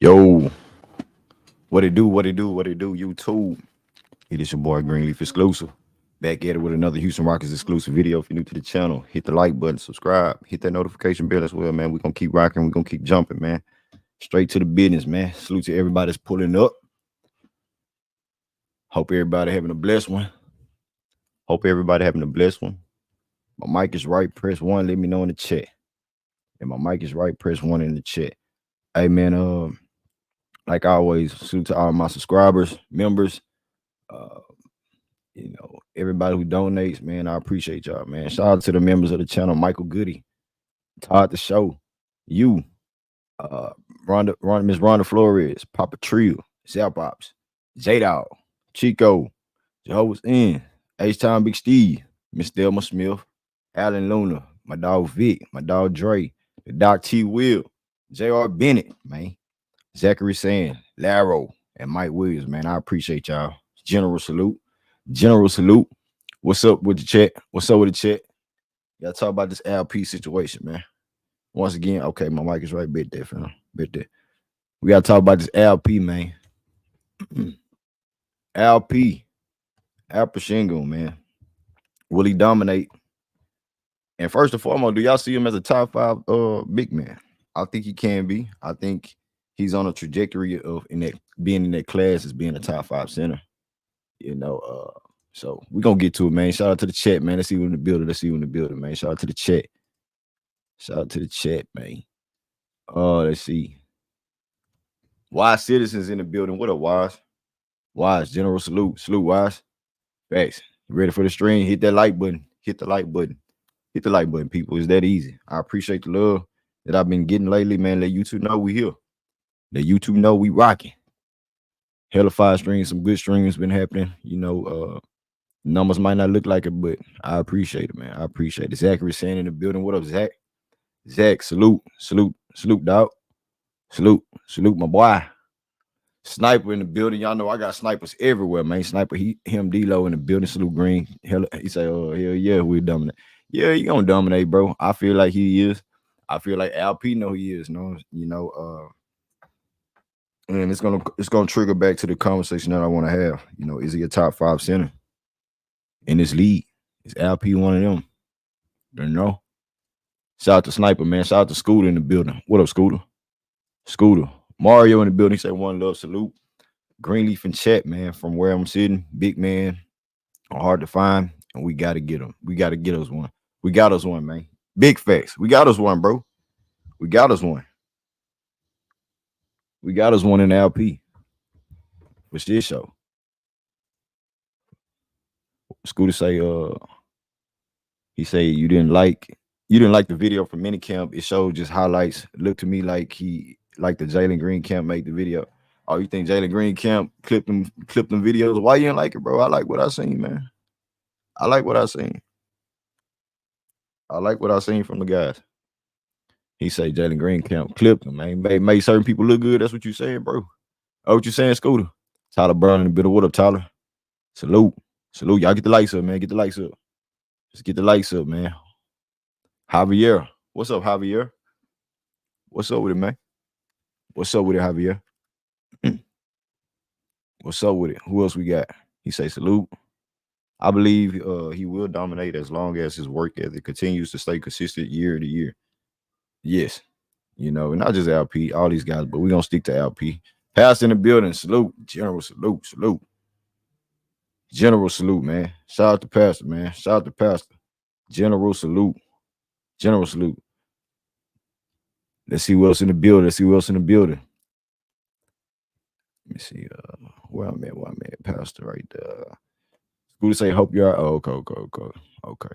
Yo, what it do, YouTube? It is your boy Greenleaf Exclusive. Back at it with another Houston Rockets exclusive video. If you're new to the channel, hit the like button, subscribe, hit that notification bell as well, man. We're going to keep rocking. We're going to keep jumping, man. Straight to the business, man. Salute to everybody that's pulling up. Hope everybody having a blessed one. My mic is right. Press 1. Let me know in the chat. And my mic is right. Press 1 in the chat. Hey, man, like always, salute to all my subscribers, members, everybody who donates, man. I appreciate y'all, man. Shout out to the members of the channel, Michael Goody, Todd the Show, you, Miss Rhonda Flores, Papa Trio, Zap Pops, J-Dog, Chico, Jehovah's End, H-Time Big Steve, Miss Delma Smith, Alan Luna, my dog Vic, my dog Dre, the Doc T Will, J.R. Bennett, man, Zachary Sand, Laro, and Mike Williams, man. I appreciate y'all. General salute. What's up with the chat? Y'all talk about this ALP situation, man. Once again, okay, my mic is right. Bit there. We gotta talk about this ALP, man. Alper Sengun, man. Will he dominate? And first and foremost, do y'all see him as a top 5 big man? I think he can be. I think he's on a trajectory of being in that class as being a top 5 center. So we're gonna get to it, man. Shout out to the chat, man. Let's see who in the building. Man. Shout out to the chat. Man. Let's see. Wise citizens in the building. What up, Wise? General salute, Wise. Thanks. You ready for the stream? Hit that like button. Hit the like button, people. It's that easy. I appreciate the love that I've been getting lately, man. Let YouTube know we here. Let YouTube know we rocking. hella 5 streams, some good streams been happening. Numbers might not look like it, but I appreciate it, man. I appreciate it. Zachary saying in the building. What up, Zach? Zach, salute, salute, salute, dog. Salute, salute, my boy. Sniper in the building. Y'all know I got snipers everywhere, man. Sniper, him, D-Lo in the building. Salute Green. Hell, he say, oh, hell yeah, we dominate. Yeah, he gonna dominate, bro. I feel like he is. I feel like LP know he is. And it's gonna trigger back to the conversation that I want to have. Is he a top 5 center in this league? Is LP one of them? Don't know. Shout out to Sniper, man. Shout out to Scooter in the building. What up, Scooter? Scooter. Mario in the building. He said one love, salute. Greenleaf in chat, man, from where I'm sitting. Big man. Hard to find. And we got to get him. We got to get us one. We got us one, man. Big facts. We got us one, bro. We got us one. We got us one in the LP. What's this show? Scooter say, he say you didn't like the video from minicamp. It showed just highlights. It looked to me like the Jalen Green camp made the video. Oh, you think Jalen Green camp clipped them videos? Why you didn't like it, bro? I like what I seen, man. I like what I seen. I like what I seen from the guys. He say Jalen Green camp clipped him, man. Made certain people look good. That's what you saying, bro. Oh, what you saying, Scooter? Tyler Brown in the middle. What up, Tyler? Salute. Salute. Y'all get the lights up, man. Get the lights up. Just get the lights up, man. Javier. What's up, Javier? What's up with it, man? What's up with it, Javier? What's up with it? Who else we got? He say salute. I believe he will dominate as long as his work ethic continues to stay consistent year to year. Yes. Not just LP, all these guys, but we're going to stick to LP. Pastor in the building, salute. General salute, salute. General salute, man. Shout out to Pastor, man. Shout out to Pastor. General salute. General salute. Let's see who else in the building. Let me see. Where I'm at. Pastor right there. Scooter say, hope you are. Oh, okay.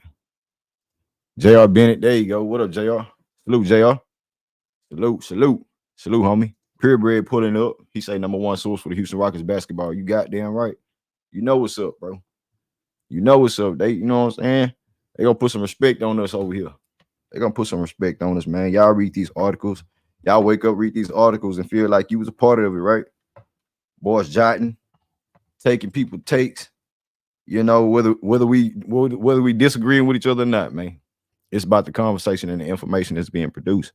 JR Bennett, there you go. What up, JR? Salute, JR. Salute, homie. Purebred pulling up. He say #1 source for the Houston Rockets basketball. You goddamn right. You know what's up, bro. You know what's up. You know what I'm saying? They gonna put some respect on us over here. They gonna put some respect on us, man. Y'all read these articles. Y'all wake up, read these articles, and feel like you was a part of it, right? Boys jotting, taking people takes. Whether we disagreeing with each other or not, man. It's about the conversation and the information that's being produced.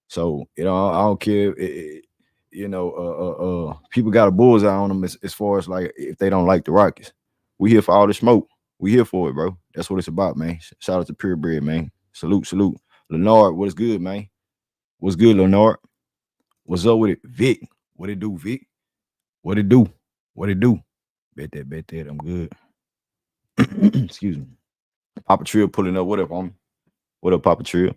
So, I don't care. People got a bullseye on them as far as like if they don't like the Rockets. We here for all the smoke. We here for it, bro. That's what it's about, man. Shout out to Purebred, man. Salute. Leonard, what's good, man? What's good, Leonard? What's up with it? Vic, what it do, Vic? What it do? Bet that. I'm good. Excuse me. Papa Trill pulling up. What up, homie? What up, Papa Trill?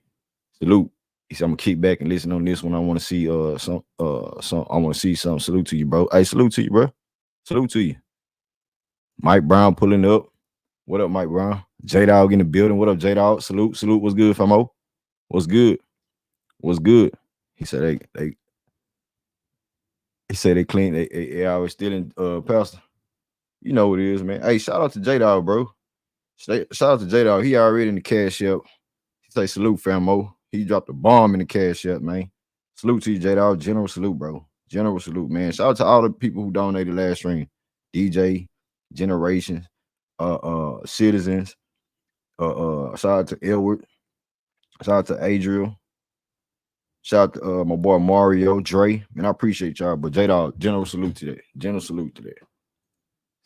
Salute. He said I'm gonna kick back and listen on this one. I want to see some. I want to see something. Salute to you, bro. Hey, salute to you, bro. Salute to you. Mike Brown pulling up. What up, Mike Brown? J Dog in the building. What up, J Dog? Salute. What's good, Famo? What's good? He said they. He said they clean. They always stealing Pastor. You know what it is, man. Hey, shout out to J Dog, bro. Shout out to J Dog. He already in the cash app. He say salute, Famo. He dropped a bomb in the cash app, man. Salute to you, J Dog. General salute, bro. General salute, man. Shout out to all the people who donated last stream. DJ, Generations, Citizens. Shout out to Edward. Shout out to Adriel. Shout out to my boy Mario, Dre. Man, I appreciate y'all. But J Dog, general salute to that. General salute to that.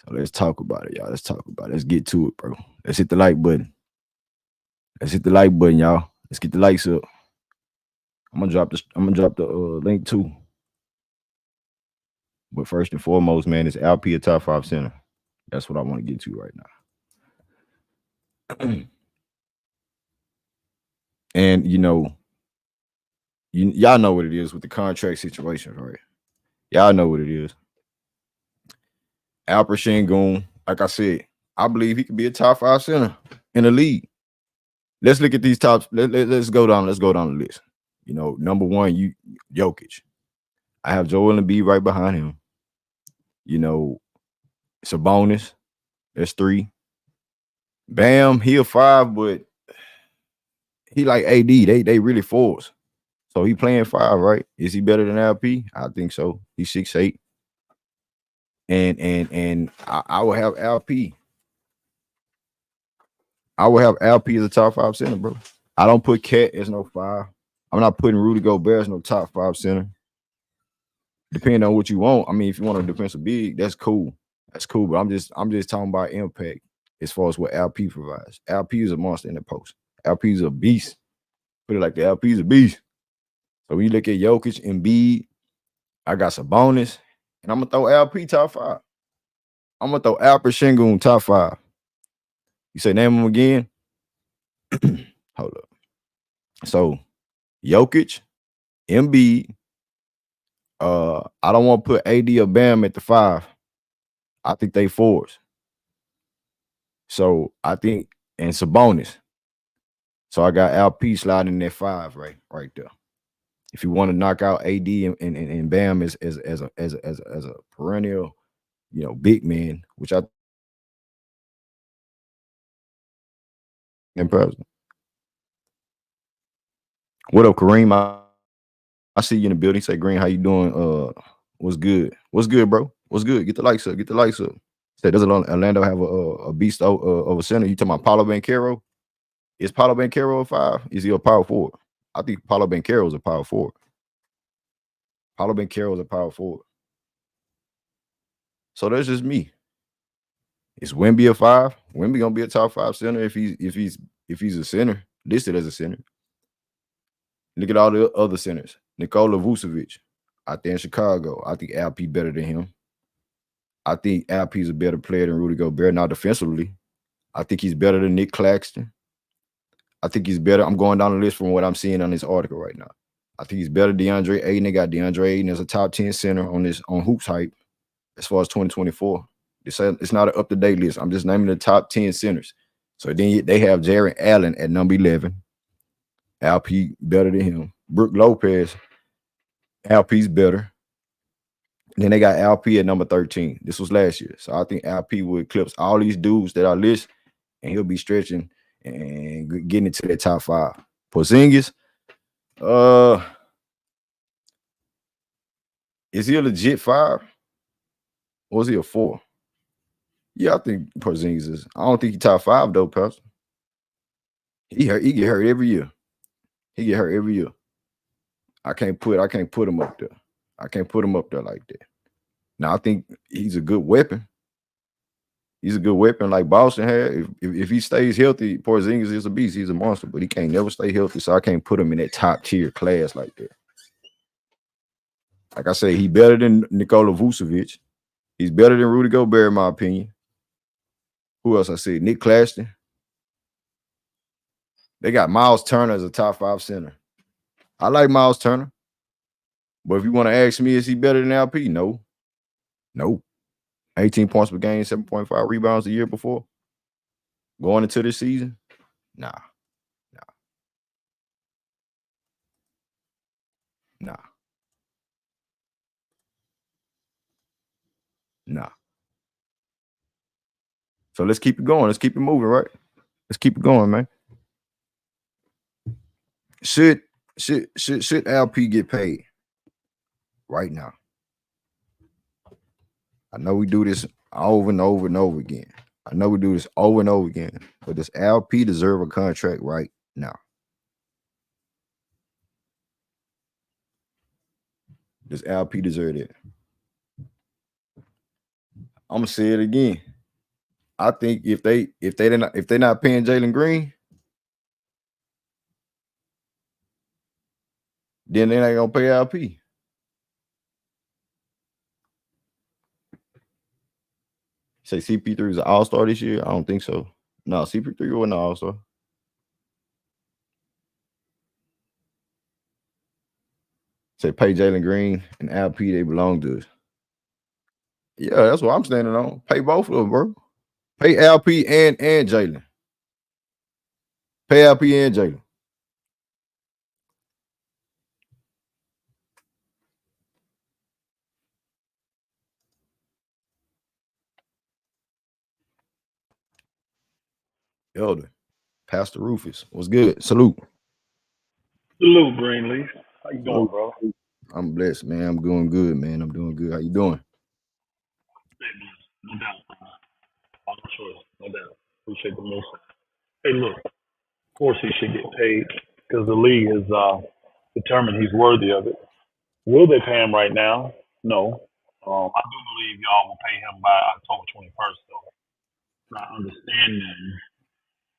So let's talk about it, y'all. Let's talk about it. Let's get to it, bro. Let's hit the like button. Y'all. Let's get the likes up. I'm gonna drop the link too. But first and foremost, man, it's LP a top 5 center. That's what I want to get to right now. And y'all know what it is with the contract situation, right? Y'all know what it is. ALPEREN Sengun, like I said, I believe he could be a top 5 center in the league. Let's look at these tops. Let's go down. Let's go down the list. #1, Jokic. I have Joel Embiid right behind him. You know, it's a bonus. That's 3. Bam, he a 5, but he like AD. They really force. So he playing 5, right? Is he better than LP? I think so. He's 6'8". And I will have LP. I will have LP as a top 5 center, bro. I don't put Cat as no 5. I'm not putting Rudy Gobert as no top 5 center. Depending on what you want. I mean, if you want a defensive big, that's cool. That's cool. But I'm just talking about impact as far as what LP provides. LP is a monster in the post. LP is a beast. Put it like the LP is a beast. So when you look at Jokic and Embiid, I got some bonus, and I'm gonna throw LP top 5. I'm gonna throw Alperen Sengun top 5. You say name them again? Hold up. So Jokic, Embiid. I don't want to put AD or Bam at the 5. I think they 4s. So I think, and Sabonis. So I got LP sliding in that 5 right there. If you want to knock out AD and Bam as a perennial, big man, which I in person. What up, Kareem? I see you in the building. Say, Green, how you doing? What's good? What's good, bro? What's good? Get the likes up. Get the likes up. Say, does Orlando have a beast of a center? You talking about Paulo Banchero? Is Paulo Banchero a 5? Is he a power forward? I think Paulo Banchero is a power forward. Paulo Banchero is a power forward. So that's just me. Is Wemby a 5? Wemby gonna be a top 5 center if he's a center, listed as a center. Look at all the other centers. Nikola Vucevic out there in Chicago. I think LP better than him. I think LP is a better player than Rudy Gobert. Now defensively, I think he's better than Nick Claxton. I think he's better. I'm going down the list from what I'm seeing on this article right now. I think he's better than DeAndre Ayton. They got DeAndre Ayton as a top 10 center on Hoops Hype as far as 2024. It's not an up-to-date list. I'm just naming the top 10 centers. So then they have Jarrett Allen at number 11. LP better than him. Brook Lopez, LP's better. Then they got LP at number 13. This was last year. So I think LP will eclipse all these dudes that I list, and he'll be stretching and getting into that top 5. Porzingis, is he a legit 5? Or is he a 4? Yeah, I think Porzingis is. I don't think he's top 5 though, Pastor. He get hurt every year. He get hurt every year. I can't put him up there. I can't put him up there like that. Now I think he's a good weapon. He's a good weapon like Boston had. If he stays healthy, Porzingis is a beast. He's a monster, but he can't never stay healthy. So I can't put him in that top tier class like that. Like I say, he's better than Nikola Vucevic. He's better than Rudy Gobert, in my opinion. Who else I said? Nick Claxton. They got Miles Turner as a top 5 center. I like Miles Turner. But if you want to ask me, is he better than LP? No. 18 points per game, 7.5 rebounds the year before. Going into this season? Nah. So let's keep it going. Let's keep it moving, right? Let's keep it going, man. Should LP get paid right now? I know we do this over and over and over again. But does LP deserve a contract right now? Does LP deserve it? I'm gonna say it again. I think if they're not paying Jalen Green, then they're not gonna pay LP. Say CP3 is an all-star this year? I don't think so. No, CP3 wasn't an all-star. Say pay Jalen Green and LP, they belong to us. Yeah, that's what I'm standing on. Pay both of them, bro. Pay LP and Jalen. Pay LP and Jalen. Elder, Pastor Rufus. What's good? Salute. Salute, Greenleaf. How you doing, Salute. bro? I'm blessed, man. I'm doing good, man. I'm doing good. How you doing? No doubt. I'm sure. No doubt. Appreciate the most. Hey, look. Of course he should get paid because the league is determined he's worthy of it. Will they pay him right now? No. I do believe y'all will pay him by October 21st, though. Not understanding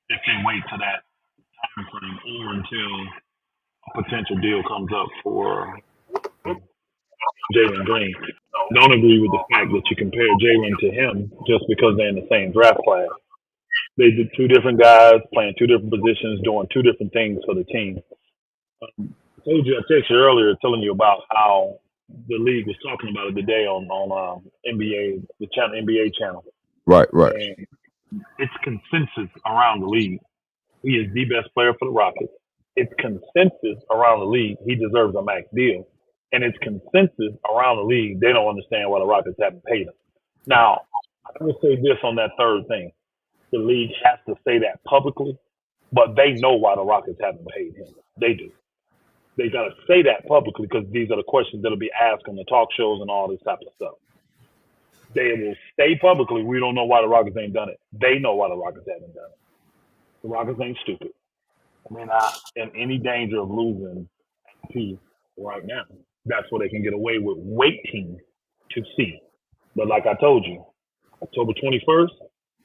if they wait to that time frame or until a potential deal comes up for Jalen Green. Don't agree with the fact that you compare Jalen to him just because they're in the same draft class. They did two different guys playing two different positions, doing two different things for the team. I told you, I texted you earlier telling you about how the league was talking about it today on NBA, the channel, NBA channel. Right. And it's consensus around the league. He is the best player for the Rockets. It's consensus around the league. He deserves a max deal. And it's consensus around the league. They don't understand why the Rockets haven't paid him. Now, I will say this on that third thing. The league has to say that publicly, but they know why the Rockets haven't paid him. They do. They got to say that publicly because these are the questions that'll be asked on the talk shows and all this type of stuff. They will say publicly, we don't know why the Rockets ain't done it. They know why the Rockets haven't done it. The Rockets ain't stupid. They're not in any danger of losing P right now. That's what they can get away with waiting to see. But like I told you, October 21st,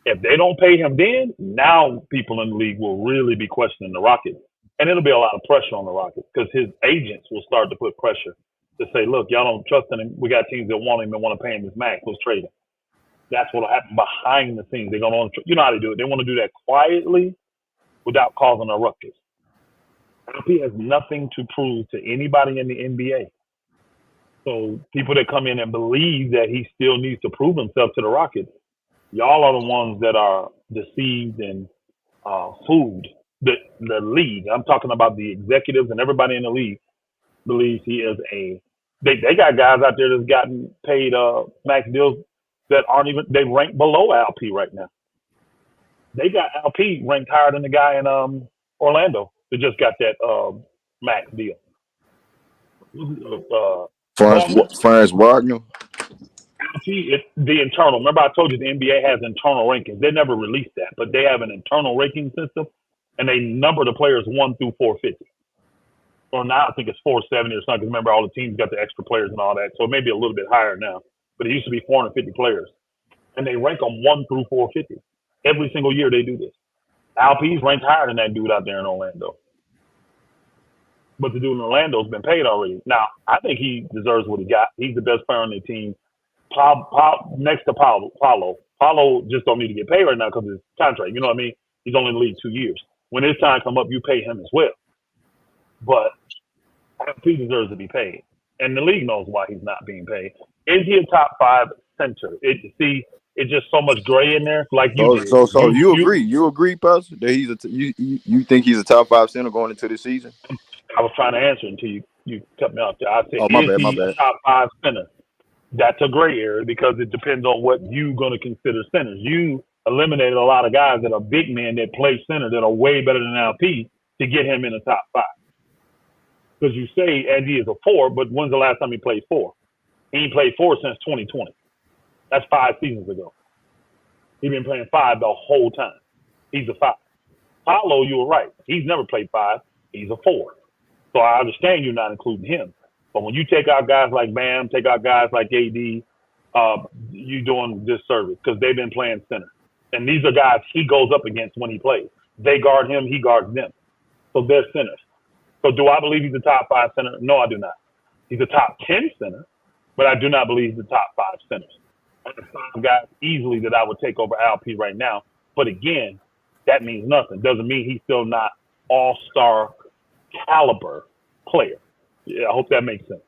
if they don't pay him then, now people in the league will really be questioning the Rockets. And it'll be a lot of pressure on the Rockets because his agents will start to put pressure to say, look, y'all don't trust him. We got teams that want him and want to pay him his max. Let's trade him. That's what will happen behind the scenes. They're going to, you know how they do it. They want to do that quietly without causing a ruckus. LP has nothing to prove to anybody in the NBA. So people that come in and believe that he still needs to prove himself to the Rockets, y'all are the ones that are deceived and fooled. The league, I'm talking about the executives and everybody in the league, believes he is they got guys out there that's gotten paid max deals that aren't even, they rank below LP right now. They got LP ranked higher than the guy in Orlando that just got that max deal. Franz Wagner. The internal. Remember, I told you the NBA has internal rankings. They never released that, but they have an internal ranking system, and they number the players 1 through 450. Or now I think it's 470 or something. Remember, all the teams got the extra players and all that, so it may be a little bit higher now. But it used to be 450 players, and they rank them 1 through 450. Every single year they do this. Alp's ranked higher than that dude out there in Orlando. But the dude in Orlando's been paid already. Now, I think he deserves what he got. He's the best player on the team. Next to Paulo. Paulo just don't need to get paid right now because of his contract. You know what I mean? He's only in the league 2 years. When his time come up, you pay him as well. But he deserves to be paid. And the league knows why he's not being paid. Is he a top 5 center? It's just so much gray in there, like you did. So you agree? You agree, Pastor, that he's you think he's a top 5 center going into this season? I was trying to answer until you cut me off there. I said, my is bad. he a top 5 center? That's a gray area because it depends on what you're going to consider centers. You eliminated a lot of guys that are big men that play center that are way better than LP to get him in the top 5. Because you say Andy is a 4, but when's the last time he played 4? He ain't played 4 since 2020. That's 5 seasons ago. He's been playing 5 the whole time. He's a 5. Paulo, you were right. He's never played 5. He's a 4. So I understand you're not including him. But when you take out guys like Bam, take out guys like AD, you're doing disservice because they've been playing center. And these are guys he goes up against when he plays. They guard him, he guards them. So they're centers. So do I believe he's a top 5 center? No, I do not. He's a top 10 center, but I do not believe he's a top 5 center. There's 5 guys easily that I would take over LP right now. But again, that means nothing. Doesn't mean he's still not all-star caliber player. Yeah, I hope that makes sense.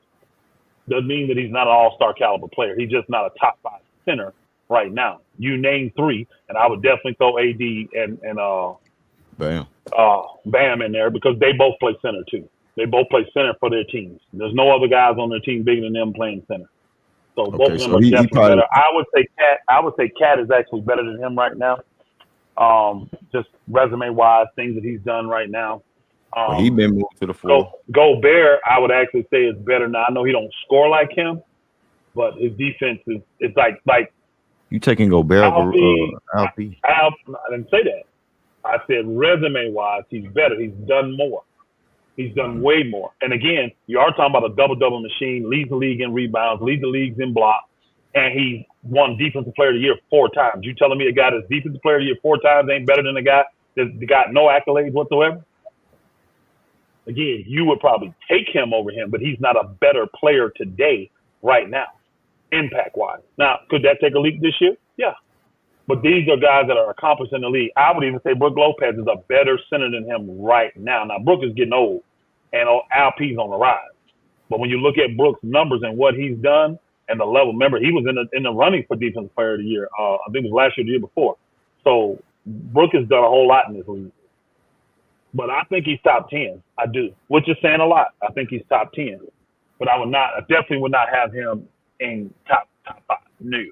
Doesn't mean that he's not an all-star caliber player. He's just not a top 5 center right now. You name 3, and I would definitely throw AD and Bam in there because they both play center too. They both play center for their teams. There's no other guys on their team bigger than them playing center. So both of them are definitely better. I would say Cat is actually better than him right now. Just resume wise, things that he's done right now. Well, he Um, been moved to the 4. Gobert, I would actually say is better now. I know he don't score like him, but his defense is it's like You taking Gobert over Alfie. LP? I didn't say that. I said resume wise, he's better. He's done more. He's done way more. And again, you are talking about a double double machine, leads the league in rebounds, leads the league in blocks, and he won Defensive Player of the Year 4 times. You telling me a guy that's Defensive Player of the Year 4 times ain't better than a guy that got no accolades whatsoever? Again, you would probably take him over him, but he's not a better player today, right now, impact wise. Now, could that take a leap this year? Yeah. But these are guys that are accomplished in the league. I would even say Brook Lopez is a better center than him right now. Now, Brook is getting old, and Alp's on the rise. But when you look at Brook's numbers and what he's done and the level, remember, he was in the running for Defensive Player of the Year. I think it was last year, the year before. So Brook has done a whole lot in this league. But I think he's top 10. I do, which is saying a lot. I think he's top 10. But I definitely would not have him in top 5. No.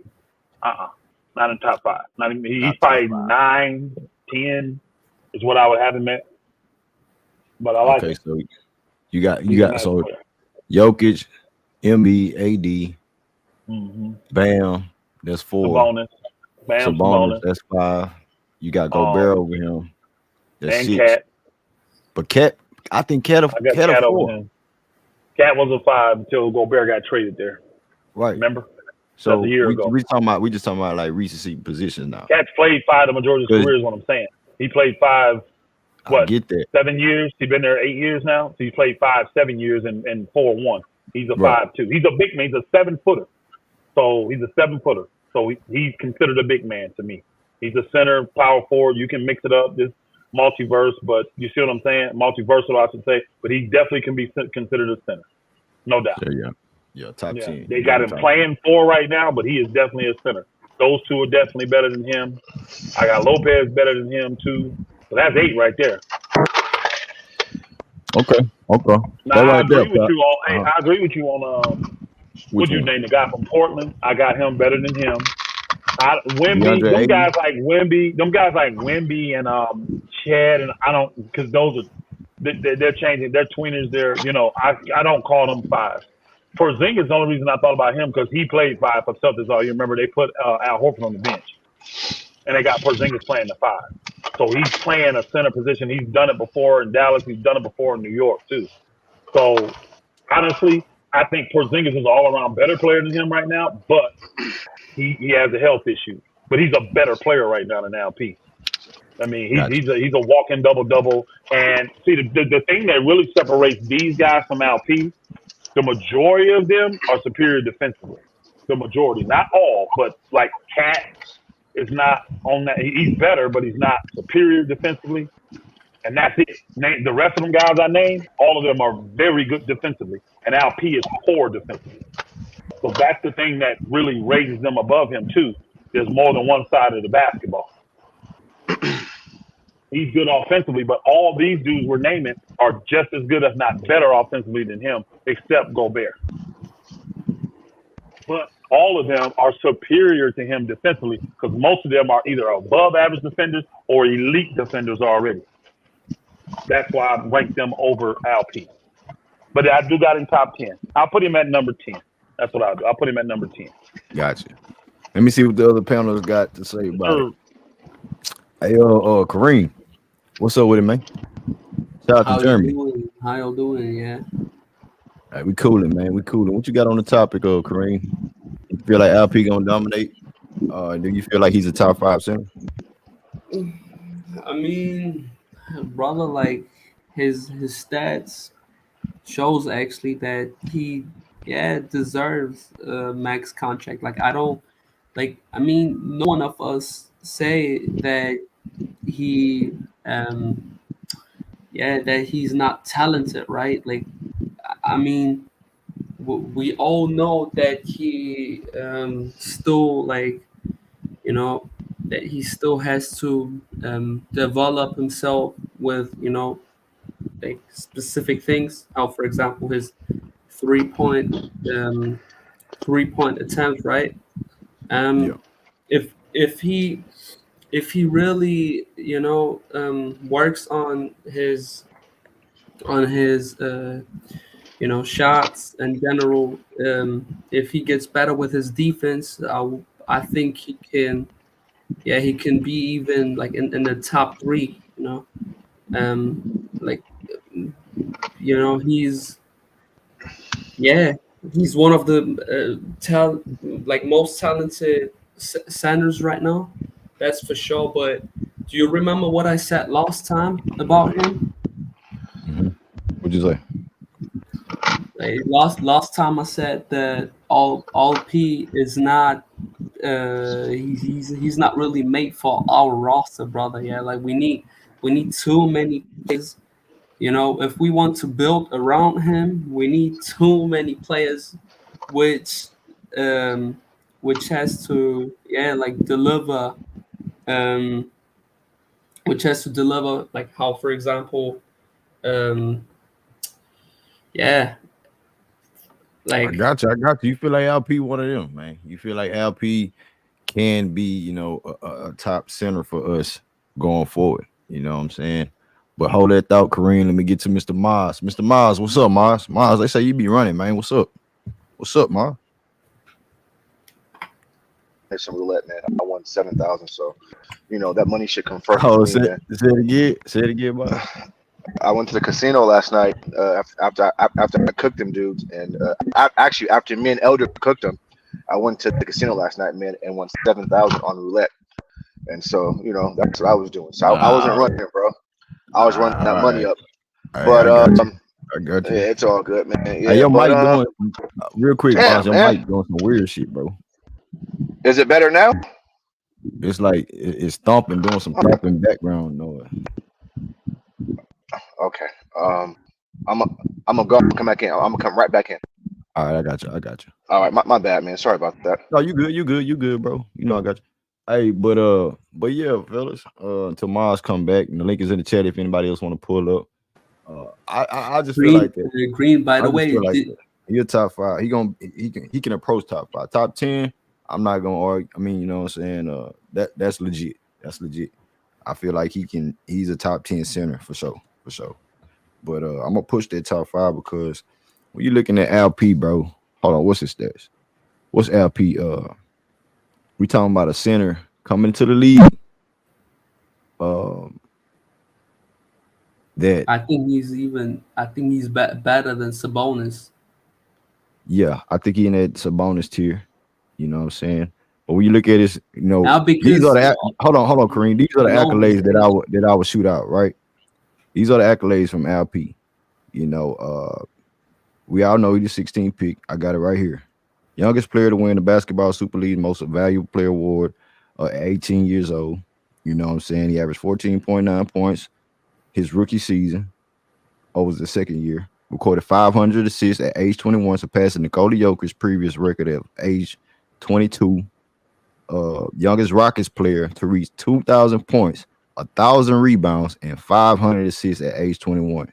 Not in top 5. Not even, he's probably 9, 10 is what I would have him at. But I like it. So you got so player. Jokic, MB, AD, Bam, that's 4. Sabonis, that's 5. You got Gobert over him. That's and 6. Cat. But Cat, I think Cat over him. Cat was a 5 until Gobert got traded there. Right. Remember? So a year ago. We just talking about like recency positions now. Cat's played 5 the majority of his career is what I'm saying. He played 5, I get that. 7 years. He's been there 8 years now. So he played 5, 7 years and 4-1. He's a 5-2. He's a big man. He's a 7-footer. So he's a 7-footer. So he's considered a big man to me. He's a center, power forward. You can mix it up, this multiverse, but you see what I'm saying? Multiversal, I should say. But he definitely can be considered a center. No doubt. Yeah, top 10. They got him playing 4 right now, but he is definitely a center. Those 2 are definitely better than him. I got Lopez better than him, too. So that's 8 right there. Okay. Now, I agree with you on what you named the guy from Portland. I got him better than him. Wemby, them guys like Wemby and Chad, and I don't, because those are they're changing. They're tweeners. I don't call them 5. Porzingis is the only reason I thought about him because he played 5 for Celtics all year. Remember, they put Al Horford on the bench, and they got Porzingis playing the 5. So he's playing a center position. He's done it before in Dallas. He's done it before in New York too. So honestly, I think Porzingis is an all-around better player than him right now, but he has a health issue. But he's a better player right now than LP. I mean, he's a walking double-double. And see, the thing that really separates these guys from LP, the majority of them are superior defensively. The majority, not all, but like Cat is not on that. He's better, but he's not superior defensively. And that's it. The rest of them guys I named, all of them are very good defensively. And LP is poor defensively. So that's the thing that really raises them above him, too. There's more than one side of the basketball. He's good offensively, but all these dudes we're naming are just as good, if not better offensively than him, except Gobert. But all of them are superior to him defensively because most of them are either above average defenders or elite defenders already. That's why I rank them over LP. But I do got him top 10. I'll put him at number 10. That's what I'll do. I'll put him at number 10. Gotcha. Let me see what the other panelists got to say about it. Hey, Kareem, what's up with it, man? Shout out to Jeremy. How y'all doing? Yeah. All right, we cooling, man. We cooling. What you got on the topic, Kareem? You feel like LP gonna dominate? Do you feel like he's a top 5 center? I mean, brother, like his stats shows actually that he deserves a max contract. Like no one of us say that he that he's not talented, right? Like I mean, we all know that he still that he still has to develop himself with like specific things. How, for example, his 3-point attempt, right? If if he really, works on his shots in general, if he gets better with his defense, I think he can. Yeah, he can be even like in the top three. Um, like he's he's one of the most talented centers right now. That's for sure. But do you remember what I said last time about him? Mm-hmm. What'd you say? Like last time I said that all P is not he's not really made for our roster, brother. Yeah, like we need too many players. If we want to build around him, we need too many players, which um which has to deliver, um which has to deliver, like how, for example, um yeah I like got you. I got you. You feel like LP one of them, man. You feel like LP can be, a top center for us going forward. You know what I'm saying? But hold that thought, Kareem. Let me get to Mr. Mars. Mr. Mars, what's up, Mars? Mars, they say you be running, man. What's up? What's up, Mars? Some roulette, man. I won 7,000, so that money should come first. Oh, say it again. Say it again, Mars. I went to the casino last night after I cooked them dudes, and actually after me and Elder cooked them, I went to the casino last night, man, and won 7,000 on roulette. And so that's what I was doing. So I wasn't running, bro. I was running that money up. But I got you. yeah, it's all good, man. Yeah, Hey, your mic doing real quick, Mars. Your mic doing some weird shit, bro. Is it better now? It's like it's thumping, doing some thumping background noise. Okay. I'm gonna go come back in. I'm gonna come right back in. All right, I got you. All right, my bad, man. Sorry about that. No, you good, bro. I got you. Hey, but yeah, fellas. Until Mars come back, and the link is in the chat if anybody else want to pull up. I just feel like that. Green, by the way, he a top 5. He can approach top 5, top 10. I'm not gonna argue. I mean, you know what I'm saying? That's legit. That's legit. I feel like he's a top 10 center for sure. But I'm gonna push that top 5 because when you're looking at LP, bro, hold on, what's his stats? What's LP? We talking about a center coming to the league. That I think he's better than Sabonis. Yeah, I think he in that Sabonis tier. You know what I'm saying? But when you look at this, now because these are the hold on, Kareem. These are the accolades that I would shoot out, right? These are the accolades from LP. We all know he's the 16th pick. I got it right here. Youngest player to win the Basketball Super League Most Valuable Player Award at 18 years old. You know what I'm saying? He averaged 14.9 points his rookie season. Was the second year. Recorded 500 assists at age 21, surpassing Nikola Jokic's previous record at age 22. Youngest Rockets player to reach 2,000 points, 1,000 rebounds, and 500 assists at age 21.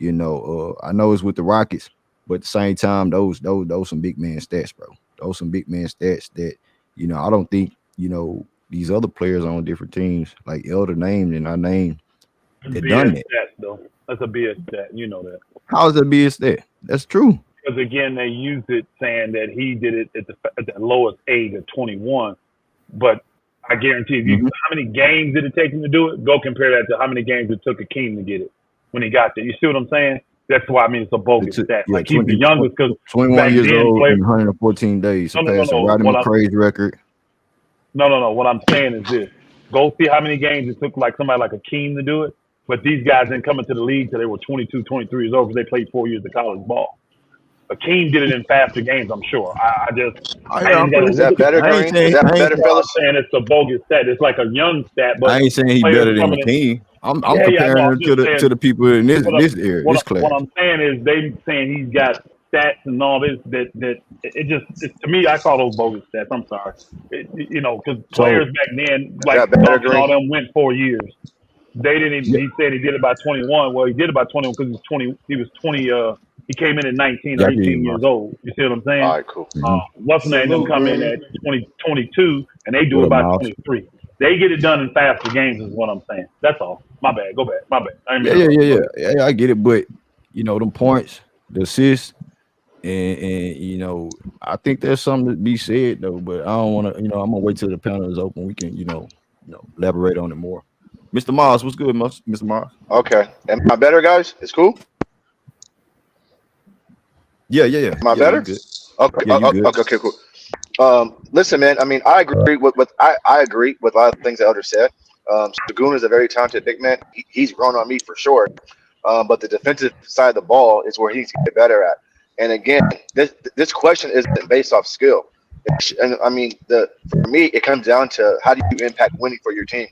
I know it's with the Rockets, but at the same time, those some big man stats, bro. Those some big man stats that, I don't think, these other players on different teams, like Elder named and I named, they done that. Stat, though. That's a BS stat. You know that. How is that BS stat? That's true. Because again, they used it saying that he did it at the lowest age of 21. But I guarantee you, how many games did it take him to do it? Go compare that to how many games it took Akeem to get it when he got there. You see what I'm saying? That's why I mean it's a bogus stat. Yeah, like he's the youngest because 21 years old in 114 days. Surpassing Rodney McRae's record. No. What I'm saying is this. Go see how many games it took like somebody like Akeem to do it. But these guys didn't come into the league till they were 22, 23 years old because they played 4 years of college ball. Akeem did it in faster games, I'm sure. Is that better, Green? Is that better, fellas? I'm saying it's a bogus stat. It's like a young stat, but I ain't saying he's better than Akeem. I'm comparing him to the people in this area, this class. What I'm saying is they saying he's got stats and all this that it's to me, I call those bogus stats. I'm sorry. Because players back then, like all them went 4 years. They didn't even, he said he did it by 21. Well, he did it by 21 because he was 20, he came in at 19 or 18 years old. You see what I'm saying? All right, cool. What's the name? Them come in at 22, and they do it by 23. They get it done in faster games, is what I'm saying. That's all. My bad. Go back. My bad. I didn't Yeah, mean to yeah, interrupt yeah, you. Go yeah. ahead. Yeah, I get it, but them points, the assists, and I think there's something to be said though. But I don't want to. I'm gonna wait till the panel is open. We can, elaborate on it more. Mr. Mars, what's good, Mr. Mars? Okay. Am I better, guys? It's cool. Yeah, yeah, yeah, Am I yeah. You better? good? Okay. Yeah, you good. Okay. Cool. Listen, man. I mean, I agree with I agree with a lot of things the elder said. Sengun is a very talented big man. He's grown on me for sure. But the defensive side of the ball is where he needs to get better at. And again, this question isn't based off skill. And I mean, for me, it comes down to how do you impact winning for your team.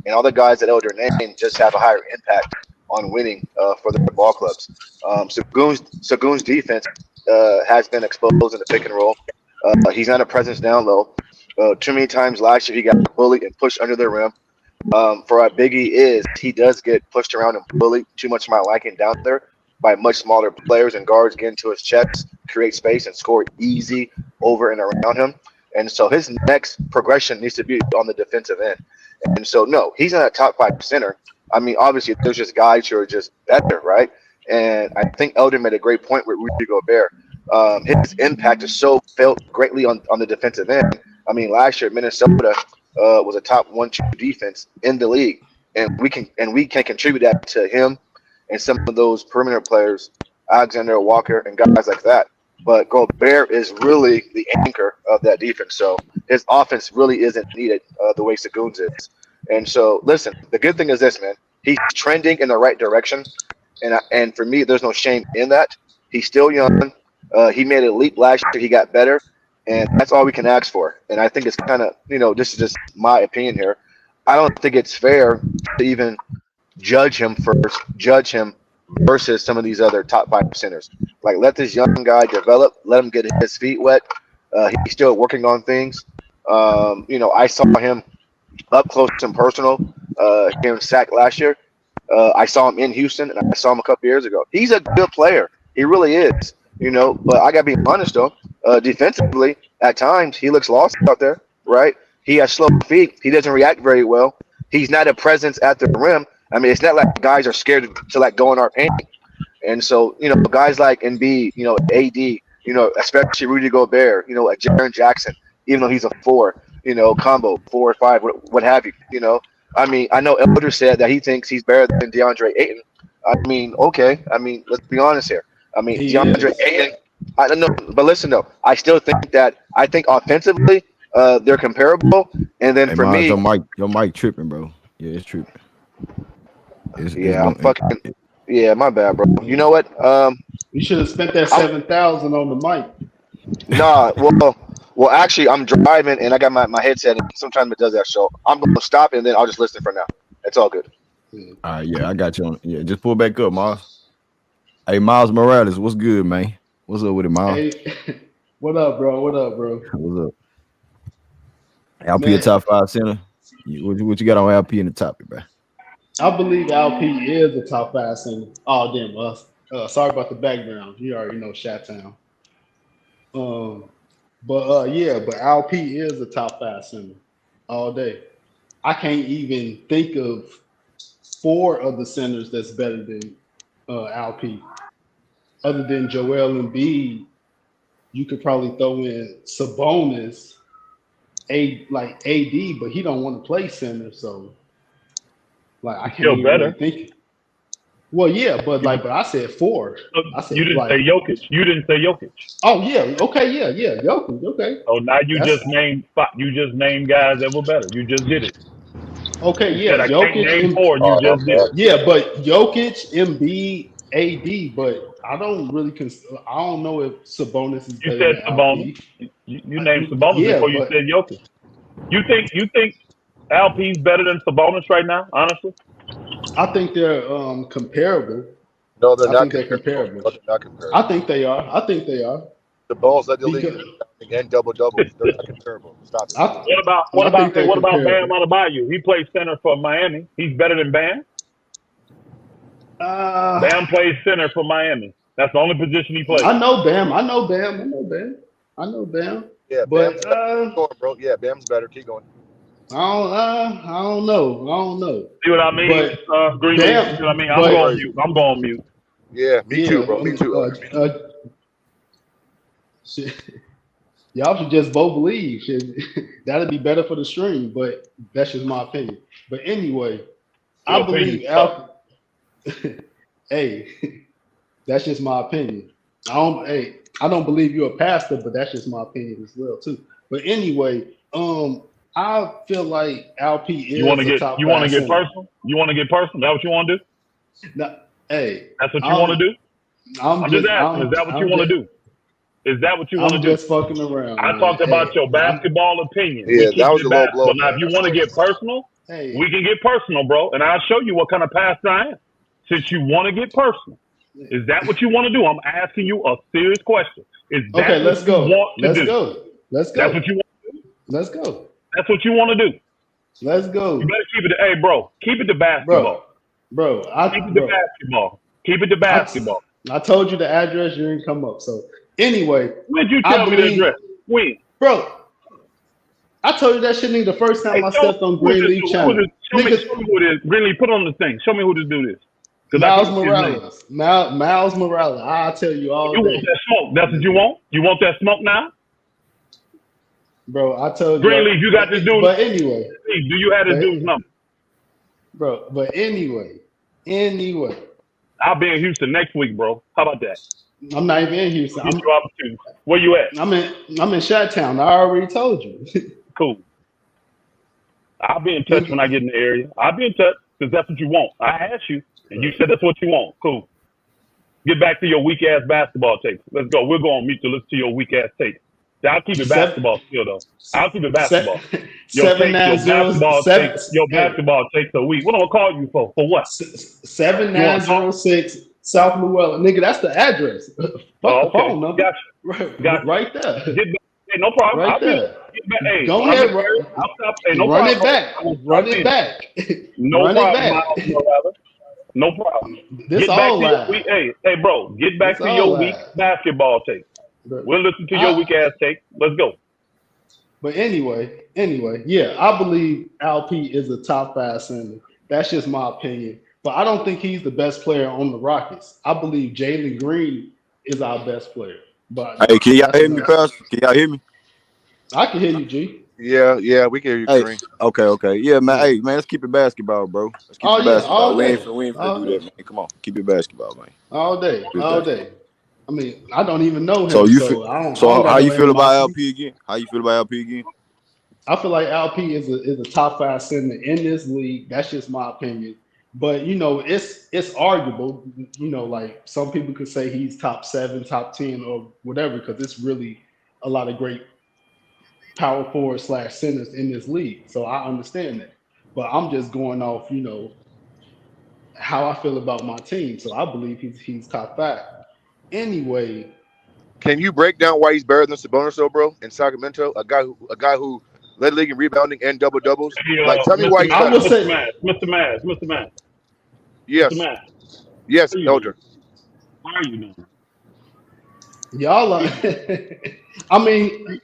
And all the guys that Elder named just have a higher impact on winning for their ball clubs. Sagoon's defense has been exposed in the pick and roll. He's not a presence down low. Too many times last year he got bullied and pushed under the rim. For how big he is, he does get pushed around and bullied too much of my liking down there by much smaller players and guards get into his chest, create space, and score easy over and around him. And so his next progression needs to be on the defensive end. And so, no, he's not a top 5 center. I mean, obviously, there's just guys who are just better, right? And I think Elder made a great point with Rudy Gobert. His impact is so felt greatly on the defensive end. I mean, last year Minnesota was a top 1-2 defense in the league, and we can contribute that to him and some of those perimeter players, Alexander Walker and guys like that. But Gobert is really the anchor of that defense, so his offense really isn't needed the way Sengun's is. And so, listen, the good thing is this, man. He's trending in the right direction, and for me, there's no shame in that. He's still young. He made a leap last year. He got better, and that's all we can ask for. And I think it's kind of, this is just my opinion here. I don't think it's fair to even judge him versus some of these other top 5 centers. Like, let this young guy develop. Let him get his feet wet. He's still working on things. I saw him up close and personal here in SAC last year. I saw him in Houston, and I saw him a couple years ago. He's a good player. He really is. But I got to be honest, though. Defensively, at times, he looks lost out there, right? He has slow feet. He doesn't react very well. He's not a presence at the rim. I mean, it's not like guys are scared to like go in our paint. And so, guys like Embiid, AD, especially Rudy Gobert, like Jaren Jackson, even though he's a 4, combo 4 or 5, what have you. I mean, I know Elder said that he thinks he's better than DeAndre Ayton. I mean, okay. I mean, let's be honest here. I mean, DeAndre Ayton. I don't know, but listen though, I still think that offensively, they're comparable. And then Hey, for Mars, me, your mic tripping, bro. Yeah, it's tripping. It's yeah, I'm doing. fucking. Yeah, my bad, bro. You know what? You should have spent that I'm 7,000 on the mic. nah. Well, actually, I'm driving and I got my headset. And sometimes it does that. So I'm gonna stop and then I'll just listen for now. It's all good. All right, yeah, I got you on. Yeah, just pull back up, Mars. Hey, Miles Morales, what's good, man? What's up with it, Miles? Hey, what up, bro? What up, bro? What's up? LP a Man, top 5 center. What you got on LP in the topic, bro? I believe LP is a top 5 center. Oh, damn. Sorry about the background. You already know Chi-Town. But LP is a top 5 center all day. I can't even think of 4 of the centers that's better than LP. Other than Joel Embiid, you could probably throw in Sabonis, like AD, but he don't want to play center, so like I can't Still even better. really think. Well, yeah, but I said 4. I said You didn't say Jokic. You didn't say Jokic. Oh yeah, okay, yeah, Jokic, okay. So now you That's just named guys that were better. You just did it. okay, You yeah. said I can't Jokic, name 4. You just did it. yeah, but Jokic, Embiid, AD, but I don't really I don't know if Sabonis is You better said than Sabonis. LP. You named Sabonis Yeah, before you but said Jokic. You think LP's better than Sabonis right now? Honestly, I think they're comparable. No, they're I not think they're comparable. comparable. No, they're not comparable. I think they are. I think they are. The Bulls led the league Because and double doubles. They're not comparable. Stop it. I, what I think they're about Bam comparable. Adebayo? He plays center for Miami. He's better than Bam. Bam plays center for Miami. That's the only position he plays. I know Bam. I know Bam. Yeah, But Bam's better. Keep going, bro. Yeah, Bam's better. Keep going. I don't know. I don't know. See what I mean, Greenleaf? See what I mean? I'm But going mute. I'm going mute. Yeah, me yeah, too, bro. Me too. Shit, y'all should just both believe. Shit, that'd be better for the stream. But that's just my opinion. But anyway, Your I opinion believe sucks. Hey, that's just my opinion. I don't believe you're a pastor, but that's just my opinion as well too. But anyway, I feel like LP You want is to a get top you want to five get center. personal? You want to get personal? That what you want to do? Now, hey, That's what you want to do? I'm just asking. Is that what you want to do? Is that what you want to I'm do? just fucking around, I man. talked about your basketball opinion. We Yeah, that keep was it a low blow, basketball. Now, if man. you want to get personal, Hey, we can get personal, bro. And I'll show you what kind of pastor I am. Since you want to get personal, is that what you want to do? I'm asking you a serious question. Is that okay, what let's you go. want to Let's do? go. Let's That's go. what you want to do? Let's go. That's what you want to do? Let's You go, better keep it to, hey, bro, keep it to bro. basketball. Bro, Keep it to basketball. Keep it to basketball. I told you the address. You didn't come up. So anyway, When did you I tell me the believe, address? When? bro. I told you that shit nigga the first Hey, time I show stepped on who is this Greenleaf dude? Who is channel. this? Niggas, Show me who it is. Really, put on the thing. Show me who this dude is. Because I Miles can't see his name. Morales. Miles Morales. I'll tell you all You want day. that smoke? That's what you want? You want that smoke now? Bro, I told you. Greenleaf, you got this dude. But anyway, Do you have this but dude's number? bro, but anyway, I'll be in Houston next week, bro. How about that? I'm not even in Houston. Get your opportunity. Where you at? I'm in Chi-Town. I already told you. Cool. I'll be in touch when I get in the area. I'll be in touch because that's what you want. I asked you, and you said that's what you want. Cool. Get back to your weak ass basketball takes. Let's go. We're going to meet to listen to your weak ass takes. I'll keep it basketball still though. I'll keep it basketball. Your basketball takes a week. What am I call you for? For what? 7906 South Llewellyn. Nigga, that's the address. Fuck the phone number. Gotcha. Right there. Hey, no problem. Right there. Hey, go ahead, I'll stop. Hey, no run problem. It back. Run it back. No run problem, it back. No problem. This all live. Hey, bro, get back to your weak basketball take. We'll listen to your weak ass take. Let's go. But anyway, yeah, I believe LP is a top 5 center. That's just my opinion. But I don't think he's the best player on the Rockets. I believe Jalen Green is our best player. But hey, can y'all hear me, Pastor? Can y'all hear me? I can hear you, G. Yeah, we can hear you, Green. Okay. Yeah, man. Hey, man, let's keep it basketball, bro. Let's keep it basketball. All day. We ain't finna do that, man. Come on, keep it basketball, man. All day. I mean, I don't even know him. So how you feel about LP again? How you feel about LP again? I feel like LP is a top 5 center in this league. That's just my opinion. But you know, it's arguable. You know, like some people could say he's top 7, top 10, or whatever, because it's really a lot of great power forward / centers in this league. So I understand that. But I'm just going off, you know, how I feel about my team. So I believe he's top 5. Anyway, can you break down why he's better than Sabonis, though, bro? In Sacramento, a guy who led the league in rebounding and double doubles. Hey, tell me why he's better. Mr. Maz. Yes. Mr. Maz. Yes, Elder. Why are you doing? Y'all are. I mean,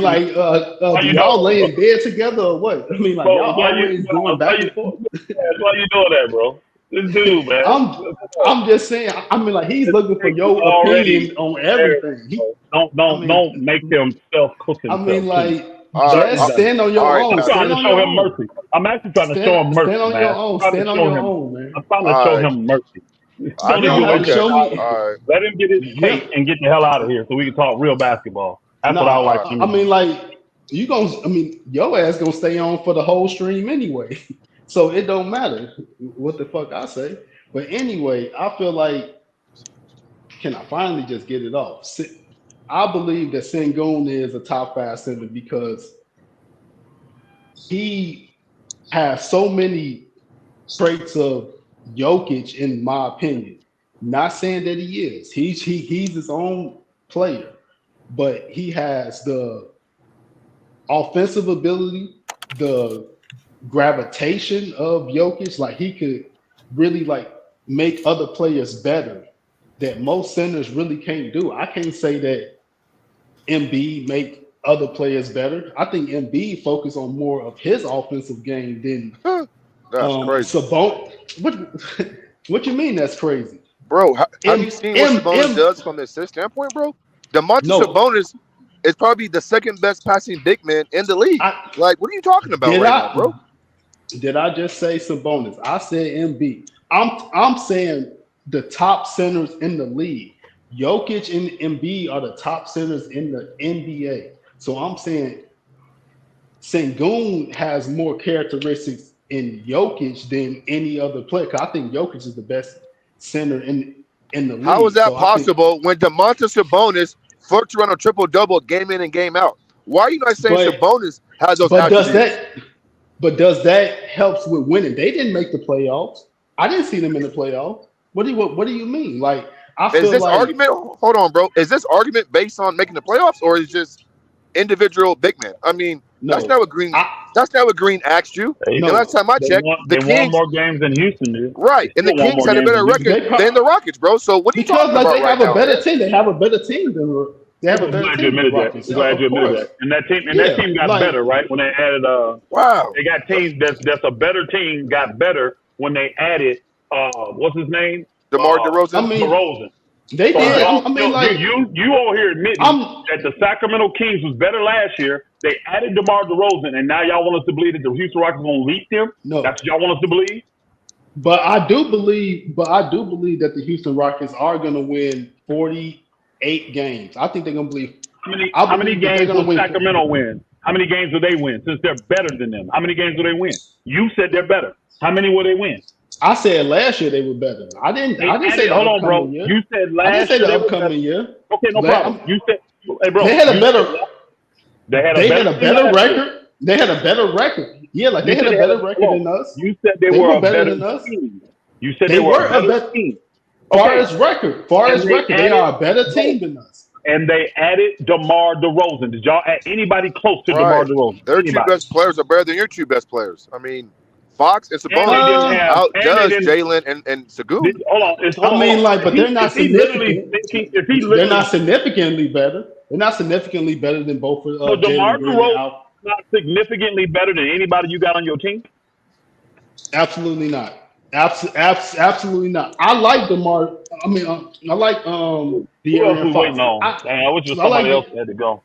like, do y'all lay in bed together or what? I mean, like, y'all always going back and forth. Why you doing that, bro? This dude, man. I'm just saying. I mean, like, he's looking for your opinion on everything. Don't make himself cook himself. I mean, like, just stand on your own. I'm trying to show him mercy. I'm actually trying to show him mercy. Stand on your own. Stand on your own, man. I'm trying to show him mercy. Let him get his cake and get the hell out of here so we can talk real basketball. That's what I like. I mean, like, your ass gonna stay on for the whole stream anyway. So it don't matter what the fuck I say. But anyway, I feel like, can I finally just get it off? I believe that Sengun is a top 5 center because he has so many traits of Jokic, in my opinion. Not saying that he is. He's his own player, but he has the offensive ability, the gravitation of Jokic. Like, he could really like make other players better that most centers really can't do. I can't say that Embiid make other players better. I think Embiid focused on more of his offensive game than That's crazy, What what you mean that's crazy? bro. Have you M seen what M Sabonis M does from the assist standpoint, bro? DeMontis no. Sabonis is probably the second best passing big man in the league. I Like, what are you talking about did right now, I bro? did I just say Sabonis? I said MB. I'm saying the top centers in the league. Jokic and Embiid are the top centers in the NBA. So I'm saying Sengun has more characteristics in Jokic than any other player. 'Cause I think Jokic is the best center in the How is league. that So I think, possible when DeMontis Sabonis flirts around a triple double game in and game out? Why are you not saying but Sabonis has those but does attributes? that helps with winning? They didn't make the playoffs. I didn't see them in the playoffs. What do you mean? Like I Is feel this like argument? Hold on, bro. Is this argument based on making the playoffs, or is just individual big men? I mean, that's no, not what Green. I That's not what Green asked you. They And last no. time I they checked, won the they won Kings, more games than Houston did. right, They and the still won Kings more had a games better than Houston. record They pro- than the Rockets, bro. So what are you because talking like about they right have a now, better man? team. They have a better team than they have a I'm better glad you team than the admitted that. Rockets. I'm glad you Of admitted course. that. And that Yeah. team got Like better, right? When they added Wow. they got teams that's a better team got better when they added what's his name? DeMar I DeRozan. mean DeRozan. they So did. Right. y'all I mean still like you all here admitting I'm that the Sacramento Kings was better last year. They added DeMar DeRozan, and now y'all want us to believe that the Houston Rockets gonna leak them. no. That's what y'all want us to believe. But I do believe that the Houston Rockets are gonna win 48 games. I think they're gonna believe I How many believe that they're games gonna will win. Sacramento win? How many games will they win since they're better than them? How many games will they win? You said they're better. How many will they win? I said last year they were better. They I didn't say added. the Hold on, bro. upcoming year. You said I didn't last say year the they were better. upcoming year. Okay, no La- problem. You said, hey, bro. They had a You better said they had a they had better a team better last year. record. They had a better record. Yeah, like You they had said a they had better a. record Hold than on. us. You said they They were were a better better than us. team. You said they They were were a a better better team. far Okay, as record. Far and as they record, they added. are a better Bro, team than us. and they added DeMar DeRozan. Did y'all add anybody close to DeMar Right. DeRozan? Their two Anybody? best players are better than your two best players. I mean, Fox and And they Sabonis didn't Uh, have. And they outdoes didn't. Jalen and Sagoon. Hold on. I Hold mean, on. like, but they're not If he literally significant. thinking, if he They're not literally, significantly better. They're not significantly better than both so DeMar Jalen Green and DeRozan Al. is not significantly better than anybody you got on your team. Absolutely not. Absolutely not. I like DeMar. I mean, I like Who else De'Aaron we waiting Fox. on? Dang, I wish it was I like somebody the, else that had to go.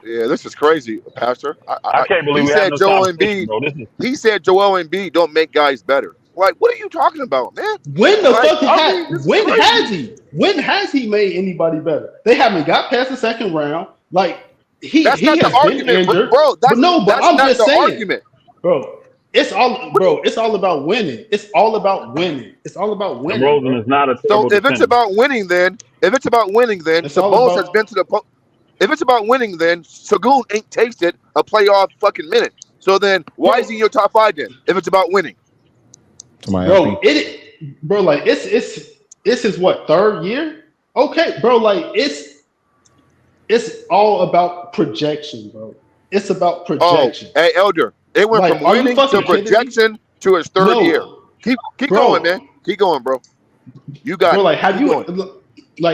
Yeah, this is crazy, Pastor. I can't believe He we're having said this Joel conversation, Embiid. bro. This is He said Joel Embiid don't make guys better. Like, what are you talking about, man? when the Like, fuck I mean, this is when has crazy. he? When has he made anybody better? They haven't got past the second round. Like That's he not the has been argument, injured. bro. But no, but That's I'm not just the saying, argument. bro. It's all about winning. It's all about winning. It's all about winning, DeRozan bro. is not a So terrible if it's defender. about winning, then It's all Sabonis has been about to the. If it's about winning, then Sagoon ain't tasted a playoff fucking minute. So then why is he in your top five then? If it's about winning, To my LP. bro, like it's his what, third year? Okay, bro, like it's all about projection, bro. It's about oh, projection. hey Elder, it went Like, from are you winning to fucking kidding me? projection to his third year. No, Keep going, man. bro, Keep going, bro. You got bro, it. like Keep going.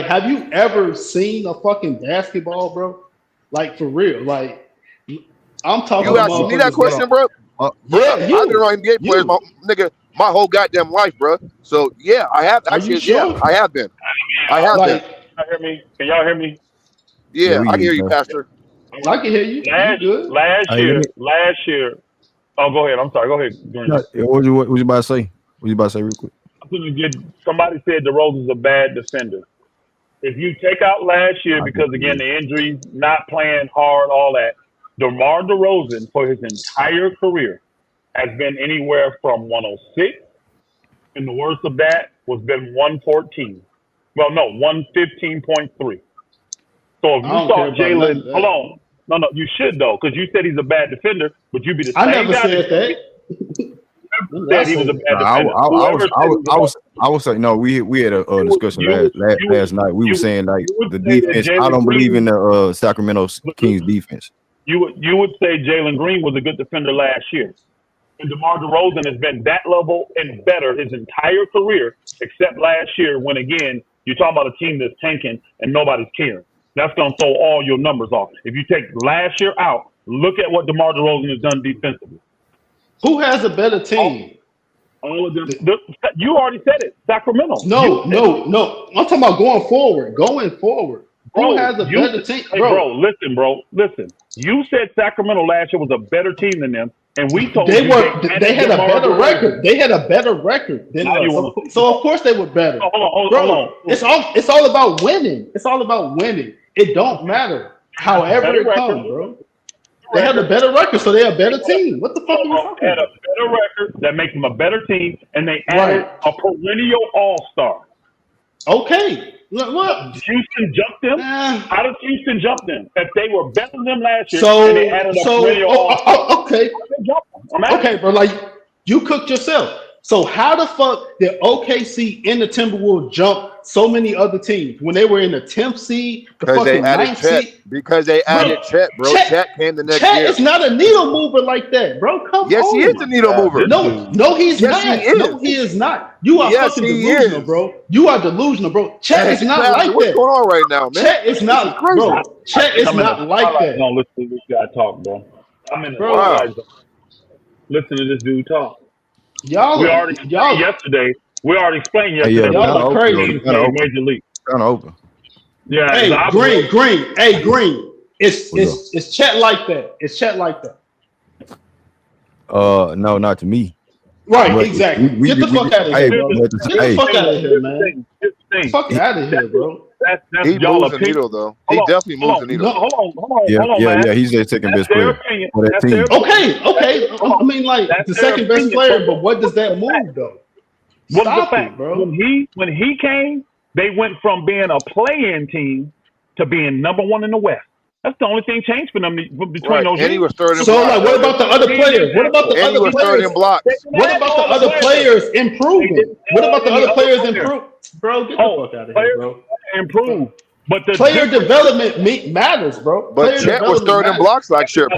have you ever seen a fucking basketball, bro? Like for real. Like I'm talking You to asking me that motherfuckers question, that bro? Bro, yeah, I've been around NBA players, my whole goddamn life, bro. So yeah, I have Are you actually. Yeah, sure? I have been. I have been. Like Y'all hear me? Can y'all hear me? Yeah, Yeah, we I can hear hear you, you, bro. Pastor. I can hear you. You good? Hey, let me. Last year. Oh, go ahead. I'm sorry. Go ahead, Green. No, what you about to say? What you about to say real quick? I'm gonna get. Somebody said DeRozan's a bad defender. If you take out last year, I because disagree. again the injuries, not playing hard, all that, DeMar DeRozan for his entire career has been anywhere from 106, and the worst of that was been 114. Well, no, 115.3. So if I you don't care saw about none of Jalen, hold that. on, no, you should though, because you said he's a bad defender, but you be the I same never guy said that that. When did I said he was say a that? bad defender. Whoever said he was a bad, I was saying no. We had a discussion you last night. We were saying like you would the say that defense. I Jalen don't believe in Green the Sacramento Kings defense. you would say Jalen Green was a good defender last year. And DeMar DeRozan has been that level and better his entire career, except last year when, again, you're talking about a team that's tanking and nobody's caring. That's going to throw all your numbers off. If you take last year out, look at what DeMar DeRozan has done defensively. Who has a better team? All of them. You already said it. Sacramento. No. I'm talking about going forward. Who has a better team? Hey, bro, listen. You said Sacramento last year was a better team than them, and we told they you they had a better record. They had a better record than us. So of course they were better. Hold on. It's all about winning. It's all about winning. It don't matter however it comes, bro. They had a better record, so they're a better team. What the fuck are you talking They had a about? better record that makes them a better team, and they added a perennial all-star. Okay. What? Houston jumped them. How did Houston jump them? If they were better than them last year, So, and they added a perennial all-star. okay. Okay, bro. Like, you cooked yourself. So how the fuck did OKC and the Timberwolves jump so many other teams when they were in the 10th seed, the fucking 9th seed? Because they added Chet, bro. Chet came the next year. Chet is not a needle mover like that, bro. Come on. Yes, he is a needle mover. No, he's not. He is. No, he is not. You are fucking delusional, bro. You are delusional, bro. Chet is not like What's that. going on right now, man? Chet is not, bro. Chet is not like that. No, listen to this guy talk, bro. I'm in the Wow. Listen to this dude talk. Y'all yesterday. We already explained yesterday. Y'all are crazy. Major league. Kind of open. Yeah. Hey, Green. Hey, Green. It's Chet like that. It's Chet like that. No, not to me. Right, But exactly. Get the fuck out of here, bro. Get the fuck out of here, man. Fuck out of here, bro. That's He y'all moves the opinion. needle, though. He definitely moves the needle. Hold on, Yeah, man. he's their second best That's their player opinion. for that That's team. their opinion. Okay. I mean, like That's the their second best opinion, player, bro. but what does that move though? What's the Stop fact, it, bro. When he came, they went from being a play-in team to being number one in the West. That's the only thing changed for them between those And he was years. third in So, blocks. like, what about the other players? What about the And he other was third players? in blocks. What about the other players improving? What about the other players improving? Bro, get the fuck out of here, bro. Improve. But the Player development matters, bro. But Player Chet was development third in matters. blocks last year.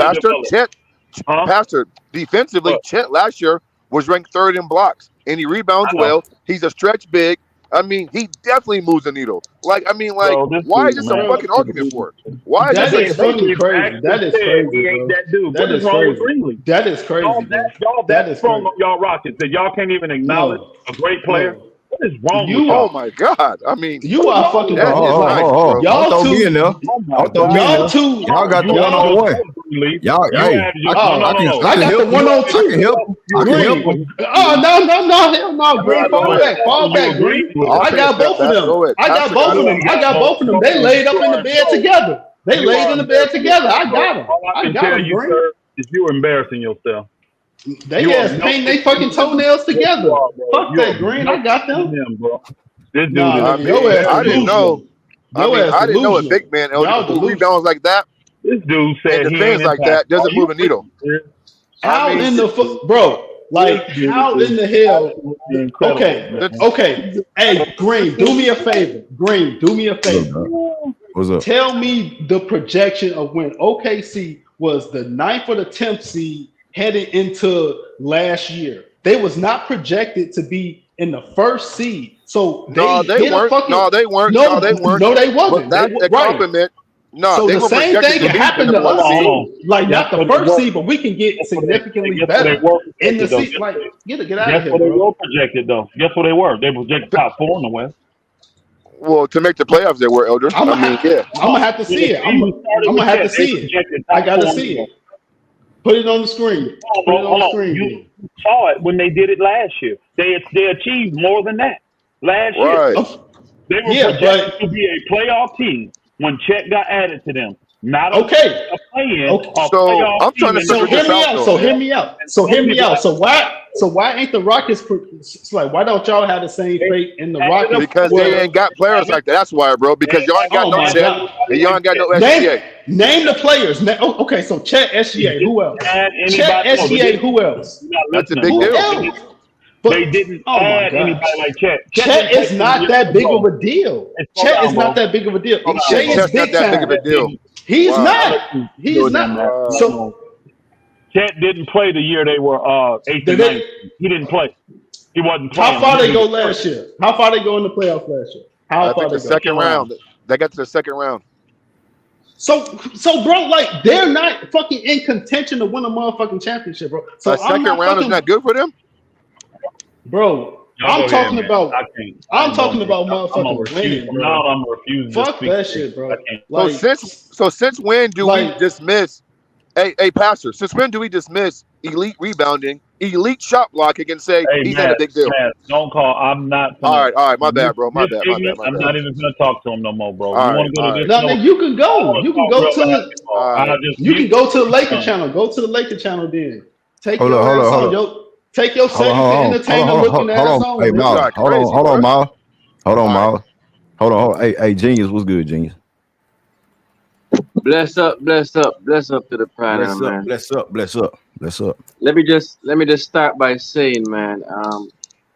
Pastor, defensively, What? Chet last year was ranked third in blocks. And he rebounds well. He's a stretch big. I mean, he definitely moves the needle. Like, I mean, like, Bro, this why dude, is this a man. fucking argument for? Why is That this is fucking crazy. That is crazy, He ain't bro. that dude. That What is is wrong with crazy. Greenlee? That is crazy, Y'all bro. that That is strong crazy. on y'all Rockets that y'all can't even acknowledge a great player. No. What is wrong You- with Oh y'all? my God! I mean, You are fucking That is bro. nice, bro. Y'all Don't throw two- me in there. Oh my Don't throw me in Y'all there. two. Y'all got the y'all- one-on-one. Y'all, You hey, had your- I can I got the help you. 1-on-2. I can help. I can help you. Oh, no, hell no, Green. Fall back, Green. I got both of them. Go ahead. I got both of them. They laid up in the bed together. They laid in the bed together. I got them. All I I can got tell them, you, Green. sir, is you embarrassing yourself. They You ass are- paint they fucking toenails together. You are, bro. Fuck You that, are Green. I got them. bro. This dude Nah, is. I mean, your ass I didn't know. delusional. I didn't know a delusional. big man Y'all who delusional. rebounds like that This dude said and he defends ain't like that doesn't move a needle. How I mean, in the bro? Like how in the hell? Okay. Hey, Green, do me a favor. What's up? Tell me the projection of when OKC was the 9th or the 10th seed headed into last year. They was not projected to be in the first seed. So they weren't. No, they weren't. No, they wasn't. But that's a compliment. No, So they the were same projected thing can to be happen in to the us. one seed. Like not the That's what first they seed, but we can get significantly Guess what they better were in the projected, seed. Like get out of Guess here, what they bro. were projected though? Guess what they were? They projected top 4 in the West. Well, to make the playoffs, they were elder. I'm gonna have to see it. I'm gonna have to see it. I gotta see it. Put it on the screen. Put it on the screen. You saw it when they did it last year. They achieved more than that last year. Right. They were projected to be a playoff team when Chet got added to them. Not a play-in. Okay. A So playoff I'm trying to team. So figure hear this me out, out. though. So hear me out. So why ain't the Rockets? It's like why don't y'all have the same fate in the Rockets? Because they ain't got players like that. That's why, bro. Because y'all ain't got Oh no my Chet God. and y'all ain't got no SGA. Name the players. Okay, so Chet, SGA. Who else? Chet, SGA. Who else? That's a big Who deal. else? But, They didn't oh my add God. anybody like Chet. Chet is not that big of a deal. Chet is not that big of a deal. Shea is Chet's big not that big time. of a deal. He's Wow. not. He's not. So Chet didn't play the year they were 8th and 9th. He didn't play. He wasn't playing. how far they go last year? How far they go in the playoffs last year? How I far think they the go? second round. They got to the second round. So, bro, like they're not fucking in contention to win a motherfucking championship, bro. So A second round is not good for them. Bro. Y'all I'm go talking ahead, man. about. I can't. I'm talking bro. about I'm gonna motherfucking refuse. winning, From bro. now on, I'm refusing to Fuck speak that to shit, I bro. can't. So since when do we like, dismiss a passer? Since when do we dismiss elite rebounding, elite shot blocking, and say Hey, he's not a Matt, big deal? don't call. I'm not All gonna. right, my bad, bro. My This bad. segment, I'm not even gonna talk to him no more, bro. You All want right, to go all to right, this? no, No, nigga, you can I go. want You to can talk go real to. basketball. all I'll right. just You mute can go to the you. Laker channel. Go to the Laker channel then. Take Hold up, your hold ass up, hold on, up. yo. Take your Hold on, second hold to on, entertain hold the on, looking hold ass on. on, Hey, This bro. Miles, guy crazy, hold on, bro. Miles. Hold on, All right. Miles. Hold on. Hey, Genius, what's good, Genius? Bless up, bless up to the panel, Bless up, man. bless up, bless up, bless up. Let me just start by saying, man,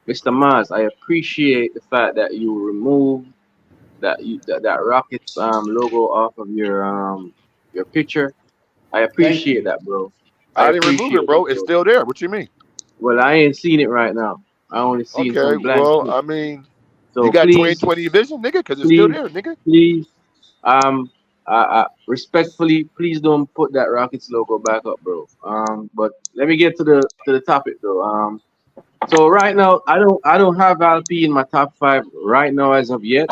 Mr. Mars, I appreciate the fact that you removed that Rockets logo off of your picture. I Thank appreciate you. that, bro. I I didn't remove it, appreciate that, bro. It's bro. still there. What you mean? Well, I ain't seen it right now. I only seen Okay, some blank well, shit. I mean, you So got please, 20/20 vision, nigga, because it's still please, there, nigga. please, respectfully, please don't put that Rockets logo back up, bro. But let me get to the topic though. So right now, I don't have LP in my top five right now as of yet.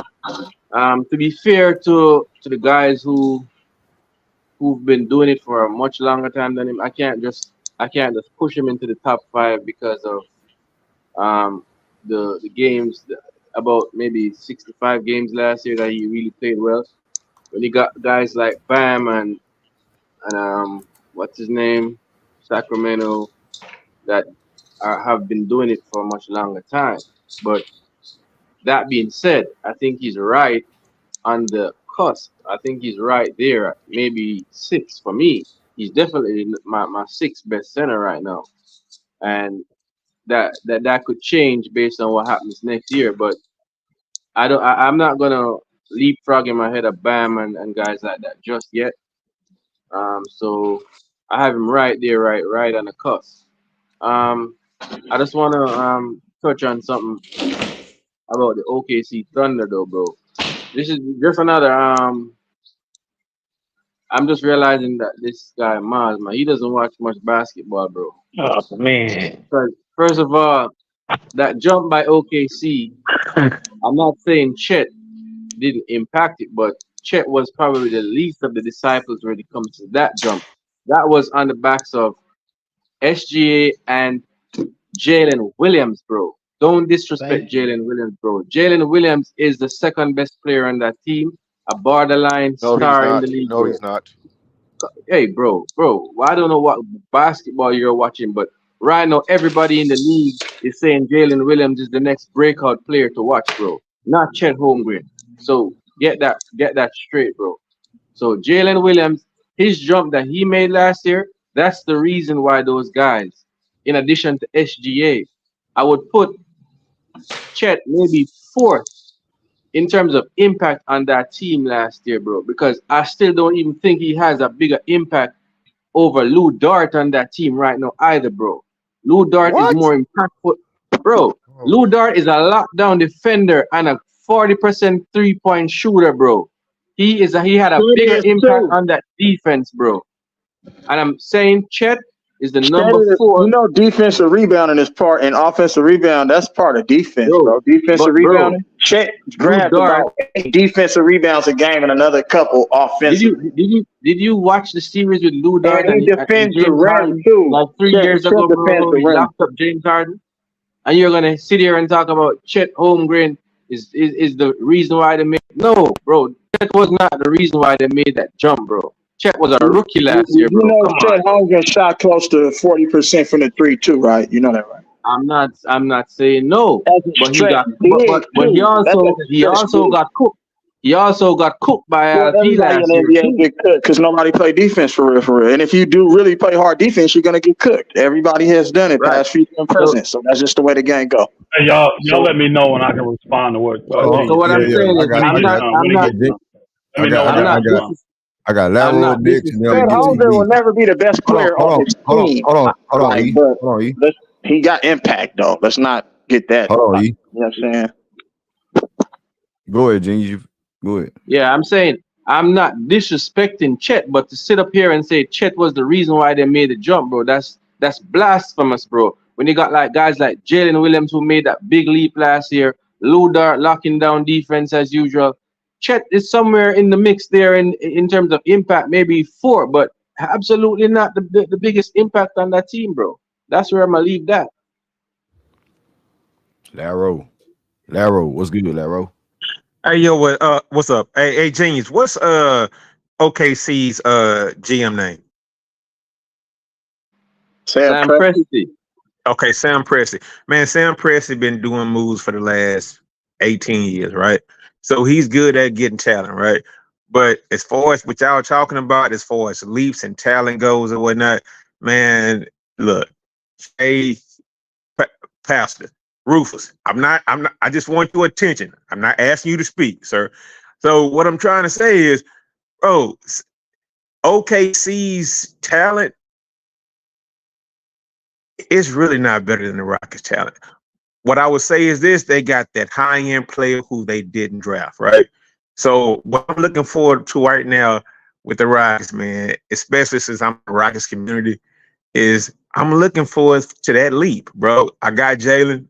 To be fair to the guys who've been doing it for a much longer time than him, I can't just push him into the top five because of um the games about maybe 65 games last year that he really played well. When you got guys like Bam and what's his name, Sacramento, that have been doing it for a much longer time. But that being said, I think he's right on the cusp. I think he's right there at maybe six for me. He's definitely my sixth best center right now, and that could change based on what happens next year. But I'm not gonna leapfrog in my head of Bam and guys like that just yet. So I have him right there, right on the cusp. Um, I just wanna touch on something about the OKC Thunder though, bro. This is just another I'm just realizing that this guy Mars, man, he doesn't watch much basketball, bro. Oh man. Because first of all, that jump by OKC, I'm not saying Chet didn't impact it, but Chet was probably the least of the disciples when it comes to that jump. That was on the backs of SGA and Jalen Williams, bro. Don't disrespect Thank you. Jalen Williams, bro. Jalen Williams is the second best player on that team, a borderline No, he's star in the not. league, No, bro. he's not. Hey, bro, well, I don't know what basketball you're watching, but right now everybody in the league is saying Jalen Williams is the next breakout player to watch, bro. Not Chet Holmgren. So get that straight, bro. So Jalen Williams, his jump that he made last year, that's the reason why those guys, in addition to SGA, I would put Chet maybe fourth in terms of impact on that team last year, bro. Because I still don't even think he has a bigger impact over Lou Dart on that team right now either, bro. Lou Dart is What? more impactful, bro. Oh, Lou Dart is a lockdown defender and a 40% 3-point shooter, bro. He had a Chet bigger is impact too. on that defense, bro. And I'm saying Chet is the Chet number is, four, defensive rebounding is part, and offensive rebound, that's part of defense, bro. bro. Defensive But bro, rebounding. Chet Lou grabs Dart, about 8 defensive rebounds a game and another couple did you offensively. did you did you watch the series with Lou And Dart he and defends the James rim, Harden too. like three Chet, years Chet ago, bro? defends How the he rim. locked up James Harden? And you're gonna sit here and talk about Chet Holmgren is the reason why they made no, bro. Chet was not the reason why they made that jump, bro. Chet was a rookie last year, bro. Come on, Chet bro. Holmgren shot close to 40% from the 3, too, right? You know that, right? I'm not saying no, As a but he stretch got big, but he too. That's also as a he stretch also big. got cooked. He also got cooked by Well, LP everybody in last the year NBA too. get cooked because nobody play defense for real, for real. And if you do really play hard defense, you're gonna get cooked. Everybody has done it, Right. past, future, and So present. So that's just the way the game go. Hey, y'all so let me know when I can respond to what so Genius what I'm said. saying I is When got, he I gets got, done. I'm When he not gets I done. Let I me know got, I when I'm I got, can not respond. I got I'm lateral not Dix, and then I'm gonna Fred get to disrespecting. the Holmgren will B. never be the best player on his team. Hold on, Like, E. but Hold on, E. he got impact though. Let's not get that. Hold on, Like, E. you know what I'm saying? Go ahead, Genius. Go ahead. Yeah, I'm saying I'm not disrespecting Chet, but to sit up here and say Chet was the reason why they made the jump, bro, that's blasphemous, bro. When you got like guys like Jalen Williams who made that big leap last year, Lou Dart locking down defense as usual. Chet is somewhere in the mix there in terms of impact, maybe 4, but absolutely not the biggest impact on that team, bro. That's where I'm gonna leave that. Laro, what's good, Laro? Hey yo, what's up? Hey, Genius, what's OKC's GM name? Sam Sam Presti. Presti. Okay, Sam Presti. Man, Sam Presti been doing moves for the last 18 years, right? So he's good at getting talent, right? But as far as what y'all talking about, as far as leaps and talent goes and whatnot, man, look, hey, Pastor Rufus, I just want your attention. I'm not asking you to speak, sir. So what I'm trying to say is, bro, OKC's talent is really not better than the Rockets' talent. What I would say is this: they got that high-end player who they didn't draft, right? So what I'm looking forward to right now with the Rockets, man, especially since I'm in the Rockets community, is I'm looking forward to that leap, bro. I got Jalen.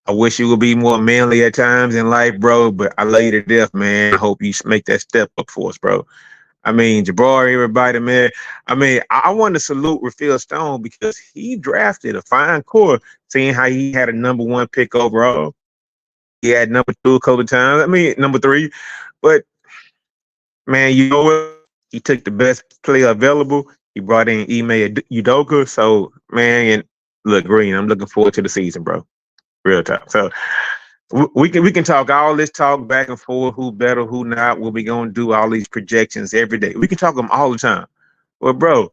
I wish you would be more manly at times in life, bro, but I love you to death, man. I hope you make that step up for us, bro. I mean, Jabari, everybody, man. I mean, I want to salute Rafael Stone because he drafted a fine core, seeing how he had a #1 pick overall. He had #2 a couple of times. I mean, #3. But, man, you know what? He took the best player available. He brought in Ime Udoka. So, man, and look, Green, I'm looking forward to the season, bro. Real talk. So we can talk all this talk back and forth, who better, who not, what we gonna do, all these projections every day. We can talk them all the time. Well, bro,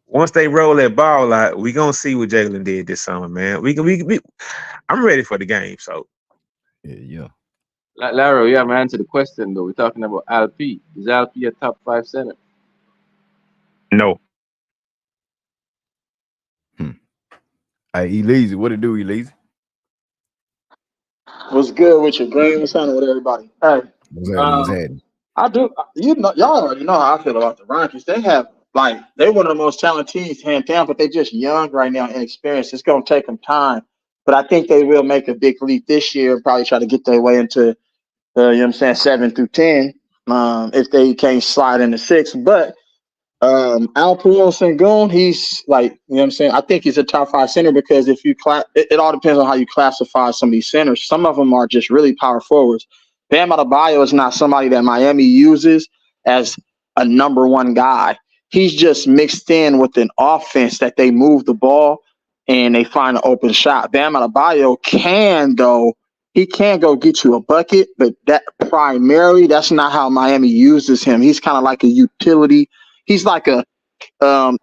once they roll that ball out, we gonna see what Jalen did this summer, man. I'm ready for the game. So Yeah. Laro, you haven't answered the question though. We're talking about LP. Is LP a top 5 center? no. Hey, Elise, what it do, Elise? What's good with you, Green? What's happening with everybody? Hey, What's happening? What's um, happening? I do. You know, y'all already know how I feel about the Rockets. They have they're one of the most talented teams, hands down, but they're just young right now, inexperienced. It's gonna take them time, but I think they will make a big leap this year and probably try to get their way into, you know what I'm saying, 7 through 10. If they can't slide into 6, but ALPEREN Sengun, he's like, you know what I'm saying? I think he's a top 5 center because if you it all depends on how you classify some of these centers. Some of them are just really power forwards. Bam Adebayo is not somebody that Miami uses as a #1 guy. He's just mixed in with an offense that they move the ball and they find an open shot. Bam Adebayo he can go get you a bucket, but that's not how Miami uses him. He's kind of like a utility. He's like a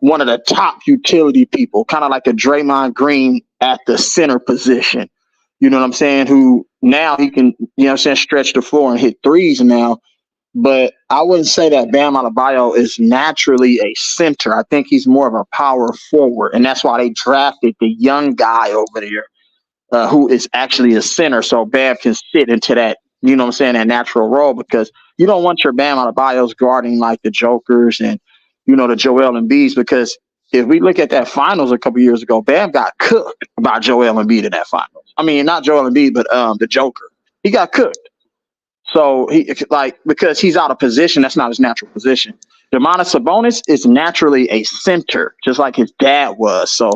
one of the top utility people, kind of like a Draymond Green at the center position. You know what I'm saying? Who now he can, you know what I'm saying, stretch the floor and hit threes now. But I wouldn't say that Bam Adebayo is naturally a center. I think he's more of a power forward, and that's why they drafted the young guy over there who is actually a center, so Bam can sit into that, you know what I'm saying, that natural role, because you don't want your Bam Adebayos guarding like the Jokers and, you know, the Joel Embiids, because if we look at that finals a couple years ago, Bam got cooked by Joel Embiid in that finals. I mean, not Joel Embiid, but the Joker. He got cooked. So because he's out of position, that's not his natural position. Domantas Sabonis is naturally a center, just like his dad was. So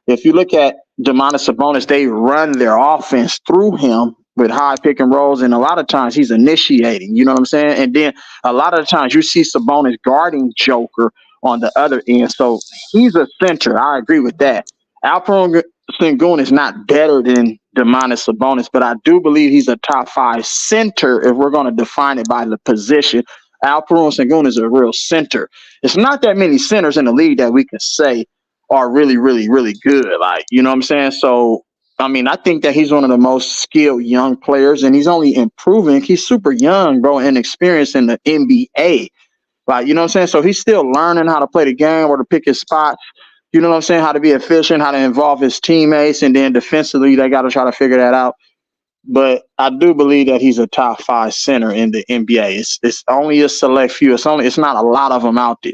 if you look at Domantas Sabonis, they run their offense through him with high pick and rolls, and a lot of times he's initiating. You know what I'm saying? And then a lot of the times you see Sabonis guarding Joker on the other end. So he's a center. I agree with that. ALPEREN Sengun is not better than Domantas Sabonis, but I do believe he's a top 5 center if we're going to define it by the position. ALPEREN Sengun is a real center. It's not that many centers in the league that we can say are really, really, really good. Like, you know what I'm saying? So, I mean, I think that he's one of the most skilled young players, and he's only improving. He's super young, bro, and experienced in the NBA. Like, you know what I'm saying? So he's still learning how to play the game or to pick his spots. You know what I'm saying? How to be efficient, how to involve his teammates, and then defensively, they got to try to figure that out. but I do believe that he's a top 5 center in the NBA. It's only a select few. It's not a lot of them out there.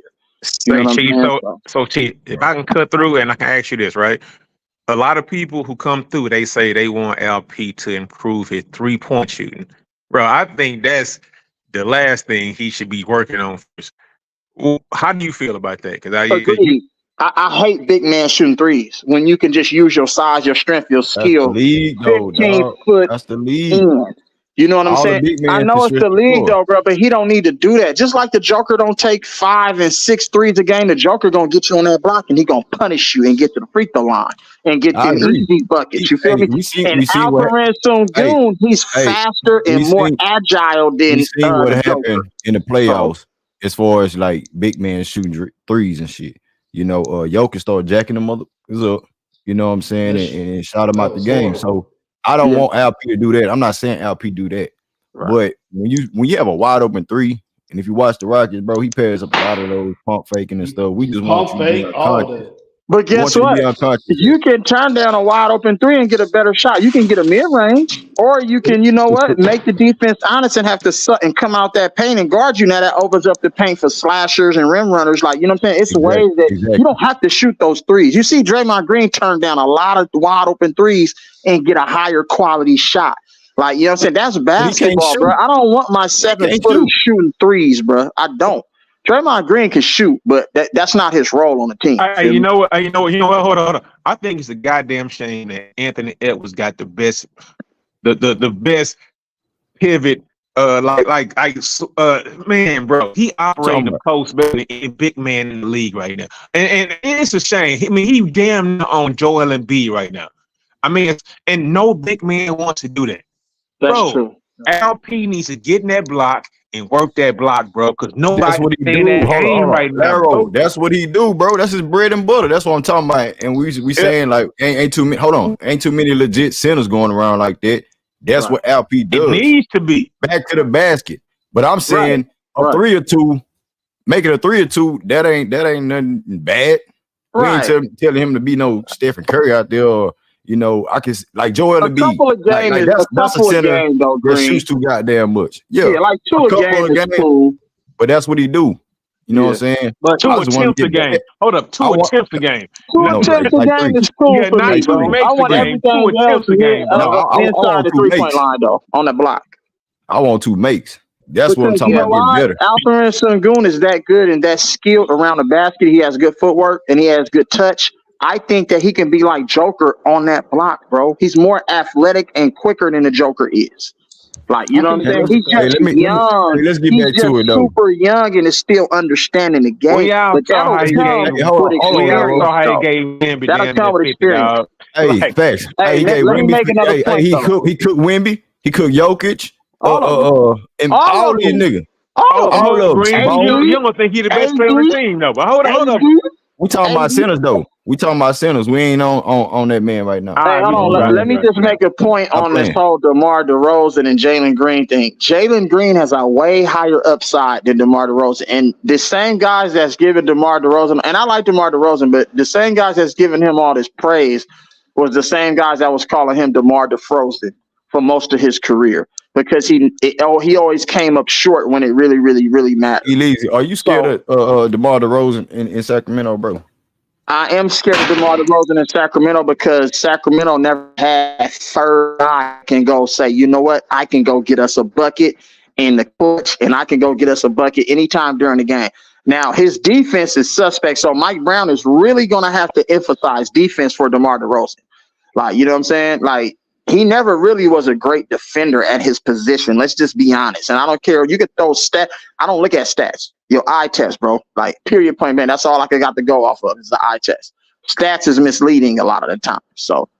You know Say, what I'm Chief. saying? So, Chief, if I can cut through and I can ask you this, right? A lot of people who come through, they say they want LP to improve his 3-point shooting. Bro, I think that's the last thing he should be working on first. Well, how do you feel about that? Agreed. I hate big man shooting threes when you can just use your size, your strength, your That's the skill. league, though, 15 dog. foot That's the league. in. You know what I'm All the saying? big I men know can it's stretch the the league floor. though, bro, but he don't need to do that. Just like the Joker don't take 5 and 6 threes a game, the Joker gonna get you on that block and he gonna punish you and get to the free throw line and get I them agree. easy buckets. You feel Hey, me? And we see what ALPEREN hey, Sengun, he's hey, faster and we more seen agile we than seen what the Joker. happened in the So playoffs as far as like big men shooting threes and shit. You know, Jokic started jacking them motherfuckers up. You know what I'm saying, and shot him That out the was game. horrible. So I don't yeah, want LP to do that. I'm not saying LP do that, right. but when you have a wide open three, and if you watch the Rockets, bro, he pairs up a lot of those pump faking and stuff. We just want Pump you to be fake, all unconscious. that. But We guess want you to what? be unconscious. You can turn down a wide open 3 and get a better shot. You can get a mid range, or you can, you know what, make the defense honest and have to and come out that paint and guard you. Now that opens up the paint for slashers and rim runners. Like, you know what I'm saying? It's ways that you don't have to shoot those threes. You see Draymond Green turn down a lot of wide open threes and get a higher quality shot. Like, you know what I'm saying? That's basketball, bro. I don't want my 7-footer shooting threes, bro. I don't. Draymond Green can shoot, but that's not his role on the team. You know what? Hold on. I think it's a goddamn shame that Anthony Edwards got the best pivot. Man, bro, he operating the post better than any big man in the league right now, and it's a shame. I mean, he damn near on Joel Embiid right now. I mean, and no big man wants to do that. That's true. LP needs to get in that block and work that block, bro, because That's nobody what he stay in do. that Hold game on, right now. Larry, that's what he do, bro. That's his bread and butter. That's what I'm talking about. And we saying like ain't too many. Hold on, ain't too many legit centers going around like that. That's what LP does. It needs to be back to the basket. But I'm saying a 3 or 2, make it a 3 or 2. That ain't nothing bad. We ain't telling him to be no Stephen Curry out there. Or, you know, I can like Joel Embiid. Couple of games, that's a center that shoots too goddamn much. Yeah, like 2 a game is cool. But that's what he do. You know what I'm saying? But 2 attempts a game. Hold up, 2 attempts a game. 2 attempts a game is cool for me, bro. I want everything else to be inside the 3-point line, though, on the block. I want 2 makes. That's what I'm talking about. Getting better. ALPEREN Sengun is that good and that skilled around the basket. He has good footwork and he has good touch. I think that he can be like Joker on that block, bro. He's more athletic and quicker than the Joker is. Like, you know what I'm saying? He's just young. Let's get back to it, though. Super young and is still understanding the game. We all saw how he gave Wemby. That'll come with experience. Hey, facts. Hey, he gave Wemby. He cooked Wemby. He cooked Jokic. And all these niggas. All of them. You don't think he's the best player on the team, though. But hold up. We talking about centers, though. We talking about centers. We ain't on that man right now. Hey, hold on. Let me just make a point on this whole DeMar DeRozan and Jalen Green thing. Jalen Green has a way higher upside than DeMar DeRozan. And the same guys that's giving DeMar DeRozan, and I like DeMar DeRozan, but the same guys that's giving him all this praise was the same guys that was calling him DeMar DeFrozen for most of his career. Because he always came up short when it really, really, really mattered. Elise, are you scared of DeMar DeRozan in Sacramento, bro? I am scared of DeMar DeRozan in Sacramento because Sacramento never had third guy can go say, you know what, I can go get us a bucket in the clutch and I can go get us a bucket anytime during the game. Now, his defense is suspect, so Mike Brown is really going to have to emphasize defense for DeMar DeRozan. Like, you know what I'm saying? Like, he never really was a great defender at his position. Let's just be honest. And I don't care. You could throw stats. I don't look at stats. Your eye test, bro. Like, period, point, man. That's all I got to go off of is the eye test. Stats is misleading a lot of the time. So,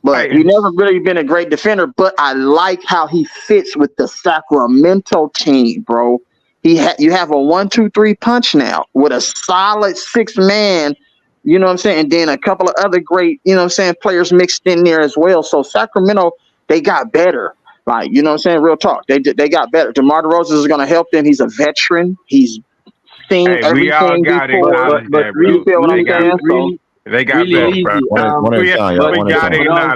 but he never really been a great defender. But I like how he fits with the Sacramento team, bro. You have a 1-2-3 punch now with a solid 6-man. You know what I'm saying? And then a couple of other great, you know what I'm saying, players mixed in there as well. So Sacramento, they got better. Like, you know what I'm saying? Real talk. They got better. DeMar DeRozan is going to help them. He's a veteran. He's seen everything before. But you feel what I'm saying? They got better,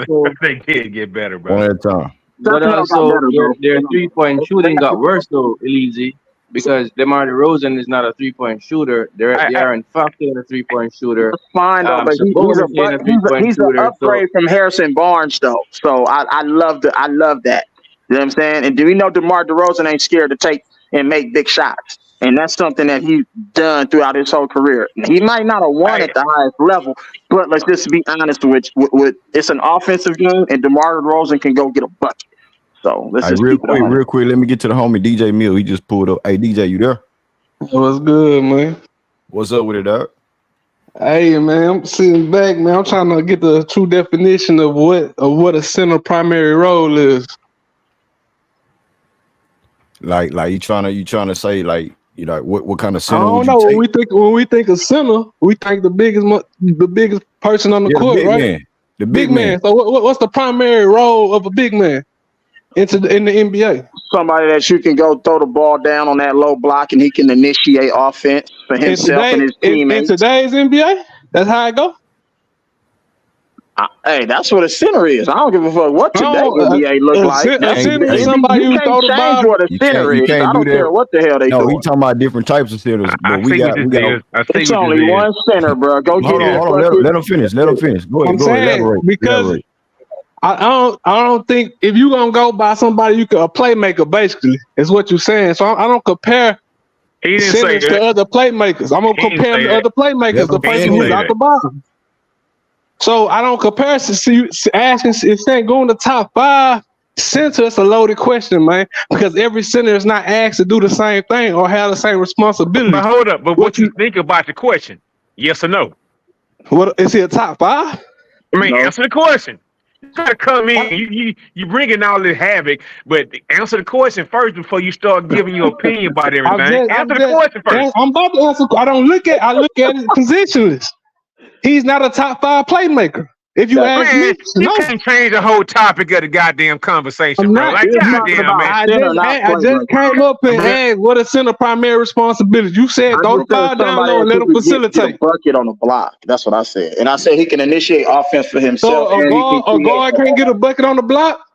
bro. They did get better, bro. One at a time. But Sacramento got also better, bro. their 3-point shooting got worse though, Elise, because DeMar DeRozan is not a 3-point shooter. They I are in fact a 3-point shooter. That's fine though, but Sabonis ain't a 3-point he's an shooter. So upgrade from Harrison Barnes though. So I love that. You know what I'm saying? And do we know DeMar DeRozan ain't scared to take and make big shots? And that's something that he's done throughout his whole career. He might not have won at the highest level, but let's just be honest with it's an offensive game, and DeMar DeRozan can go get a bucket. So let's just real keep it 100. quick, let me get to the homie DJ Mill. He just pulled up. Hey DJ, you there? What's good, man? What's up with it, dog? Hey, man, I'm sitting back, man. I'm trying to get the true definition of what a center primary role is. Like you trying to say like you know what kind of I center would don't you know. take? When we think of center, we think the biggest person on the court, big right? man. The Big man. So what's the primary role of a big man in the NBA? Somebody that you can go throw the ball down on that low block, and he can initiate offense for himself and his teammates. In today's NBA, that's how it go. Hey, that's what a center is. I don't give a fuck what today's NBA look like. A center is somebody who throw the ball. What a center is. I don't care what the hell they do. No, we talking about different types of centers. But It's only one center, bro. Go get it. Hold on. Let him finish. Go ahead. Elaborate. Because I don't think if you gonna go by somebody, a playmaker basically is what you're saying. So I don't compare centers to other playmakers. I'm gonna compare them to other playmakers. The person who's out the bottom. So I don't compare to asking if Sengun the top 5 center. It's a loaded question, man, because every center is not asked to do the same thing or have the same responsibility. But hold up, but what you think about the question? Yes or no? What is he a top 5? I mean, answer the question. You gotta come in. You bringing all this havoc, but answer the question first before you start giving your opinion about everything. Answer the question first. I'm about to answer. I look at it positionless. He's not a top 5 playmaker. If you ask me, you can't change the whole topic of the goddamn conversation, bro. Like, goddamn, man. I just came up and asked what a center primary responsibility. You said throw the ball down low and let him facilitate. Bucket on the block. That's what I said. And I said he can initiate offense for himself. So a guard can't get a bucket on the block?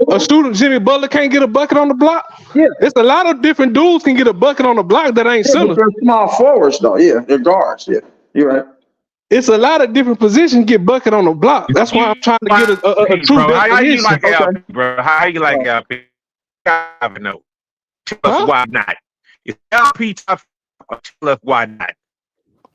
A student, Jimmy Butler, can't get a bucket on the block? Yeah. It's a lot of different dudes can get a bucket on the block that ain't center. They're small forwards, though. Yeah, they're guards. Yeah, you're right. It's a lot of different positions get bucket on the block. That's why I'm trying to get a true definition. How you like LP, bro? How you like LP? I know. Tell us why not. Is LP tough? Tell us why not.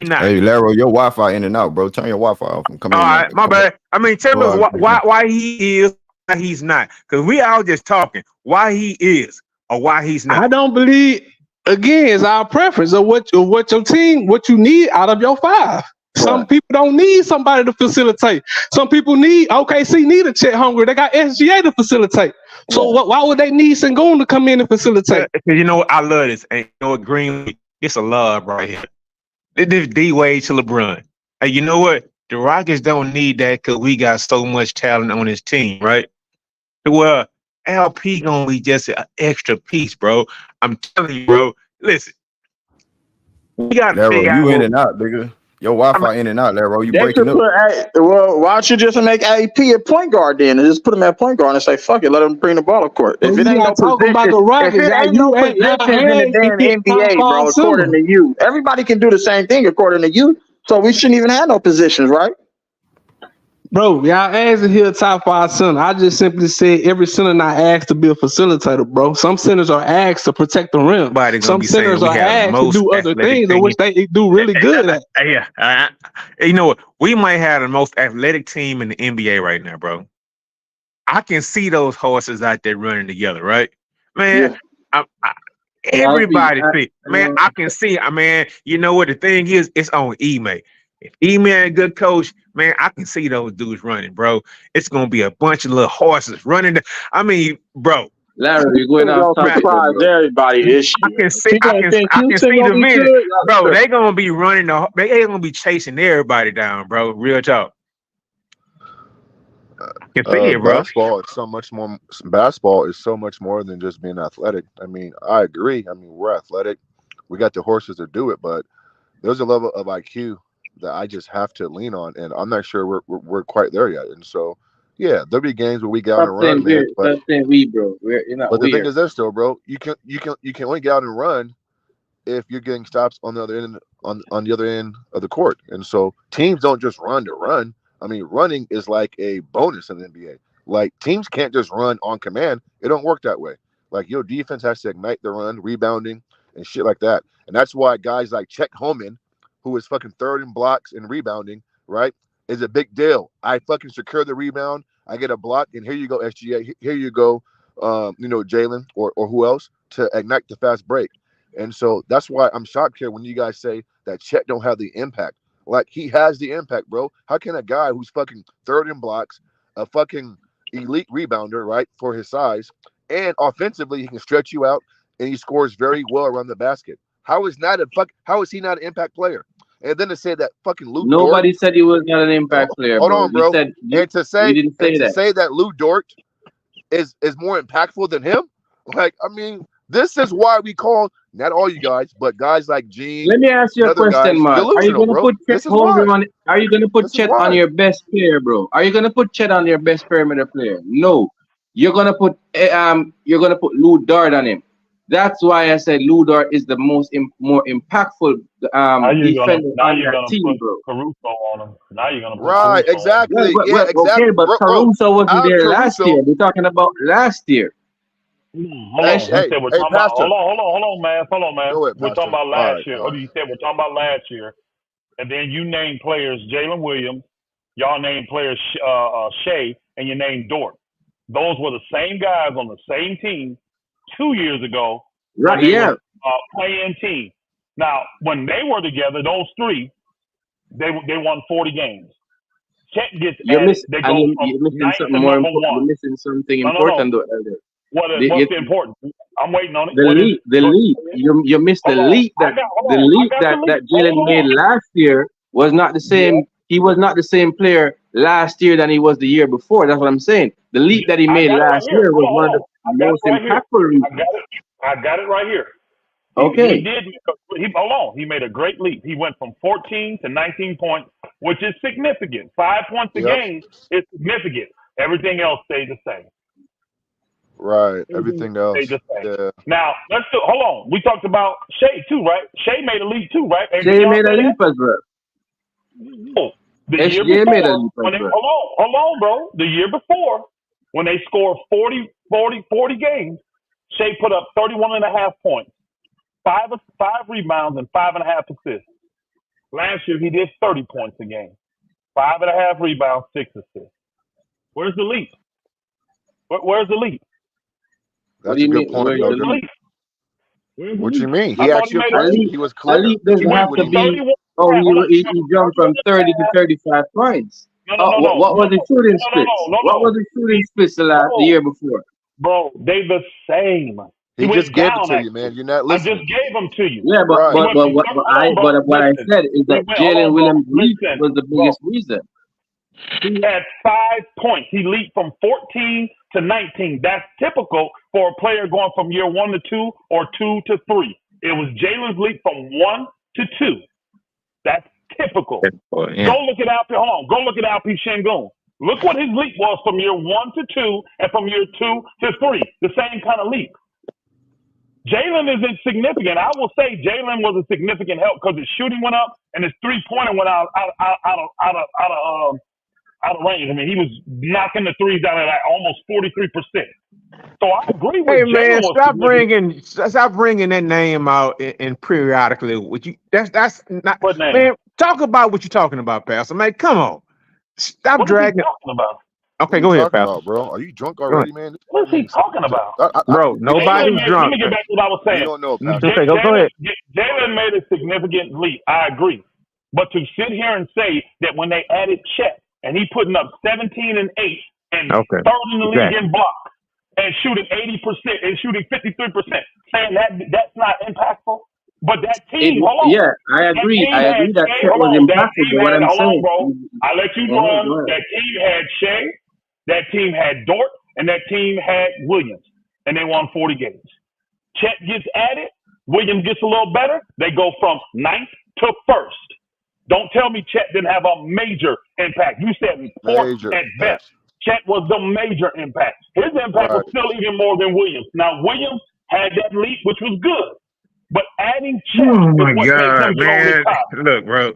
Hey, Laro, your Wi-Fi in and out, bro. Turn your Wi-Fi off and come in. All right, my bad. I mean, tell me why he is, why he's not. Because we all just talking. Why he is or why he's not. I don't believe. Again, it's our preference of what your team, what you need out of your 5. Some people don't need somebody to facilitate. Some people need OKC need a Chet Hunger. They got SGA to facilitate. So why would they need Sengun to come in and facilitate? You know what? I love this. And you know what, Green? It's a love right here. This is D-Wade to LeBron. Hey, you know what? The Rockets don't need that because we got so much talent on this team, right? Well, LP gonna be just an extra piece, bro. I'm telling you, bro. Listen, we got Laro, you in and out, nigga. Your Wi-Fi in and out, Laro. You breaking up. Well, why don't you just make AP a point guard then, and just put him at point guard and say, "Fuck it, let him bring the ball up court." If it ain't no position, about the Rockets, if it ain't no position in the damn NBA, bro, according to you, everybody can do the same thing according to you. So we shouldn't even have no positions, right? Bro, y'all asked to hear top 5 center. I just simply said every center not asked to be a facilitator, bro. Some centers are asked to protect the rim. Some centers are asked to do other things in which they do really good at. Yeah. You know what? We might have the most athletic team in the NBA right now, bro. I can see those horses out there running together, right? Man, everybody see. Man, I can see. Man, you know what the thing is? It's on Ime. If Ime a good coach, man, I can see those dudes running, bro. It's gonna be a bunch of little horses running. I mean, bro. Larry, you're going off topic. Everybody is. I can see the vision, bro. They gonna be running. They gonna be chasing everybody down, bro. Real talk. I can see it, bro. Basketball is so much more than just being athletic. I mean, I agree. I mean, we're athletic. We got the horses to do it, but there's a level of IQ that I just have to lean on, and I'm not sure we're quite there yet. And so Yeah, there'll be games where we get out Stop and run, saying man. weird. Stop saying we, bro. You're not But the thing weird. is this though, bro. You can only get out and run if you're getting stops on the other end on the other end of the court. And so teams don't just run to run. I mean, running is like a bonus in the NBA. Like teams can't just run on command. It don't work that way. Like your defense has to ignite the run, rebounding, and shit like that. And that's why guys like Chet Holman, who is fucking third in blocks and rebounding, right, is a big deal. I fucking secure the rebound. I get a block, and here you go, SGA. Here you go, Jalen or who else to ignite the fast break. And so that's why I'm shocked here when you guys say that Chet don't have the impact. Like he has the impact, bro. How can a guy who's fucking third in blocks, a fucking elite rebounder, right, for his size, and offensively he can stretch you out and he scores very well around the basket. How is he not an impact player? And then to say that fucking Lou Dort. Nobody said he was not an impact player, Hold bro. on, bro. You didn't say that. That Lou Dort is more impactful than him. Like, I mean, this is why we call not all you guys, but guys like Gene. Let me ask you a question, Mark. Are you going to put Chet Holmgren on? Are you going to put Chet on your best player, bro? Are you going to put Chet on your best perimeter player? No, you're going to put Lou Dort on him. That's why I said Lou Dort is the more impactful defender on that team, bro. Caruso on him. Now you're gonna put right, Caruso exactly. on him. Yeah, exactly. Okay, but Caruso wasn't there last year. We're talking about last year. Hold on, man. Go ahead, We're talking about last year. Right. You said we're talking about last year, and then you name players Jalen Williams. Y'all name players Shea, and you named Dort. Those were the same guys on the same team 2 years ago. Right? Yeah. Playing team. Now, when they were together, those three, they won 40 games. Chet gets added. They go you're missing from something ninth to more number important. one. You're missing something important, though, Elder. What's the important? I'm waiting on it. The leap. You missed the leap that Jalen made last year was not the same. Yeah. He was not the same player last year than he was the year before. That's what I'm saying. The leap that he made last year was one of the most impactful leaps. I got it right here. Okay. Hold on. He made a great leap. He went from 14 to 19 points, which is significant. 5 points a game is significant. Everything else stayed the same. Right. Everything else. Yeah. Now, hold on. We talked about Shea too, right? Shea made a leap too, right? Shea made a leap as well. No. The year before, hold on, bro. The year before, when they scored 40 games, Shea put up 31.5 points, five rebounds, and 5.5 assists. Last year, he did 30 points a game, 5.5 rebounds, 6 assists. Where's the leap? Where's the leap? That's a good point. What you mean? He actually played. He was clear. A leap doesn't have to be. He jumped from 30 to 35 points. No. What was the shooting splits? What was the shooting splits the year before? Bro, they the same. He just gave it to you, man. You're not listening. I just gave them to you. Yeah, but what I said is that Jalen Williams' leap was the biggest reason. He had 5 points. He leaped from 14 to 19. That's typical for a player going from year 1 to 2 or 2 to 3. It was Jalen's leap from 1 to 2. That's typical. Yeah. Go look at Alpere. Hold on. Go look at Alpere Sengun. Look what his leap was from year 1 to 2 and from year 2 to 3. The same kind of leap. Jalen isn't significant. I will say Jalen was a significant help because his shooting went up and his 3-pointer went out of range. I mean, he was knocking the threes out at like almost 43%. So I agree with. Hey man, stop bringing that name out and periodically. With you, that's not. Man, talk about what you're talking about, Pastor. Man, come on, stop what dragging. What is he talking about? Okay, go ahead, Pastor. Bro, are you drunk already, man? What is he talking about? Bro, nobody's drunk. Let me get back to what I was saying. You don't know, Pastor. Okay, go ahead. Jalen made a significant leap. I agree, but to sit here and say that when they added Chet and he putting up 17 and 8 and third in the league in blocks and shooting 80% and shooting 53%, saying that's not impactful. But that team, yeah, I agree. I agree that Chet was impactful. But what I'm saying, bro, I let you run. That team had Shea, that team had Dort, and that team had Williams, and they won 40 games. Chet gets added, Williams gets a little better. They go from 9th to 1st. Don't tell me Chet didn't have a major impact. You said 4th at best. Chet was the major impact. His impact was Right. still even more than Williams. Now, Williams had that leap, which was good. But adding Chet Oh is my what made him God, get over the man! top. Look, bro.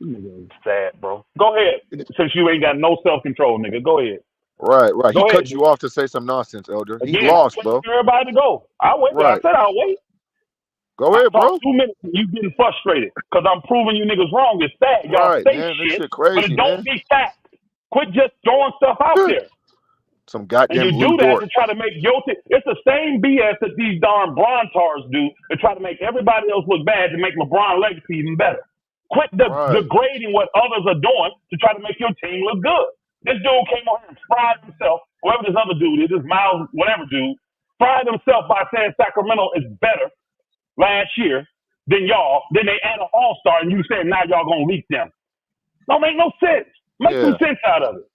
Nigga, sad, bro. Go ahead. Since you ain't got no self-control, nigga. Go ahead. Right. He Go ahead. cut you off to say some nonsense, Elder. He Again, I'm lost, waiting bro. for everybody to go. I'll wait. I Right. said I'll wait. Go I ahead, talked bro. 2 minutes and you getting frustrated because I'm proving you niggas wrong. It's sad. Y'all Right, say man. This shit, shit but it crazy, don't man. be fact. Quit just throwing stuff out there. Some And you goddamn Lou do that Dort. to try to make your team. It's the same BS that these darn Brontars do to try to make everybody else look bad to make LeBron legacy even better. Quit Right. degrading what others are doing to try to make your team look good. This dude came on here and fried himself. Whoever this other dude is, this Miles, whatever dude, fried himself by saying Sacramento is better last year than y'all. Then they add an all-star and you said now y'all gonna leak them. Don't make no sense. Make some Yeah. sense out of it.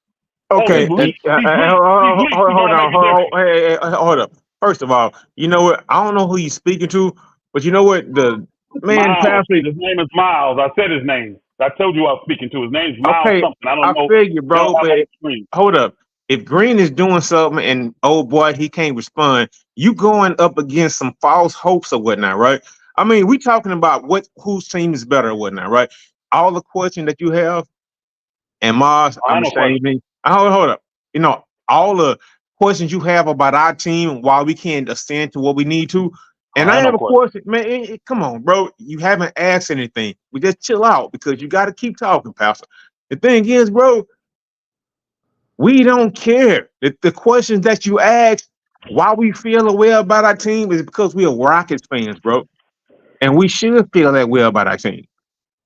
Oh, Okay, these leaks are hold gonna make on, a difference. hey, hold up. First of all, you know what? I don't know who he's speaking to, but you know what? The man, Miles. Pastor. His name is Miles. I said his name. I told you I was speaking to. His name's Miles Okay, something. I don't I know. figure, They bro, don't have but on the screen. hold up. If Green is doing something and oh boy, he can't respond, you going up against some false hopes or whatnot, right? I mean, we talking about whose team is better or whatnot, right? All the question that you have, and Mars, I I'm ain't the no question. same thing. Hold up. You know, all the questions you have about our team while we can't ascend to what we need to. And I I ain't have no a question. question, man. Come on, bro. You haven't asked anything. We just chill out because you got to keep talking, Pastor. The thing is, bro, we don't care. The questions that you ask, why we feel the way about our team is because we are Rockets fans, bro. And we should feel that way about our team.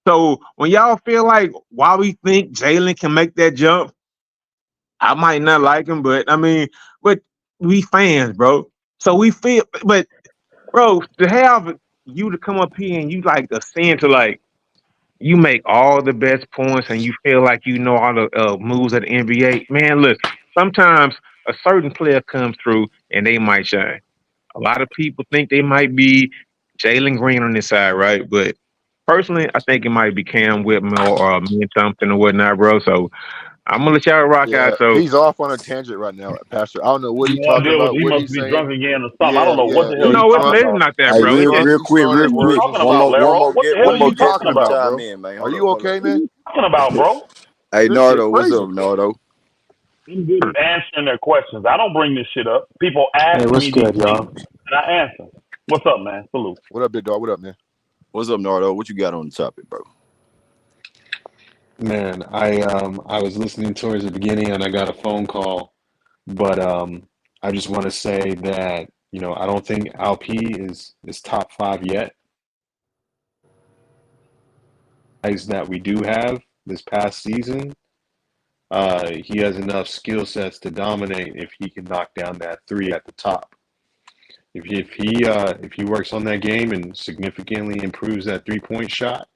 So when y'all feel like why we think Jalen can make that jump, I might not like him, but I mean, but we fans, bro. So we feel, but bro, to have you to come up here and you like ascend to like you make all the best points and you feel like you know all the moves of the NBA. Man, look, sometimes a certain player comes through and they might shine. A lot of people think they might be Jalen Green on this side, right? But personally, I think it might be Cam Whitmore or me Thompson or whatnot, bro. So I'm gonna let y'all rock out. Yeah. So He's off on a tangent right now, Pastor. I don't know what he's No talking idea what about, he what must he's be saying. drunk again or something. I don't Yeah, know what yeah, the yeah. hell no, he's talking it's about. not that, Hey, bro. It's real, just real He's quick, slurring real his What are you words. quick. He's talking One about, more, one Laro? more What the get, hell what one are are more you you guest talking talking finna about? about, chime bro? in, man. Are Hold you up, hold up. okay, man? Talking about, bro? Hey, This shit Nardo, what's crazy. up, Nardo? I'm good at answering their questions. I don't bring this shit up. People Hey, ask what's me these good, y'all? things and I answer. What's up, man? Salute. What up, big dog? What up, man? What's up, Nardo? What you got on the topic, bro? Man, I was listening towards the beginning and I got a phone call, but I just want to say that, I don't think Alp is top five yet. Guys that we do have this past season, he has enough skill sets to dominate if he can knock down that three at the top. If he works on that game and significantly improves that 3-point shot,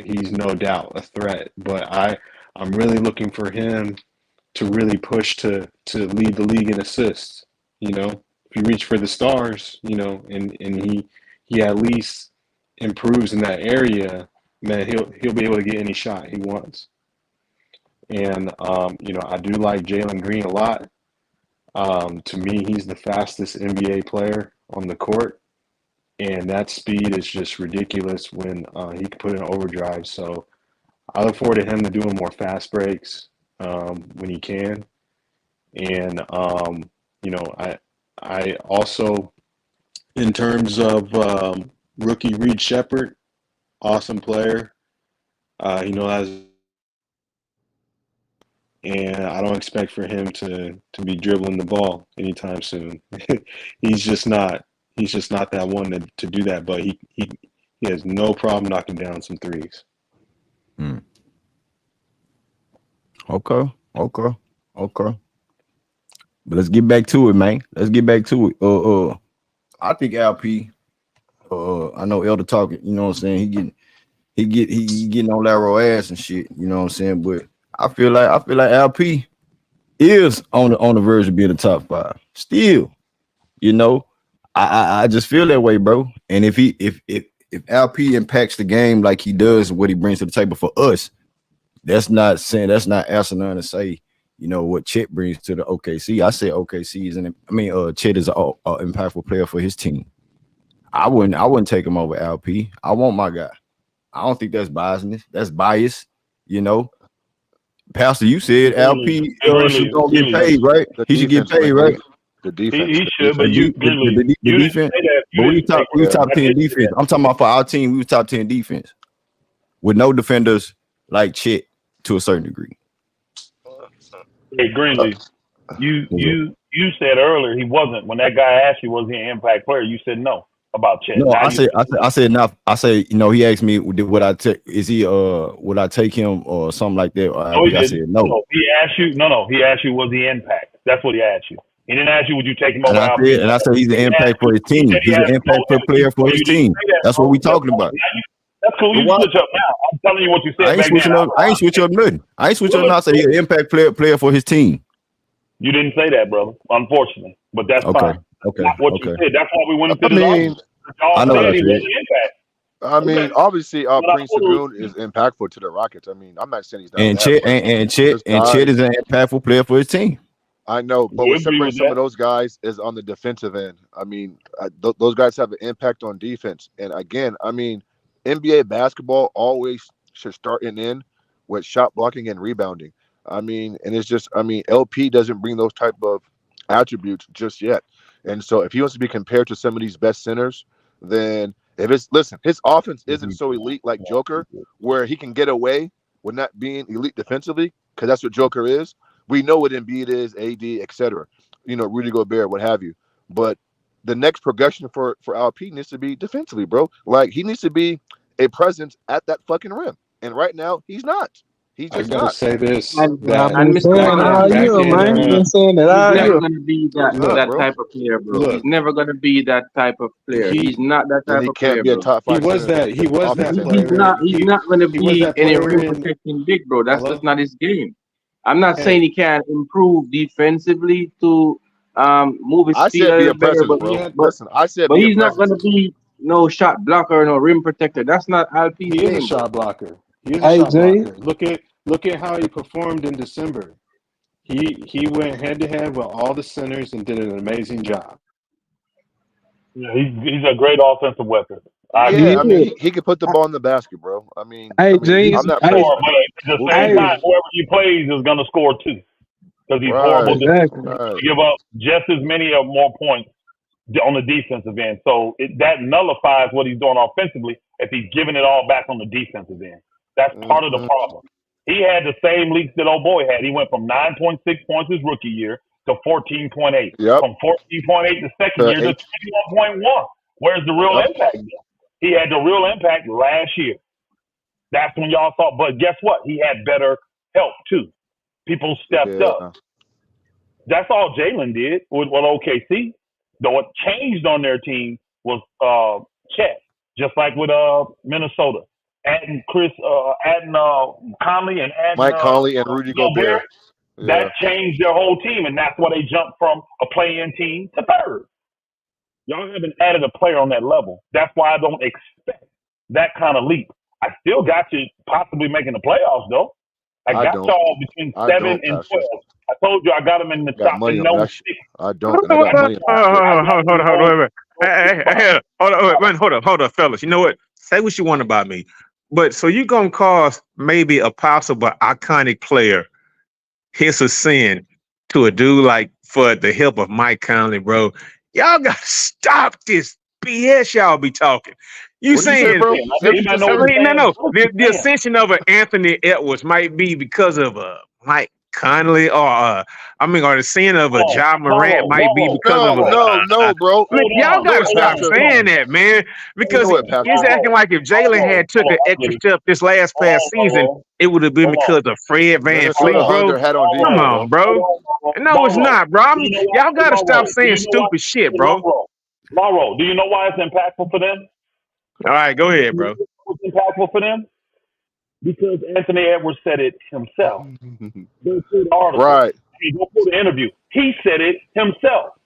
he's no doubt a threat. But I'm really looking for him to really push to lead the league in assists. If you reach for the stars, and he at least improves in that area, man, he'll be able to get any shot he wants. And I do like Jalen Green a lot. To me, he's the fastest NBA player on the court, and that speed is just ridiculous when he can put in overdrive. So I look forward to him to doing more fast breaks when he can. And I also, in terms of rookie Reed Shepherd, awesome player. As and I don't expect for him to be dribbling the ball anytime soon. he's just not that one to do that. But he has no problem knocking down some threes. Hmm. Okay, okay, okay. But let's get back to it, man. Let's get back to it. I think LP. I know Elder talking. You know what I'm saying? He getting on Laro ass and shit. You know what I'm saying? But I feel like LP is on the verge of being the top five. Still, you know, I just feel that way, bro. And if LP impacts the game like he does, what he brings to the table for us, that's not saying that's not asinine to say, you know, what Chet brings to the OKC. I said OKC is Chet is an impactful player for his team. I wouldn't take him over LP. I want my guy. I don't think that's biasness. That's bias, you know. Pastor, you said LP should go get paid, right? He should get paid, right? The defense. He should, but you the defense. But we top 10 defense. I'm talking about for our team, we was top 10 defense with no defenders like Chet to a certain degree. Hey, Greenlee, you said earlier he wasn't. When that guy asked you, was he an impact player? You said no about Chet. No, I said not. I say, you know, he asked me, would I take? Is he? Would I take him or something like that? I said no. No, he asked you. No, he asked you, was he impact? That's what he asked you. He didn't ask you, would you take him over? And I said he's an impact for his team. He's an impact player for his team. That's what we talking about. That's cool. You switch up now. I'm telling you what you said. I ain't switching up. I ain't switching up nothing. I ain't switching up now. I say he's an impact player for his team. You didn't say that, brother. Unfortunately, but that's fine. Okay. That's what you said. That's why we went into this. I know that's impact. I mean, obviously, Prince Sengun is impactful to the Rockets. I mean, I'm not saying he's not. And Chet is an impactful player for his team. I know, but what separates some of those guys is on the defensive end. I mean, those guys have an impact on defense. And again, I mean, NBA basketball always should start and end with shot blocking and rebounding. I mean, and it's just, I mean, LP doesn't bring those type of attributes just yet. And so if he wants to be compared to some of these best centers, then his offense isn't so elite like Joker, where he can get away with not being elite defensively, because that's what Joker is. We know what Embiid is, AD, etc. You know, Rudy Gobert, what have you. But the next progression for LP needs to be defensively, bro. Like, he needs to be a presence at that fucking rim. And right now, he's not. He's just gotta say this. And Mr. He's never going to be that type of player, bro. He's never going to be that type of player. He's not that type of player, bro. He was that player. He's not going to be any rim protecting big, bro. That's just not his game. I'm not saying he can't improve defensively to move his feet a little better, but he's not going to be no shot blocker, no rim protector. That's not LP's game. He is a shot blocker. He's a shot blocker. Look at how he performed in December. He went head to head with all the centers and did an amazing job. Yeah, he's a great offensive weapon. I mean, he could put the ball in the basket, bro. I mean, James, I'm not but at the same time, whoever he plays is going to score too, because he's horrible. To give up just as many or more points on the defensive end. So that nullifies what he's doing offensively if he's giving it all back on the defensive end. That's part of the problem. He had the same leaks that old boy had. He went from 9.6 points his rookie year to 14.8. From 14.8 the second year to 21.1. Where's the real impact? He had the real impact last year. That's when y'all thought. But guess what? He had better help too. People stepped up. That's all Jalen did with OKC. Though what changed on their team was Chet, just like with Minnesota. Adding Conley and Mike Conley and Rudy Gobert. That changed their whole team, and that's why they jumped from a play-in team to third. Y'all haven't added a player on that level. That's why I don't expect that kind of leap. I still got you possibly making the playoffs, though. I got y'all between 7 and 12. I told you I got them in the top. I don't. Hold on, fellas. You know what? Say what you want about me. But so you're going to cause maybe a possible iconic player his a sin to a dude like for the help of Mike Conley, bro. Y'all got to stop this BS y'all be talking. You saying, no. The ascension of an Anthony Edwards might be because of Mike Conley or the sin of a Ja Morant might be because of no, bro. Y'all gotta stop saying that, man. Because he's acting like if Jalen had took an extra step this past season, it would have been because of Fred VanVleet, bro. Come on, bro. No, it's not, bro. Y'all gotta stop saying stupid shit, bro. Lauro, do you know why it's impactful for them? All right, go ahead, bro. What's impactful for them? Because Anthony Edwards said it himself. Right. Go through the interview. He said it himself.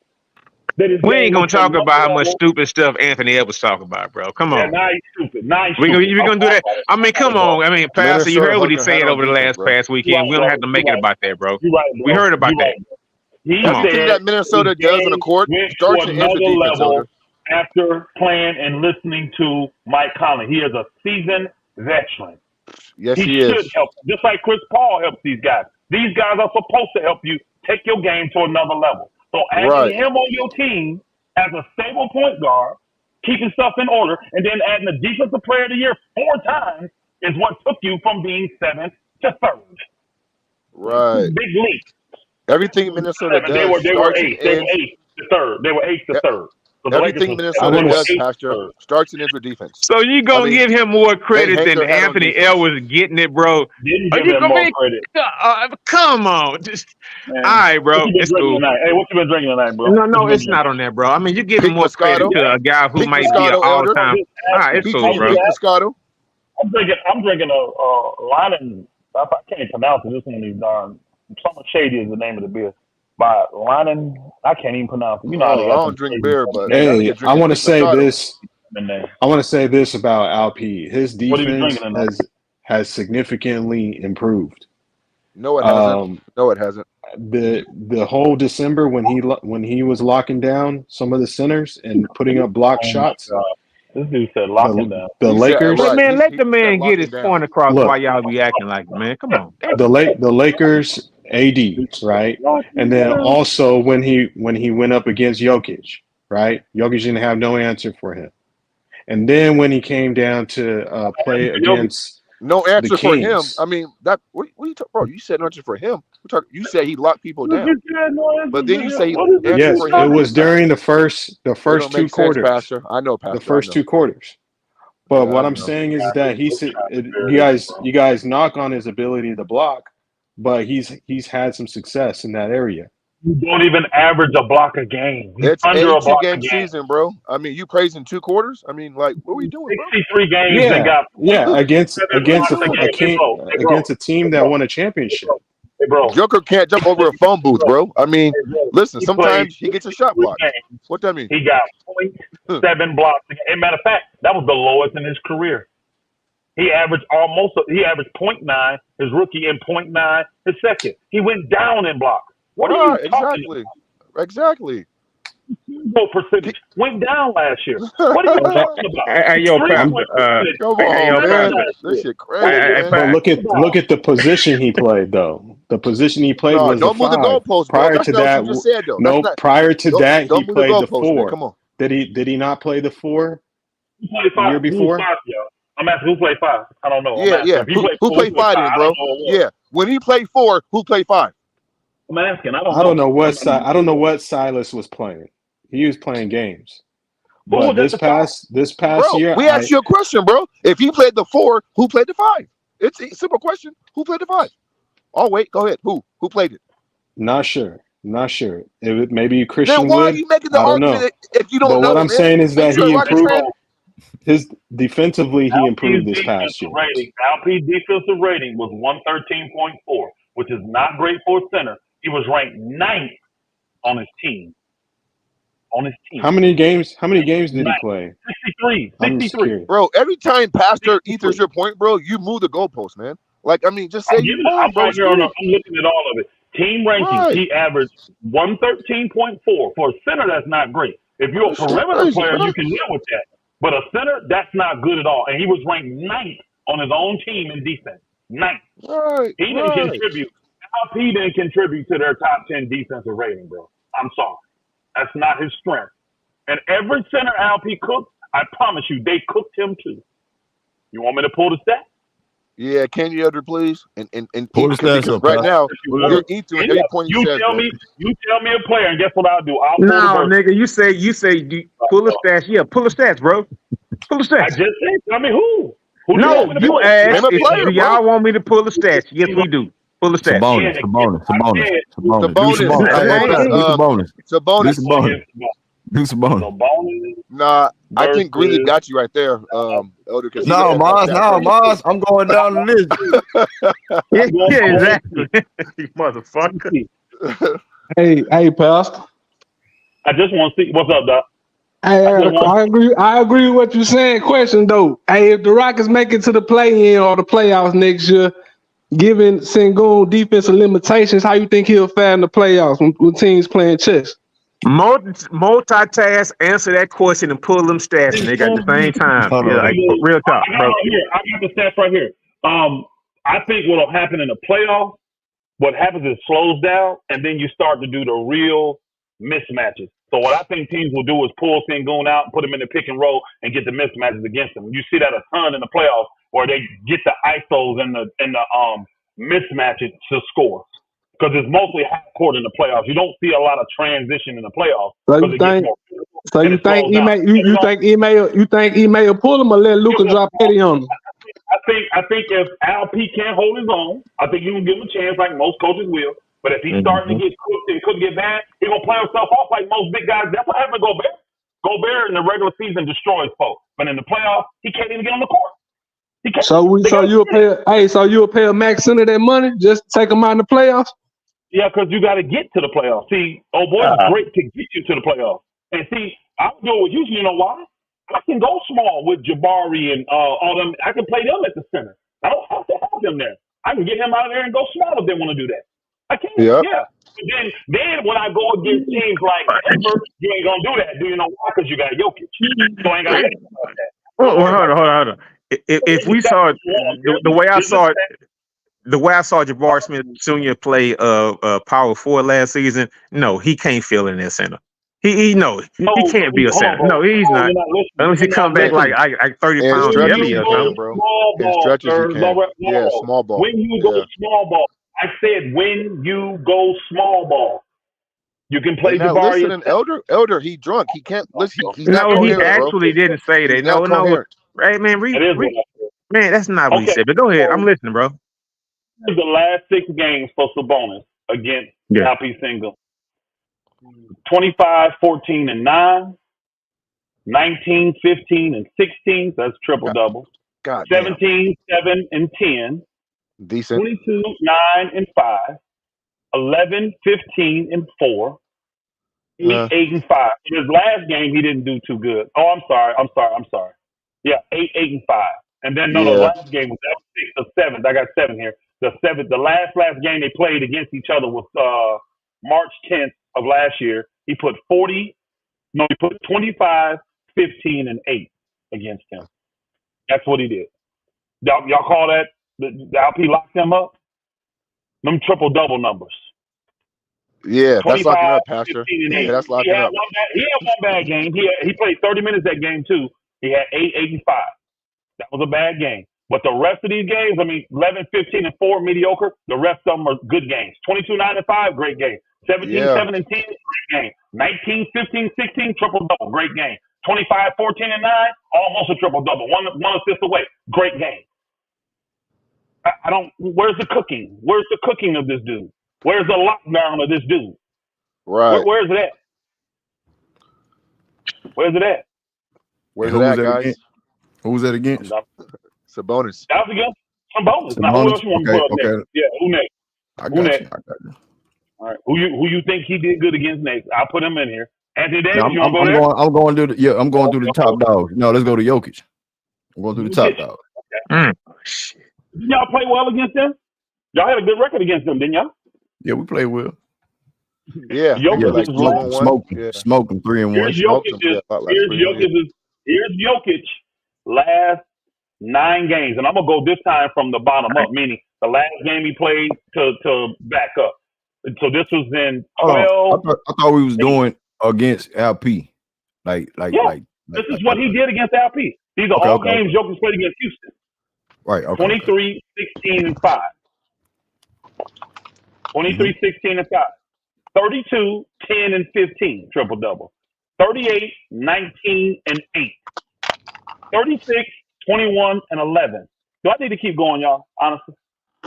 that his We game ain't gonna was to talk another about how much level. stupid stuff Anthony Edwards talking about, bro. Come Yeah, on. now he's stupid. Now he's We stupid. gonna do that. I mean, come on. I mean, Pastor, you Minnesota heard what hung he their hat said on over the defense, last bro. past You're weekend. right, We don't bro. have to make You're it right. about that, bro. You're right, We bro. heard about You're that. right. He Come on. Everything said that Minnesota his does on the game court went to starts and ends with another defense, Elder. level after playing and listening to Mike Conley. He is a seasoned veteran. Yes, He he should is. help, just like Chris Paul helps these guys. These guys are supposed to help you take your game to another level. So adding Right. him on your team as a stable point guard, keeping stuff in order, and then adding the defensive player of the year 4 times is what took you from being 7th to 3rd. Right. Big leap. Everything Minnesota They does were starts and eighth. They were ends. 8th to 3rd. They were 8th to e- 3rd. So the Lakers Everything were I 7th. Minnesota They want were does, 8th to. to Pastor, 3rd. starts and ends with defense. So you I gonna mean, give him more they credit hang than their hat on Anthony defense. Edwards getting it, bro? Didn't Are give you him gonna more make? credit. Come on. Just all Man, right, what bro. you been It's drinking cool. tonight? Hey, what you been drinking tonight, bro? No, What you been it's drinking? not on that, bro. I mean, you're giving Pink more credit Moscato. to a guy who Pink might be an Moscato, Elder. all-time. Just All right, asking. it's PG cool, bro. Pink Moscato. I'm drinking a Lion. I can't pronounce it. This one of these darn. Something shady is the name of the beer. By Lion, I can't even pronounce it. You know how they Oh, I got don't some drink crazy beer, stuff but in that there. nigga Hey, I drinking want to Pink say Moscato. this. In there. I want to say this about Alp. His What are you defense drinking tonight? has significantly improved. No, it hasn't. Um, No, it hasn't. the whole December when he was locking down some of the centers and putting up block Oh my shots, God, this dude said locking the down. the He said Hey, Lakers right. man, let He the said man get locking his down. point across while look y'all be acting like, man. Come on. Damn. the Lakers AD, right? And Locking then down. also when he went up against Jokic, right? Jokic didn't have no answer for him. And then when he came down to play against No the answer for him. Kings, I mean, that what you talk, bro? You said no answer for him. You said he locked people What down, you said, no answer but for then you him. say What is answer this yes, for it him. was during the first It don't two make sense, quarters. Pastor. I know, The Pastor. I first know. 2 quarters. But Yeah, what I I'm know. saying is that Bro. you guys knock on his ability to block, but he's had some success in that area. You don't even average a block a game. He's It's under a a block a two-game game. season, bro. I mean, you praising 2 quarters? I mean, like, what are we doing, bro? 63 games and Yeah, got yeah, 0.7 blocks a Good. game. Hey, bro. Hey, bro. against a team Hey, that bro. won a Hey, championship. bro. Hey, bro. Joker can't jump over a phone Hey, booth, bro. bro. I mean, Hey, bro. listen, He played sometimes he gets a shot 63 blocked. games. What that mean? He got 0.7 blocks. As a matter of fact, that was the lowest in his career. He averaged 0.9 his rookie and 0.9 his second. He went down in blocks. What are you Right, talking exactly. about? Exactly. Field goal percentage went down last year. What are you talking about? Hey, yo, Three Pastor. point percentage Come Hey, was yo, on, better man. Pastor. last This year. shit What crazy, are you man. But talking look about? at the position he played though. The position he played No, was the don't move the 5. goalpost, bro. Prior That's to not what you that, just said, though. That's no. not. Prior to that, he Don't move the played the goalpost, man. 4. Come on. Did he not play the 4 Who played the year five? Who was before? 5, yo? I'm asking who played 5. I don't know. I'm Yeah, asking. yeah. If he Who played who 4, who played played 5? 5 then, I don't bro? know who it was. Yeah. When he played 4, who played 5? I'm asking. I don't I don't know. know I don't know what Silas was playing. He was playing games. Who But was at the 5? this past Bro, year, we asked you a question, bro. If he played the 4, who played the 5? It's a simple question. Who played the 5? Oh, wait. Go ahead. Who played it? not sure. Not sure. Maybe Then Christian why are Wood. you making the I don't know. argument if you don't But what know, I'm man? saying is Ain't that you a he Rockets Hey, fan? bro. improved his defensively. He LP's improved this past defensive year. rating, LP's defensive rating was 113.4, which is not great for a center. He was ranked 9th on his team. How many games did he 9th. play? 63. I'm just 63. curious. Bro, every time Pastor 63. ethers your point, bro, you move the goalpost, man. Like, I mean, just say I'm you giving it. wrong, I'm bro. right It's here on. cool. I'm looking at all of it. Team rankings. Right. He averaged 113.4 for a center. That's not great. If you're a This shit perimeter crazy, player, bro. you can live with that. But a center, that's not good at all. And he was ranked 9th on his own team in defense. 9th. Right, He didn't right. contribute. LP didn't contribute to their top 10 defensive rating, bro. I'm sorry. That's not his strength. And every center LP cooked, I promise you, they cooked him too. You want me to pull the stats? Yeah, can you, Elder, please? And Pull the stats because up, right Pat. now Pull it you're up. ethering every point he You says, tell bro. me a player, and guess what I'll do? I'll pull No, the verse. nigga, you say pull the stats. Yeah, pull the stats, bro. Pull the I stats. just said, tell me who. Who do you want No, me to you pull? Name asked a if player, do bro. y'all want me to pull the stats? Yes, we do. Pull the It's a stats. bonus. It's a bonus. It's a bonus. It's a bonus. Do some Sabonis. bonus. Hey, Nah, hey, Pat, do some bonus. Sabonis. Do some bonus. Do some bonus. So bonus Nah, I think Greeley versus got you right there, Elder, because he No, looking at that Mars. stat No, first. Mars. I'm going down the list. Yeah, I'm going exactly. You motherfucker. Hey, Pastor. I just want to see what's up, Doc. Hey, I agree. I agree with what you're saying. Question though, hey, if the Rockets make it to the play-in or the playoffs next year, given Sengun defensive limitations, how you think he'll fare in the playoffs when teams playing chess? Multitask, answer that question, and pull them stats, nigga, at the same time. Hold Yeah, on. like real talk, I got bro. it right here. I got the stats right here. I think what'll happen in the playoffs, what happens is it slows down, and then you start to do the real mismatches. So what I think teams will do is pull Sengun out and put him in the pick and roll and get the mismatches against him. You see that a ton in the playoffs where they get the ISOs and the mismatches to score. Because it's mostly half court in the playoffs. You don't see a lot of transition in the playoffs because it gets more physical. So and you it slows think down. you think he may pull him or let Luka drop 80 on him? I think if Alp can't hold his own, I think you can give him a chance like most coaches will. But if he's starting to get cooked and couldn't get bad, he's gonna play himself off like most big guys. That's what happened to Gobert. Gobert in the regular season destroys folks, but in the playoffs, he can't even get on the court. He can't. So you'll pay a max center that money just to take him out in the playoffs? Yeah, because you got to get to the playoffs. See, boy, it's great to get you to the playoffs. And see, I would do it with Houston. You know why? I can go small with Jabari and all them. I can play them at the center. I don't have to have them there. I can get him out of there and go small if they want to do that. I can. Yep. Yeah. But then when I go against teams like Denver, you ain't gonna do that. Do you know why? Because you got Jokic. So I ain't gotta worry about that. Hold on. If we saw the way I saw it. The way I saw Jabari Smith Jr. play power forward last season, no, he can't fill in that center. He can't be a center. No, he's not. Unless he come back like 30 And pounds stretches heavier he or can, something. bro. Small And ball, stretches sir. he can. Yeah, small ball. When you go small ball, I said when you go small ball, you can play They not Jabari. listening, Elder. He drunk. He can't listen. He's not No, he coherent, bro. actually didn't say that. He's not No. coherent. Right, man. It is what I said. Man, that's not what he said. But go ahead. I'm listening, bro. Here's the last 6 games for Sabonis against Alpe Sengun. 25, 14, and 9. 19, 15, and 16. That's triple double. 17, 7, and 10. Decent. 22, 9, and 5. 11, 15, and 4. 8, 8, and 5. In his last game, he didn't do too good. Oh, I'm sorry. Yeah, 8, 8, and 5. And then the last game was the 7th. I got 7 here. The 7th, the last game they played against each other was March 10th of last year. He put 25, 15, and 8 against him. That's what he did. Y'all call that the Alp locked him up? Them triple double numbers. Yeah, that's locking up, Pastor. Yeah, that's locking up. He had one bad game. He played 30 minutes that game too. He had 8, 8, and 5. That was a bad game. But the rest of these games, 11, 15, and 4, mediocre. The rest of them are good games. 22, 9, and 5, great game. 17, 7, and 10, great game. 19, 15, 16, triple-double, great game. 25, 14, and 9, almost a triple-double. One assist away, great game. Where's the cooking? Where's the cooking of this dude? Where's the lockdown of this dude? Right. Where's it at? Where's it at, guys? Against? Who was that against? Sabonis. That was against Sabonis. Now, who else you want to put up next? Yeah, who next? I got you. All right. Who you think he did good against next? I'll put him in here. Anthony Davis, you want to go there? I'm going through the top dogs. No, let's go to Jokic. I'm going through the top dogs. Okay. Did y'all play well against them? Y'all had a good record against them, didn't y'all? Yeah, we played well. Yeah, Jokic smoking 3-1. Here's Jokic last 9 games, and I'm gonna go this time from the bottom up, meaning the last game he played to back up. So this was in 12. I thought we was doing against Alp. This is what he did against Alp. These are all games Jokic played against Houston. Right. Okay. 23, 16, and 5. 23, 16, and 5. 32, 10, and 15, triple-double. 38, 19, and 8. 36, 21, and 11. Do I need to keep going, y'all, honestly?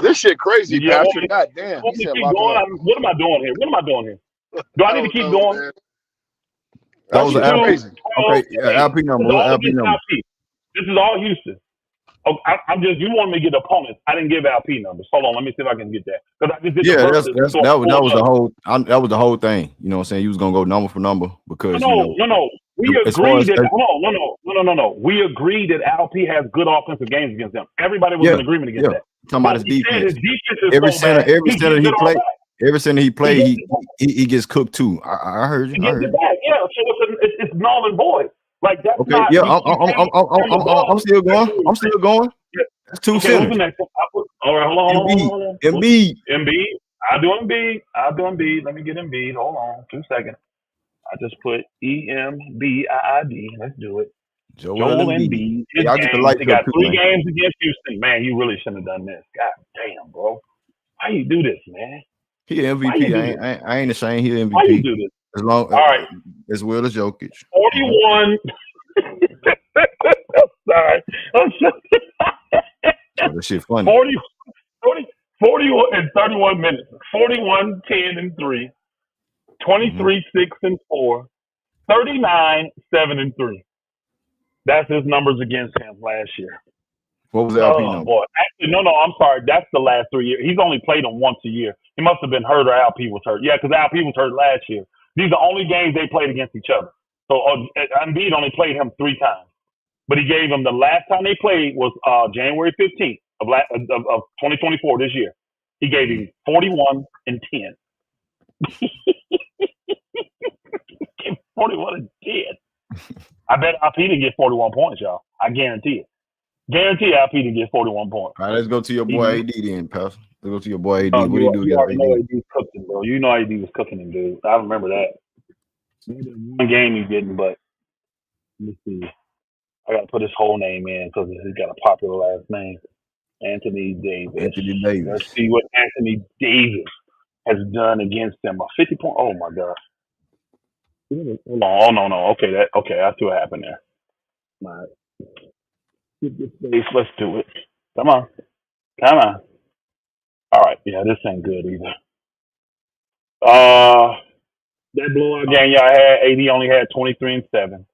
This shit crazy, Pastor. God damn. What am I doing here? Do I need to keep going? Man. Those are crazy. Okay, Alp number. This is all Houston. Oh, I'm just, you want me to get opponents. I didn't give LP numbers. Hold on, let me see if I can get that. Because I just did the Yeah, verses. So that was the whole that was the whole thing. You know what I'm saying? You was gonna go number for number because No. We as far agreed as that, hold on, no. We agreed that LP has good offensive games against them. Everybody was in agreement against that. Talking about his He said his defense. defense is Every so center, bad, every he center gives he it all played, back. every center he He played, gives it back. he gets cooked too. I heard you. He gives it back. Yeah, so it's null and void. Like, that's Okay, not, yeah, you can't come I'm above. still going. I'm still going. Yeah. That's two Okay, who's the centers. next one? All right, hold on. Embiid. Embiid. I'll do Embiid. Let me get Embiid. Hold on 2 seconds. I just put EMBIID. Let's do it. Joel Embiid. His Y'all get the games. lights He got up too, 3 man. games against Houston. Man, you really shouldn't have done this. God damn, bro. Why you do this, man? He an MVP. I ain't ashamed. He an MVP. Why you do this? As long All right. as well as Jokic. 41. Sorry. I'm sorry. Oh, this shit funny. 41 and 31 minutes. 41, 10 and 3. 23, 6 and 4. 39, 7 and 3. That's his numbers against him last year. What was the LP number? Boy. Actually, no, I'm sorry. That's the last 3 years. He's only played them once a year. He must have been hurt or LP was hurt. Yeah, because LP was hurt last year. These are the only games they played against each other. So Embiid only played him 3 times. But he gave him the last time they played was January 15th of 2024 this year. He gave him 41 and 10. 41 and 10. I bet LP didn't get 41 points, y'all. I guarantee it. Guarantee LP didn't get 41 points. All right, let's go to your boy AD then, Pastor. Let's go to your boy AD. What do you do You already against know AD? AD was cooking, bro. You know AD was cooking him, dude. I remember that. Maybe one game he didn't, but let me see. I got to put his whole name in because he's got a popular last name. Anthony Davis. Anthony Davis. Let's see what Anthony Davis has done against him. A 50-point. Oh my gosh. Hold on. Oh no. Okay, I see what happened there. All right. Get this base. Let's do it. Come on. All right. Yeah, this ain't good either. That blowout game y'all had, AD only had 23 and 7.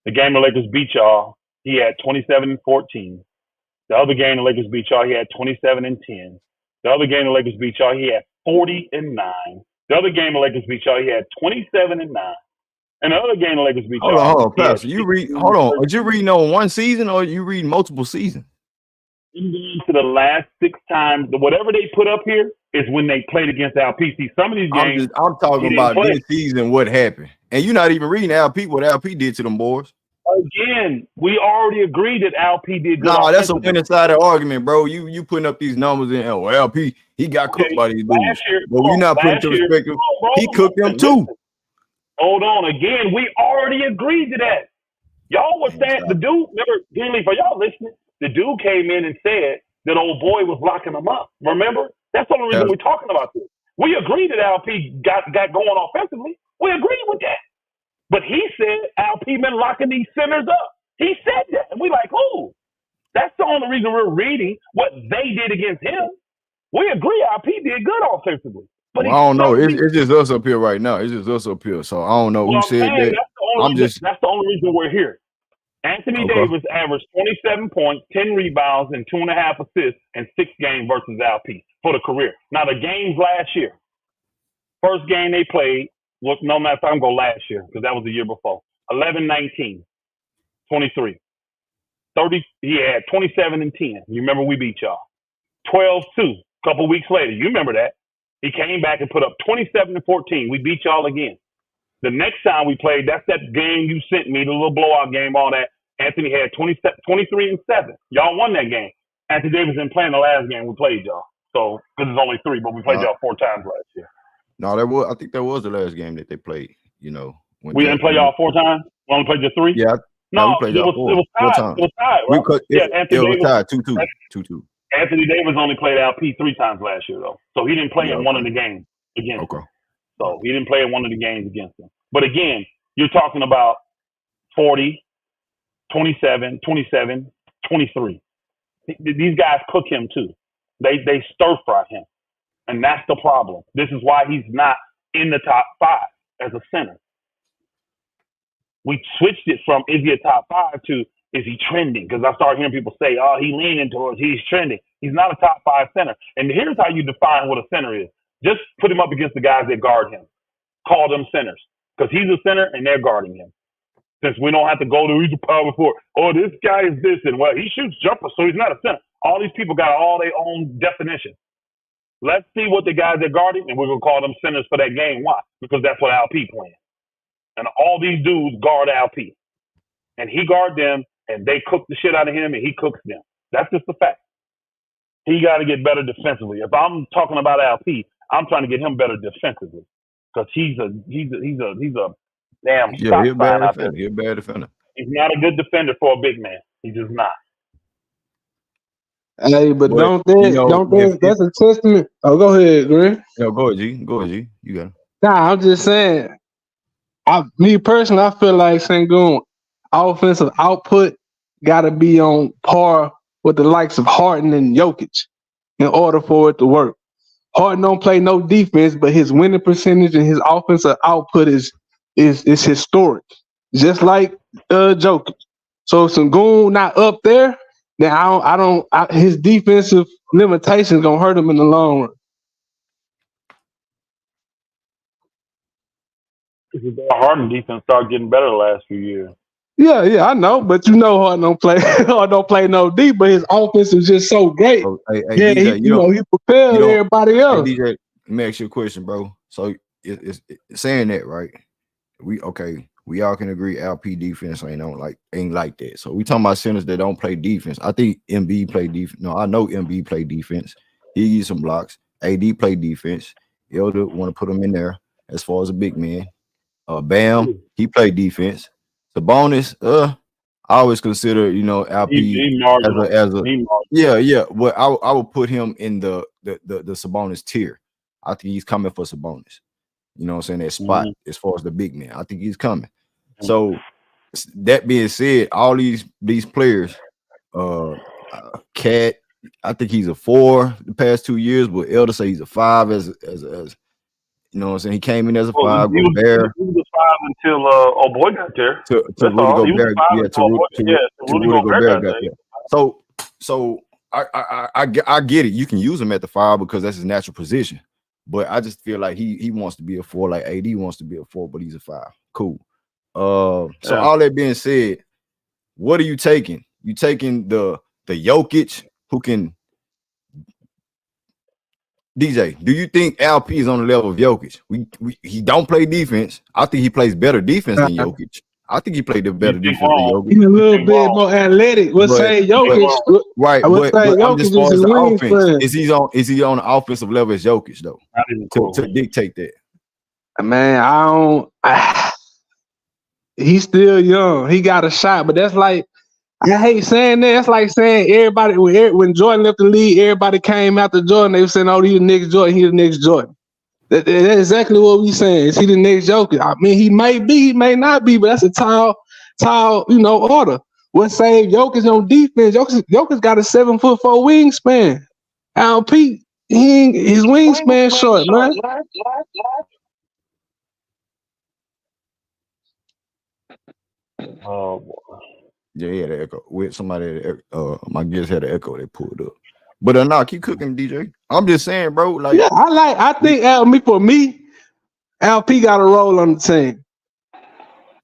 The game the Lakers beat y'all, he had 27 and 14. The other game the Lakers beat y'all, he had 27 and 10. The other game the Lakers beat y'all, he had 40 and 9. The other game the Lakers beat y'all, he had 27 and 9. And the other game the Lakers beat y'all. Hold on, Pastor. Hold on. Are you reading on one season or are you reading multiple seasons? I'm going to the last 6 times. Whatever they put up here is when they played against LPC. Some of these games. I'm talking about this season, what happened. And you're not even reading LP, what LP did to them boys. Again, we already agreed that LP did good. No, that's a winning side of the argument, bro. You putting up these numbers in LP. He got cooked by these dudes. But we're not putting to perspective. He cooked them too. Hold on. Again, we already agreed to that. Y'all was saying, the dude, remember, Greenleaf, are y'all listening? The dude came in and said that old boy was locking him up. Remember? That's the only reason we're talking about this. We agreed that LP got going offensively. We agreed with that. But he said LP been locking these centers up. He said that. And we like, oh, that's the only reason we're reading what they did against him. We agree LP did good offensively. But I don't know. It's just us up here right now. It's just us up here. So I don't know who said that. That's the only reason we're here. Anthony Davis averaged 27 points, 10 rebounds, and 2.5 assists in 6 games versus LP for the career. Now, the games last year, first game they played, no matter if I'm going to go last year because that was the year before, 11-19, 23. 30, he had 27 and 10. You remember we beat y'all. 12-2, a couple weeks later. You remember that. He came back and put up 27 and 14. We beat y'all again. The next time we played, that's that game you sent me, the little blowout game, all that. Anthony had 23 and 7. Y'all won that game. Anthony Davis didn't play in the last game we played y'all. So, because it's only 3, but we played y'all 4 times last year. No, I think that was the last game that they played, you know. We didn't play y'all 4 times? We only played you 3? Yeah. No, we played y'all 4 times. It was tied, right? It was tied 2-2. Anthony Davis only played LP 3 times last year, though. So he didn't play in one of the games against him. So he didn't play in one of the games against him. But again, you're talking about 40, 27, 27, 23. These guys cook him too. They stir fry him. And that's the problem. This is why he's not in the top 5 as a center. We switched it from is he a top 5 to Is he trending? Because I start hearing people say, oh, he leaning towards, he's trending. He's not a top 5 center. And here's how you define what a center is. Just put him up against the guys that guard him. Call them centers. Because he's a center and they're guarding him. Since we don't have to go to he's a power forward. Oh, this guy is this. And well, he shoots jumpers, so he's not a center. All these people got all their own definition. Let's see what the guys that guard him, and we're going to call them centers for that game. Why? Because that's what LP playing. And all these dudes guard LP. And he guard them, and they cook the shit out of him, and he cooks them. That's just the fact. He got to get better defensively. If I'm talking about LP, I'm trying to get him better defensively because he's a damn Yeah, stop he's a sign bad out there. defender. He's a bad defender. He's not a good defender for a big man. He's just not. Hey, but But that's a testament. Oh, go ahead, Green. go ahead, G. Go ahead, G. You got it. Nah, I'm just saying. Me personally, I feel like Sengun offensive output got to be on par with the likes of Harden and Jokic in order for it to work. Harden don't play no defense, but his winning percentage and his offensive output is historic, just like Jokic. So if Sengun not up there, then his defensive limitations gonna hurt him in the long run. Harden defense started getting better the last few years. Yeah, I know, but Harden don't play no D, but his offense is just so great. So, hey, DJ, he he propelled everybody else. Hey, DJ, let me ask you a question, bro. So it's saying that, right? We all can agree LP defense ain't like that. So we talking about centers that don't play defense. I think MB play defense. No, I know MB play defense. He gets some blocks. AD play defense. Elder want to put him in there as far as a big man. Bam, he played defense. The bonus, I always consider, LP as a yeah. But I would put him in the Sabonis tier. I think he's coming for Sabonis. You know what I'm saying? That spot as far as the big man. I think he's coming. So that being said, all these players, Cat, I think he's a 4 the past 2 years, but Elder say he's a 5 as you know what I'm saying? He came in as a 5. He was a 5 until boy got there. To Rudy Gobert, to Rudy Gobert got there. So I get it. You can use him at the 5 because that's his natural position. But I just feel like he wants to be a 4, like AD wants to be a 4, but he's a 5. Cool. So all that being said, what are you taking? You taking the Jokic who can DJ, do you think LP is on the level of Jokic? He don't play defense. I think he plays better defense than Jokic. I think he played the better defense than Jokic. He's a little bit more athletic. Let's say Jokic. Right, but I'm just as the offense. Is he on the offensive level as Jokic though? To dictate that. Man, he's still young. He got a shot, but that's like, I hate saying that. It's like saying everybody when Jordan left the league, everybody came after Jordan. They were saying, "Oh, he's the next Jordan. He's the next Jordan." That's exactly what we saying. Is he the next Joker? I mean, he may be, he may not be, but that's a tall, order. What saved Jokic on defense? Jokic got a 7'4" wingspan. LP, his wingspan short, man. Oh boy. Yeah, the echo. With somebody, my guest had an echo. They pulled up, but nah, keep cooking, DJ. I'm just saying, bro. Like, yeah, I think for me, LP got a role on the team.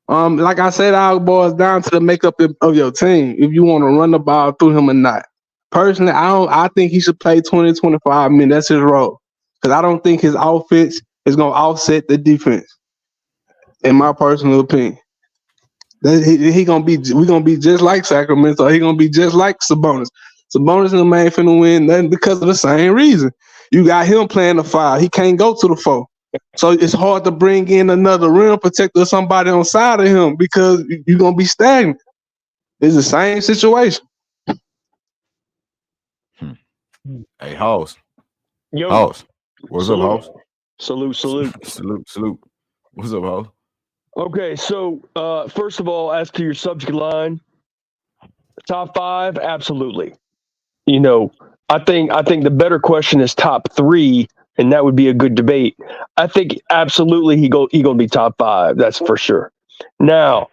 Like I said, it boils down to the makeup of your team. If you want to run the ball through him or not. Personally, I think he should play 20, 25 minutes. That's his role. Because I don't think his offense is gonna offset the defense. In my personal opinion. We're gonna be just like Sacramento. He gonna be just like Sabonis. Sabonis and the man finna win nothing because of the same reason. You got him playing the 5. He can't go to the 4. So it's hard to bring in another rim protector or somebody on side of him because you're gonna be stagnant. It's the same situation. Hey, House. Yo. House. What's up, House? Salute. Salute. What's up, House? Okay, so first of all, as to your subject line, top 5, absolutely. I think the better question is top 3, and that would be a good debate. I think absolutely he gonna be top 5. That's for sure. Now,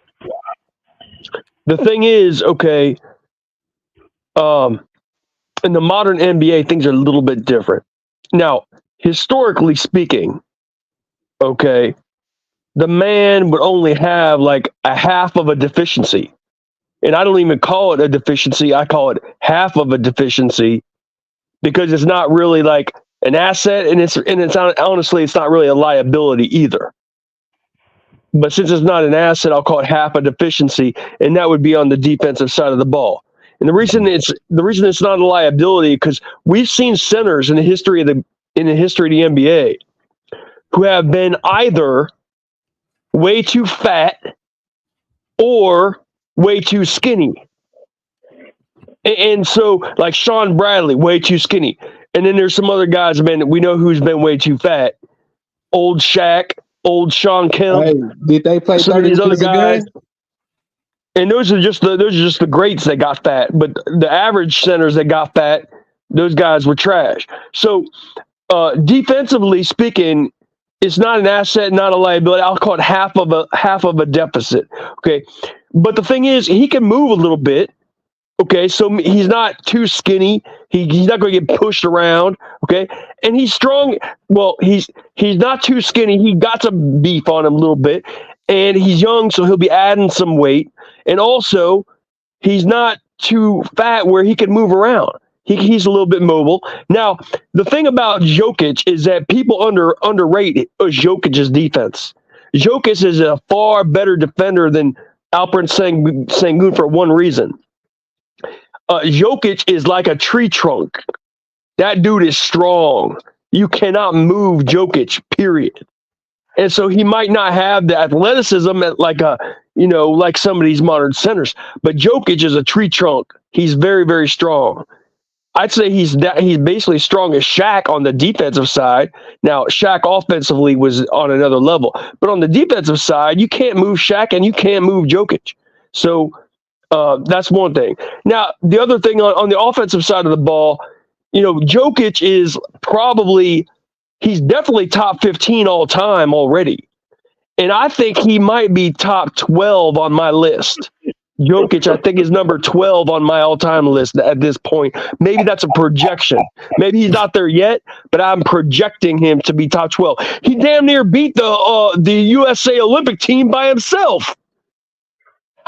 the thing is, okay, in the modern NBA, things are a little bit different. Now, historically speaking, okay, the man would only have like a half of a deficiency. And I don't even call it a deficiency. I call it half of a deficiency because it's not really like an asset, and it's honestly, it's not really a liability either. But since it's not an asset, I'll call it half a deficiency, and that would be on the defensive side of the ball. And the reason it's not a liability because we've seen centers in the history of the NBA who have been either way too fat or way too skinny. And so, like Sean Bradley, way too skinny. And then there's some other guys, man, we know who's been way too fat. Old Shaq, old Sean Kemp. Hey, did they play some of 30 these other minutes a guys? game? And those are just the greats that got fat. But the average centers that got fat, those guys were trash. So defensively speaking, it's not an asset, not a liability. I'll call it half of a deficit. Okay. But the thing is, he can move a little bit. Okay, so he's not too skinny. He's not going to get pushed around. Okay, and he's strong. Well, he's not too skinny. He got some beef on him a little bit, and he's young, so he'll be adding some weight. And also, he's not too fat where he can move around. He's a little bit mobile. Now, the thing about Jokic is that people underrate Jokic's defense. Jokic is a far better defender than Alperen Sengun for one reason. Jokic is like a tree trunk. That dude is strong. You cannot move Jokic, period. And so he might not have the athleticism like some of these modern centers, but Jokic is a tree trunk. He's very, very strong. I'd say he's basically strong as Shaq on the defensive side. Now, Shaq offensively was on another level, but on the defensive side, you can't move Shaq and you can't move Jokic. So that's one thing. Now, the other thing on the offensive side of the ball, Jokic is he's definitely top 15 all time already. And I think he might be top 12 on my list. Jokic, I think, is number 12 on my all-time list at this point. Maybe that's a projection. Maybe he's not there yet, but I'm projecting him to be top 12. He damn near beat the USA Olympic team by himself.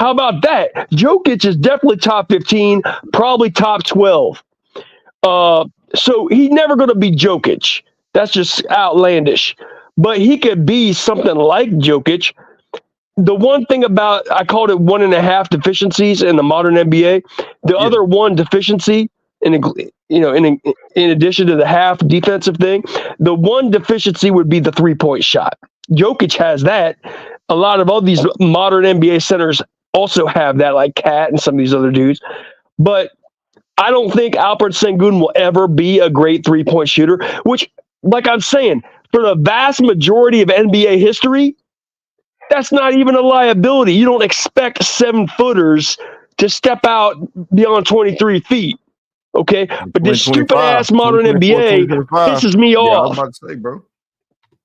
How about that? Jokic is definitely top 15, probably top 12. So he's never going to be Jokic. That's just outlandish. But he could be something like Jokic. The one thing about, I called it 1.5 deficiencies in the modern NBA. The other one deficiency, in addition to the half defensive thing, the one deficiency would be the 3-point shot. Jokic has that. A lot of all these modern NBA centers also have that, like Cat and some of these other dudes. But I don't think Alperen Sengun will ever be a great 3-point shooter, which, like I'm saying, for the vast majority of NBA history, that's not even a liability. You don't expect 7-footers to step out beyond 23 feet. Okay? But this stupid-ass modern NBA pisses me off. I was about to say, bro.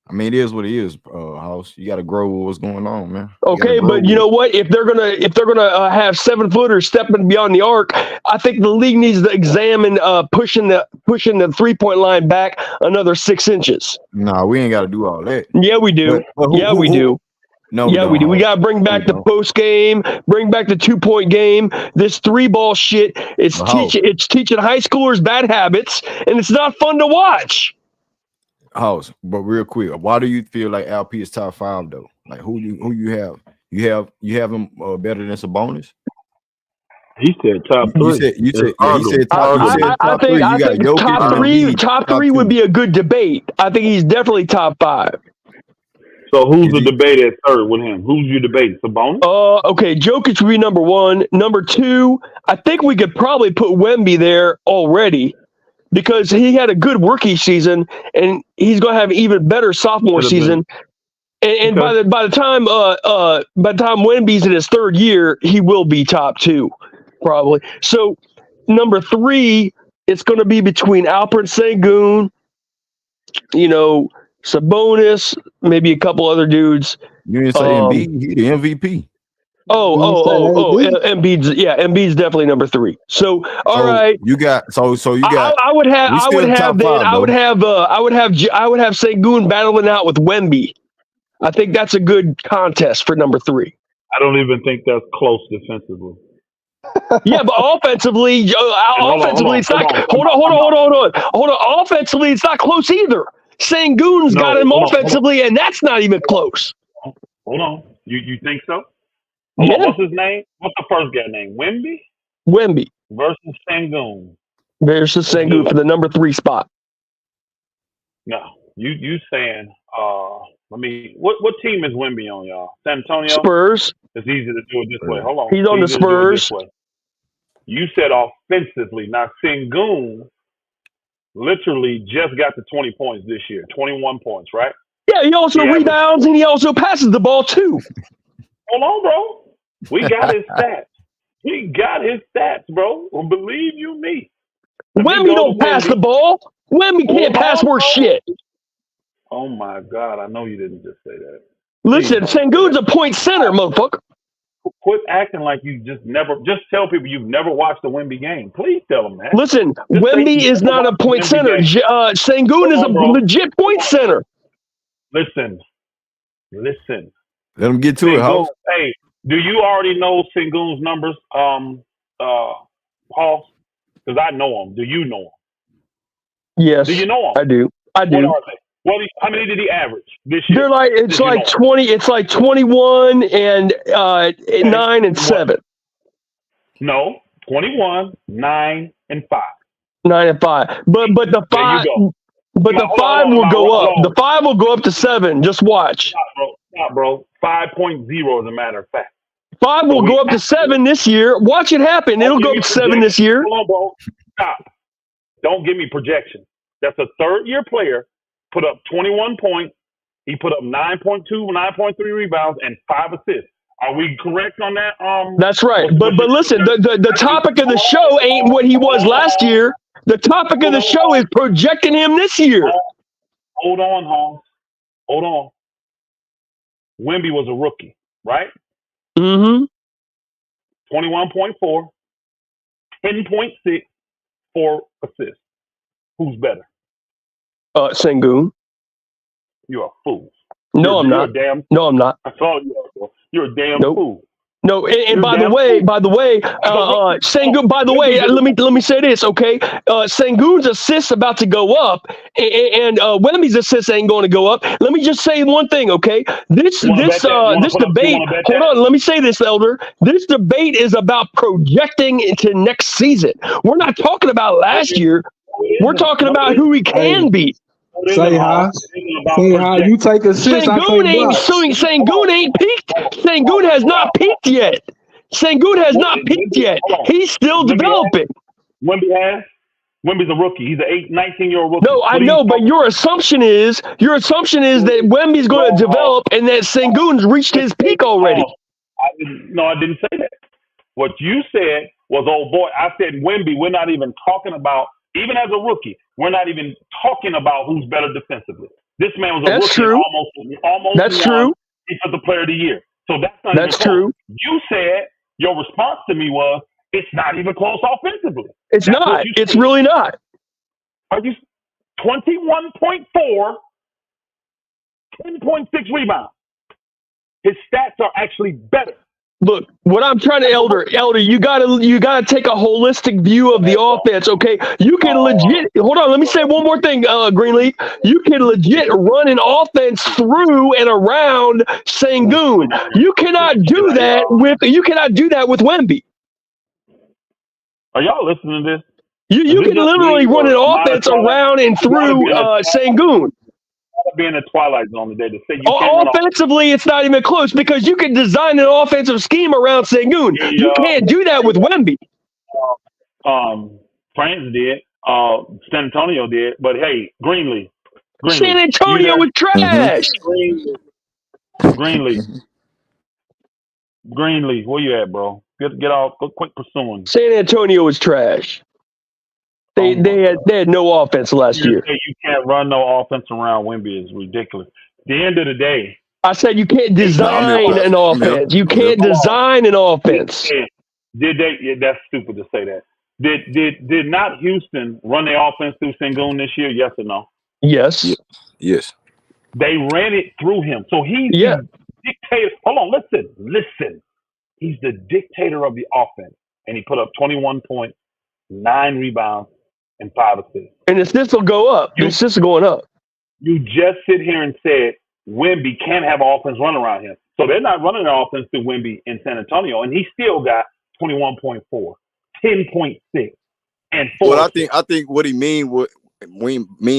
I mean, it is what it is, House. You got to grow with what's going on, man. Okay, but you know what? If they're gonna have 7-footers stepping beyond the arc, I think the league needs to examine pushing the 3-point line back another 6 inches. Nah, we ain't got to do all that. Yeah, we do. We do. No, yeah, we do. We got to bring back the post game, bring back the 2-point game. This 3-ball shit. It's teaching high schoolers bad habits, and it's not fun to watch. House, but real quick, why do you feel like LP is top 5 though? Like who you have? You have him better than Sabonis? He said top 3. He said top 3. I think top three would be a good debate. I think he's definitely top 5. So who's the debate at third with him? Who's your debate? Sabonis? Okay, Jokic would be number 1. Number 2, I think we could probably put Wemby there already, because he had a good rookie season, and he's going to have an even better sophomore season. And by the time Wemby's in his 3rd year, he will be top 2, probably. So number 3, it's going to be between Alperen Sengun, Sabonis, maybe a couple other dudes. You didn't say Embiid, he the MVP. Embiid's definitely number 3. So, all So right. you got I would have we still top then five, I would though. have Sengun battling out with Wemby. I think that's a good contest for number 3. I don't even think that's close defensively. Yeah, but offensively, it's not. Hold on. Offensively, it's not close either. Sengun's got him offensively, and that's not even close. Hold on. You think so? Yeah. Hold on. What's his name? What's the first guy name? Wemby versus Sengun. Versus Sengun for the number 3 spot. No, you saying? What team is Wemby on, y'all? San Antonio. Spurs. It's easy to do it this way. Hold on. He's on the Spurs. You said offensively. Now Sengun literally just got to 20 points this year. 21 points, right? Yeah, he also rebounds and he also passes the ball too. Hold on, bro. We got his stats. We got his stats, bro. Well, believe you me. Wemby don't pass the ball. Wemby can't pass worth shit. Oh my God! I know you didn't just say that. Listen, Sengun's a point center, motherfucker. Quit acting like you just tell people you've never watched a Wemby game. Please tell them that. Listen, Wemby is not a point center. Sengun is a legit point center. Listen. Let him get to it, House. Hey, do you already know Sengun's numbers, Hoss? Because I know them. Do you know them? Yes. Do you know them? I do. What are they? How many did he average this year? They're like it's like 20. It's like 21 and 9 and 7. No, 21, 9 and 5. 9 and 5. But the 5. But the 5 will go up. The 5 will go up to 7. Just watch. Stop, bro. 5.0 as a matter of fact. 5 will go up to 7 this year. Watch it happen. It'll go up to 7 this year. Hold on, bro. Stop. Don't give me projection. That's a third-year player. Put up 21 points. He put up 9.2, 9.3 rebounds, and 5 assists. Are we correct on that? That's right. But listen, the topic of the show ain't what he was last year. The topic of the show is projecting him this year. Hold on, Holmes. Hold on. Wemby was a rookie, right? Mm-hmm. 21.4, 10.6, 4 assists. Who's better? Sengun. You're a fool. No, I'm not. No, I'm not. I saw you. You're a damn fool. No, and by the way, Sengun. By the way, let me say this, okay? Sengun's assists about to go up, and Wemby's assists ain't going to go up. Let me just say one thing, okay? This debate. Hold on, let me say this, Elder. This debate is about projecting into next season. We're not talking about last year. We're talking about who he can be. Say how you take assists. Sengun ain't peaked. Sengun has not peaked yet. He's still developing. Wemby's a rookie. He's an 19-year-old rookie. No, I know, but your assumption is that Wemby's going to develop and that Sengun's reached his peak already. I didn't say that. What you said was, oh boy, I said Wemby. We're not even talking about, even as a rookie, we're not even talking about who's better defensively. This man was a rookie. Almost. That's true. Defensive Player of the Year. So that's not even close. You said your response to me was, it's not even close offensively. It's not. It's really not. Are you 21.4, 10.6 rebounds? His stats are actually better. Look, what I'm trying to, Elder, you gotta take a holistic view of the offense, okay? You can legit, hold on, let me say one more thing, Greenleaf. You can legit run an offense through and around Sengun. You cannot do that with Wemby. Are y'all listening to this? You can literally run an offense around and through Sengun. Be in the twilight zone today to say you offensively, it's not even close because you can design an offensive scheme around Sengun. You can't do that with Wemby. France did. San Antonio did. But hey, Greenleaf. San Antonio was trash. Greenleaf, where you at, bro? Get off. Go quick pursuing. San Antonio was trash. They had no offense last year. You can't run no offense around Wemby is ridiculous. At the end of the day, I said you can't design an offense. You can't design an offense. Did they? Yeah, that's stupid to say that. Did not Houston run their offense through Sengun this year? Yes or no? Yes. Yes. They ran it through him. So he's the dictator. Hold on, listen. He's the dictator of the offense. And he put up 21 points, 9 rebounds, and 5 assists. And assists will go up. The assists are going up. You just sit here and said Wemby can't have an offense run around him. So they're not running their offense through Wemby in San Antonio. And he still got 21.4, 10.6, and 4. Well, I think what he mean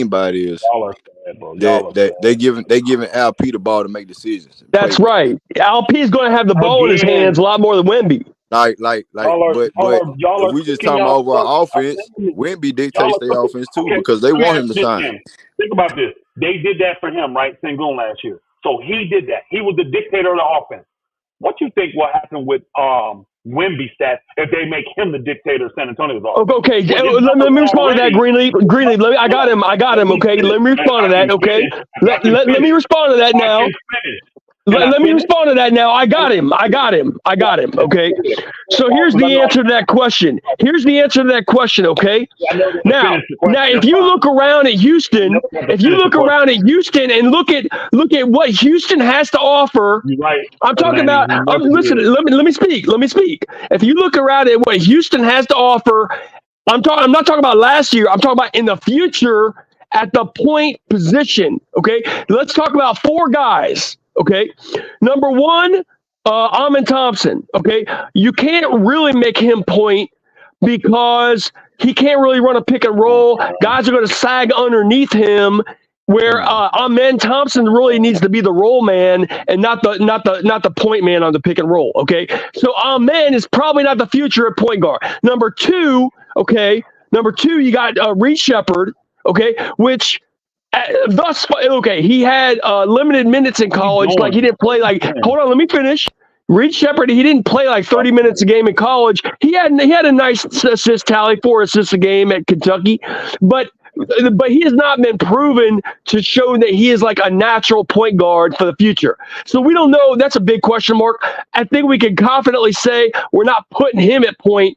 by it is that they giving Al-P the ball to make decisions. That's right. Al-P is going to have the ball in his hands a lot more than Wemby. But if we just talking about overall offense, Wemby dictates their offense too because they want him to sign. Think about this. They did that for him, right? Sengun last year. So he did that. He was the dictator of the offense. What you think will happen with Wemby stats if they make him the dictator of San Antonio's offense? Okay, let me respond to that, Greenleaf. I got him. Okay, let me respond to that. Okay, let me respond to that now. Let me respond to that now. I got him. Okay. So here's the answer to that question. Okay. Now, if you look around at Houston, and look at what Houston has to offer, I'm talking about. Listen. Let me speak. If you look around at what Houston has to offer, I'm not talking about last year. I'm talking about in the future at the point position. Okay. Let's talk about 4 guys. Okay. Number 1, Amen Thompson. Okay. You can't really make him point because he can't really run a pick and roll. Guys are going to sag underneath him where Amen Thompson really needs to be the roll man and not the point man on the pick and roll. Okay. So Amen is probably not the future at point guard. Number 2, you got Reed Shepherd. Okay. Which, he had limited minutes in college. Like he didn't play. Hold on, let me finish. Reed Shepherd, he didn't play like 30 minutes a game in college. He had a nice assist tally, 4 assists a game at Kentucky, but he has not been proven to show that he is like a natural point guard for the future. So we don't know. That's a big question mark. I think we can confidently say we're not putting him at point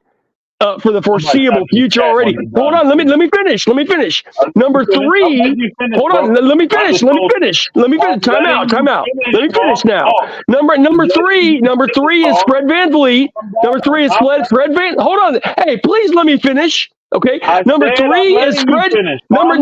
for the foreseeable future already. Hold on, let me finish. Number 3, hold on, let me finish. Time out. Let me finish now. Number 3 is Fred VanVleet. Fred Van. Hold on. Hey, please let me finish. Okay. Number 3 is Fred. Number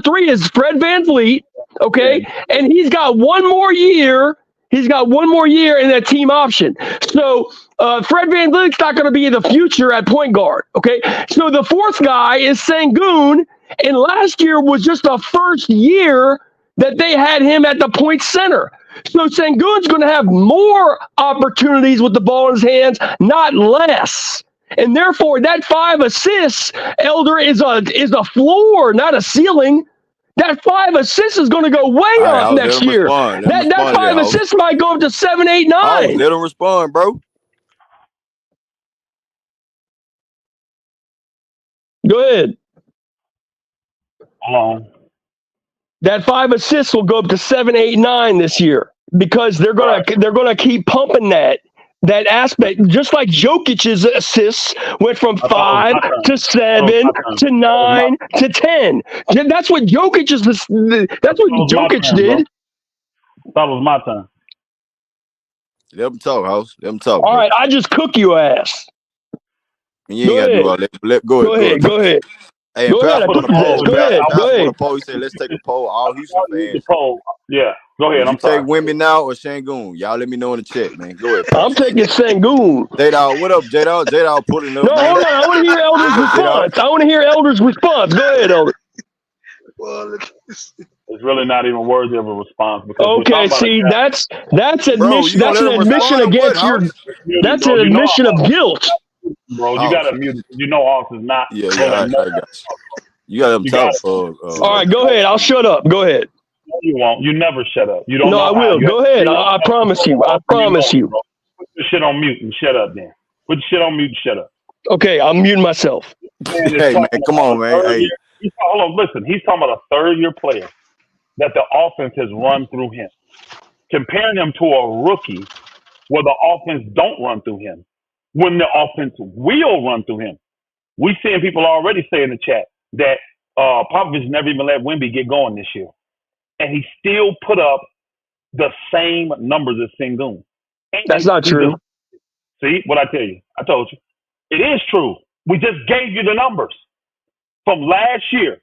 3 is Fred VanVleet. Okay, and he's got one more year. in that team option. So Fred VanVleet's not going to be in the future at point guard. Okay, so the 4th guy is Sengun, and last year was just the first year that they had him at the point center. So Sengun's going to have more opportunities with the ball in his hands, not less. And therefore, that 5 assists, Elder, is a floor, not a ceiling. That 5 assists is going to go way up next year. That 5 assists might go up to 7, 8, 9. Let him respond, bro. Go ahead. Hold on. That 5 assists will go up to 7, 8, 9 this year because they're gonna keep pumping that aspect, just like Jokic's assists went from 5 to 7 to 9 to 10. That's what Jokic did. That was my turn. Let them talk, House. Let them talk. All right, I just cook your ass. You ain't got to do all that. Go ahead. Hey, go ahead. Go ahead. He said, let's take a poll. All Houston fans. Yeah. Go ahead. I'm sorry. Take Wemby now or Sengun? Y'all let me know in the chat, man. Go ahead. I'm taking Sengun. J-Dawg, what up, J-Dawg? J-Dawg pulling up. No, hold on. I want to hear Elder's response. Go ahead, Elder. Well, it's really not even worthy of a response. Okay, see, that's admission. That's an admission against your. That's an admission of guilt. Bro, you gotta mute. Hoss is not. Yeah, I got you. You got them talk. All right, go ahead. I'll shut up. Go ahead. No, you won't. You never shut up. You don't. No, I will. Go ahead. I promise you. I promise you. Put your shit on mute and shut up, then. Put your shit on mute and shut up. Okay, I'm muting myself. Hey, man, come on, man. Hey. Hold on, listen. He's talking about a 3rd-year player that the offense has run through him. comparing him to a rookie where the offense don't run through him, when the offense will run through him. We seeing people already say in the chat that Popovich never even let Wemby get going this year, and he still put up the same numbers as Sengun. That's not true. See what I tell you? I told you. It is true. We just gave you the numbers from last year.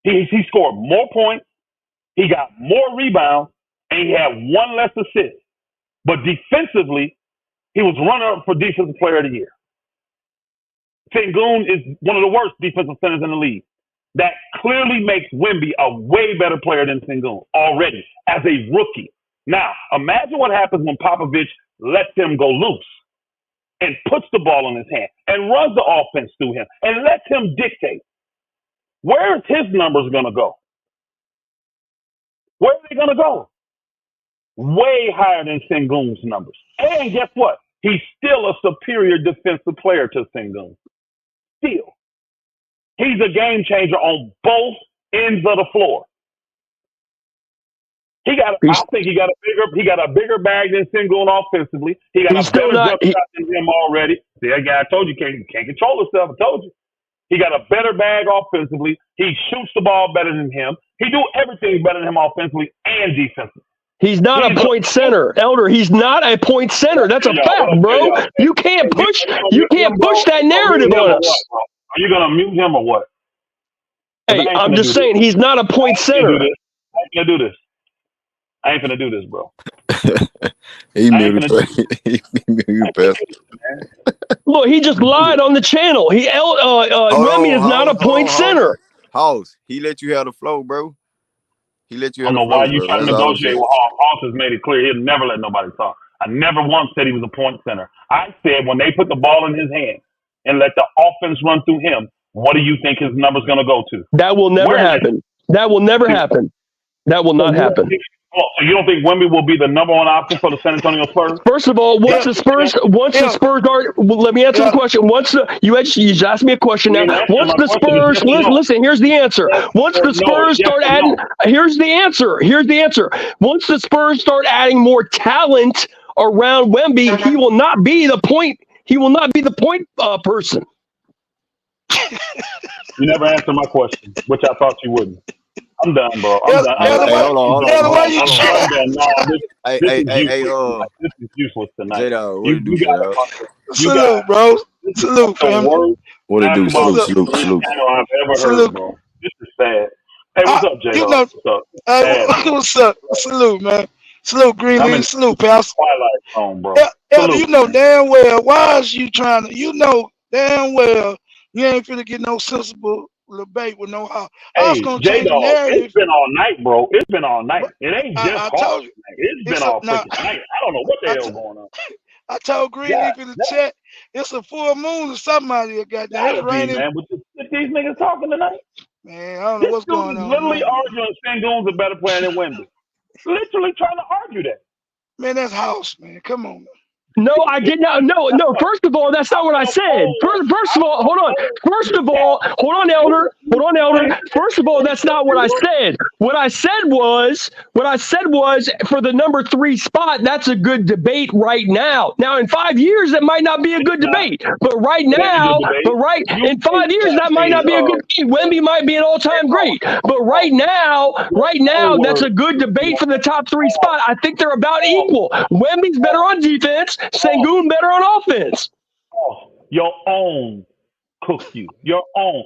He scored more points, he got more rebounds, and he had one less assist. But defensively, he was runner-up for Defensive Player of the Year. Sengun is one of the worst defensive centers in the league. That clearly makes Wemby a way better player than Sengun already as a rookie. Now, imagine what happens when Popovich lets him go loose and puts the ball in his hand and runs the offense through him and lets him dictate. Where is his numbers going to go? Where are they going to go? Way higher than Sengun's numbers. And guess what? He's still a superior defensive player to Sengun. Still. He's a game changer on both ends of the floor. I think he got a bigger bag than Sengun offensively. He got a better jump shot than him already. See, that guy I told you can't control himself. I told you. He got a better bag offensively. He shoots the ball better than him. He do everything better than him offensively and defensively. He's not a point center, Elder. He's not a point center. That's a fact, bro. You can't push that narrative on us. Are you gonna mute him or what? Hey, I'm just saying he's not a point center. I ain't gonna do this. I ain't gonna do this, bro. Look, he just lied on the channel. Wemby is not a point center. House, he let you have the flow, bro. He let you have the flow. I don't know why you trying to negotiate with Hoss. Hoss has made it clear he'll never let nobody talk. I never once said he was a point center. I said when they put the ball in his hand and let the offense run through him, what do you think his number's going to go to? That will never happen. That will never happen. That will not happen. So you don't think Wemby will be the number one option for the San Antonio Spurs? First of all, once the Spurs are, let me answer the question. You just asked me a question now. Once the Spurs, listen, here's the answer. Once the Spurs start adding, here's the answer. Once the Spurs start adding more talent around Wemby, he will not be the point. He will not be the point person. You never answered my question, which I thought you wouldn't. I'm done, bro. I'm done. Hold on. This is useless tonight. J-Dog, what You got salute, bro. Salute, fam. What it do? Salute. I've ever heard, bro. This is sad. Hey, what's up, J-Dog? What's up? Salute, man. Salute, Greenleaf. Salute, pal. Twilight Zone, bro. You know damn well. Why is you trying to? You know damn well you ain't finna get no sensible debate with no how. Hey, J-Dog, it's been all night, bro. It's been all night. It ain't just hard. It's been all freaking night. I don't know what the hell going on. I told Greenleaf in the chat, it's a full moon or something out here, goddamn. It's raining. Man, with these niggas talking tonight. Man, I don't know what's going on. Literally arguing Sengun's a better player than Wemby. Literally trying to argue that. Man, that's House, man. Come on, man. No, I did not. No. First of all, that's not what I said. First of all, hold on. Hold on, Elder. First of all, that's not what I said. What I said was for the number 3 spot, that's a good debate right now. Now, in 5 years, that might not be a good debate. But right now, in 5 years, that might not be a good debate. Wemby might be an all-time great. But right now, that's a good debate for the top 3 spot. I think they're about equal. Wemby's better on defense. Sengun better on offense. Your own cook you. Your own.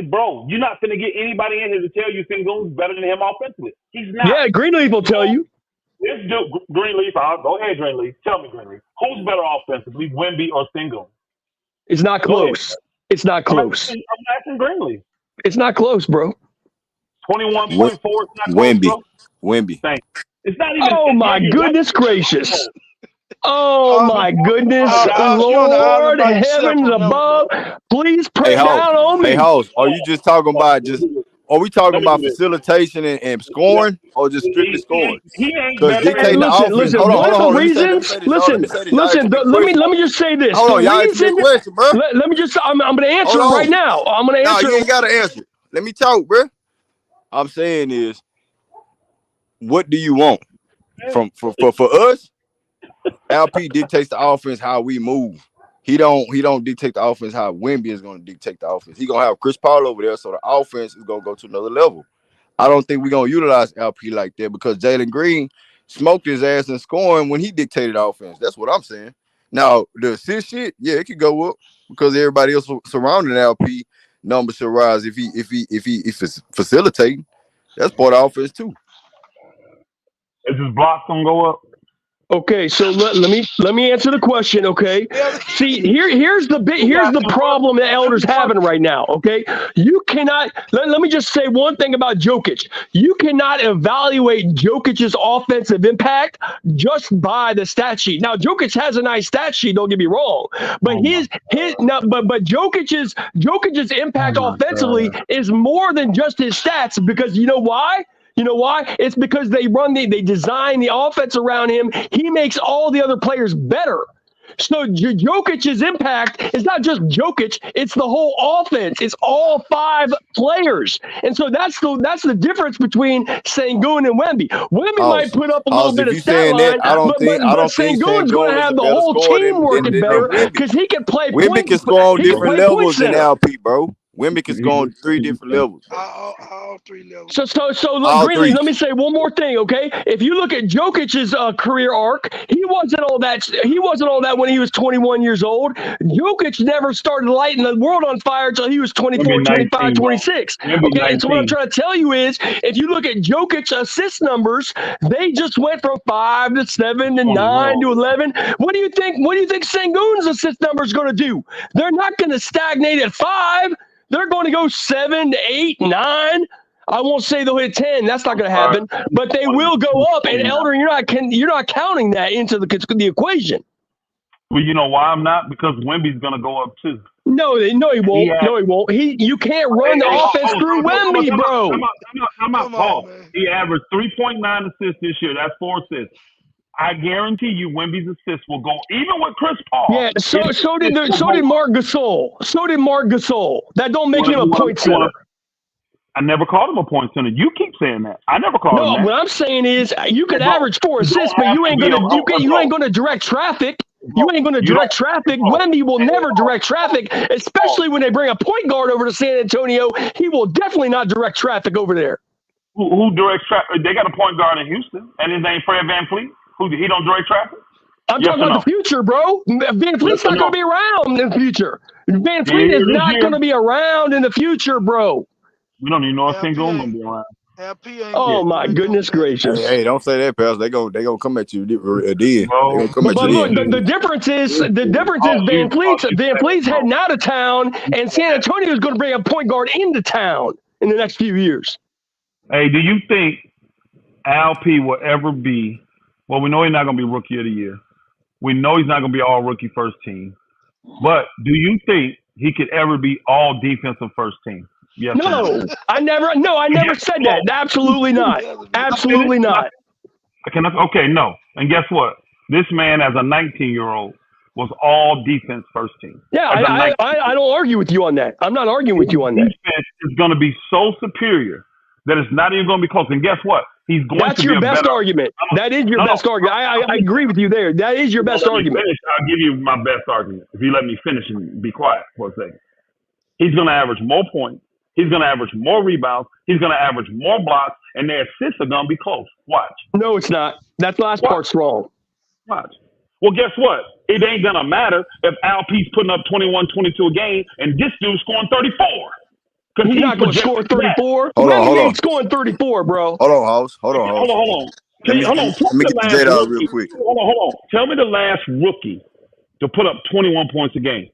Bro, you're not going to get anybody in here to tell you Sengun's better than him offensively. He's not. Yeah, Greenleaf will tell you. This dude, Greenleaf, go ahead, Greenleaf. Tell me, Greenleaf. Who's better offensively, Wemby or Sengun? It's not close. It's not close. I'm asking Greenleaf. It's not close, bro. 21.4 is not close, bro? Wemby. Thanks. It's not even. Oh, my goodness gracious. Oh my goodness, Lord, heavens above, please pray down on me. Hey, House, are you just talking about are we talking about facilitation and scoring or just strictly scoring? Because dictating the offense. Listen, one of the reasons, listen, let me just say this. Hold on, y'all answer the question, bro. Let me just, I'm going to answer it right now. I'm going to answer you ain't got to answer. Let me talk, bro. I'm saying is, what do you want from for us? LP dictates the offense how we move. He don't dictate the offense how Wemby is going to dictate the offense. He gonna have Chris Paul over there, so the offense is gonna go to another level. I don't think we're gonna utilize LP like that because Jalen Green smoked his ass in scoring when he dictated offense. That's what I'm saying. Now the assist shit, yeah, it could go up because everybody else surrounding LP numbers should rise if it's facilitating. That's part of offense too. Is his blocks gonna go up? Okay, so let me answer the question. Okay, see here's the problem that Elder's having right now. Okay, you cannot let me just say one thing about Jokic. You cannot evaluate Jokic's offensive impact just by the stat sheet. Now Jokic has a nice stat sheet. Don't get me wrong, but but Jokic's impact offensively is more than just his stats because you know why? You know why? It's because they design the offense around him. He makes all the other players better. So Jokic's impact is not just Jokic; it's the whole offense. It's all 5 players, and so that's the difference between Sengun and Wemby. Wemby might put up a little bit of stat line, but Sengun's going to have the whole team working better because he can play. Wemby can score on different levels than LP, bro. Wemby can score on 3 different levels. All 3 levels. So look, Greenlee, let me say one more thing, okay? If you look at Jokic's career arc, he wasn't all that. He wasn't all that when he was 21 years old. Jokic never started lighting the world on fire until he was 24, 25, 26. Okay, and so what I'm trying to tell you is, if you look at Jokic's assist numbers, they just went from 5 to 7 to 9 to 11. What do you think? What do you think Sengun's assist numbers going to do? They're not going to stagnate at 5. They're going to go 7, 8, 9. I won't say they'll hit 10. That's not going to happen. But they will go up. And Elder, you're not counting that into the equation. Well, you know why I'm not? Because Wemby's going to go up too. No, he won't. No, he won't. You can't run the offense through Wemby, bro. I'm out, Paul. He averaged 3.9 assists this year. That's 4 assists. I guarantee you, Wemby's assists will go even with Chris Paul. Yeah, so did Marc Gasol. So did Marc Gasol. That don't make him a point center. I never called him a point center. You keep saying that. I never called him that. No, what I'm saying is you can average 4 assists, but you ain't gonna direct traffic. You ain't gonna direct traffic. Wemby will never direct traffic, especially when they bring a point guard over to San Antonio. He will definitely not direct traffic over there. Who directs traffic? They got a point guard in Houston, and his name Fred VanVleet. He don't direct traffic? I'm talking about the future, bro. VanVleet's not going to be around in the future. VanVleet is not going to be around in the future, bro. We don't even know if Sengun going to be around. Oh my goodness gracious! Hey, don't say that, pal. They gonna come at you. They gonna come at you. Look, the difference is VanVleet's heading out of town, and San Antonio is going to bring a point guard into town in the next few years. Hey, do you think LP will ever be? Well, we know he's not going to be Rookie of the Year. We know he's not going to be all rookie first team. But do you think he could ever be all defensive first team? Yes. No, I never said that. Absolutely not. Absolutely not. Okay, no. And guess what? This man, as a 19-year-old, was all defense first team. Yeah, I don't argue with you on that. I'm not arguing with you on that. Defense is going to be so superior that it's not even going to be close. And guess what? He's going That's to your be best argument. That is your best argument. I agree with you there. That is your best argument. I'll give you my best argument. If you let me finish and be quiet for a second. He's going to average more points. He's going to average more rebounds. He's going to average more blocks. And their assists are going to be close. Watch. No, it's not. That last part's wrong. Watch. Well, guess what? It ain't going to matter if Alpe's putting up 21, 22 a game and this dude's scoring 34. He's not going to score 34. Hold on. Ain't scoring 34, bro. Hold on, House. Hold on. Let me get the J out real quick. Hold on. Tell me the last rookie to put up 21 points a game.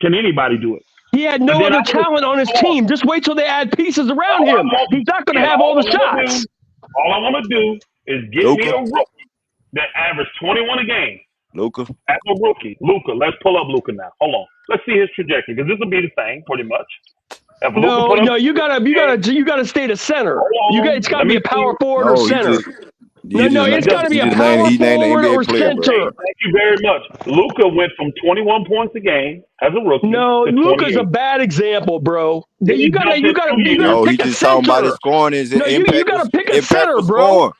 Can anybody do it? He had no other talent on his team. Just wait till they add pieces around him. He's not going to have all the shots. All I want to do is get me a rookie that averaged 21 a game. Luka. As a rookie. Luka. Let's pull up Luka now. Hold on. Let's see his trajectory because this will be the thing pretty much. No, you gotta stay to center. It's gotta be a power forward or center. It's gotta be a power forward or center. Thank you very much. Luka went from 21 points a game as a rookie. No, Luka's a bad example, bro. You gotta pick a center. Talking about his scoring is you gotta pick a center, bro.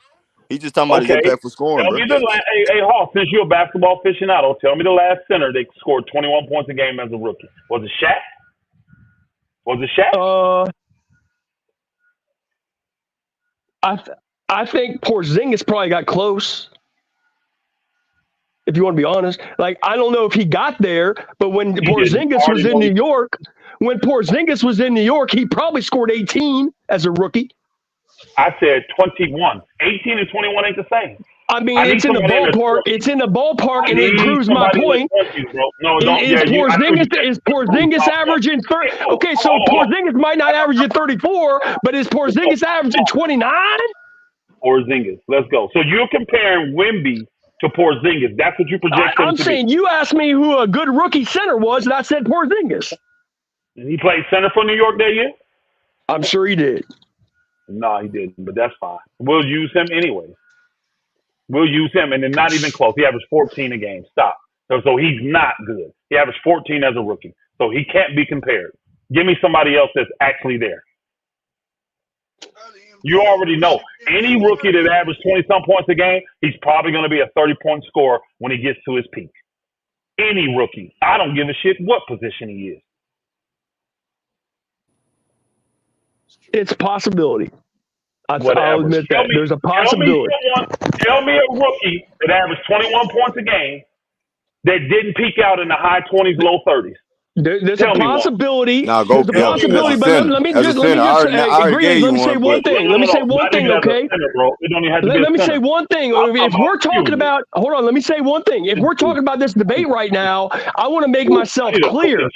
He just talking about his Okay. impact for scoring, Tell bro. me hey Hall, since you're a basketball aficionado, tell me the last center that scored 21 points a game as a rookie. Was it Shaq? I think Porzingis probably got close. If you want to be honest, like I don't know if he got there, but when Porzingis was in New York, he probably scored 18 as a rookie. I said 21. 18 and 21 ain't the same. I mean, it's in the ballpark. It's in the ballpark, and it proves my point. Is Porzingis averaging 30? Okay, so Porzingis might not average at 34, but is Porzingis averaging 29? Porzingis, let's go. So you're comparing Wemby to Porzingis. That's what you project him I'm to saying be. you asked me who a good rookie center was, and I said Porzingis. He played center for New York that year? I'm sure he did. No, he didn't, but that's fine. We'll use him anyway. We'll use him, and then not even close. He averaged 14 a game. Stop. So he's not good. He averaged 14 as a rookie. So he can't be compared. Give me somebody else that's actually there. You already know. Any rookie that averaged 20-some points a game, he's probably going to be a 30-point scorer when he gets to his peak. Any rookie. I don't give a shit what position he is. It's a possibility. Whatever. I'll admit that. There's a possibility. Tell me a rookie that averaged 21 points a game that didn't peak out in the high 20s, low 30s. There's a possibility. Now go. There's a possibility, but let me just say one thing. Let me say one thing, okay? Let me say one thing. If we're talking about, hold on, let me say one thing. If we're talking about this debate right now, I want to make myself clear.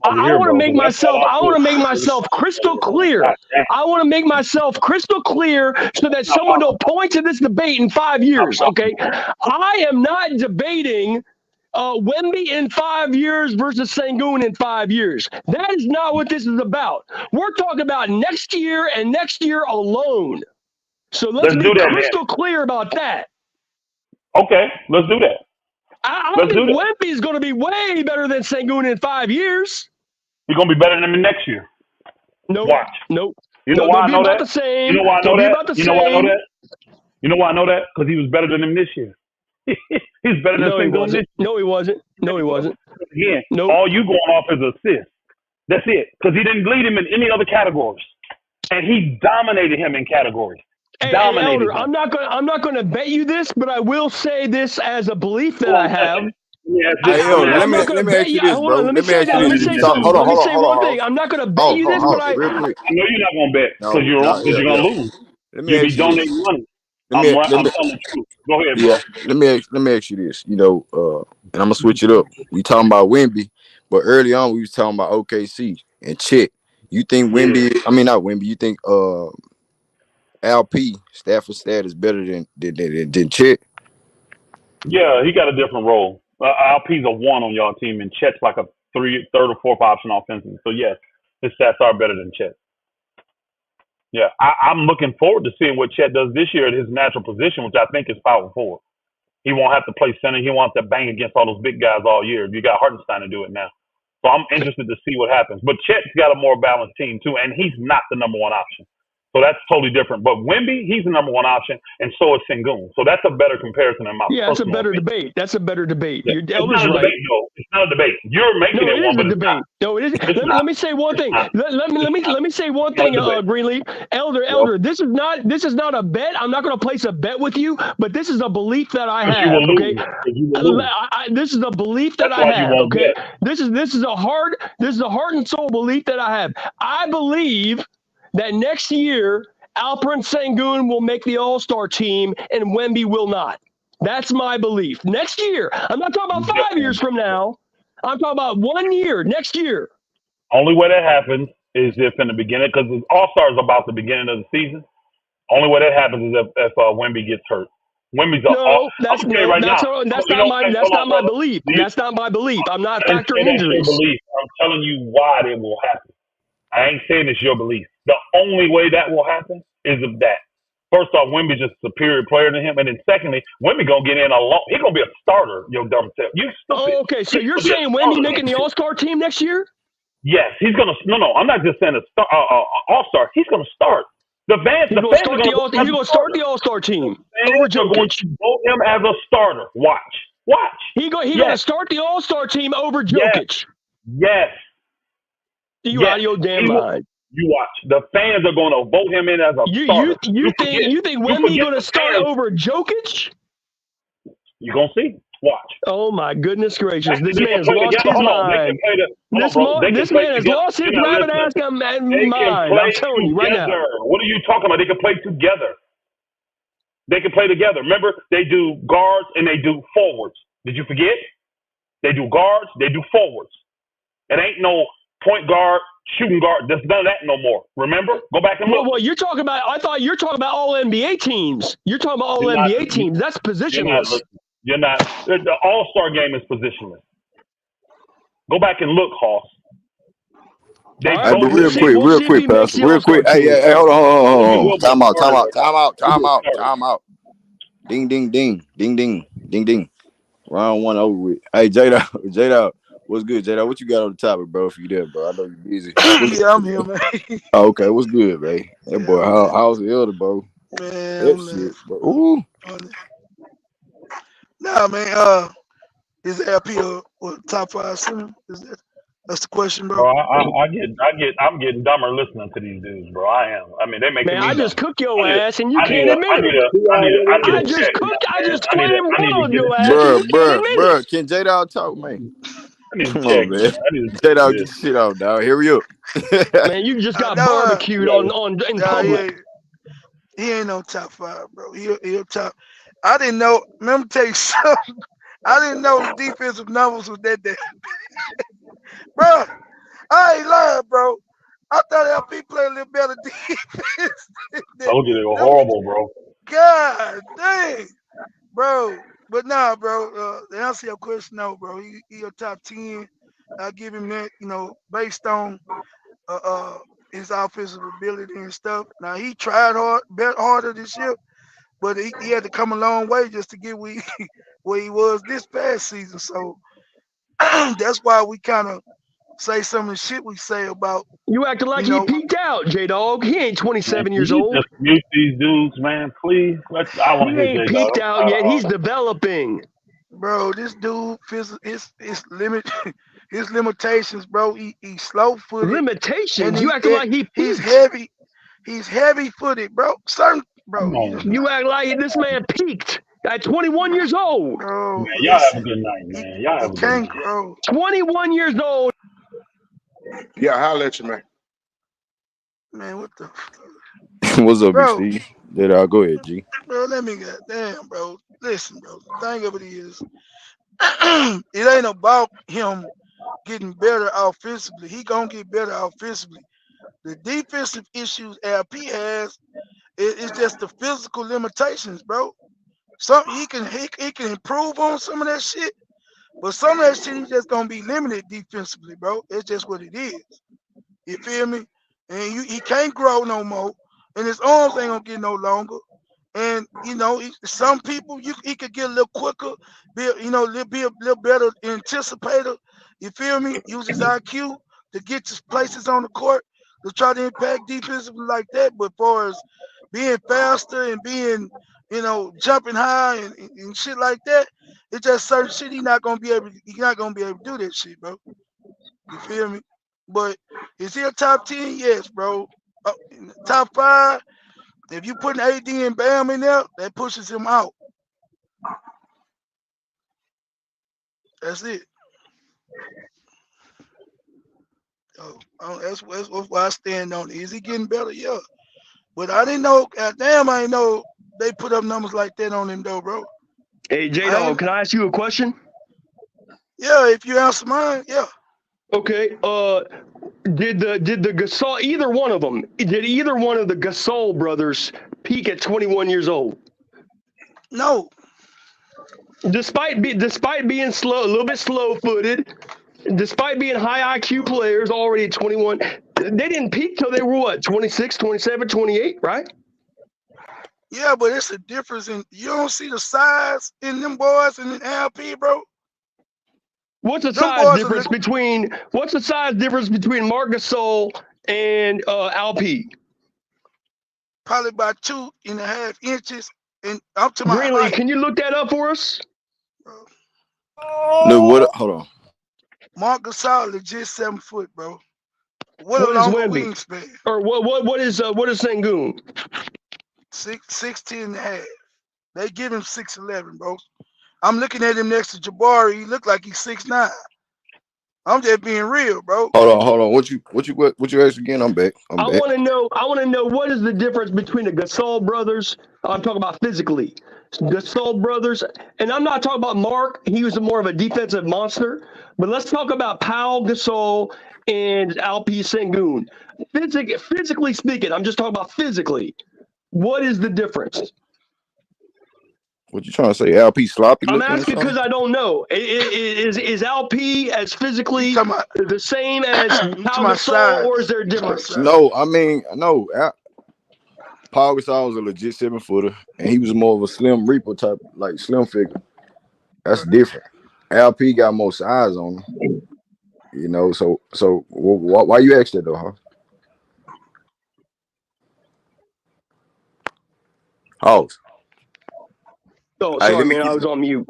I want to make myself crystal clear. I want to make myself crystal clear so that someone will point to this debate in 5 years, okay? I am not debating Wemby in 5 years versus Sengun in 5 years. That is not what this is about. We're talking about next year and next year alone. So let's be crystal clear about that. Okay, let's do that. I think Wemby is going to be way better than Sengun in 5 years. He's going to be better than him next year. Nope. Watch. Nope. You know why I know that? You know why I know that? You know why I know that? Because he was better than him this year. He's better than Sengun this year. No, he wasn't. Again, all you going off is assists. That's it. Because he didn't lead him in any other categories. And he dominated him in categories. Hey, Elder, I'm not going to bet you this, but I will say this as a belief that I have. Let me ask you this, bro. Let me ask you this. Hold on. I'm not going to bet you this, but real quick. I know you're not going to bet because you're going to lose. You'll be donating money. I'm telling the truth. Go ahead, bro. Yeah, let me ask you this. You know, and I'm gonna switch it up. We talking about Wemby, but early on we was talking about OKC and Chet. You think Wemby? I mean, not Wemby. You think LP Stafford stat is better than Chet? Yeah, he got a different role. LP's a 1 on y'all team, and Chet's like a third or fourth option offensively. So yes, his stats are better than Chet. Yeah, I'm looking forward to seeing what Chet does this year at his natural position, which I think is power forward. He won't have to play center. He won't have to bang against all those big guys all year. You got Hartenstein to do it now. So I'm interested to see what happens. But Chet's got a more balanced team, too, and he's not the number one option. So that's totally different. But Wemby, he's the number one option, and so is Sengun. So that's a better comparison in my that's a better debate. That's a better debate. Yeah. Your Elder's right. It's not a debate. You're making it one, but it's not. No, it is. Let me say one thing. Let me say one thing, Greenleaf. Elder, this is not a bet. I'm not going to place a bet with you, but this is a belief that I have. Okay, this is a belief that I have. Okay, this is a heart and soul belief that I have. I believe that next year, ALPEREN Sengun will make the All-Star team and Wemby will not. That's my belief. Next year. I'm not talking about 5 years from now. I'm talking about 1 year, next year. Only way that happens is if in the beginning, because the All-Star is about the beginning of the season. Only way that happens is if Wemby gets hurt. Wemby's that's not my belief. That's not my belief. I'm not factoring injuries. I'm telling you why it will happen. I ain't saying it's your belief. The only way that will happen is of that. First off, Wemby's just a superior player than him. And then secondly, Wemby going to get in alone. He's going to be a starter, your dumb self. You stupid. Oh, okay. So you're saying Wemby making the All-Star team next year? Yes. He's going to – no, I'm not just saying All-Star. He's going to start. The fans He's are gonna going start to the vote all. him as He's a gonna start starter. the All-Star team over Fans are going Jokic. to vote him as a starter. Watch. He gonna Yes, start the All-Star team over yes, Jokic. yes, You out yes. of your damn He will. mind. You watch. The fans are going to vote him in as a You starter. you think You Wemby forget gonna the start fans. over Jokic? You're going to see. Watch. Oh my goodness gracious! Actually, This they can man's play lost together. his Hold on. They can mind. play the. Hold on, bro. They can This play man has together. lost his You're not rabbit listening. ass They can mind. play I'm telling you right now. together. What are you talking about? They can play together. They can play together. Remember, they do guards and they do forwards. Did you forget? They do guards, they do forwards. It ain't no point guard, shooting guard. There's none of that no more. Remember? Go back and look. Well, you're talking about. I thought you're talking about all NBA teams. You're talking about all You're not. NBA teams. That's You're not positionless. looking. You're not. The All-Star game is positionless. Go back and look, Hoss. They All right, Hey, but voted we'll real him in. see. quick, We'll real see if quick, he makes Pastor. the Real All-Star quick. Hey, team. hey, hold He on. will be a Time out, time starter, out, though. time out, He'll be time a out, starter. time out. Ding, ding, ding, ding, ding, ding, ding. Round one over with. Hey, Jada, what's good, Jada? What you got on the topic, bro? If you there, bro, I know you're busy. What's Yeah, I'm good, here, bro? man. Oh, okay, what's good, man? That Yeah, boy, I'm laughing. how's the elder, bro? Man, That I'm shit, laughing. bro. Ooh. Nah, man. Is LP a top 5 center? That's the question, bro? Bro, I'm getting dumber listening to these dudes, bro. I am. I mean, they're making Man, me I dumb. just cooked your ass, and you I need can't a, admit it. I need a I just check, cooked. I man. just claimed I need to boiled get a your ass, check. and you can't admit it. Can Jada talk, man? I need a Come check, on, man. man. I need a check for Jada, get this. your shit off, dog. Hurry up. Man, you just I got know. barbecued in Nah, public. he ain't no top 5, bro. He a top. I didn't know. Let me tell you something. I didn't know his defensive numbers was that. Bro, I ain't lying, bro. I thought LP played a little better defense. Told you they were Let me, horrible, bro. God dang, bro. But nah, bro. To answer your question, no, bro. He a top 10. I give him that, based on uh, uh his offensive ability and stuff. Now he tried bet harder this year, but he had to come a long way just to get where he was this past season. So that's why we kind of say some of the shit we say about, You acting like you he know, peaked out, J Dog. He ain't Man, 27 can years you old. just mute these dudes, man, please? I want He to hear ain't J Dog. peaked I'm out tired of yet. all He's that. developing. bro, this dude his limit his limitations, bro. He's slow footed and Limitations. You acting like he he's peaked. heavy footed, bro. Certain bro, Come he on, just man. You act like this man peaked at 21 years old. bro, Man, y'all have a listen. good night, He man. Y'all he have a good can't night. grow. 21 years old. Yeah, holla at you, man. Man, what the What's up, Big bro, Steve? Jada, go ahead, G. let me get damn, bro. Listen, bro. The thing of it is it ain't about him getting better offensively. He gonna get better offensively. The defensive issues LP has is just the physical limitations, bro. Some he can improve on some of that shit, but some of that shit he's just gonna be limited defensively, bro. It's just what it is. You feel me? And he can't grow no more, and his arms ain't gonna get no longer. And some people he could get a little quicker, be a little better anticipator. You feel me? Use his IQ to get to places on the court to try to impact defensively like that. But as far as being faster and being, jumping high and shit like that, it's just certain shit he's not gonna be able to do that shit, bro. You feel me? But is he a top 10? Yes, bro. In the top 5. If you put an AD and Bam in there, that pushes him out. That's it. That's why I stand on it. Is he getting better? Yeah. But I didn't know. Goddamn, I didn't know they put up numbers like that on him though, bro. Hey, J Dog, can I ask you a question? Yeah, if you answer mine, yeah. Okay. Did the Gasol, either one of them, did either one of the Gasol brothers peak at 21 years old? No. Despite being slow, a little bit slow footed, despite being high IQ players already at 21, they didn't peak till they were what, 26, 27, 28, right? Yeah, but it's a difference in you don't see the size in them boys in the LP, bro. What's the Them size boys are difference between Marc Gasol and Alp? probably about 2.5 inches. And up to my Greenlee, height. can you look that up for us? Look, what? Hold on. Marc Gasol is just 7 foot, bro. What a What is longer Wemby? wingspan. Or what is Sengun? 6'10 and a half. They give him 6'11, bro. I'm looking at him next to Jabari. He look like he's 6'9. I'm just being real, bro. Hold on. What you asked again? I'm back. I want to know what is the difference between the Gasol brothers. I'm talking about physically. Gasol brothers, and I'm not talking about Mark. He was more of a defensive monster. But let's talk about Pau Gasol and Alpi Sengun. Physically speaking, I'm just talking about physically. What is the difference? What you trying to say? LP sloppy I'm looking or asking something? because I don't know. Is LP as physically the same as Pau Gasol, or is there a difference? No, I mean, no. Paul Gasol was a legit 7-footer, and he was more of a Slim Reaper type, like slim figure. That's different. LP got more size on him, you know. So why you asked that though, huh? House. Oh, Hey, sorry, let me man. I get was on mute.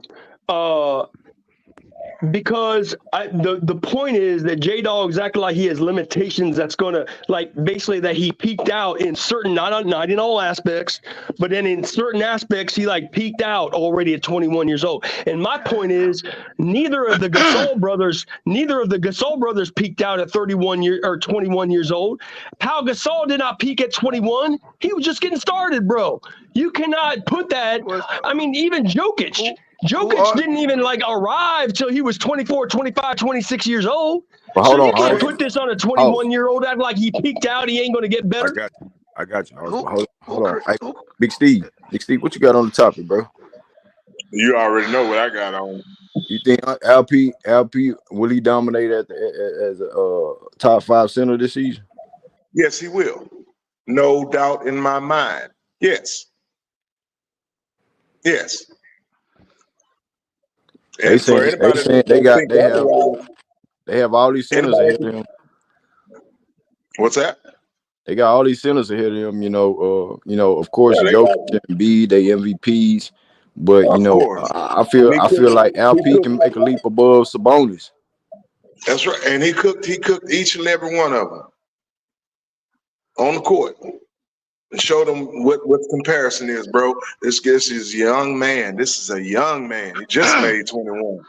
Because the point is that J-Dog's acting like he has limitations that's going to, like, basically that he peaked out in certain, not in all aspects, but then in certain aspects, he, like, peaked out already at 21 years old. And my point is, neither of the Gasol brothers peaked out at 21 years old. Pau Gasol did not peak at 21. He was just getting started, bro. You cannot put that. I mean, even Jokic didn't even like arrive till he was 24, 25, 26 years old. But So hold you on, can't House. put this on a 21-year-old act like he peaked out. He ain't going to get better. I got you. House. Hold on. Hey, Big Steve, what you got on the topic, bro? You already know what I got on. You think LP will he dominate as a top 5 center this season? Yes, he will. No doubt in my mind. Yes. They saying they have all these centers ahead of him. What's that? They got all these centers ahead of him. You know, of course, Jokic and Embiid, they MVPs. But you know, I feel like LP can make a leap above Sabonis. That's right, and he cooked each and every one of them on the court. And showed them what the comparison is, bro. This is a young man. This is a young man. He just made 21.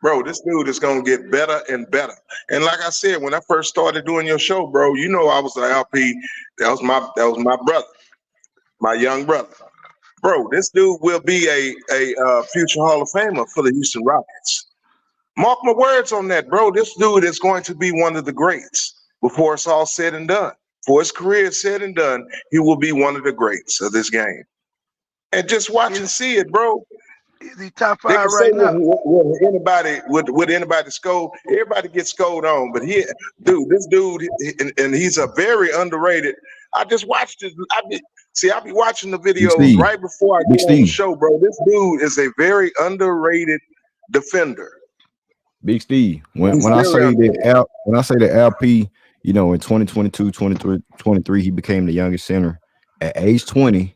Bro, this dude is gonna get better and better. And like I said, when I first started doing your show, bro, you know I was an LP. That was my brother, my young brother. Bro, this dude will be a future Hall of Famer for the Houston Rockets. Mark my words on that, bro. This dude is going to be one of the greats before it's all said and done. For his career said and done, he will be one of the greats of this game. And just watch and see it, bro. Is he top 5 right now? Would anybody scold? Everybody gets scolded on, but this dude, and he's a very underrated. I just watched it. I'll be watching the videos right before I get on the show, bro. This dude is a very underrated defender. Big Steve, when I say that LP, you know, in 2022, 23, he became the youngest center at age 20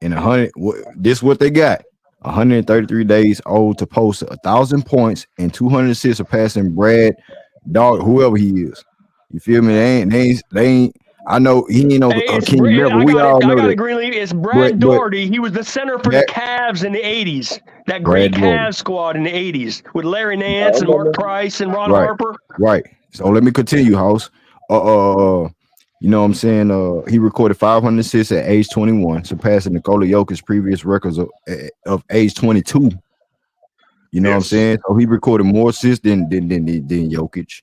and 100. This is what they got: 133 days old to post 1,000 points and 200 assists, surpassing Brad Dog, whoever he is. You feel me? They ain't. I know he ain't no King level. We all know that. Greenlee. It's Brad Daugherty. He was the center for the Cavs in the 80s. That great Cavs squad in the 80s with Larry Nance and Mark Price and Ron Harper. Right. So let me continue, House. You know what I'm saying? He recorded 500 assists at age 21, surpassing Nikola Jokic's previous records of age 22. You know what I'm saying? So he recorded more assists than Jokic.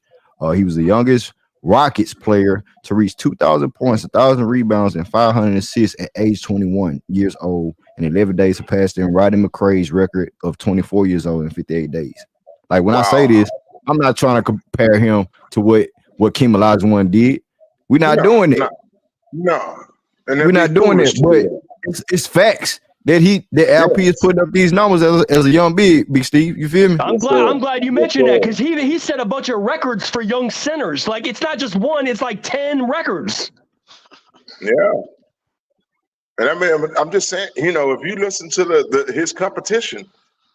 He was the youngest Rockets player to reach 2,000 points, 1,000 rebounds, and 500 assists at age 21 years old, and 11 days surpassed Rodney McCray's record of 24 years old in 58 days. Like when I say this, I'm not trying to compare him to what Kim Olajuwon did. We're not doing it. No. We're not doing it, but it's facts that LP is putting up these numbers as a young big Steve. You feel me? I'm glad you mentioned that, because he set a bunch of records for young centers. Like, it's not just one, it's like 10 records. Yeah. And I mean, I'm just saying, you know, if you listen to his competition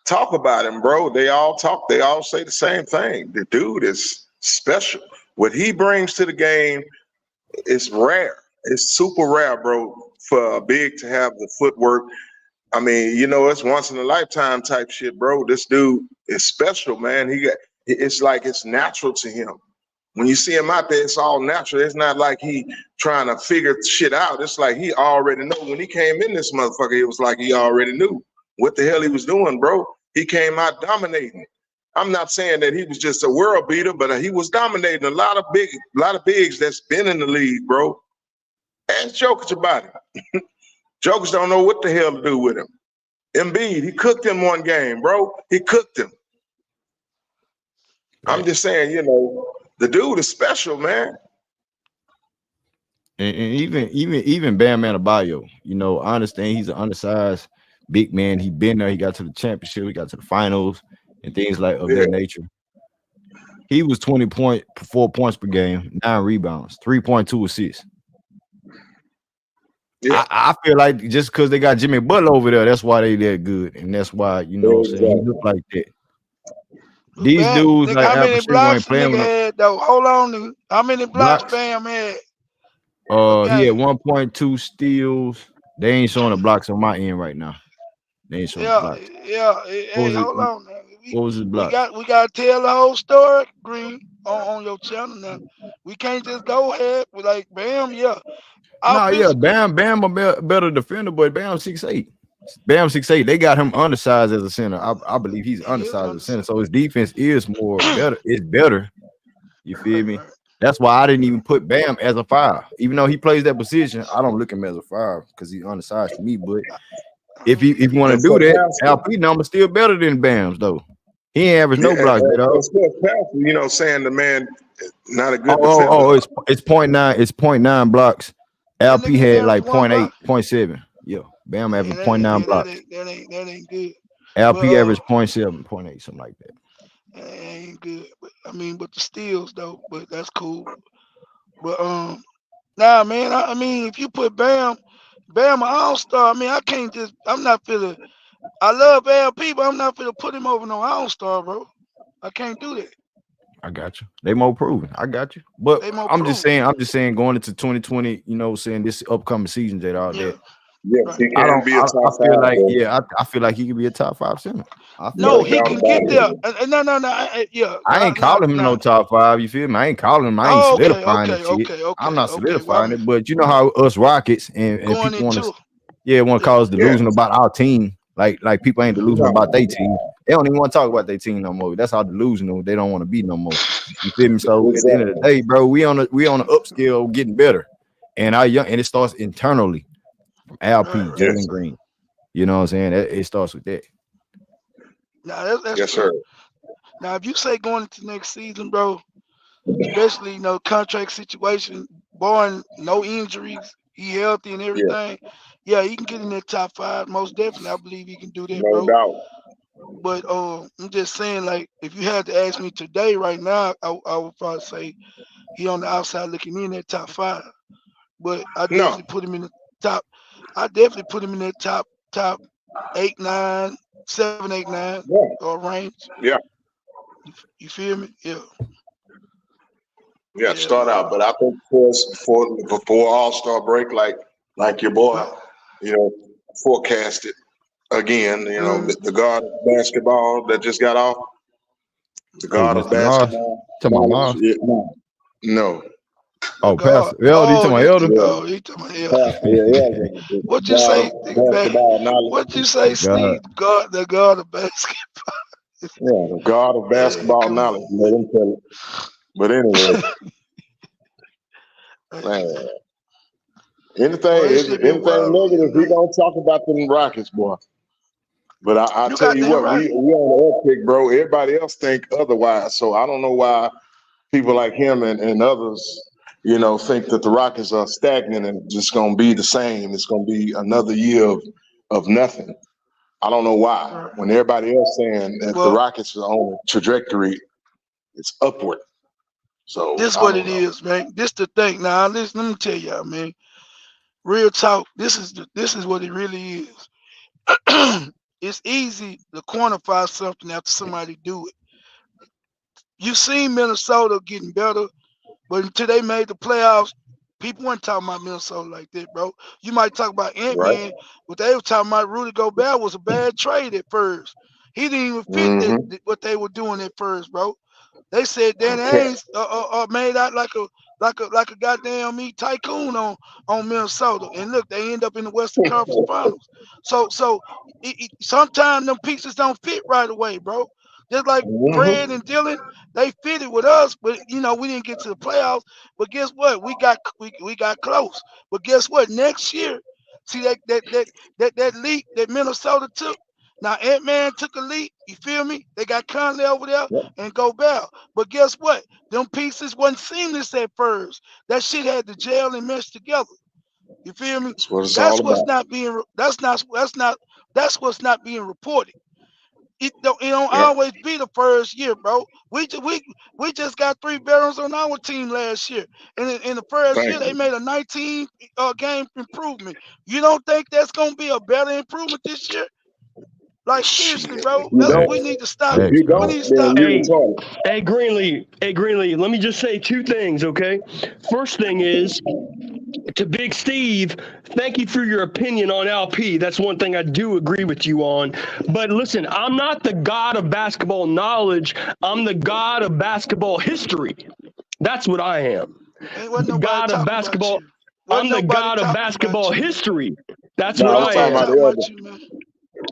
talk about him, bro, they all talk. They all say the same thing. The dude is special. What he brings to the game is rare. It's super rare, bro, for a big to have the footwork. I mean, you know, it's once in a lifetime type shit, bro. This dude is special, man. It's like it's natural to him. When you see him out there, it's all natural. It's not like he trying to figure shit out. It's like he already know. When he came in this motherfucker, it was like he already knew what the hell he was doing, bro. He came out dominating. I'm not saying that he was just a world beater, but he was dominating a lot of bigs that's been in the league, bro. Ask Jokic about it. Jokic don't know what the hell to do with him. Embiid, he cooked him one game, bro. He cooked him. Right. I'm just saying, you know, the dude is special, man. And even Bam Adebayo, you know, I understand he's an undersized big man. He been there. He got to the championship. He got to the finals and things like of that nature. He was 20.4 points per game, 9 rebounds, 3.2 assists. Yeah. I feel like just because they got Jimmy Butler over there, that's why they that good, and that's why, you know, what I'm saying, he look like that. These dudes, like how many Al blocks ain't playing nigga had though? Hold on, nigga. How many blocks Bam had? He had 1.2 steals. They ain't showing the blocks on my end right now. They ain't showing the blocks. Yeah. Hey, hold on. What was his blocks? We got to tell the whole story, Green, on your channel now. We can't just go ahead with like Bam. Yeah. Bam a better defender, but Bam 6'8". Bam 6'8". They got him undersized as a center. I believe he's undersized as a center, so his defense is more better. It's better. You feel me? That's why I didn't even put Bam as a 5. Even though he plays that position, I don't look at him as a 5 because he's undersized to me. But if you want to do that, LP number still better than Bam's though. He ain't average no blocks at all. You know, saying the man not a good defender. It's 0.9. It's 0.9 blocks. LP had like 0.8, 0.7. Yeah, Bam averaged 0.9 blocks. That ain't good. LP averaged 0.7, 0.8, something like that. That ain't good. But, I mean, but the steals though, but that's cool. But nah, man. I mean, if you put Bam an all-star, I mean, I'm not feeling. I love LP, but I'm not feeling put him over no all-star, bro. I can't do that. I got you. They more proven. I got you. But I'm just saying going into 2020, you know, saying this upcoming season, Jada, all that. Yes, he can be a top I feel 5, like, bro. I feel like he could be a top 5 center. No, he can get there. No. Yeah. I ain't calling him no top 5. You feel me? I ain't calling him. I ain't solidifying it. Okay. I'm not solidifying it. But you know how us Rockets and people want to call us delusional about our team. Like people ain't delusional about their team. They don't even want to talk about their team no more. That's how delusional they don't want to be no more. You feel me? So at the end of the day, bro, we on the upscale getting better, and it starts internally from LP, Jalen Green. You know what I'm saying? It starts with that. Nah, that's sir. Now, if you say going into next season, bro, especially contract situation, barring no injuries, he healthy and everything. Yeah, he can get in that top 5. Most definitely, I believe he can do that, bro. No doubt. But I'm just saying, like, if you had to ask me today, right now, I would probably say he on the outside looking in that top 5. But I definitely put him in the top. I definitely put him in that top 8, 9, 7, 8, 9 range. Yeah. You feel me? Yeah. Yeah, start out. But I think before All-Star break, like your boy, forecasted again, the god of basketball that just got off. The god of basketball. No. Oh, Pastor. You talking about Elder? Oh, he talking about Elder. What you say? What you say, Steve? The god of basketball. Yeah, the god of basketball knowledge. Let him tell it. But anyway, man, anything negative, we don't talk about them Rockets, boy. But I tell you what, we on the uptick, bro. Everybody else think otherwise. So I don't know why people like him and others, think that the Rockets are stagnant and just gonna be the same. It's gonna be another year of nothing. I don't know why. When everybody else saying that the Rockets are on a trajectory, it's upward. So this is what it is, man. This the thing. Now, listen, let me tell y'all, man. Real talk. This is what it really is. It's easy to quantify something after somebody do it. You seen Minnesota getting better, but until they made the playoffs, people weren't talking about Minnesota like that, bro. You might talk about Right. Ant-Man, but they were talking about Rudy Gobert was a bad trade at first. He didn't even fit Mm-hmm. what they were doing at first, bro. They said Danny Okay. Ainge made out like a goddamn tycoon on Minnesota, and look, they end up in the Western Conference Finals. So sometimes them pieces don't fit right away, bro. Just like Fred Mm-hmm. and Dylan, they fitted with us, but we didn't get to the playoffs. But guess what? We got close. But guess what? Next year, see that leap that Minnesota took. Now Ant-Man took a leap. You feel me? They got Conley over there and Gobert. But guess what? Them pieces wasn't seamless at first. That shit had to gel and mesh together. You feel me? That's what it's all That's what's about. not being. That's what's not being reported. It don't Yeah. always be the first year, bro. We just got 3 veterans on our team last year, and in the first Thank year they you. made a 19 game improvement. You don't think that's gonna be a better improvement this year? Like seriously, Shit. bro. If you We don't, need to stop. if Facts, you We man. need don't, to then stop. you Hey, retarded. Greenlee, let me just say 2 things, okay? First thing is, to Big Steve, thank you for your opinion on LP. That's one thing I do agree with you on. But listen, I'm not the god of basketball knowledge. I'm the god of basketball history. That's what I am. Ain't wasn't The nobody god of talking about basketball. you. I'm Wasn't the nobody god of talking about basketball you, man. history. That's No, what I was Wasn't I talking nobody about am. the talking about elder. you, man.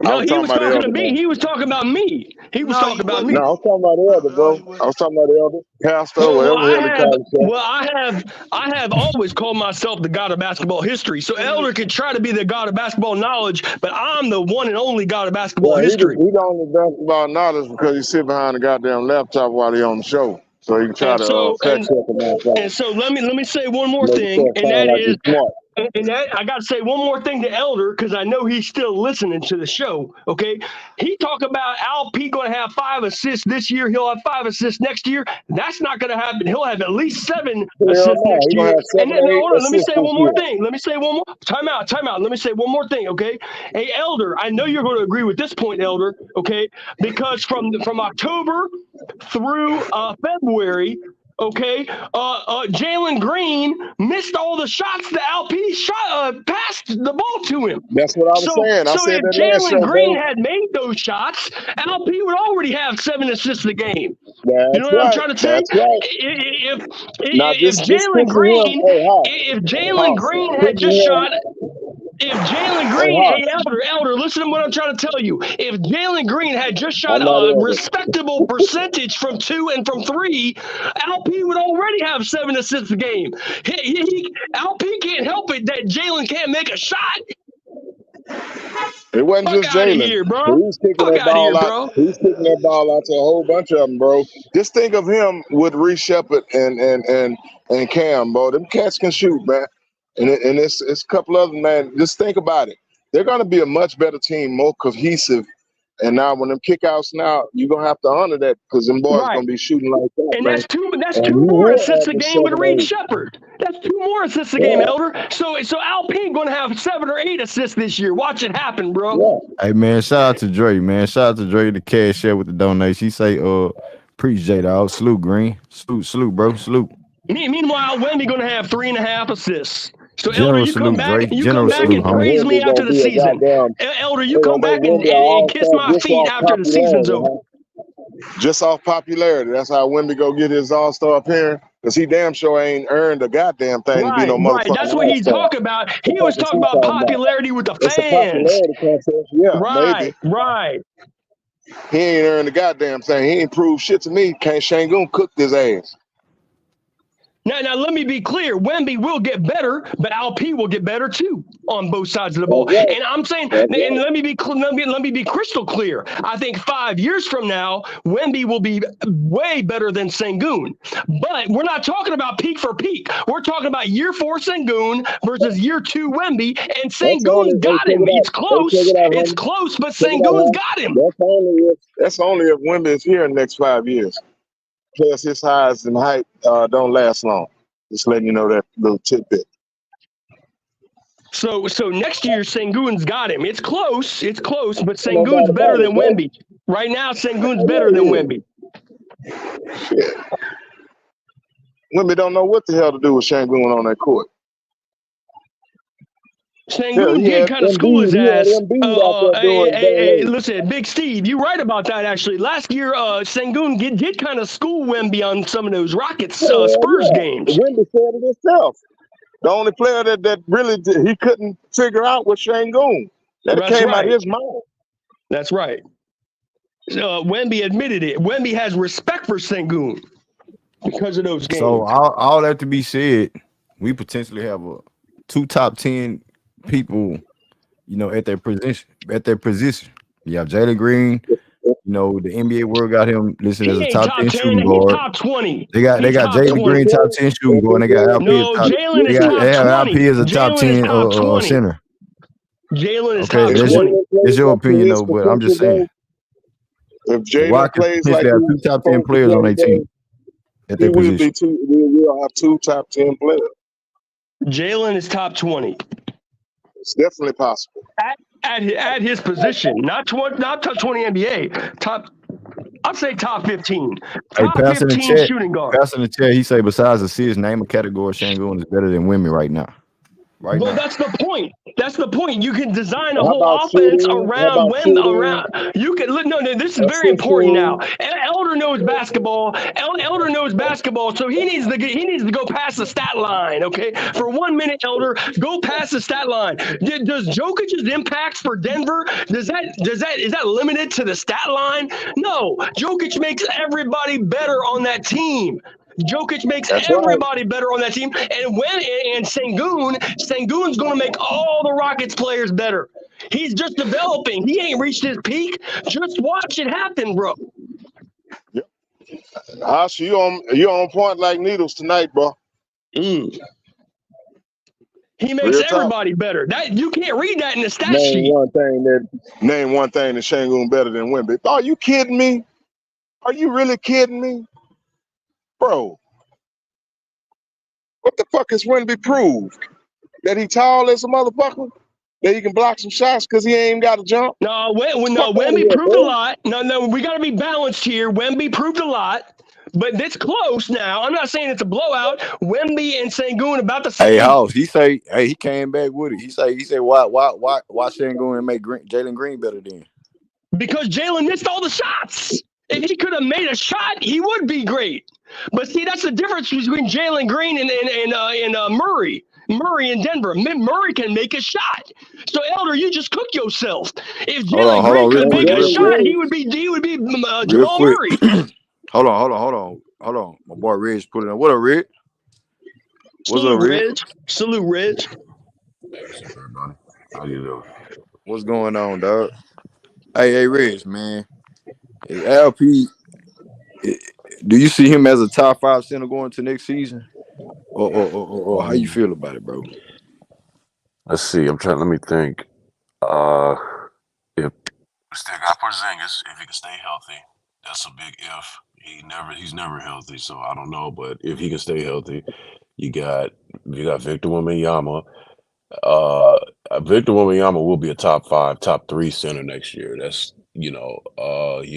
I No, was he talking was about the talking to elder, me. man. He was talking about me. He was No, talking you about wasn't. me. No, I was talking about the elder, No, bro. you I wasn't. was talking about the elder, pastor, Well, whatever the hell they call himself. I have always called myself the god of basketball history. So And Elder could try to be the god of basketball knowledge, but I'm the one and only god of basketball Well, history. he don't only basketball knowledge because he sit behind the goddamn laptop while he on the show, so he can try And to so fact check him out, and so let me say one more make thing, himself and sound that like he's is, smart. and that I got to say one more thing to Elder because I know he's still listening to the show. Okay, he talked about Al P going to have 5 assists this year. He'll have 5 assists next year. That's not going to happen. He'll have at least 7 Hell assists no, next he gonna year. have And 7 then or 8 hold on, let me assists say this one more year. thing. Let me say one more time out. Let me say one more thing. Okay, hey Elder, I know you're going to agree with this point, Elder. Okay, because from October through February. Okay, Jalen Green missed all the shots the LP shot, passed the ball to him. That's what I was saying. I So said if that last Jalen show, Green bro. had made those shots, LP would already have 7 assists a game. You know That's what I'm right. trying to say? That's right. If Now if just Jalen picture him. Green, Hey, Hoss, if Jalen Hoss, Green had picture just him. shot if Jalen Hey, Green, hey Hoss, Elder, listen to what I'm trying to tell you. If Jalen Green had just shot I'm not a elder. respectable percentage from 2 and from 3, LP would already have 7 assists a game. LP can't help it that Jalen can't make a shot. It wasn't Fuck just out of Jalen. here, bro. He's kicking Fuck that out of here, ball out. bro. He's kicking that ball out to a whole bunch of them, bro. Just think of him with Reece Shepard and Cam, bro. Them cats can shoot, man. And it's a couple other man. Just think about it. They're gonna be a much better team, more cohesive. And now when them kickouts now, you're gonna have to honor that because them boys Right. gonna be shooting like that, And man. that's And two he more will assists a average game with 7 Reed 8. Shepard. That's 2 more assists a game, Yeah, Elder. So LP going to have 7 or 8 assists this year. Watch it happen, bro. yeah. Hey man, shout out to Dre, man. Shout out to Dre the cash share with the donation. He say, appreciate dog. Salute, Green. Salute, bro. Salute. Meanwhile, Wemby going to have 3.5 assists. So Elder, General salute, Dre. you come General back salute, and And homie. praise me Wendy after gonna the be a season. goddamn. Elder, you They come gonna make back and, Wendy and, an and kiss all-star my just feet off after the season's popularity, over. huh? Just off popularity. That's how Wemby go get his all-star appearance. Cause he damn sure ain't earned a goddamn thing to be no Right. motherfucking That's what he's all-star. talking about. The He fuck was is talking he about talking about? popularity with the It's a fans. popularity contest. Yeah, maybe. Right. He ain't earned a goddamn thing. He ain't proved shit to me. Can't Sengun cooked his ass. Now, let me be clear. Wemby will get better, but LP will get better too on both sides of the That's ball. right. And I'm saying, That's and right. let me be crystal clear. I think 5 years from now, Wemby will be way better than Sengun. But we're not talking about peak for peak. We're talking about year 4 Sengun versus year 2 Wemby, and That's only. Sengun's Hey, got check him. it out. It's Hey, check close. it out, It's homie. close, but Check it out, Sengun's huh? got him. That's only if Wemby is here in the next 5 years. Plus his highs and height don't last long. Just letting you know that little tidbit. So next year Sengun's got him. It's close, but Ain't no Sengun's doubt better about it, than bro. Wemby. Right now, Sengun's I better know than he is. Wemby. Shit. Women don't know what the hell to do with Shangoon on that court. Hell, Sengun did kind of school his He had ass. Embiid out there doing Hey, ballet. listen, Big Steve, you're right about that. Actually, last year, Sengun did kind of school Wemby on some of those Rockets Hell Spurs yeah. games. Wemby said it himself. The only player that really he couldn't figure out was Shangoon. That That's came out right. his mouth. That's right. Wemby admitted it. Wemby has respect for Sengun because of those games. So all that to be said, we potentially have two top 10 people, at their position. You have Jalen Green. The NBA world got him listed as He a ain't top top 10 10. shooting He's guard. top 20. They got He's top Jalen 20. Green top 10 shooting guard. And they got No, Jalen is they top have 20. LP as a top Jalen is 10 top 20. center. Jalen is Okay, top If 20. Jalen it's plays your up to opinion his though, but I'm just potential, saying bro, if the Jalen Rockets plays like potentially have two he's top 10 supposed to players on play, their team bro, at he their will be position. we'll have two top 10 players. Jalen is top 20 It's definitely possible. at his position, not top 20 NBA. I'd say top 15. Hey, Top 15 shooting guard. pass in the chat. He say besides assists, name a category Shangoon is better than women right now. Well, that's the point. That's the point. You can design a How whole about offense shooting? How around about shooting? you can look. No, this is very important now. Assisting? Elder knows basketball. Elder knows basketball, so he needs to go past the stat line. Okay, for 1 minute, Elder, go past the stat line. Does Jokic's impact for Denver is that limited to the stat line? No, Jokic makes everybody better on that team. Jokic makes That's right. everybody better on that team, and Sengun's going to make all the Rockets players better. He's just developing. He ain't reached his peak. Just watch it happen, bro. Yep. Ash, you on point like needles tonight, bro. He makes Real talk. everybody better. That you can't read that in the stat Name sheet. one thing that Shangoon better than Wemby. Are you kidding me? Are you really kidding me? Bro, what the fuck has Wemby proved? That he tall as a motherfucker? That he can block some shots because he ain't got to jump? No, Fuck outta Wemby here, proved a bro. lot. No, we got to be balanced here. Wemby proved a lot, but it's close now. I'm not saying it's a blowout. Wemby and Sengun about the same. Hey, House, he came back with it. He said, why Shangoon and make Jalen Green better than? Because Jalen missed all the shots. If he could have made a shot, he would be great. But see, that's the difference between Jalen Green and Murray. Murray in Denver. Murray can make a shot. So Elder, you just cook yourself. If Jalen Green could make a shot, he would be Jamal quick. Murray. Hold on. My boy Reg put it on. What up, Reg? What's up, Reg? Salute, Reg. How you doing? What's going on, dog? Hey, Reg, man. Is LP? Do you see him as a top 5 center going to next season, or how you feel about it, bro? Let's see. Let me think. If we still got Porzingis, if he can stay healthy, that's a big if. He's never healthy, so I don't know. But if he can stay healthy, you got Victor Wembanyama. Victor Wembanyama will be a top 5, top 3 center next year. That's you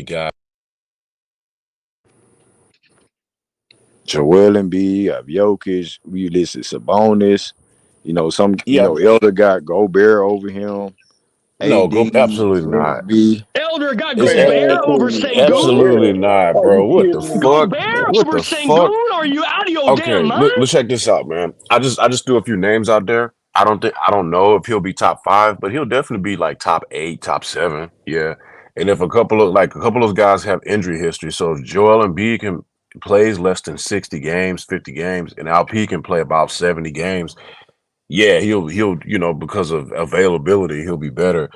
got Joel Embiid, you have Jokic, we listed Sabonis. Elder got Gobert over him. no, AD, absolutely not. Elder got It's Gobert over absolutely Sengun. not, bro. What the fuck? Gobert What over the fuck? Sengun? Are you out of your damn Okay, mind? let's check this out, man. I just threw a few names out there. I don't know if he'll be top 5, but he'll definitely be like top 8, top 7. Yeah. And if a couple of those guys have injury history, so if Joel Embiid plays less than 60 games, 50 games, and LP can play about 70 games, yeah, he'll because of availability, he'll be better.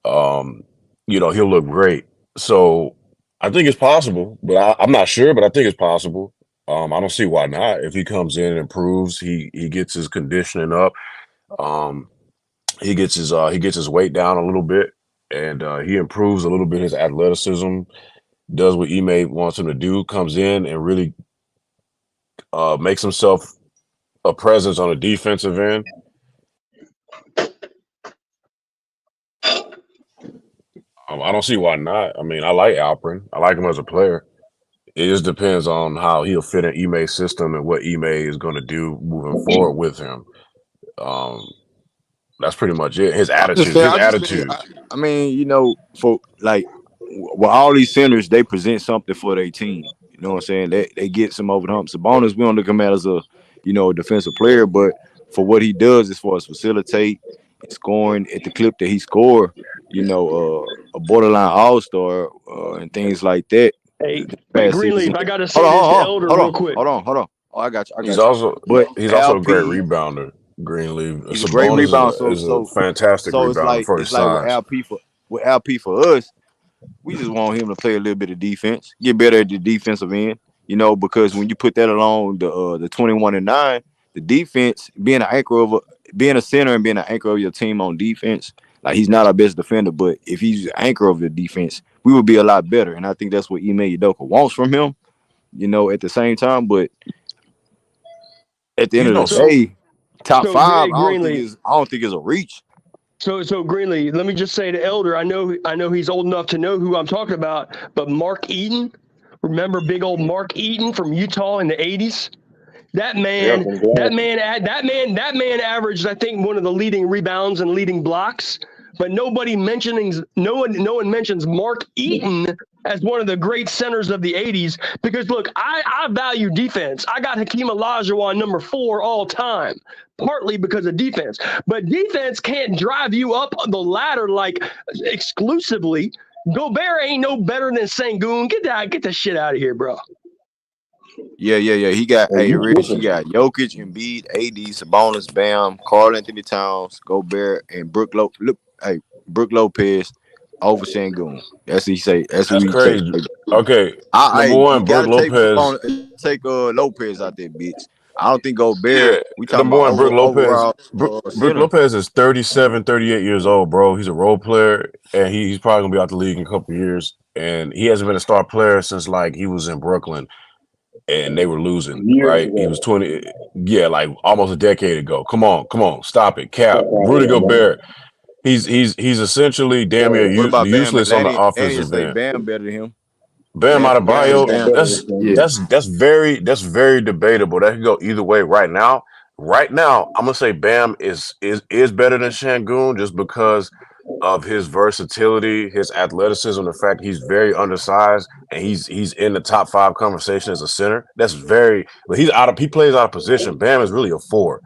He'll look great. So I think it's possible, but I'm not sure, but I think it's possible. I don't see why not. If he comes in and improves, he gets his conditioning up. He gets his weight down a little bit, and he improves a little bit his athleticism. Does what Ime wants him to do. Comes in and really makes himself a presence on the defensive end. I don't see why not. I mean, I like Alperin. I like him as a player. It just depends on how he'll fit in Ime's system and what Ime is going to do moving forward with him. Um, that's pretty much it. His I'm just attitude. saying. His I just think. attitude. I mean, for like, with all these centers, they present something for their team. You know what I'm saying? They get some over the hump. Sabonis, we don't look him at as a defensive player, but for what he does as far as facilitate and scoring at the clip that he scored, a borderline all-star and things like that. Hey, This hey, past Greenleaf, season. I gotta Hold say this to on, Elder hold real on, quick. hold on, hold on. Oh, I got you. He's also But he's also a great LP, rebounder. Greenleaf. he's a great Sabonis rebound. is a fantastic So it's rebounder like for his with size. LP for us. We just want him to play a little bit of defense, get better at the defensive end. Because when you put that along the 21-9, the defense being being a center and being an anchor of your team on defense. Like, he's not our best defender, but if he's the anchor of the defense, we would be a lot better. And I think that's what Ime Udoka wants from him. At the same time, but at the end He's of no. the day, top So five, I Greenleaf. don't think is a reach. So Greenleaf, let me just say to Elder, I know he's old enough to know who I'm talking about, but Mark Eaton, remember big old Mark Eaton from Utah in the 80s? That man averaged, I think, one of the leading rebounds and leading blocks. But no one mentions Mark Eaton as one of the great centers of the 80s. Because look, I value defense. I got Hakeem Olajuwon number 4 all time, partly because of defense. But defense can't drive you up the ladder like exclusively. Gobert ain't no better than Sengun. Get the shit out of here, bro. Yeah. He got Rich. He got Jokic, Embiid, AD, Sabonis, Bam, Karl Anthony Towns, Gobert, and Brook Lopez over Sengun. That's what he say. That's who That's he take. crazy. Okay, number You one, Brook gotta take Lopez. Lopez out there, bitch. I don't think Gobert. Yeah, We talking number about one, Brook Lopez. overall Brook center. Lopez is 37, 38 years old, bro. He's a role player, and he's probably gonna be out the league in a couple of years. And he hasn't been a star player since like he was in Brooklyn, and they were losing. Right? He was 20. Yeah, like almost a decade ago. Come on, stop it, Cap. Rudy Gobert. He's essentially damn near What about Bam? useless on the They didn't offensive say end. Bam better than him. Bam Bam is Adebayo, Bam. Yeah. that's very debatable. That could go either way right now. Right now, I'm gonna say Bam is better than Sengun just because of his versatility, his athleticism, the fact he's very undersized and he's in the top 5 conversation as a center. That's very he plays out of position. Bam is really a 4,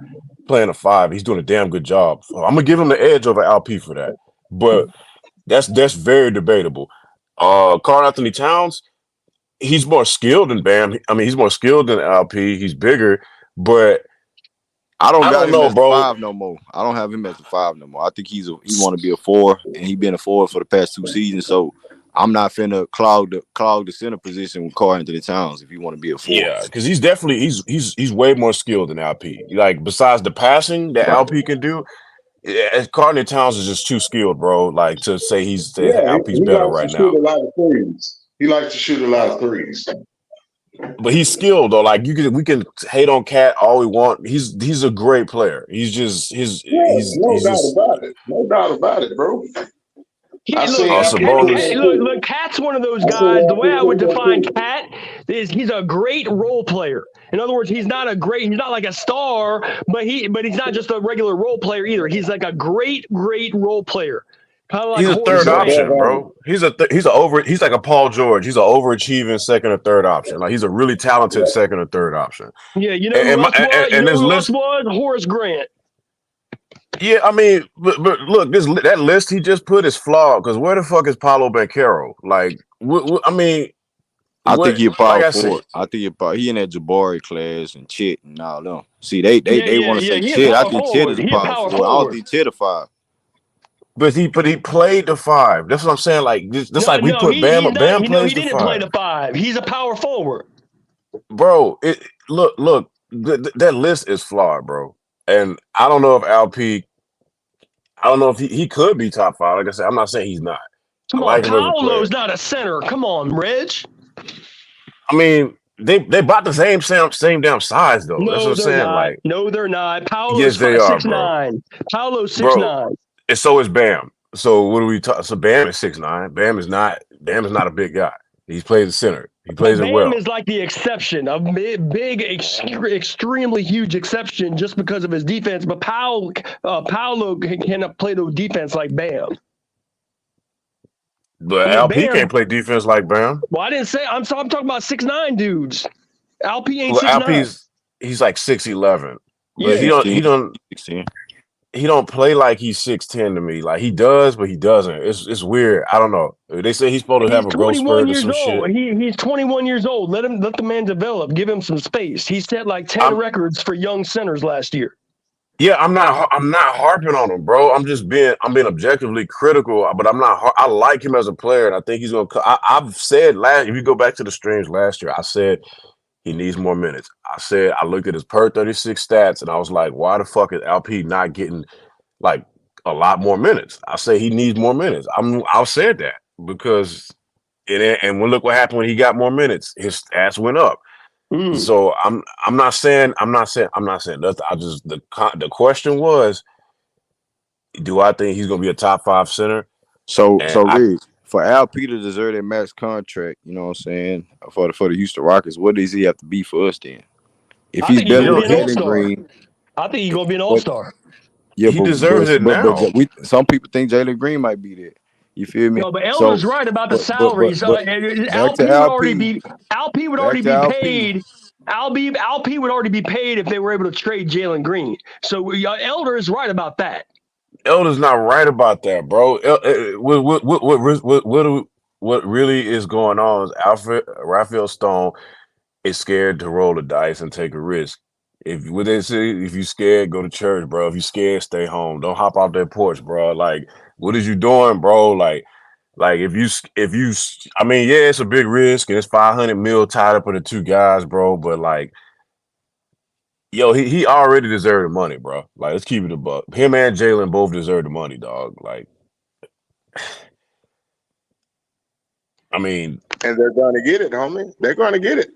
playing a 5. He's doing a damn good job. So I'm gonna give him the edge over LP for that. But that's very debatable. Karl Anthony Towns, he's more skilled than Bam. I mean, he's more skilled than LP. He's bigger, but I I got don't him know, as a bro. 5 no more. I don't have him as a 5 no more. I think he want to be a 4, and he been a 4 for the past 2 seasons. So I'm not finna clog the center position with Karl Anthony Towns if you want to be a 4. Yeah, because he's definitely he's way more skilled than LP. Like besides the passing that LP can do, Karl Anthony Towns is just too skilled, bro. Like to say LP's he better likes to right now. shoot a lot of threes. He likes to shoot a lot of threes. But he's skilled though. Like we can hate on Cat all we want. He's a great player. He's just No doubt about it, bro. Look, Cat's one of those guys. The way I would define Cat is he's a great role player. In other words, he's not like a star, but he's not just a regular role player either. He's like a great role player. Kind of like he's a third option, bro. He's like a Paul George. He's an overachieving second or third option. Like he's a really talented second or third option. Yeah, you know who else was? Horace Grant. Yeah, I mean, but look, that list he just put is flawed because where the fuck is Paolo Banchero? Like, I mean, I think he a power forward. I think he in that Jabari class and Chet and all them. See, they want to say Chet. I think Chet is a power forward. I don't think Chet a 5. But he played the 5. That's what I'm saying. Like we put Bam. Bam plays the 5. He didn't play the 5. He's a power forward. Bro, look, that list is flawed, bro. And I don't know if LP. I don't know if he could be top 5. Like I said, I'm not saying he's not. Come on, Paolo's not a center. Come on, Reg. I mean, They about the same damn size though. That's what No, I'm they're saying. not. Like, No, they're not. yes, Paolo's they are, bro. 6'9". Paolo's Bro, 6'9". and so is Bam. So what do we talk? So Bam is 6'9". Bam is not a big guy. He plays the center. He plays But it Bam well. is like the exception, a big, extremely huge exception just because of his defense. But Paolo cannot play no defense like Bam. But I mean, LP Bam. can't play defense like Bam. Well, I didn't say. I'm talking about 6'9" dudes. LP ain't Well, 6'9". he's like 6'11", but Yeah. he don't play like he's 6'10" to me. Like he does, but he doesn't. It's weird. I don't know. They say he's supposed to He's have a growth 21 spurt or years some shit. old. He's 21 years old. Let the man develop. Give him some space. He set like 10 records for young centers last year. Yeah, I'm not harping on him, bro. I'm being objectively critical, but I'm not. I like him as a player, and I think he's gonna. I've said if you go back to the streams last year, I said he needs more minutes. I looked at his per 36 stats, and I was like, why the fuck is LP not getting like a lot more minutes? I say he needs more minutes. I've said that because and look what happened when he got more minutes. His stats went up. So I'm not saying nothing. The question was, do I think he's gonna be a top 5 center? So And Rick, for LP to deserve that max contract, you know what I'm saying, for the Houston Rockets, what does he have to be for us then? If I he's think he's better going than to be an Jalen all-star. Green, I think he's going to be an but all-star. yeah, he deserves it now. some people think Jalen Green might be there. You feel me? No, but So, Elder's right about the but salaries. back to LP would already be paid. LP would already be paid if they were able to trade Jalen Green. So Elder is right about that. Elder's not right about that, bro. What really is going on is Raphael Stone is scared to roll the dice and take a risk. If you scared, go to church, bro. If you scared, stay home. Don't hop off that porch, bro. Like, what is you doing, bro? Like if you, I mean, yeah, it's a big risk and it's 500 mil tied up in the two guys, bro. But like, yo, he already deserved the money, bro. Like, let's keep it a buck. Him and Jalen both deserve the money, dog. Like, I mean, and they're going to get it, homie. They're going to get it.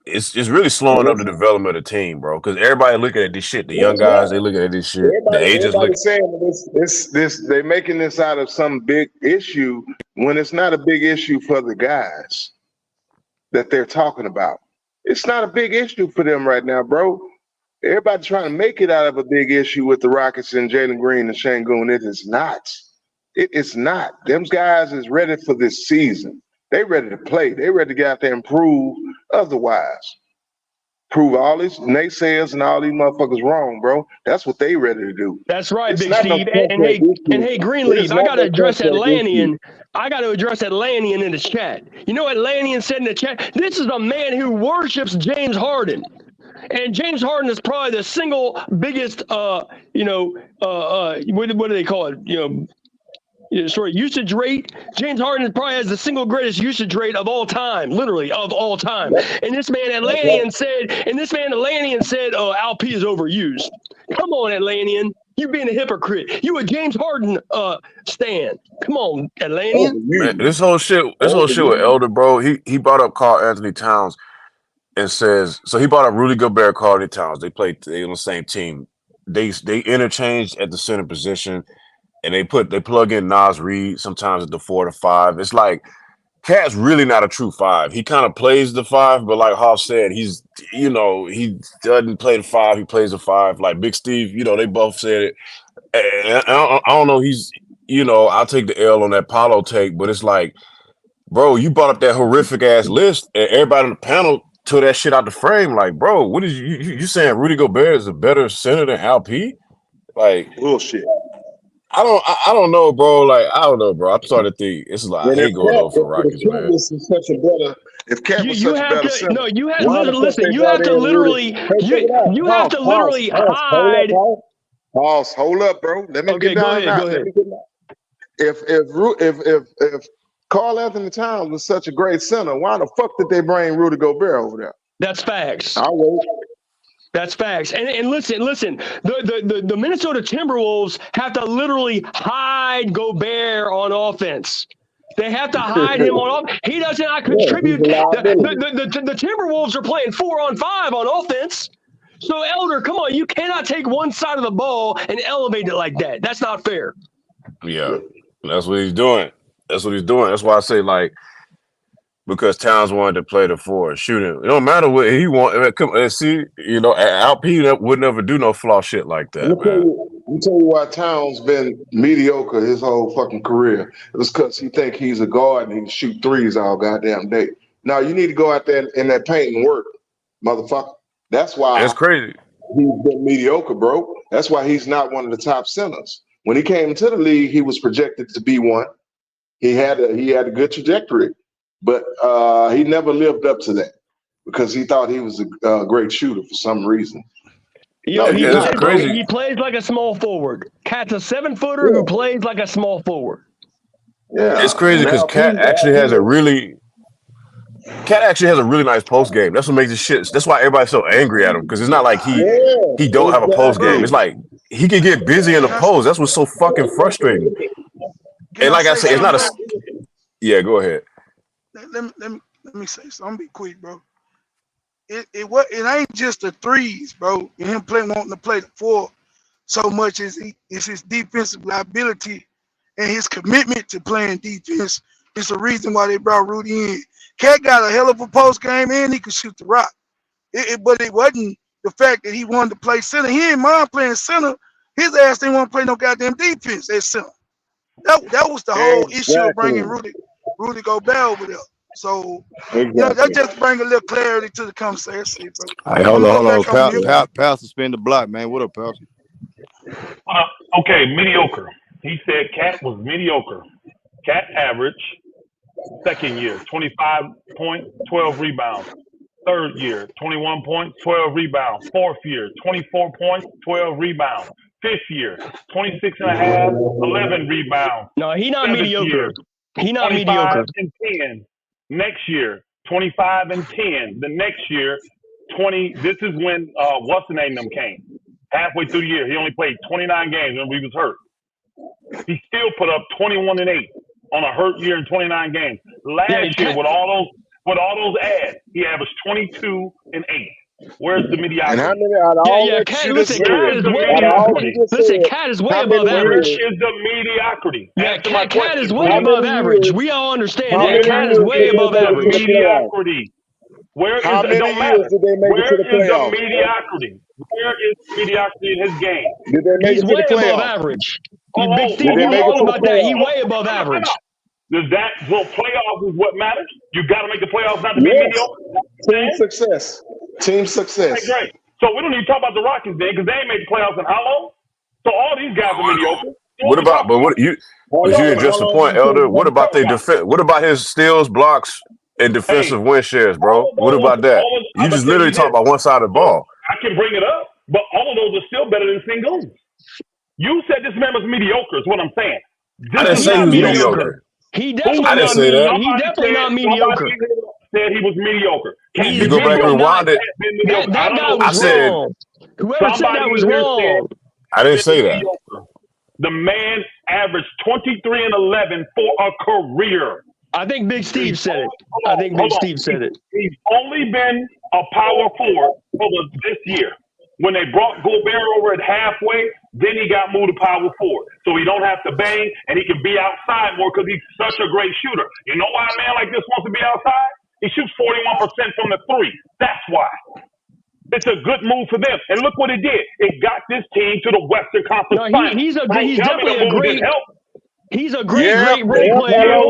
it's really slowing up the development of the team, bro. Because everybody looking at this shit. The young guys, they looking at this shit. The agents look. Everybody's saying this. They're making this out of some big issue when it's not a big issue for the guys that they're talking about. It's not a big issue for them right now, bro. Everybody's trying to make it out of a big issue with the Rockets and Jalen Green and Sengun. It is not. It is not. Them guys is ready for this season. They ready to play. They ready to get out there and prove otherwise. Prove all these naysayers and all these motherfuckers wrong, bro. That's what they ready to do. That's right, It's Big not Steve. no And hey, Greenleaf, I got to address Atlantean. I got to address Atlantean in the chat. You know what Atlantean said in the chat? This is a man who worships James Harden. And James Harden is probably the single biggest, what do they call it? Usage rate. James Harden probably has the single greatest usage rate of all time, literally of all time. And this man Atlantean said, Alp is overused. Come on, Atlantean. You being a hypocrite. You a James Harden stan. Come on, Atlantean. Man, this whole shit with Elder, bro. He brought up Karl Anthony Towns and says, so he brought up Rudy Gobert, Karl Anthony Towns. They on the same team. They interchanged at the center position. And they plug in Nas Reed sometimes at the 4 to 5. It's like Cat's really not a true 5. He kind of plays the 5, but like Hoff said, he doesn't play the 5. He plays the 5. Like Big Steve, they both said it. And I don't know. I'll take the L on that Paulo take, but it's like, bro, you brought up that horrific ass list, and everybody on the panel took that shit out the frame. Like, bro, what is you saying? Rudy Gobert is a better center than LP? Like bullshit. I don't know, bro. Like, I don't know, bro. I'm starting to think it's a lot of hate going on for Rockets, man. If Cat was You such a have better to center, no. You have listen. You have to literally hide. Pause. Hold up, bro. Let me get down now. Go ahead. If Karl Anthony Towns was such a great center, why the fuck did they bring Rudy Gobert over there? That's facts. I'll wait. That's facts. And listen. The Minnesota Timberwolves have to literally hide Gobert on offense. They have to hide him on off. He does not Yeah, he's contribute. a liability. The Timberwolves are playing 4-on-5 on offense. So, Elder, come on. You cannot take one side of the ball and elevate it like that. That's not fair. Yeah, that's what he's doing. That's what he's doing. That's why I say, like, because Towns wanted to play the four, shooting. It don't matter what he want. Come see, you know, Alp would never do no flaw shit like that, Let man. me tell you why Towns been mediocre his whole fucking career. It's because he think he's a guard and he can shoot threes all goddamn day. Now you need to go out there in that paint and work, motherfucker. That's why It's crazy. he's been mediocre, bro. That's why he's not one of the top centers. When he came into the league, he was projected to be one. He had a good trajectory, but he never lived up to that because he thought he was a great shooter for some reason. You know, crazy. He plays like a small forward. Cat's a 7-footer who plays like a small forward. Yeah, it's crazy because Cat actually has a really nice post game. That's what makes it shit. That's why everybody's so angry at him because it's not like he don't have a post game. It's like he can get busy in the post. That's what's so fucking frustrating. And like I said, it's not a. Yeah, go ahead. Let me say something. I'm gonna be quick, bro. It ain't just the threes, bro. And him wanting to play the four so much as it's his defensive liability and his commitment to playing defense. It's the reason why they brought Rudy in. Cat got a hell of a post game and he could shoot the rock. But it wasn't the fact that he wanted to play center. He ain't mind playing center. His ass didn't want to play no goddamn defense at center. That was the whole issue of bringing Rudy Gobert over there. So, you know, that just bring a little clarity to the conversation, bro. Hey, hold on. Pastor spin the block, man. What up, Pastor? Okay, mediocre. He said Cat was mediocre. Cat average, second year, 25 points, 12 rebounds. Third year, 21 points, 12 rebounds. Fourth year, 24 points, 12 rebounds. Fifth year, 26 and a half, 11 rebounds. No, he not Seventh mediocre. Year, He not 25 mediocre. and 10. Next year, 25 and 10. The next year, 20. This is when what's the name them came. Halfway through the year, he only played 29 games when he was hurt. He still put up 21 and 8 on a hurt year in 29 games. Last year, with all those ads, he averaged 22 and 8. Where's the mediocrity? And how many out of all that shit Cat is way above average. Where is the mediocrity? Yeah, Cat is way above average. We all understand that. Cat is way above average. Mediocrity. Where is it? Don't matter. Where is the mediocrity? Where is mediocrity in his game? Did they make He's it to way the above playoffs? average. Big Steve, you all about that. He way above average. Playoffs is what matters? You got to make the playoffs not to be mediocre? Team success. Team success. Okay, great. So we don't need to talk about the Rockets then because they ain't made the playoffs in how long? So all these guys are mediocre. What about? But what you addressed the point, Elder? What about their defense? What about his steals, blocks, and defensive win shares, bro? What about that? You just literally talk about one side of the ball. I can bring it up, but all of those are still better than Sengun. You said this man was mediocre. Is what I'm saying. I didn't say he was mediocre. He definitely I didn't say that. He definitely not mediocre. Said he was mediocre. You go back and rewind it. That guy was wrong. Whoever said that was wrong. I didn't say that. The man averaged 23 and 11 for a career. I think Big Steve said it. I think Big Steve said it. He's only been a power forward over this year. When they brought Gobert over at halfway, then he got moved to power forward. So he don't have to bang and he can be outside more because he's such a great shooter. You know why a man like this wants to be outside? He shoots 41% from the three. That's why. It's a good move for them. And look what it did. It got this team to the Western Conference Finals. He's definitely a great role player.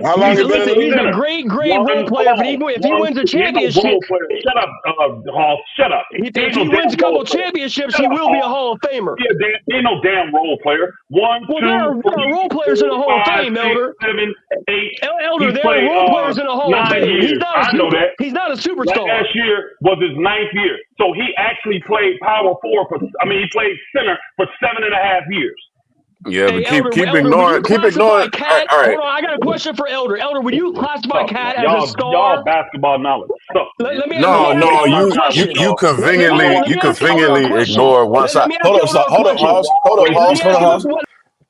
How long has been He's a great role player. If he wins a championship, shut up, Hall. Shut up. If he wins a couple championships, he will be a Hall of Famer. He ain't no damn role player. There are role players in the Hall of Fame, Elder. 7, 8. Elder, there are role players in the Hall of Fame. He's not a superstar. Last year was his 9th year, so he actually played power forward he played center for 7.5 years. Yeah, but Elder, keep ignoring. Cat, all right. Hold on, I got a question for Elder. Elder, would you classify Cat as a star? Y'all basketball knowledge. Let me You conveniently ignore one side. Hold up, Hoss.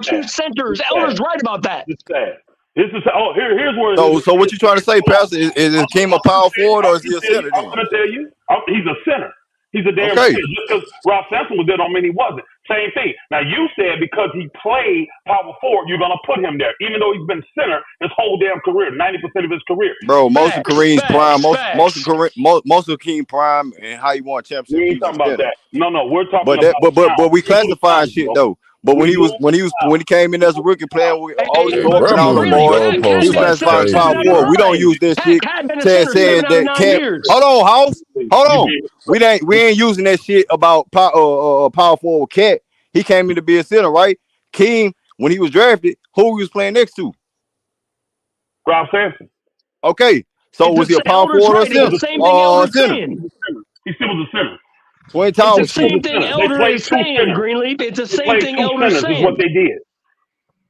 two centers. Elder's right about that. Just sad. Here's where So what you trying to say, Pastor? Is Hakeem a power forward or is he a center I'm then? gonna tell you, he's a center. He's a damn Okay, center. Just because Ralph Sampson was there don't mean he wasn't. Same thing. Now you said because he played power forward, you're gonna put him there, even though he's been center his whole damn career, 90% of his career. bro. Most of Facts, Kareem's prime, facts, facts. most of Hakeem prime, and how he won We championships, he ain't was talking a about center. that. No, we're talking But about now. we We lose classifying time, shit bro. though. But We lose time. when he came in as a rookie playing with all these Hey, scoring bro, phenomenal moving the Greenleaf, boys, he Hack goalposts was been a like center classified as crazy, power 7 out of forward. bro. We don't 9. use that Hack shit had been a center saying 7 out of that 9 can't. years. Hold on, house. Hold You on. We ain't using that shit about power forward cat. He came in to be a center, right? Keem, when he was drafted, who he was playing next to? Ralph Sampson. Okay, so It's was he a the power Elder's forward or right. It's the center? same thing Elder's Center. saying. He still was a center. Twin It's the Towers He was same shit. a thing center. They Elder played is two saying, centers. Greenleaf. It's the They same played thing two Elder is centers is what saying. they did.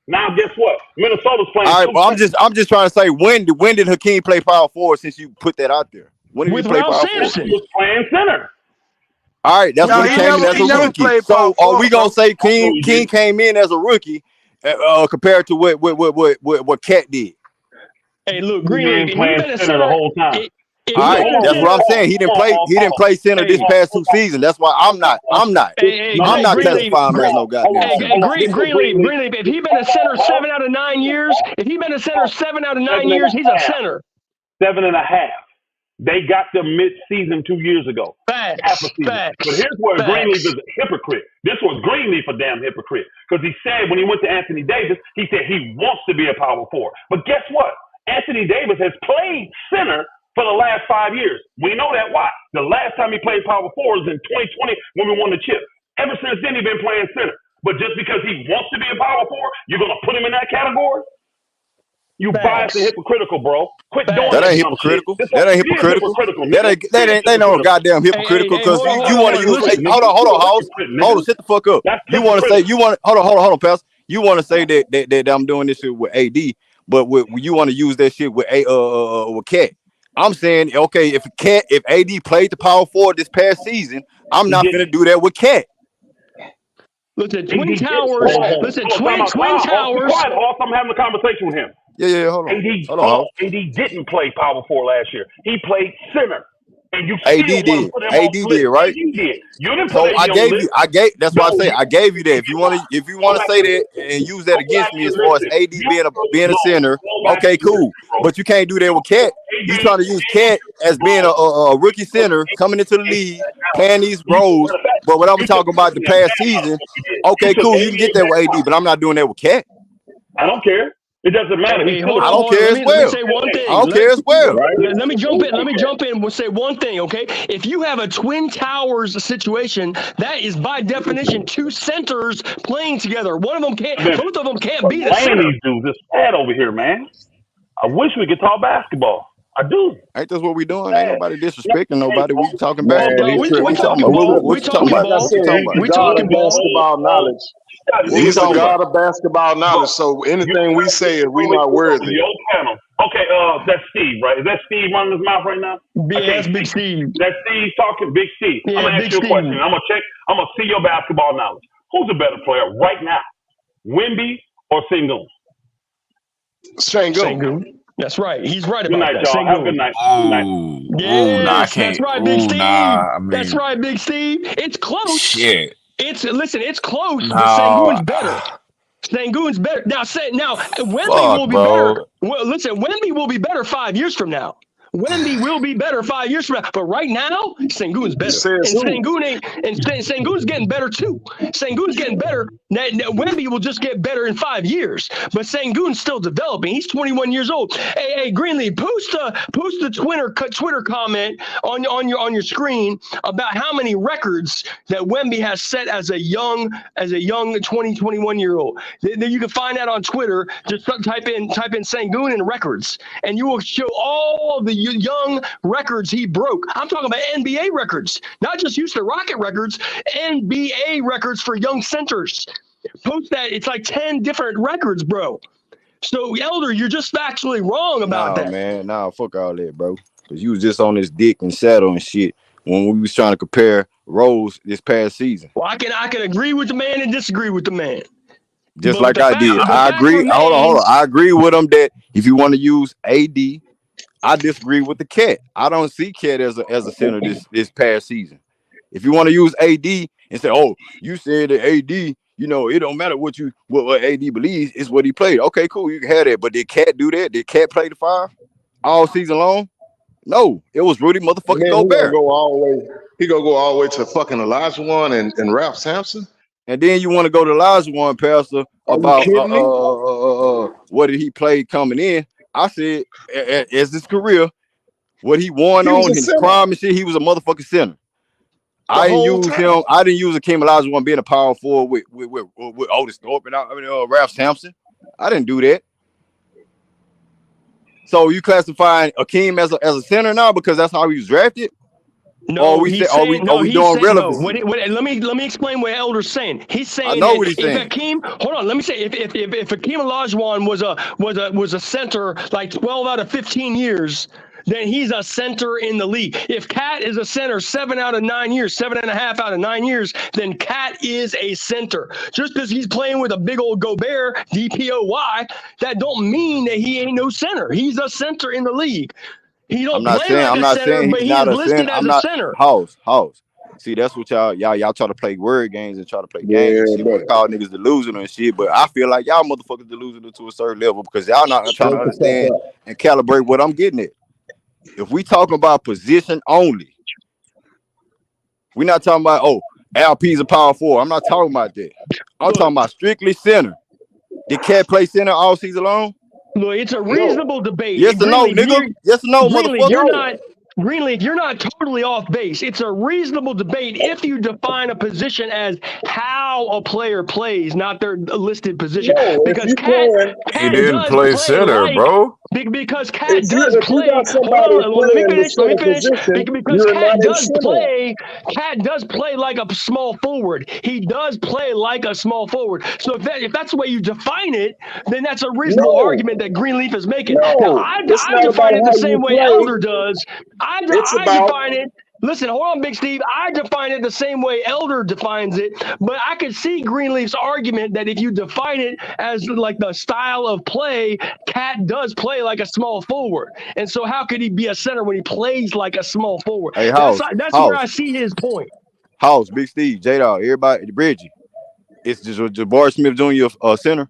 Now guess what? Minnesota's playing All right, two but centers. I'm just trying to say when did Hakeem play power forward since you put that out there? When did he With play Ralph power forward? He Sampson. was playing center. All right, that's With when he he came Ralph in never as he a never Sampson. rookie. played power So are we forward, gonna bro. say No, King he King didn't. came in as a rookie compared to what Cat did? Hey, look, He Greenleaf, been if he playing been a center the center, whole time. if All he right, been a that's what center, I'm saying. He didn't play center this hey, past 2 seasons. That's why I'm not hey, No, Greenleaf, classifying him as no goddamn center. Greenleaf, if he been a center 7 out of 9 years, if he been a center 7 out of 9 7 and years, he's a a half. center. 7.5. They got them mid-season 2 years ago. Half a Facts, season. But facts, here's where Greenleaf facts. is a hypocrite. This was Greenleaf a damn hypocrite. Because he said when he went to Anthony Davis, he said he wants to be a power forward. But guess what? Anthony Davis has played center for the last 5 years. We know that. Why? The last time he played power forward was in 2020 when we won the chip. Ever since then, he's been playing center. But just because he wants to be a power forward, you're going to put him in that category? You biased and Facts. hypocritical, bro. Quit doing That that ain't Facts. dumb shit. hypocritical. That ain't Be a hypocritical. hypocritical, nigga. Be a They know hypocritical. goddamn hypocritical Hey, because hold on, hold you on, want hold to on. use. Hey, Listen, hold on, house. Hypocrite, Hold on, nigga. shut the fuck up. That's You want to say hypocritical. you want hold on, Pals. You want to say that I'm doing this shit with AD, but you want to use that shit with with Cat. I'm saying okay, if AD played the power forward this past season, I'm He not didn't. finna do that with Cat. listen, AD Twin did. Towers, listen, Time out. Twin Be Towers. quiet, Hoss. I'm having a conversation with him. Yeah, hold on. Hold on, house. AD didn't play power forward last year. He played center. And you AD still want to did. put him AD off the list. did, right? AD did. You didn't put So AD on the list. that's No, why I say you I gave you that. If you did want not. to say that and use that Go back against me and as far as listen. AD being a center, Go back okay, and listen, cool. bro. But you can't do that with Cat. You trying to use Cat as being a rookie center coming into the league, playing these roles. But when I'm talking about the past season, okay, cool, you can get that with AD, but I'm not doing that with Cat. I don't care. It doesn't matter. He's Hey, still a I don't hold on. care as Let me well. say one I thing. don't care as well. Let me jump in. Let me jump in. We'll say one thing, okay? If you have a Twin Towers situation, that is by definition 2 centers playing together. Both of them can't be the playing center. these dudes. It's sad over here, man. I wish we could talk basketball. I do. Ain't this what we doing? Ain't nobody disrespecting nobody. We talking Man, basketball. No, he we What you tripping. talking talking about? He ball. What We tripping. you talking talking about? Like I ball. said, What you talking he's about? the We god of talking ball. basketball knowledge. What you He's the talking about? god of basketball knowledge. So anything we say is we not worthy. Your panel. Okay, that's Steve, right? Is that Steve running his mouth right now? I Yeah, can't that's Big see. Steve. That's Steve talking, Big Steve. I'm Yeah, gonna ask Big you a question. Steve. I'm gonna see your basketball knowledge. Who's a better player right now? Wemby or Sengun? Sengun. Sengun. That's right. He's right Good about night, that. y'all. Have a good Sengun. night. Good night. Nah, I Yes, that's can't. right, Big Ooh, Steve. nah. I That's mean, right, Big Steve. It's close. shit. It's close, but No, Sengun's better. Sengun's better. Now Wemby will fuck, be better. bro. Well, listen, Wemby will be better 5 years from now. Wemby will be better 5 years from now. But right now, Sengun's better. Says And who? Sengun's getting better too. Sengun's getting better. Now, Wemby will just get better in 5 years. But Sengun's still developing. He's 21 years old. Hey, Greenlee, post the Twitter comment on your screen about how many records that Wemby has set as a young 21-year-old. Then you can find that on Twitter. Just type in Sengun and records, and you will show all the young records he broke. I'm talking about NBA records, not just Houston Rocket records, NBA records for young centers. Post that. It's like 10 different records, bro. So, Elder, you're just factually wrong about Nah, that. man. Nah, fuck all that, bro. Because you was just on this dick and saddle and shit when we was trying to compare roles this past season. Well, I can agree with the man and disagree with the man. just But like the I fact did. the I fact agree. Hold on, hold on. remains. I agree with him that if you want to use AD, I disagree with the Cat. I don't see Cat as a center this past season. If you want to use AD and say, "Oh, you said that AD, you know, it don't matter what AD believes, it's what he played." Okay, cool, you can have that. But did Cat do that? Did Cat play the 5 all season long? No, it was Rudy And motherfucking then he gonna Gobert. go all the way. He gonna go all the way to fucking Elijah One and Ralph Sampson. And then you want to go to Elijah one, Pastor, Are you about kidding me? what did he play coming in? I said, as his career, what he won He was on a his center prime and shit, he was a motherfucking center. the I didn't whole use time. him. I didn't use Akeem Olajuwon being a power forward with Otis Thorpe and Ralph Sampson. I didn't do that. So you classifying Akeem as a center now because that's how he was drafted? Or No, we say he's saying are no. we He's doing saying no. relevancy? Let me explain what Elder's saying. He's I saying know that what he's if saying. Akeem, hold on, let me say if Akeem Olajuwon was a center like 12 out of 15 years, then he's a center in the league. If Cat is a center 7 out of 9 years, 7.5 out of 9 years, then Cat is a center. Just because he's playing with a big old Gobert, DPOY, that don't mean that he ain't no center. He's a center in the league. He don't play like I'm a not center, saying but he's he not is a listed center. as I'm a not center. house. See, that's what y'all try to play word games and try to play games and Yeah, shit. but We call niggas delusional and shit. But I feel like y'all motherfuckers delusional to a certain level because y'all not trying to straight the fuck understand up. and calibrate what I'm getting at. If we talking about position only, we're not talking about LP's a power forward. I'm not talking about that. I'm Look, talking about strictly center. Did Cat play center all season long? look, it's a No, reasonable debate. Yes or no, nigga? Yes or no, motherfucker? no. Greenleaf, you're not totally off base. It's a reasonable debate if you define a position as how a player plays, not their listed position. No, if Because you playing, He Cat didn't does play play center, like bro. because Cat does if you play. got Hold somebody on, let me playing the finish. Let me center finish. position, Because you're not Cat a does center. play. Cat does play like a small forward. He does play like a small forward. So if that's the way you define it, then that's a reasonable No, argument that Greenleaf is making. Now no. It's I not about define it the how same you way play. Elder does. It's I about define it. Listen, hold on, Big Steve. I define it the same way Elder defines it, but I could see Greenleaf's argument that if you define it as like the style of play, Cat does play like a small forward, and so how could he be a center when he plays like a small forward? Hey, That's where I see his point. Big Steve, J-Dog, everybody, Reggie. It's just Jabari Smith Jr. Center.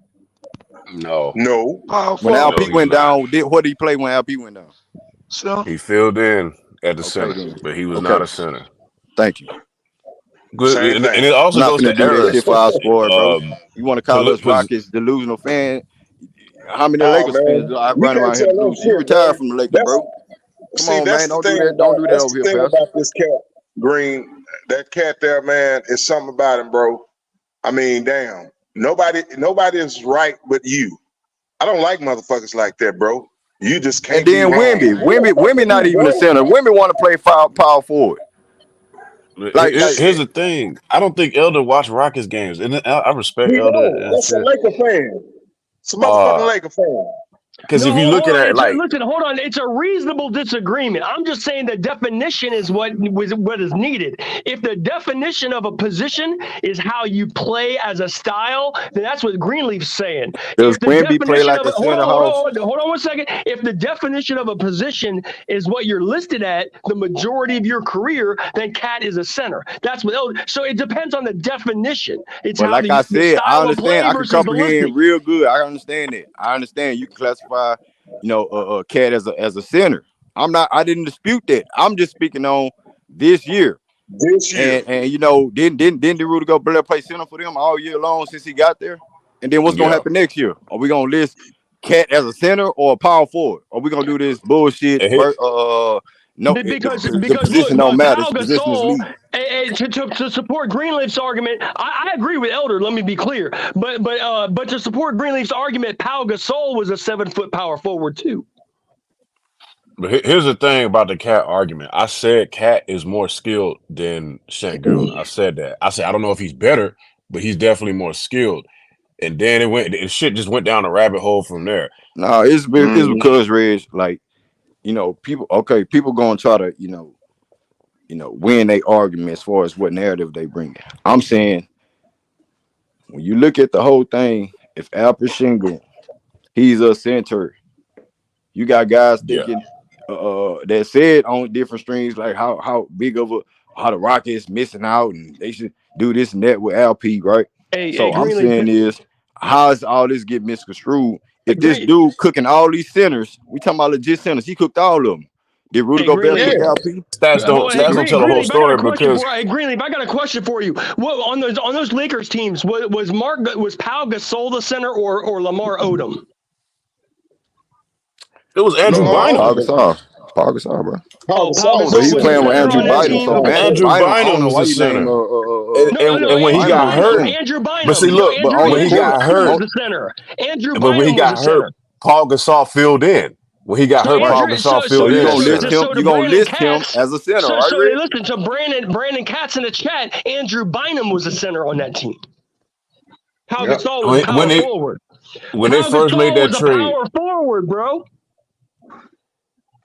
No, no. Power When forward. no, LP he's went not. down, what did he play when LP went down? So He filled in at the Okay, center, then. but he was not Okay, a center. thank you. Good, Same and thing. it I'm also not goes finna to do that era. shit for our squad, bro. You want to call us Pos- Rockets delusional fan? How many Oh Lakers fans man, do I you run can't around here tell them delusional? You shit, retired man. from the Lakers, That's bro. Come see, on, man. Don't do that. Don't do that that's over the here, thing Pastor. about this cat, Green. That cat there, man, is something about him, bro. I mean, damn. Nobody is right but you. I don't like motherfuckers like that, bro. You just And can't be then wrong. Who the fuck Wimby are not you, even a bro? center. Wimby want to play power forward. Like Here's the thing. I don't think Elder watched Rockets games, and I respect He Elder don't. and That's a shit. Laker fan. It's a motherfucking Uh, Laker fan. because No, if you look hold at on. it, like, Listen, hold on. It's a reasonable disagreement. I'm just saying the definition is what is needed. If the definition of a position is how you play as a style, then that's what Greenleaf's saying. does If the Wimby play definition like of a it, center house? hold on 1 second. If the definition of a position is what you're listed at the majority of your career, then Cat is a center. That's what. So it depends on the definition. It's But how like I the said, I style of understand. play I can versus the comprehend listing. real good. I understand that. I understand you can classify, Cat as a center. I didn't dispute that. I'm just speaking on this year. This year. And didn't Rudy Gobert play center for them all year long since he got there? And then what's gonna yeah, happen next year? Are we gonna list Cat as a center or a power forward? Are we gonna do this bullshit? and No, the Because position look, don't but matter. Pau It's position is Gasol, league. to support Greenleaf's argument, I agree with Elder. Let me be clear, but to support Greenleaf's argument, Pau Gasol was a 7-foot power forward too. but here's the thing about the Cat argument. I said Cat is more skilled than Sengun. I said that. I said I don't know if he's better, but he's definitely more skilled. And then shit just went down a rabbit hole from there. No, it's Mm-hmm. because Reg, like, people gonna try to, win their argument as far as what narrative they bring. I'm saying when you look at the whole thing, if Sengun, he's a center. You got guys Yeah. thinking that said on different streams like how big of a how the Rockets missing out and they should do this and that with LP, right? Hey, So I'm Greenlee, saying is how is all this get misconstrued? If this Green, dude cooking all these centers, we talking about legit centers, he cooked all of them. Did Rudy hey, Gobert Greenlee. cook Yeah. LP? Stats don't Hey, stats don't tell the whole Greenleaf, I got a story question because for Hey, Greenleaf, I got a question for you. What on those Lakers teams was Pau Gasol the center or Lamar Odom? it was Andrew No, Paul Bynum. Gasol. Paul Gasol, bro. Paul Pau Gasol was But the Gasol he was the playing center. with center Andrew on that Bynum. team. So Okay. Andrew Bynum, I don't Bynum know was why the you name center. uh No, why he Andrew got hurt Bynum. too. Andrew But see, Bynum. No, look, But Andrew on the when he Andrew court, got Bynum was hurt, the center. Andrew but when he Bynum was the got hurt, center. Paul Gasol filled in. When he got So hurt, right. Paul Andrew, Gasol So filled you in gonna at list center. him, so to you gonna Brandon list him Katz. as a center, right, So Rick? listen to Brandon Katz in the chat. Andrew Bynum was the center on that team. Pau Yep. Gasol was When, when power they forward. when they Pau first made Gasol that was a trade, power forward, bro.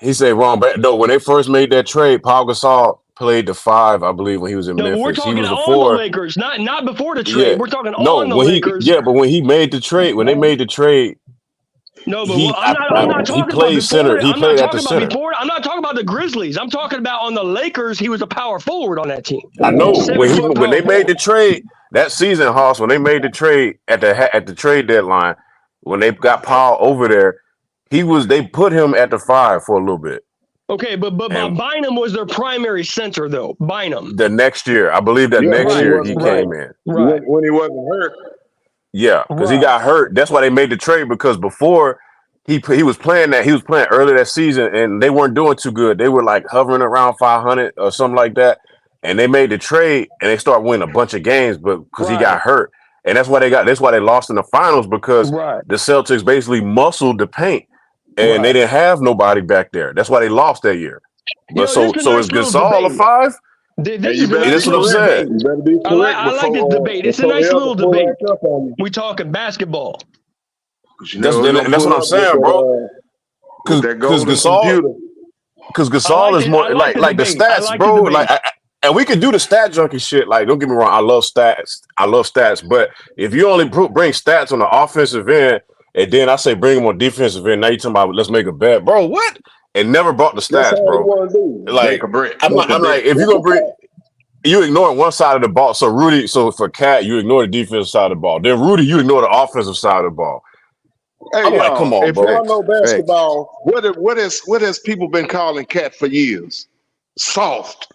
he said wrong. But no, when they first made that trade, Paul Gasol played the 5, I believe, when he was in No, but we're Memphis. He talking was a on the 4. Lakers, not before the Yeah, trade. We're talking no, on the when he Lakers. yeah, but when he made the trade, when they made the trade, No, but I'm not he talking about played center. before. He I'm not played at the talking about center. before. I'm not talking about the Grizzlies. I'm talking about on the Lakers. He was a power forward on that team. I know 7 foot when power they made the forward. trade that season, Hoss. When they made the trade at the trade deadline, when they got Paul over there, they put him at the 5 for a little bit, Okay, but and Bynum was their primary center though. Bynum. the next year, I believe that Yeah, next when he Right, year he wasn't hurt. right, came in. right, When he wasn't hurt. Yeah, because he right. got hurt. That's why they made the trade because before he was playing earlier that season and they weren't doing too good. They were like hovering around 500 or something like that. And they made the trade and they start winning a bunch of games, but because he Right, got hurt. And that's why they lost in the finals because right, the Celtics basically muscled the paint and they right. didn't have nobody back there. That's why they lost that year. But This is a so is nice little Gasol a debate. 5? And This you is a better be nice That's what I'm little correct. saying. debate. You better be correct I like this debate. It's a before they nice ever little pull debate. that up on you. We talking basketball. Because you know they're gonna And that's what pull I'm up with saying, bro. that Because golden Gasol computer. Because Gasol is I more like the like the debate. I stats, like the bro. debate. And we could do the stat junkie shit. Like, don't get me wrong, I love stats. But if you only bring stats on the offensive end, and then I say bring them on defensive end, now you talking about let's make a bet, bro. What? And never brought the That's stats, all you bro. want to do. Make Like, a break. I'm Make a like, bet. if you're gonna bring, you ignore one side of the ball. So for Cat, you ignore the defensive side of the ball. Then Rudy, you ignore the offensive side of the ball. Hey I'm like, come y'all, on, if bro. y'all know Facts. basketball, what has people been calling Cat for years? Soft.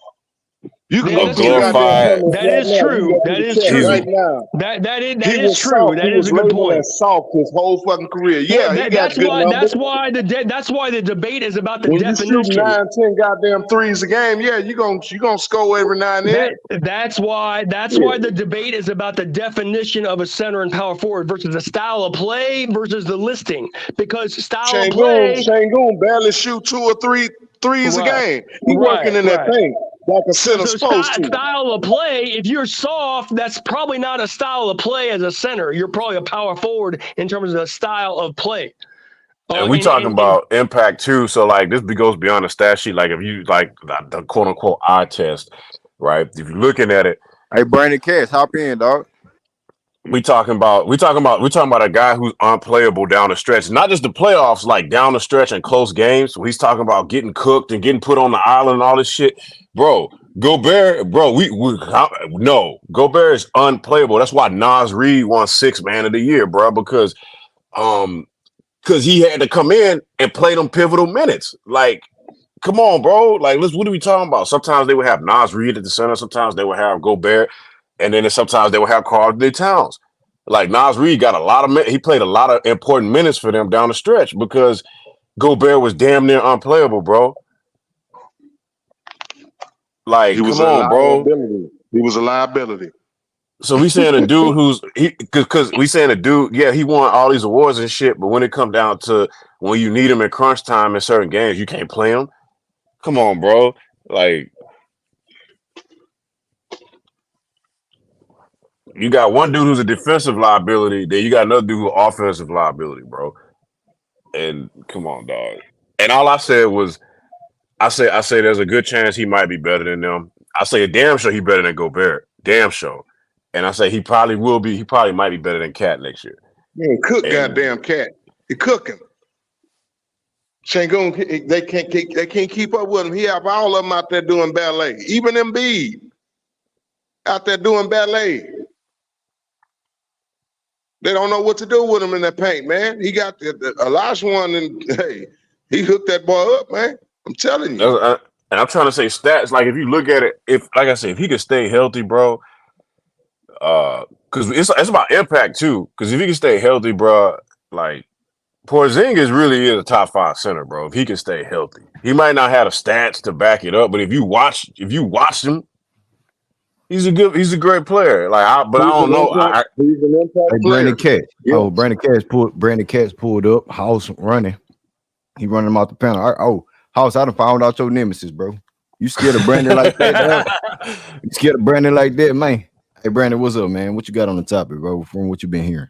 You can Yeah, go A that's through the true. goddamn glorified. comments That right is now. You can true. go through That the is chat He's right true. now. That He is was true. soft. That He is was a good labeled point. as soft his whole fucking career. Well, Yeah, he got good that's numbers. why the debate is about the When you shoot definition. 9, 10 goddamn threes a game, yeah, you gonna score every now and then. That's why Yeah. the debate is about the definition of a center and power forward versus the style of play versus the listing. Because style of play, Sengun barely shoot 2 or 3 threes a right, game. He working in that right. paint like a center So supposed to. style of play, if you're soft, that's probably not a style of play as a center. You're probably a power forward in terms of the style of play. And we talking about impact too. So like this goes beyond the stat sheet. Like if you like the quote unquote eye test, right? If you're looking at it, Hey, Brandon Cash, hop in, dog. we talking about a guy who's unplayable down the stretch. Not just the playoffs, like down the stretch and close games. So he's talking about getting cooked and getting put on the island and all this shit, bro. Gobert, bro, no, Gobert is unplayable. That's why Nas Reed won 6th Man of the Year, bro, because he had to come in and play them pivotal minutes. Like, come on, bro. Like, what are we talking about? Sometimes they would have Nas Reed at the center. Sometimes they would have Gobert, and then sometimes they would have Karl Towns. Like Nas Reed got a lot of he played a lot of important minutes for them down the stretch because Gobert was damn near unplayable, bro. Like, He was come a on, bro. liability. He was a liability. So we saying a dude because we saying a dude, yeah, he won all these awards and shit, but when it come down to when you need him in crunch time in certain games, you can't play him. Come on, bro. Like, you got one dude who's a defensive liability, then you got another dude who's offensive liability, bro. And come on, dog. And all I said was, I say there's a good chance he might be better than them. I say a damn sure he better than Gobert. Damn sure. And I say he probably will be. He probably might be better than Cat next year. Man, cook And goddamn Cat. He cooking. Sengun, they can't keep up with him. He have all of them out there doing ballet. Even Embiid out there doing ballet. They don't know what to do with him in that paint, man. He got the Olajuwon, and hey, he hooked that boy up, man. I'm telling you. And I'm trying to say stats. Like if you look at it, if like I said, if he could stay healthy, bro, because it's about impact too. Because if he can stay healthy, bro, like Porzingis really is a top 5 center, bro. If he can stay healthy, he might not have the stats to back it up, but if you watch him, he's a great player. But I don't know. He's an impact Hey, player. Brandon Katz. Yeah. Oh, Brandon Katz pulled up. House running. He running him off the panel. House, I done found out your nemesis, bro. You scared of Brandon like that, dog? You scared of Brandon like that, man? Hey, Brandon, what's up, man? What you got on the topic, bro, from what you've been hearing?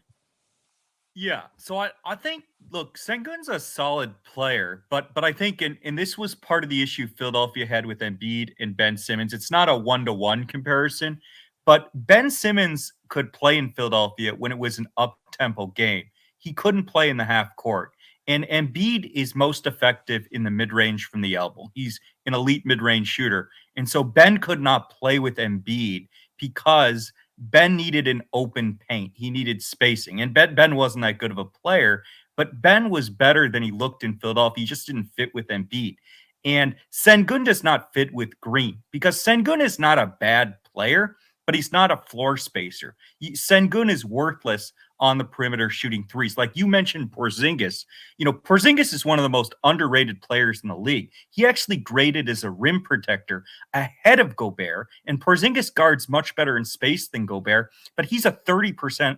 Yeah, so I think, look, Sengun's a solid player, but I think, and this was part of the issue Philadelphia had with Embiid and Ben Simmons. It's not a 1-to-1 comparison, but Ben Simmons could play in Philadelphia when it was an up-tempo game. He couldn't play in the half court. And Embiid is most effective in the mid-range from the elbow. He's an elite mid-range shooter. And so Ben could not play with Embiid because Ben needed an open paint. He needed spacing. And Ben wasn't that good of a player, but Ben was better than he looked in Philadelphia. He just didn't fit with Embiid. And Sengun does not fit with Green because Sengun is not a bad player, but he's not a floor spacer. Sengun is worthless on the perimeter shooting threes. Like you mentioned Porzingis. Porzingis is one of the most underrated players in the league. He actually graded as a rim protector ahead of Gobert, and Porzingis guards much better in space than Gobert, but he's a 38%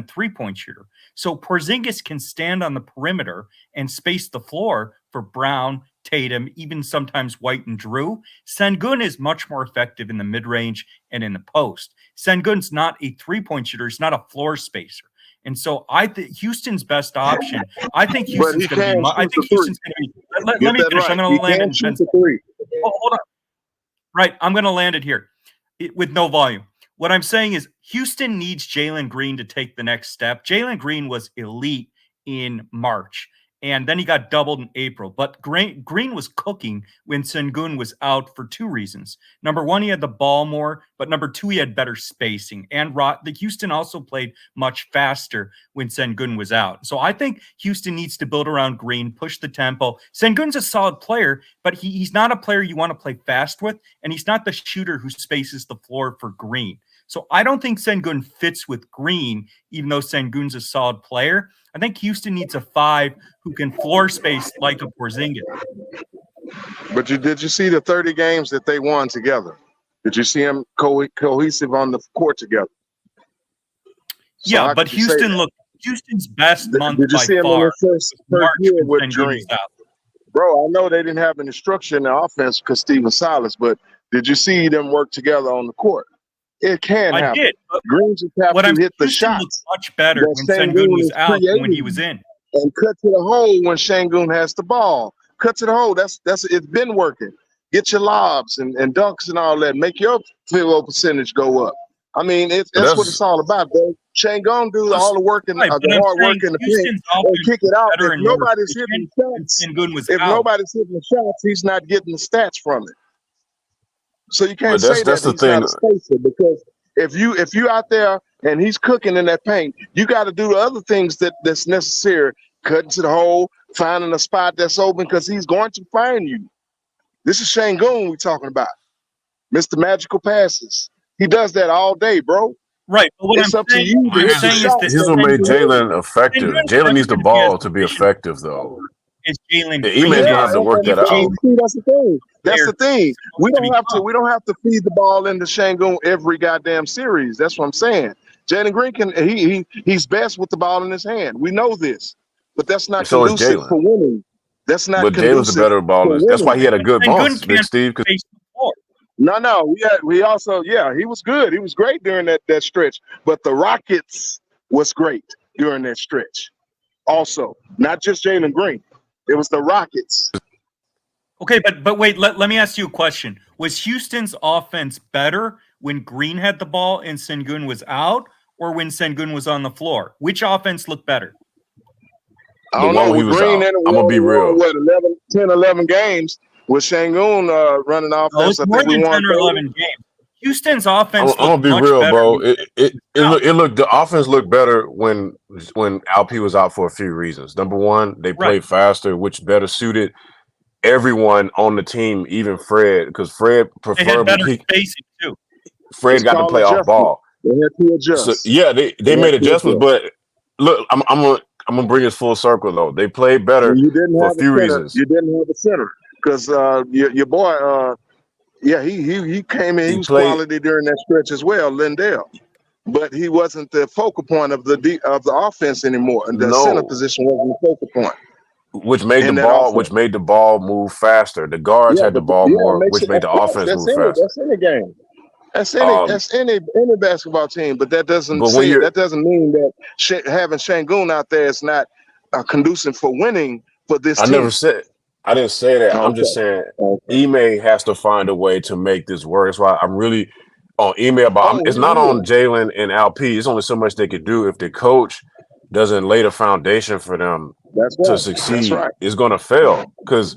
three-point shooter. So Porzingis can stand on the perimeter and space the floor for Brown, Tatum, even sometimes White and Drew. Sengun is much more effective in the mid-range and in the post. Sengun's not a three-point shooter. He's not a floor spacer. And so I think Houston's best option. I think Houston's going to be. I think Houston's going to be. Let me finish. Right. I'm going to land it. Hold on. Right. I'm going to land it here with no volume. What I'm saying is Houston needs Jalen Green to take the next step. Jalen Green was elite in March, and then he got doubled in April. But Green was cooking when Sengun was out for 2 reasons. Number one, he had the ball more, but number 2, he had better spacing. And the Houston also played much faster when Sengun was out. So I think Houston needs to build around Green, push the tempo. Sengun's a solid player, but he's not a player you want to play fast with, and he's not the shooter who spaces the floor for Green. So I don't think Sengun fits with Green, even though Sengun's a solid player. I think Houston needs a 5 who can floor space like a Porzingis. But did you see the 30 games that they won together? Did you see them cohesive on the court together? So yeah, but Houston's best month did you by see far him in the first year with Green? Bro, I know they didn't have any structure in the offense because Steven Silas, but did you see them work together on the court? It can happen. I did. Green just have to hit the shot. Much better when Sengun was out than when he was in. And cut to the hole when Sengun has the ball. Cut to the hole. That's it's been working. Get your lobs and dunks and all that. Make your field goal percentage go up. I mean, that's what it's all about, bro. Sengun do all the work and the hard work in the paint and kick it out. If nobody's hitting the shots, he's not getting the stats from it. So you can't say that he's not a spacer, because if you out there and he's cooking in that paint, you got to do the other things that's necessary. Cutting to the hole, finding a spot that's open, because he's going to find you. This is Sengun we're talking about. Mr. Magical Passes. He does that all day, bro. Right. But what it's up to you. Here's what made Jalen effective. Jalen needs the ball to be effective, though. Jalen Iman's gonna have to work that out. That's the thing. That's the thing. We don't have to feed the ball into Sengun every goddamn series. That's what I'm saying. Jalen Green he's best with the ball in his hand. We know this, but that's not conducive for winning. That's not. But Jalen's a better baller. That's why he had a good bounce, Big Steve. No. We also he was good. He was great during that stretch. But the Rockets was great during that stretch. Also, not just Jalen Green. It was the Rockets. Okay, but wait, let me ask you a question. Was Houston's offense better when Green had the ball and Sengun was out, or when Sengun was on the floor? Which offense looked better? I don't know. With Green and I'm gonna be real. What 10, 11 games with Sengun running offense. It's more than 10 or 11 games. Houston's offense I'm gonna be much real, better. bro. It looked the offense looked better when Alp was out for a few reasons. Number one, they played faster, which better suited everyone on the team, even Fred, because Fred They had better preferably spacing too. Fred got to play off ball. They had to adjust. So yeah, they made adjustments, but look, I'm gonna bring this full circle though. They played better for a few reasons. You didn't have a center because your boy, he came in. He was quality during that stretch as well, Lindell. But he wasn't the focal point of the offense anymore, and the center position wasn't the focal point. Which made the ball move faster. The guards had the ball more, which made the offense move faster. That's any game. That's any basketball team, but that doesn't mean that having Sengun out there is not conducive for winning for this team. I didn't say that. I'm just saying Ime has to find a way to make this work. That's why I'm really on Ime about. It's not on Jalen and Alp. It's only so much they could do if the coach doesn't lay the foundation for them to succeed. It's going to fail because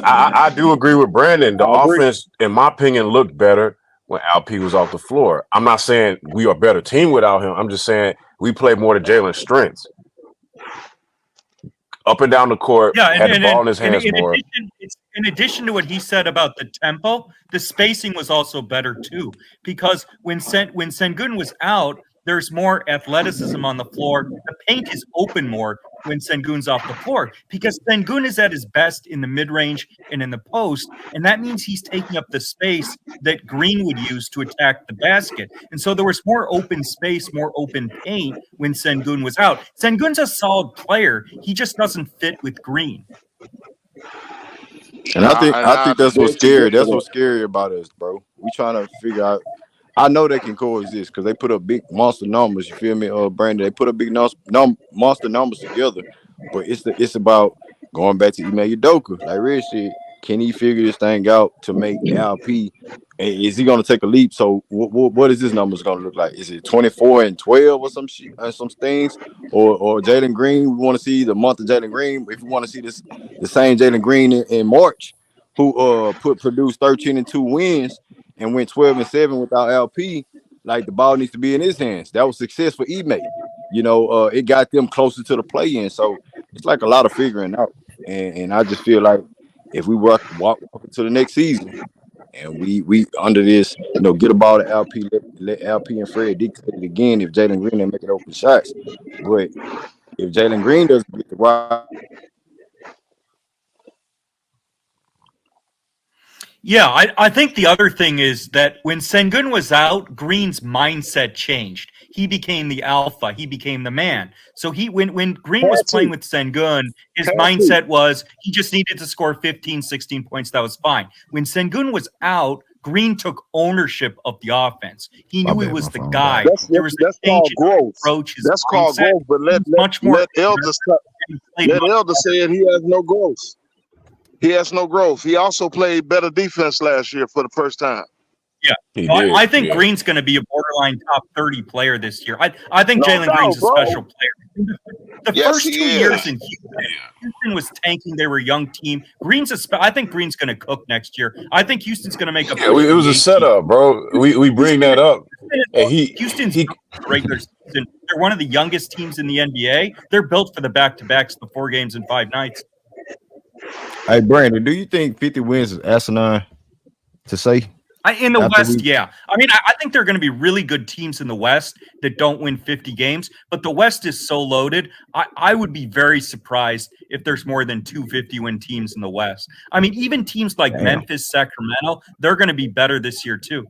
I do agree with Brandon. The offense, in my opinion, looked better when Alp was off the floor. I'm not saying we are a better team without him. I'm just saying we played more to Jalen's strengths. Up and down the court, had the ball in his hands more. In addition to what he said about the tempo, the spacing was also better too. Because when Sengun was out, there's more athleticism on the floor. The paint is open more when Sengun's off the floor because Sengun is at his best in the mid-range and in the post, and that means he's taking up the space that Green would use to attack the basket. And so there was more open space, more open paint when Sengun was out. Sengun's a solid player. He just doesn't fit with Green. And I think that's what's scary. That's what's scary about us, bro. We trying to figure out. I know they can coexist because they put up big monster numbers. You feel me, Brandon? They put up big monster numbers together. But it's about going back to Ime Udoka. Like Red said, can he figure this thing out to make ALP? Is he going to take a leap? So what is his numbers going to look like? Is it 24 and 12 or some shit, some things? Or Jalen Green? We want to see the month of Jalen Green. If we want to see the same Jalen Green in March, who produced 13 and 2 wins and went 12 and 7 without LP, like the ball needs to be in his hands. That was success for Ime. It got them closer to the play-in. So it's like a lot of figuring out. And I just feel like if we walk into the next season and we under this, get a ball to LP, let LP and Fred dictate it again if Jalen Green ain't making open shots. But if Jalen Green doesn't get the right. Yeah, I think the other thing is that when Sengun was out, Green's mindset changed. He became the alpha. He became the man. So when Green was playing with Sengun, his mindset was he just needed to score 15, 16 points. That was fine. When Sengun was out, Green took ownership of the offense. He knew he was the guy. There was a change in his approach. That's called growth. But let Elder say he has no growth. He has no growth. He also played better defense last year for the first time. Yeah, I think Green's going to be a borderline top 30 player this year. I think Jalen Green's a special player. The first 2 years in Houston was tanking. They were a young team. I think Green's going to cook next year. I think Houston's going to make a. It was a setup, bro. We bring that up. Houston's regular season. They're one of the youngest teams in the NBA. They're built for the back-to-backs, the 4 games in 5 nights. Hey, Brandon, do you think 50 wins is asinine to say? In the West, yeah. I mean, I think there are going to be really good teams in the West that don't win 50 games, but the West is so loaded. I would be very surprised if there's more than 2 50-win teams in the West. I mean, even teams like Memphis, Sacramento, they're going to be better this year too.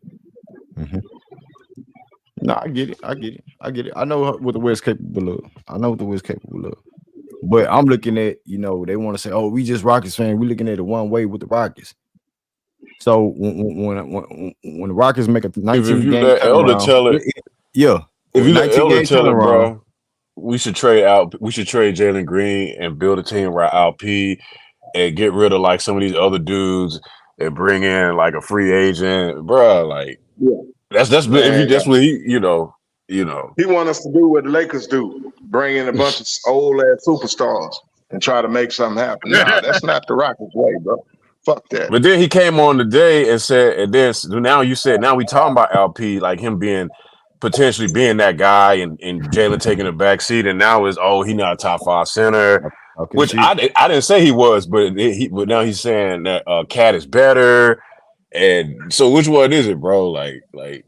Mm-hmm. No, I get it. I know what the West capable of. But I'm looking at, they want to say, oh, we just Rockets fans. We're looking at it one way with the Rockets. So when the Rockets make a 19 game let Elder tell it, if you let Elder tell it, bro, we should trade Jalen Green and build a team around LP and get rid of like some of these other dudes and bring in like a free agent, bro. Like That's if Man, that's what he, he want us to do what the Lakers do, bring in a bunch of old ass superstars and try to make something happen. Nah, that's not the Rockets way, bro. Fuck that. But then he came on today and said, and then now we talking about LP, like him potentially being that guy, and Jalen taking the back seat, and now he not a top 5 center, which I didn't say he was, but but now he's saying that Cat is better, and so which one is it, bro? Like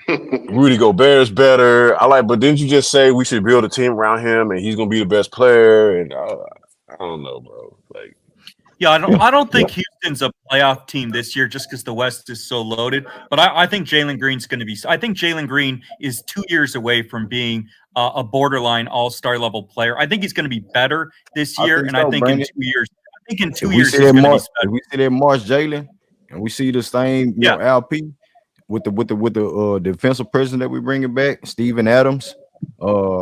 Rudy Gobert's better. But didn't you just say we should build a team around him and he's gonna be the best player? And I don't know, bro. Like, yeah, I don't think Houston's a playoff team this year just because the West is so loaded. But I think Jalen Green's going to be. I think Jalen Green is 2 years away from being a borderline all-star level player. I think he's going to be better this year, and I think in 2 years. I think in 2 years he's going to be better. If we see that March Jalen, and we see the same, LP with the defensive person that we bringing back, Steven Adams, Tyree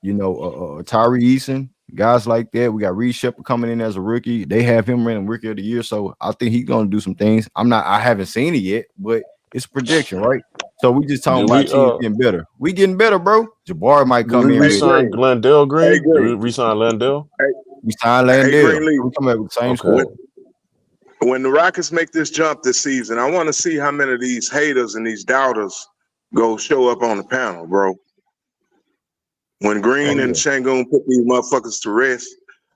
Eason. Guys like that. We got Reed Shepard coming in as a rookie. They have him running rookie of the year. So I think he's gonna do some things. I haven't seen it yet, but it's a projection, right? So we just talking about teams getting better. We getting better, bro. Jabari might come in. We signed Glendale Green. We signed Landale. We signed Landale. We come back with the same squad. When the Rockets make this jump this season, I want to see how many of these haters and these doubters go show up on the panel, bro. When Green and Sengun put these motherfuckers to rest,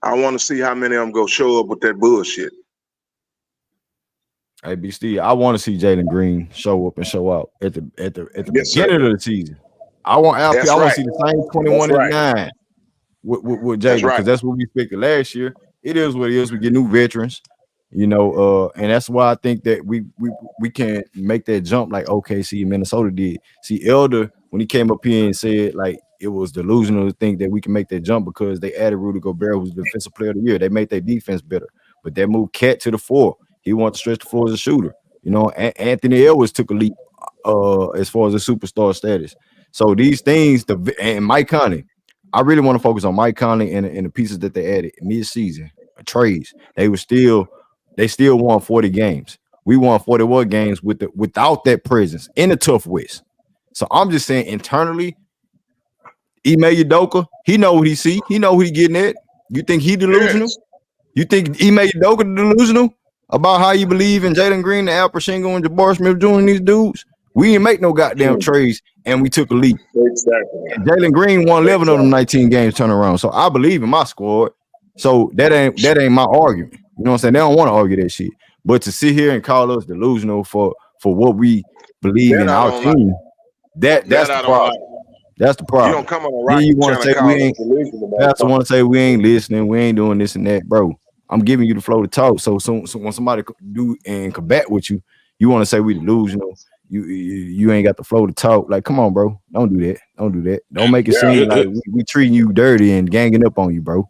I want to see how many of them go show up with that bullshit. Hey, B. Steve, I want to see Jalen Green show up and show out at the beginning of the season. I want LP. I want to see the same 21-9 with Jalen, because that's what we expected last year. It is what it is. We get new veterans, and that's why I think that we can make that jump like OKC and Minnesota did. See, Elder, when he came up here and said like it was delusional to think that we can make that jump because they added Rudy Gobert, who's the defensive player of the year. They made their defense better, but they moved Cat to the 4. He wanted to stretch the floor as a shooter. Anthony Edwards took a leap as far as a superstar status. So these things, and Mike Conley, I really want to focus on Mike Conley and the pieces that they added mid-season trades. They still won 40 games. We won 41 games without that presence in the tough West. So I'm just saying internally, Ime Udoka, he know what he see. He know what he getting at. You think he delusional? Yes. You think Ime Udoka delusional about how you believe in Jalen Green, and Sengun, and Jabari Smith doing these dudes? We didn't make no goddamn trades, and we took a leap. Exactly. And Jalen Green won 11 of them 19 games turnaround. So I believe in my squad. So that ain't my argument. You know what I'm saying? They don't want to argue that shit. But to sit here and call us delusional for what we believe in our team, that's the problem. That's the problem. You don't come on the Rockets. You want to say we ain't. That's want to say we ain't listening. We ain't doing this and that, bro. I'm giving you the flow to talk. So when somebody do and combat with you, you want to say we delusional. You ain't got the flow to talk. Like, come on, bro. Don't do that. Don't do that. Don't make it seem like we treating you dirty and ganging up on you, bro.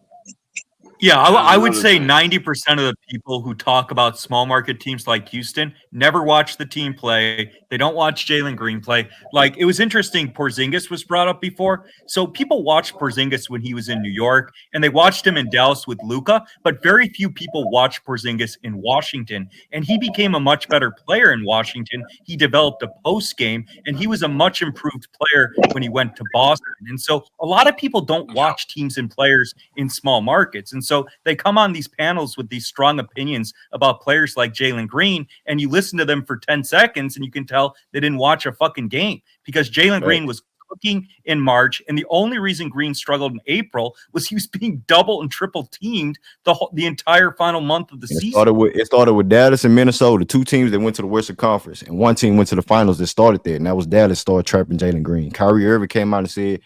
Yeah, I would say 90% of the people who talk about small market teams like Houston never watch the team play. They don't watch Jalen Green play. Like, it was interesting, Porzingis was brought up before. So people watched Porzingis when he was in New York, and they watched him in Dallas with Luka, but very few people watched Porzingis in Washington. And he became a much better player in Washington. He developed a post game, and he was a much improved player when he went to Boston. And so a lot of people don't watch teams and players in small markets. And so they come on these panels with these strong opinions about players like Jalen Green, and you listen to them for 10 seconds and you can tell they didn't watch a fucking game, because Jalen Green was cooking in March, and the only reason Green struggled in April was he was being double and triple teamed the entire final month of the season. It started with Dallas and Minnesota, 2 teams that went to the Western Conference, and 1 team went to the finals that started there, and that was Dallas started trapping Jalen Green. Kyrie Irving came out and said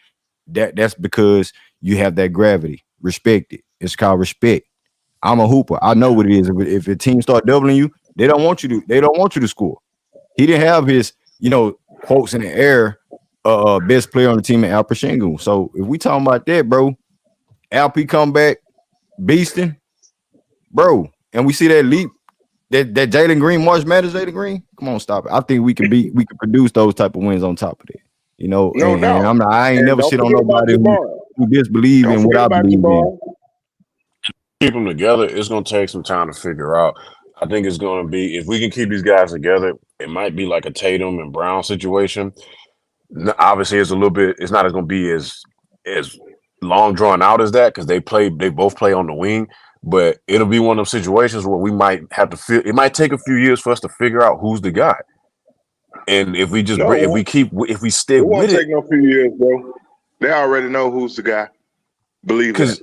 that's because you have that gravity. Respect it. It's called respect. I'm a hooper. I know what it is. If a team start doubling you, they don't want you to score. He didn't have his, quotes in the air, best player on the team at ALPEREN Sengun. So if we talking about that, bro, LP come back, beasting, bro, and we see that leap, that Jalen Green, March Madness, Jalen Green. Come on, stop it. I think we can produce those type of wins on top of that. No doubt. I ain't never shit on nobody who disbelieve in what I believe in. Keep them together. It's gonna take some time to figure out. I think it's going to be, if we can keep these guys together, it might be like a Tatum and Brown situation. Obviously, it's a little bit. It's not going to be as long drawn out as that because they both play on the wing. But it'll be one of those situations where we might have to feel. It might take a few years for us to figure out who's the guy. And if we just No, if we stick it won't with it, take no few years, bro. They already know who's the guy. Believe that.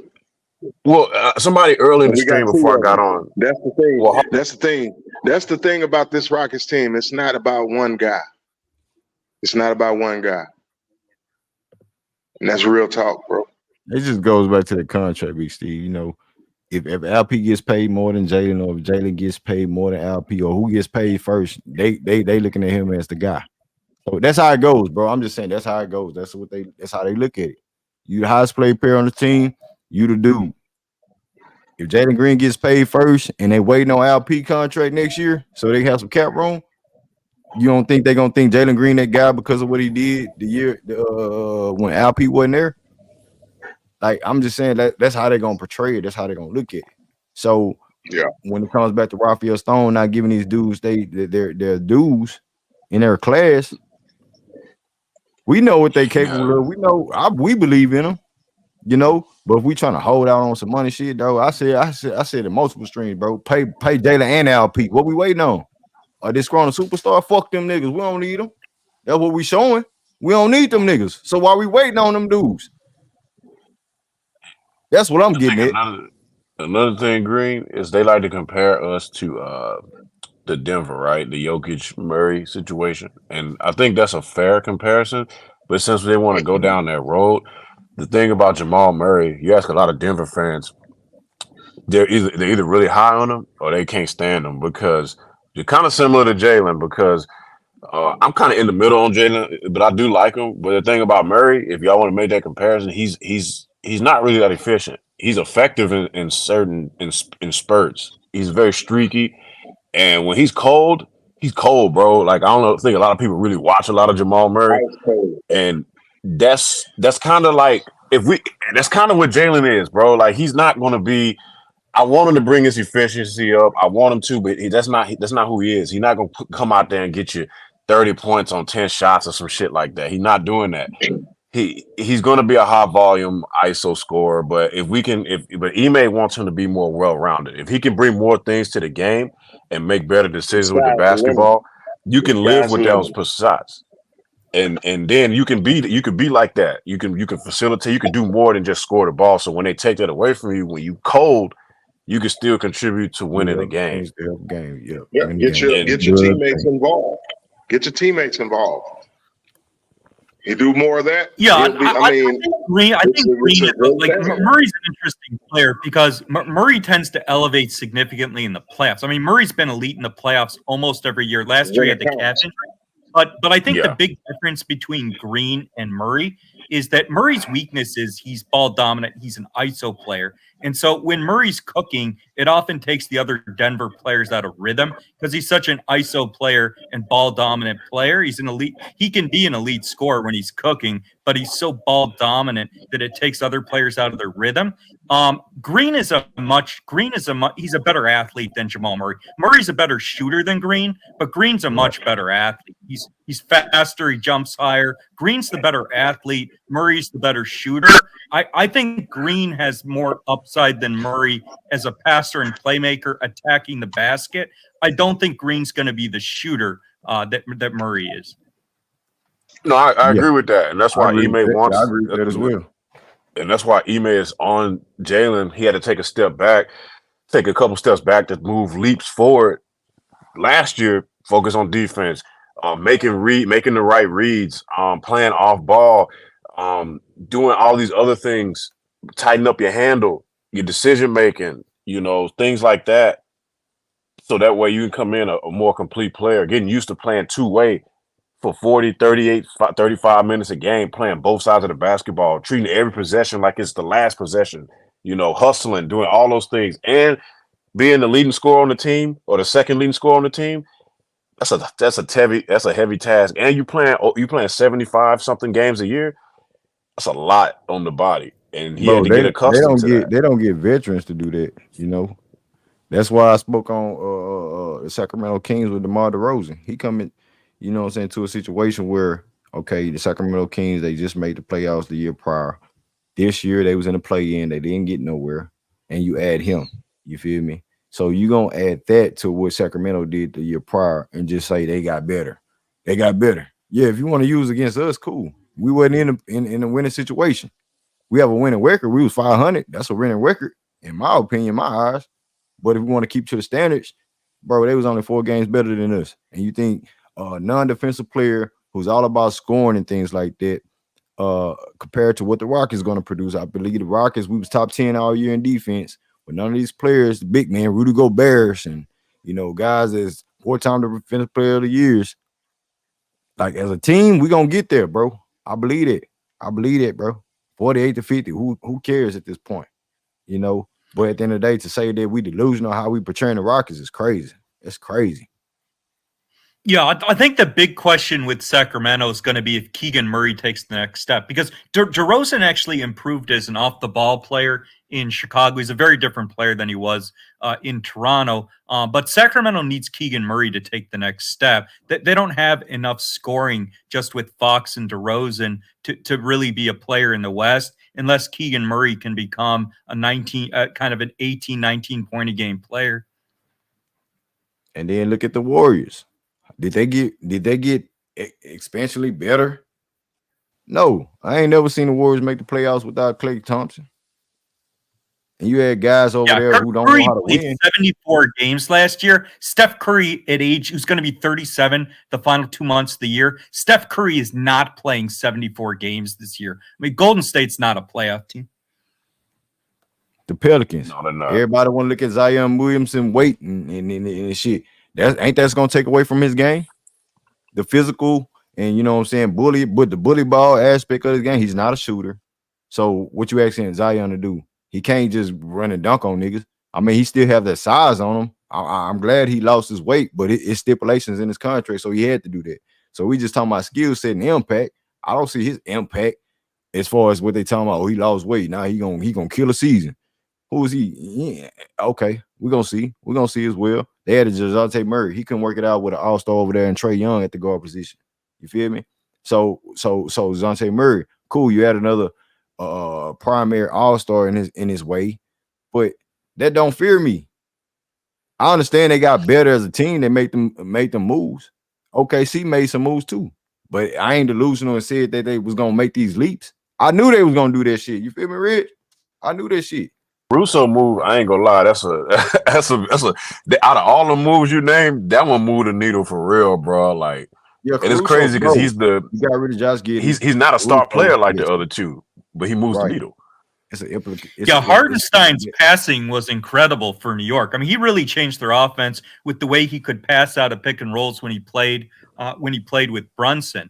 Well, somebody early in the We got stream two before I of got them. on. That's the thing. Well, That's the thing. That's the thing about this Rockets team. It's not about one guy. It's not about one guy. And that's real talk, bro. It just goes back to the contract, Big Steve. You know, if LP gets paid more than Jalen, or if Jalen gets paid more than LP, or who gets paid first, they looking at him as the guy. So that's how it goes, bro. I'm just saying that's how it goes. That's how they look at it. You the highest paid player on the team, you the dude. If Jalen Green gets paid first and they waiting on LP contract next year, so they have some cap room, you don't think they're gonna think Jalen Green that guy because of what he did the year when LP wasn't there? Like, I'm just saying that's how they're gonna portray it. That's how they're gonna look at it. So yeah, when it comes back to Raphael Stone not giving these dudes their dues in their class, we know what they capable of. We know we believe in them, you know. But if we trying to hold out on some money shit, though, I said in multiple streams, bro. Pay Jalen and LP. What we waiting on? Are this growing a superstar? Fuck them niggas. We don't need them. That's what we showing. We don't need them niggas. So why we waiting on them dudes? That's what I'm getting at. Another thing, Green, is they like to compare us to the Denver, right? The Jokic Murray situation. And I think that's a fair comparison. But since they want to go down that road, the thing about Jamal Murray, you ask a lot of Denver fans, they're either really high on him or they can't stand him because you're kind of similar to Jalen because I'm kind of in the middle on Jalen, but I do like him. But the thing about Murray, if y'all want to make that comparison, he's not really that efficient. He's effective in certain spurts. He's very streaky, and when he's cold, bro. Like I don't think a lot of people really watch a lot of Jamal Murray, and that's kind of like that's kind of what Jalen is, bro. Like he's not going to be. I want him to bring his efficiency up. I want him to, but that's not who he is. He's not going to come out there and get you 30 points on 10 shots or some shit like that. He's not doing that. He's going to be a high volume ISO scorer, but but Ime wants him to be more well rounded. If he can bring more things to the game and make better decisions with the basketball, you can live with those shots. And then you can be like that. You can facilitate. You can do more than just score the ball. So when they take that away from you, when you cold, you can still contribute to winning the game. Yeah, get your teammates involved. Get your teammates involved. You do more of that. Yeah, I think Green. Murray's an interesting player because Murray tends to elevate significantly in the playoffs. I mean, Murray's been elite in the playoffs almost every year. Last year he had the calf injury. But I think the big difference between Green and Murray is that Murray's weakness is he's ball dominant. He's an ISO player. And so when Murray's cooking, it often takes the other Denver players out of rhythm because he's such an ISO player and ball dominant player. He's an elite. He can be an elite scorer when he's cooking, but he's so ball dominant that it takes other players out of their rhythm. Green is he's a better athlete than Jamal Murray. Murray's a better shooter than Green, but Green's a much better athlete. He's faster, he jumps higher. Green's the better athlete, Murray's the better shooter. I think Green has more upside than Murray as a passer and playmaker attacking the basket. I don't think Green's going to be the shooter that Murray is. No, I agree with that, and that's why Ime wants. I agree with that as well. And that's why Ime is on Jalen. He had to take a couple steps back to move leaps forward. Last year, focus on defense, making the right reads, playing off ball, doing all these other things, tighten up your handle, your decision making, things like that. So that way you can come in a more complete player, getting used to playing two-way for 40, 38, 35 minutes a game, playing both sides of the basketball, treating every possession like it's the last possession, hustling, doing all those things, and being the leading scorer on the team or the second leading scorer on the team. That's a heavy task. And you playing 75 something games a year. That's a lot on the body. And he had to get accustomed to that. They don't get veterans to do that, That's why I spoke on the Sacramento Kings with DeMar DeRozan. He coming, you know what I'm saying, to a situation where okay, the Sacramento Kings they just made the playoffs the year prior. This year they was in the play-in, they didn't get nowhere, and you add him. You feel me? So you gonna add that to what Sacramento did the year prior, and just say they got better. They got better. Yeah, if you want to use against us, cool. We wasn't in a winning situation. We have a winning record. We was 500. That's a winning record, in my opinion, my eyes. But if we want to keep to the standards, bro, they was only 4 games better than us. And you think a non-defensive player who's all about scoring and things like that, compared to what the Rockets going to produce, I believe the Rockets, we was top 10 all year in defense. But none of these players, the big man, Rudy Gobert, and guys as 4-time defensive player of the years. Like as a team, we gonna get there, bro. I believe it. I believe it, bro. 48-50. Who cares at this point? But at the end of the day, to say that we delusional how we portraying the Rockets is crazy. It's crazy. Yeah, I think the big question with Sacramento is going to be if Keegan Murray takes the next step, because DeRozan actually improved as an off-the-ball player in Chicago. He's a very different player than he was in Toronto. But Sacramento needs Keegan Murray to take the next step. They don't have enough scoring just with Fox and DeRozan to really be a player in the West, unless Keegan Murray can become a kind of an 18, 19 point a game player. And then look at the Warriors. Did they get expansionally better? No, I ain't never seen the Warriors make the playoffs without Klay Thompson. And you had guys over there who don't know how to win. 74 games last year. Steph Curry at age, who's going to be 37 the final 2 months of the year. Steph Curry is not playing 74 games this year. I mean, Golden State's not a playoff team. The Pelicans. No, they're not. Everybody want to look at Zion Williamson weight and shit. That's gonna take away from his game. The physical and you know what I'm saying, but the bully ball aspect of his game, he's not a shooter. So what you asking Zion to do? He can't just run and dunk on niggas. I mean, he still have that size on him. I'm glad he lost his weight, but it's stipulations in his contract, so he had to do that. So we just talking about skill set and impact. I don't see his impact as far as what they talking about. Oh, he lost weight. Now he gonna kill a season. Who is he? Yeah, okay, we're gonna see. We're gonna see as well. They had a DeJounte Murray. He couldn't work it out with an all-star over there and Trae Young at the guard position. You feel me? So DeJounte Murray, cool. You had another primary all-star in his way, but that don't fear me. I understand they got better as a team. They make them moves. OKC made some moves too, but I ain't delusional and said that they was gonna make these leaps. I knew they was gonna do that shit. You feel me, Rich? I knew that shit. Russo move, I ain't gonna lie. That's a out of all the moves you named, that one moved the needle for real, bro. Like, yeah, and it's crazy because you got rid of Josh Giddey. He's not a star player like the other two, but he moves the needle. Hardenstein's passing was incredible for New York. I mean, he really changed their offense with the way he could pass out of pick and rolls when he played with Brunson.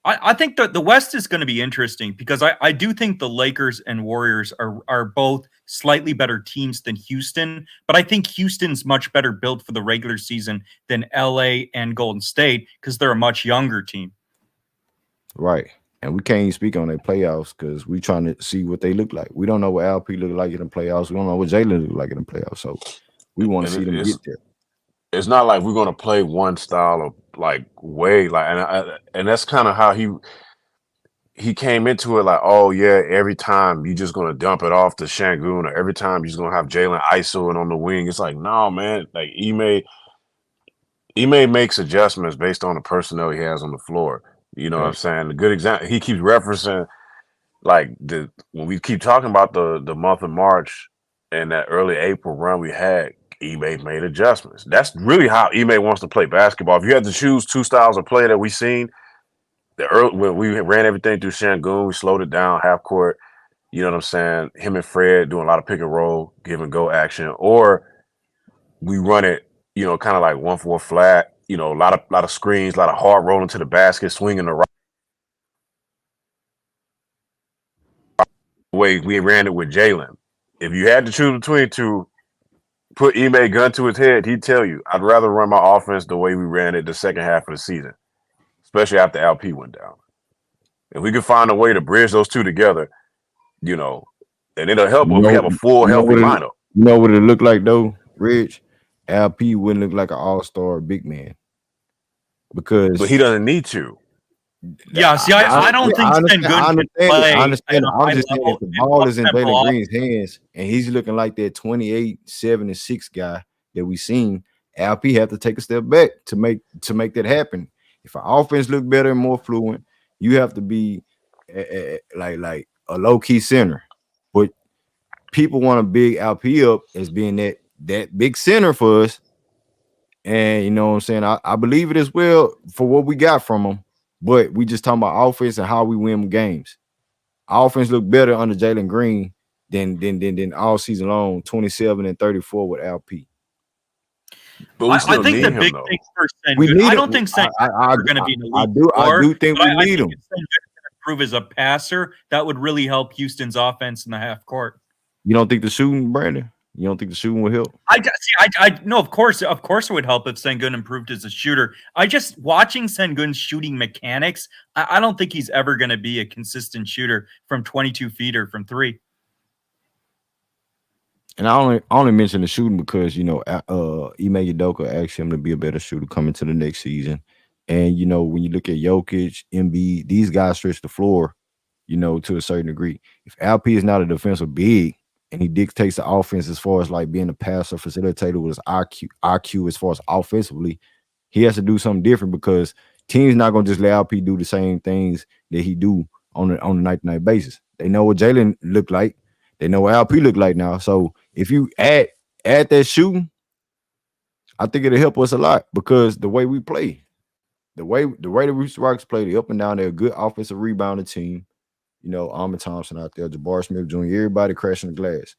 I think that the West is going to be interesting because I do think the Lakers and Warriors are both slightly better teams than Houston, but I think Houston's much better built for the regular season than LA and Golden State because they're a much younger team. Right. And we can't even speak on their playoffs because we're trying to see what they look like. We don't know what LP look like in the playoffs. We don't know what Jalen look like in the playoffs. So we want to see them get there. It's not like we're going to play one style of like way like, and that's kind of how he came into it like, oh yeah, every time you just going to dump it off to Sengun, or every time you're just going to have Jalen ISOing on the wing. It's like, no, man, like Ime makes adjustments based on the personnel he has on the floor. You know what I'm saying? The good example, he keeps referencing like when we keep talking about the month of March and that early April run we had, Ime made adjustments. That's really how Ime wants to play basketball. If you had to choose two styles of play that we seen, when we ran everything through Sengun, we slowed it down, half court. You know what I'm saying? Him and Fred doing a lot of pick and roll, give and go action, or we run it, you know, kind of like 1-4 flat. You know, a lot of screens, a lot of hard rolling to the basket, swinging the right way we ran it with Jalen. If you had to choose between two, put Ime gun to his head, he'd tell you, I'd rather run my offense the way we ran it the second half of the season, especially after LP went down. If we could find a way to bridge those two together, you know, and it'll help if we have a full healthy lineup. You know what it looked like though, Rich? LP wouldn't look like an all-star big man But because he doesn't need to. Yeah, see, I don't think I Sengun can understand it. I play understand at it. a I'm high just saying if level the in ball is in up-tempo Jalen offense. Green's hands and he's looking like that 28, 7, and 6 guy that we seen, LP have to take a step back to make that happen. If our offense look better and more fluent, you have to be like a low-key center. But people want to big LP up as being that big center for us. And you know what I'm saying? I believe it as well for what we got from him. But we just talking about offense and how we win games. Our offense looked better under Jalen Green than all season long, 27 and 34 with LP. But we I still think need the him big though. thing for We Sengun, need I him. don't think Sengun are going to be an elite I scorer, do think but we I need think him. if Sengun can improve as a passer, that would really help Houston's offense in the half court. You don't think the shooting, Brandon? You don't think the shooting will help? I no, of course it would help if Sengun improved as a shooter. I just watching Sengun's shooting mechanics. I don't think he's ever going to be a consistent shooter from 22 feet or from 3. And I only mention the shooting because Ime Udoka asked him to be a better shooter coming to the next season. And when you look at Jokic, Embiid, these guys stretch the floor, to a certain degree. If LP is not a defensive big and he dictates the offense as far as like being a passer, facilitator with his IQ as far as offensively, he has to do something different because teams not gonna just let LP do the same things that he do on a night-to-night basis. They know what Jalen looked like. They know what LP look like now. So if you add that shooting, I think it'll help us a lot because the way we play, the way the Rooster Rocks play, the up and down, they're a good offensive rebounding team. Ahmed Thompson out there, Jabbar Smith Jr., everybody crashing the glass.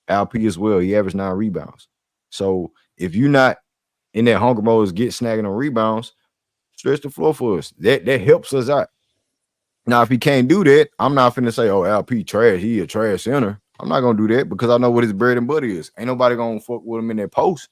LP as well, he averaged 9 rebounds. So if you're not in that hunger mode, get snagging on rebounds, stretch the floor for us. That helps us out. Now, if he can't do that, I'm not finna say, oh, LP trash, he a trash center. I'm not gonna do that because I know what his bread and butter is. Ain't nobody gonna fuck with him in that post.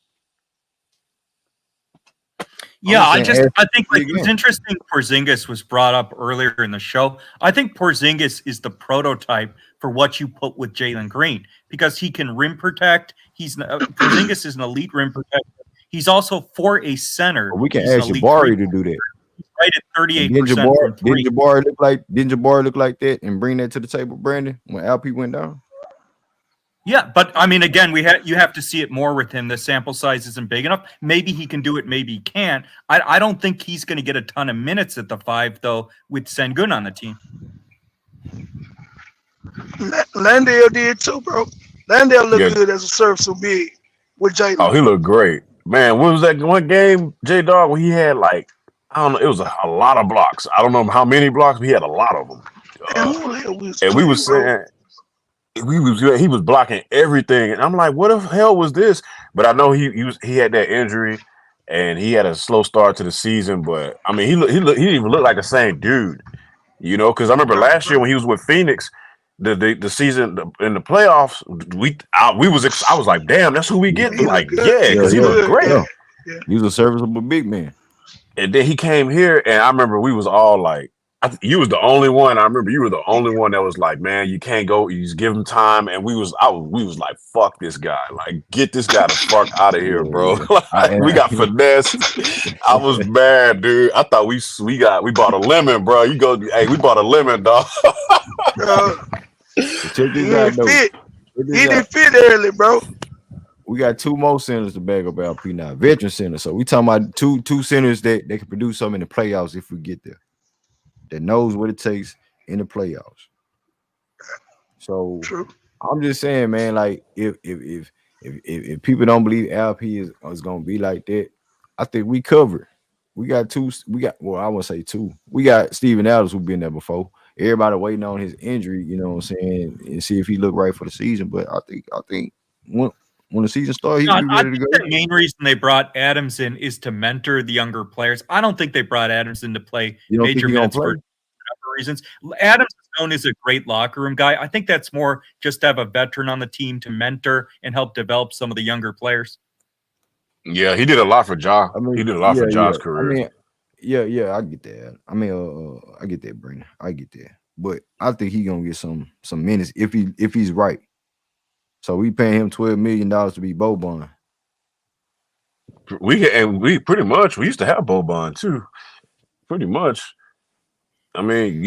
Yeah, I think like it's interesting. Porzingis was brought up earlier in the show. I think Porzingis is the prototype for what you put with Jalen Green because he can rim protect. Porzingis is an elite rim protector. He's also for a center. We can he's ask Jabari to do that. He's right at 38% from 3. Didn't Jabari look like that and bring that to the table, Brandon, when LP went down? Yeah, but I mean, again, you have to see it more with him. The sample size isn't big enough. Maybe he can do it, maybe he can't. I don't think he's going to get a ton of minutes at the 5, though, with Sengun on the team. Landale did too, bro. Landale looked good as a serviceable big with Jalen. Oh, he looked great. Man, what was that one game, J-Dog, where he had like, I don't know, it was a lot of blocks. I don't know how many blocks, but he had a lot of them. And we was saying, he was blocking everything, and I'm like, what the hell was this? But I know he had that injury, and he had a slow start to the season. But I mean, he didn't even look like the same dude, because I remember last year when he was with Phoenix, the season in the playoffs, I was like, damn, that's who we getting. Like, yeah, because he looked great. Yeah. He was a serviceable big man. And then he came here, and I remember we was all like, you was the only one. I remember you were the only one that was like, man, you can't go. You just give him time. And we was like, fuck this guy. Like, get this guy the fuck out of here, bro. We got finessed. I was mad, dude. I thought we bought a lemon, bro. We bought a lemon, dog. Check this out, though. He didn't fit early, bro. We got 2 more centers to back up LP now, veteran centers. So we talking about two centers that can produce something in the playoffs if we get there. That knows what it takes in the playoffs. So true. I'm just saying, man, like if people don't believe LP is gonna be like that, I think we covered. We got I won't say 2. We got Steven Adams who been there before. Everybody waiting on his injury, you know what I'm saying, and see if he look right for the season. But I think when the season starts, he'll be ready to go. The main reason they brought Adams in is to mentor the younger players. I don't think they brought Adams in to play major minutes for reasons. Adams is known as a great locker room guy. I think that's more just to have a veteran on the team to mentor and help develop some of the younger players. Yeah, he did a lot for Ja. He did a lot for Ja's career. I mean, yeah, I get that. I mean, I get that, Brandon. I get that. But I think he's gonna get some minutes if he's right. So we paying him $12 million to be Boban. We pretty much we used to have Boban too. Pretty much. I mean,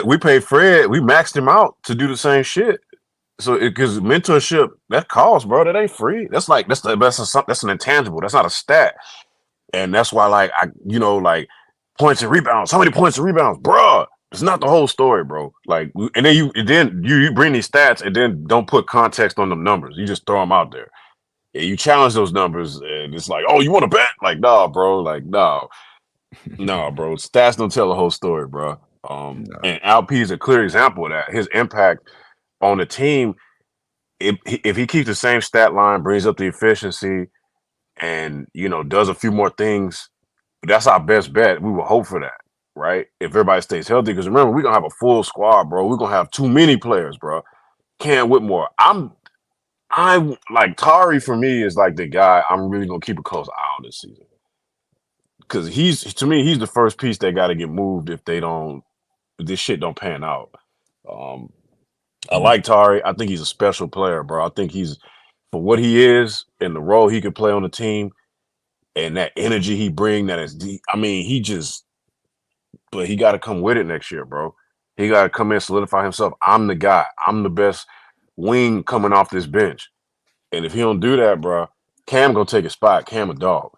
we paid Fred, we maxed him out to do the same shit. So because mentorship that costs, bro, that ain't free. That's an intangible. That's not a stat, and that's why like points and rebounds. How many points and rebounds, bro? It's not the whole story, bro. Like, and then you bring these stats and then don't put context on them numbers. You just throw them out there. And you challenge those numbers, and it's like, oh, you want to bet? Like, nah, bro. Like, no, bro. Stats don't tell the whole story, bro. And Alp is a clear example of that. His impact on the team, if he keeps the same stat line, brings up the efficiency, and does a few more things, that's our best bet. We will hope for that, right? If everybody stays healthy, because remember, we're gonna have a full squad, bro. We're gonna have too many players, bro. Cam Whitmore, I'm like Tari for me is like the guy I'm really gonna keep a close eye on this season. Because he's the first piece that got to get moved if this shit don't pan out. I like Tari. I think he's a special player, bro. I think he's for what he is and the role he could play on the team and that energy he bring. That is deep. I mean, but he got to come with it next year, bro. He got to come in, solidify himself. I'm the guy. I'm the best wing coming off this bench. And if he don't do that, bro, Cam gonna take a spot. Cam a dog,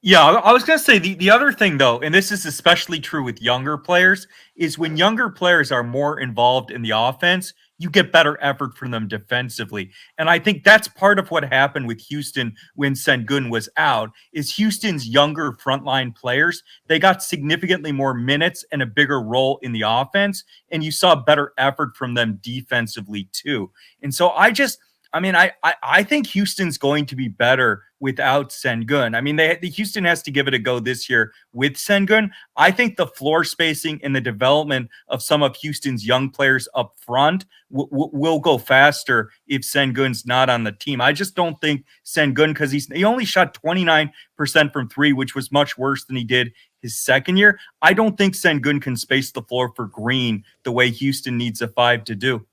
Yeah, I was going to say the other thing, though, and this is especially true with younger players, is when younger players are more involved in the offense, you get better effort from them defensively. And I think that's part of what happened with Houston when Sengun was out, is Houston's younger frontline players, they got significantly more minutes and a bigger role in the offense, and you saw better effort from them defensively, too. And so I think Houston's going to be better without Sengun. I mean, Houston has to give it a go this year with Sengun. I think the floor spacing and the development of some of Houston's young players up front will go faster if Sengun's not on the team. I just don't think Sengun, because he only shot 29% from three, which was much worse than he did his second year. I don't think Sengun can space the floor for Green the way Houston needs a five to do.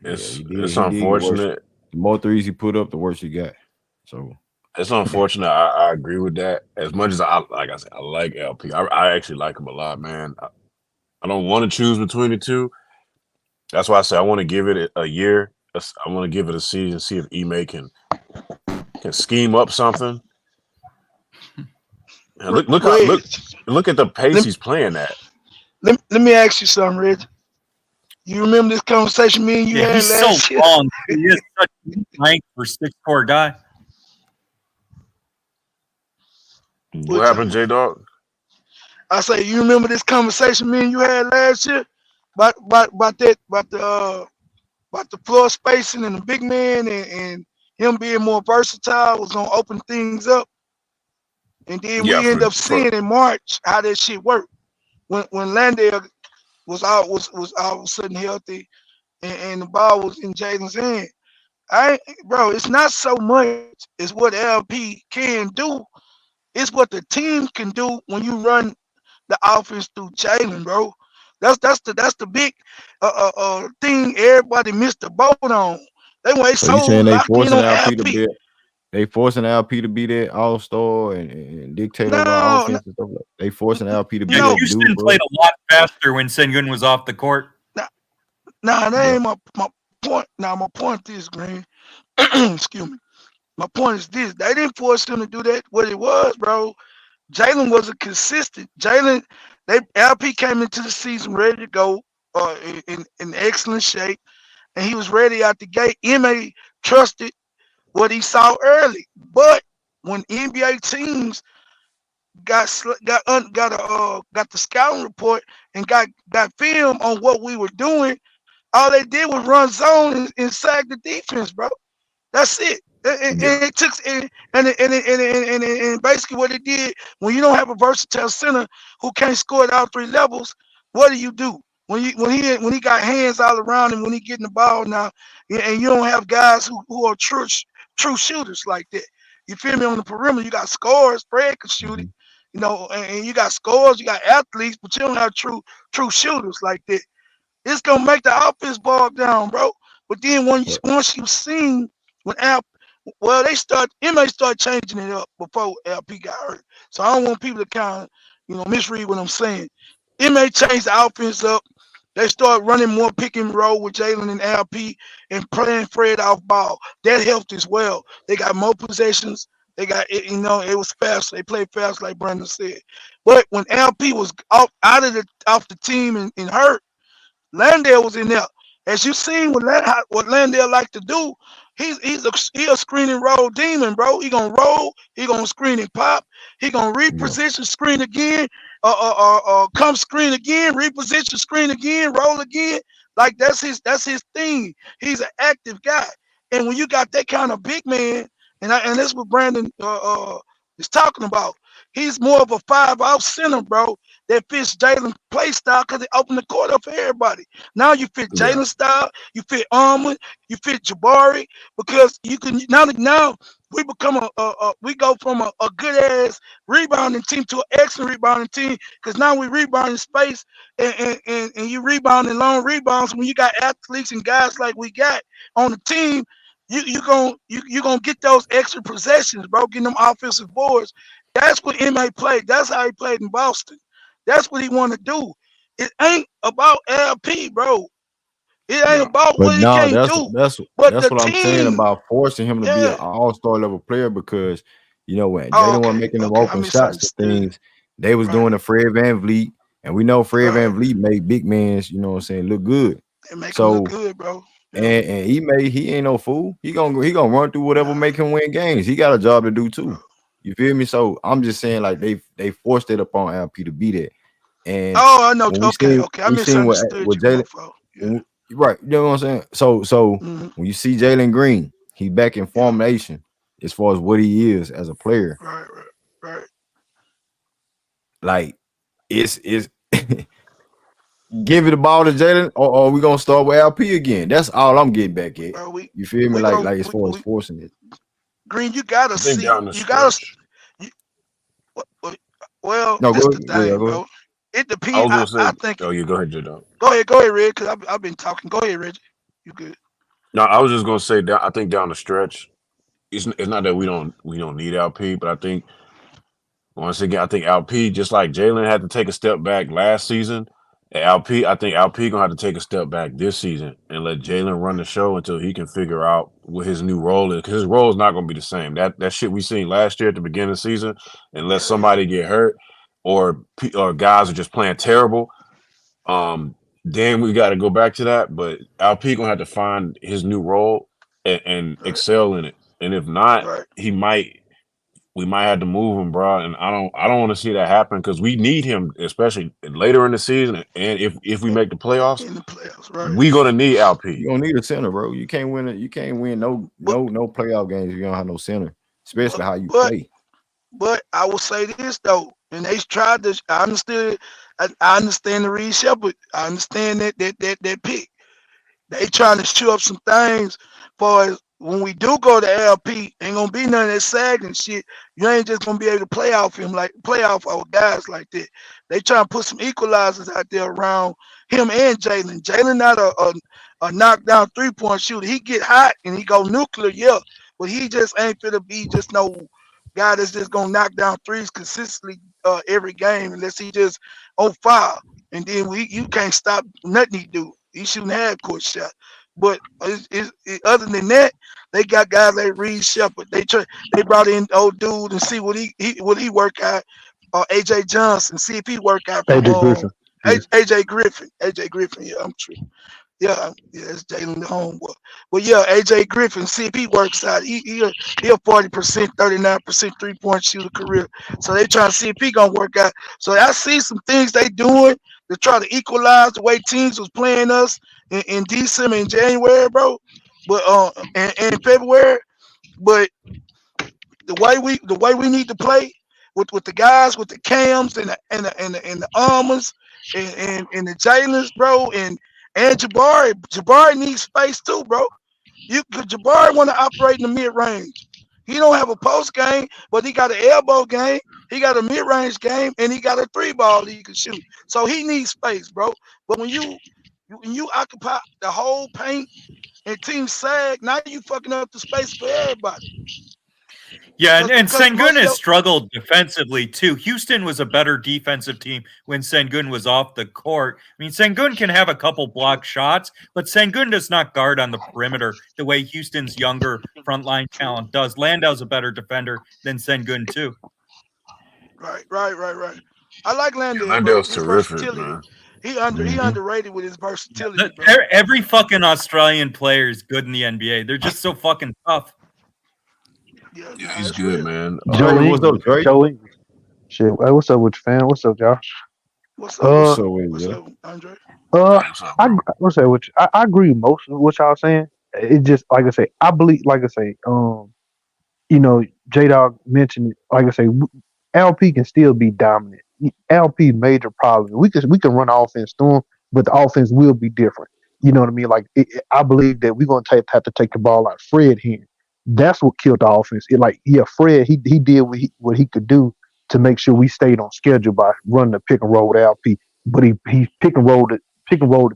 It's He unfortunate. The more threes he put up, the worse he got. So it's unfortunate. I agree with that. As much as I like LP. I actually like him a lot, man. I don't want to choose between the two. That's why I say I want to give it a year. I want to give it a season, see if Ime can scheme up something. And look at the pace he's playing at. Let me ask you something, Reg. You remember this conversation me and you had last year? He's so long. He is such length for 6'4" guy. What happened, J-Dog? I say, you remember this conversation me and you had last year about the floor spacing and the big man and him being more versatile was gonna open things up. And then we end up seeing in March how that shit worked. When Landale was all of a sudden healthy and the ball was in Jalen's hand. Bro, it's not so much as what LP can do. It's what the team can do when you run the offense through Jalen, bro. That's the big thing everybody missed the boat on. So you saying they forcing LP to be they forcing LP to be that all-star and dictate over our offense and stuff like that. They forcing LP to be that Houston dude, played a lot faster when Sengun was off the court. Nah, that ain't my point. Now my point is, Green. Excuse me. My point is this: they didn't force him to do that. What it was, bro. Jalen wasn't consistent. LP came into the season ready to go, in excellent shape, and he was ready out the gate. Ime trusted what he saw early, but when NBA teams got the scouting report and got film on what we were doing, all they did was run zone and sag the defense, bro. That's it. And it took and basically what it did, when you don't have a versatile center who can't score at all three levels, what do? When he got hands all around him, when he getting the ball now, and you don't have guys who are true shooters like that. You feel me? On the perimeter, you got scorers. Fred can shoot it, and you got scorers, you got athletes, but you don't have true shooters like that. It's gonna make the offense bog down, bro. But then once you seen when MA start changing it up before LP got hurt. So I don't want people to kind of misread what I'm saying. MA changed the offense up. They start running more pick and roll with Jalen and LP and playing Fred off ball. That helped as well. They got more possessions. They got it, it was fast. They played fast, like Brandon said. But when LP was off the team and hurt, Landale was in there. As you seen what Landale like to do, he's a screen and roll demon, bro. He gonna roll, he gonna screen and pop, he gonna reposition, screen again, come screen again, reposition, screen again, roll again. Like that's his thing. He's an active guy. And when you got that kind of big man, and that's what Brandon is talking about. He's more of a 5-out center, bro, that fits Jalen's play style because it opened the court up for everybody. Now you fit Jalen's style, you fit Armand, you fit Jabari, because you can now we become we go from a good ass rebounding team to an excellent rebounding team, because now we rebound in space and you rebound in long rebounds. When you got athletes and guys like we got on the team, you gonna get those extra possessions, bro, getting them offensive boards. That's what MA played. That's how he played in Boston. That's what he want to do. It ain't about LP, bro. It ain't about But what he no, can't do. But that's the what I'm saying team, about forcing him to be an yeah. all-star level player, because when Oh, Jalen was okay, making them okay. I open shots and misunderstood. things, they was Right, doing the Fred Van Vliet, and we know Fred right. Van Vliet made big mans, look good. They make him look So good, bro. Yeah, and he ain't no fool. He gonna run through whatever nah, make him win games. He got a job to do bro. too. You feel me? So I'm just saying, like, they forced it upon LP to be that. And Oh, I know. when Okay, okay. I we seen misunderstood what you, Jalen, motherfucker. Yeah. right, you know what I'm saying? So Mm-hmm. when you see Jalen Green, he back in Yeah. formation as far as what he is as a player. Right, right. Like, it's give it the ball to Jalen, or we gonna start with LP again. That's all I'm getting back at. Bro, You feel me? we Like go like as far as we forcing it. Green. You gotta I think see. down the You gotta. stretch. You, well, No, this go the ahead. Yeah, thing, go ahead. bro. It I depends. was I gonna say, think. oh, you go ahead, J-Dog. Go ahead, Red. Because I've been talking. Go ahead, Reggie. You good? No, I was just gonna say I think down the stretch, it's not that we don't need LP, but I think once again, I think LP, just like Jalen had to take a step back last season, and I think LP gonna have to take a step back this season and let Jalen run the show until he can figure out what his new role is. Because his role is not gonna be the same. That shit we seen last year at the beginning of the season, unless somebody get hurt or guys are just playing terrible. Then we got to go back to that. But LP gonna have to find his new role and Right, excel in it. And if not, right. we might have to move him, bro. And I don't want to see that happen because we need him, especially later in the season. And if we make the playoffs, In the playoffs, right? we gonna need LP. You don't need a center, bro. You can't win it. You can't win But no playoff games if you don't have no center, but especially how you but play. but I will say this though, and they tried to. I understood. I understand the Reed Shepard. I understand that pick. They trying to show up some things for us. When we do go to LP, ain't gonna be none of that sagging shit. You ain't just gonna be able to play off our guys like that. They trying to put some equalizers out there around him and Jalen. Jalen not a knockdown 3-point shooter. He get hot and he go nuclear, yeah. But he just ain't finna be just no guy that's just gonna knock down threes consistently every game unless he just on fire. And then you can't stop nothing he do. He shooting half court shot. But other than that, they got guys like Reed Shepard. They brought in old dude and see what he work out. AJ Johnson, see if he work out from AJ Griffin. Yeah. AJ Griffin. AJ Griffin, yeah, I'm true. Yeah, it's Jalen the homeboy. But yeah, AJ Griffin, see if he works out. He a 40%, 39% 3-point shooter career. So they trying to see if he gonna work out. So I see some things they doing to try to equalize the way teams was playing us in December and January, bro. But and in February. But the way we need to play with the guys, with the Cams and the Almonds and the Jalen's, bro, and Jabari. Jabari needs space too, bro. Jabari want to operate in the mid range. He don't have a post game, but he got an elbow game. He got a mid range game, and he got a 3 ball he can shoot. So he needs space, bro. But when You occupy the whole paint and team sag. Now you fucking up the space for everybody. Yeah, and Because Sengun has struggled defensively too. Houston was a better defensive team when Sengun was off the court. I mean, Sengun can have a couple block shots, but Sengun does not guard on the perimeter the way Houston's younger frontline talent does. Landau's a better defender than Sengun too. Right. I like Landale, bro. Landale's His terrific, versatility. man. He Mhm. underrated with his versatility, bro. Every fucking Australian player is good in the NBA. They're just so fucking tough. Yeah, He's it's good, real. man. Dre, what's up, Dre? Joe English. Shit. Hey, what's up with you, fam? What's up, y'all? What's What's up up? with What's you? up, Andre? What's up, bro? What's that? With you? I agree with most of what y'all saying. It just like I say, I believe, like I say, you know, J Dog mentioned it. Like I say, LP can still be dominant. LP major problem. We can run offense through him, but the offense will be different. You know what I mean? Like I believe that we're gonna have to take the ball out of Fred hand. That's what killed the offense. Fred he did what he could do to make sure we stayed on schedule by running the pick and roll with LP. But he pick and rolled it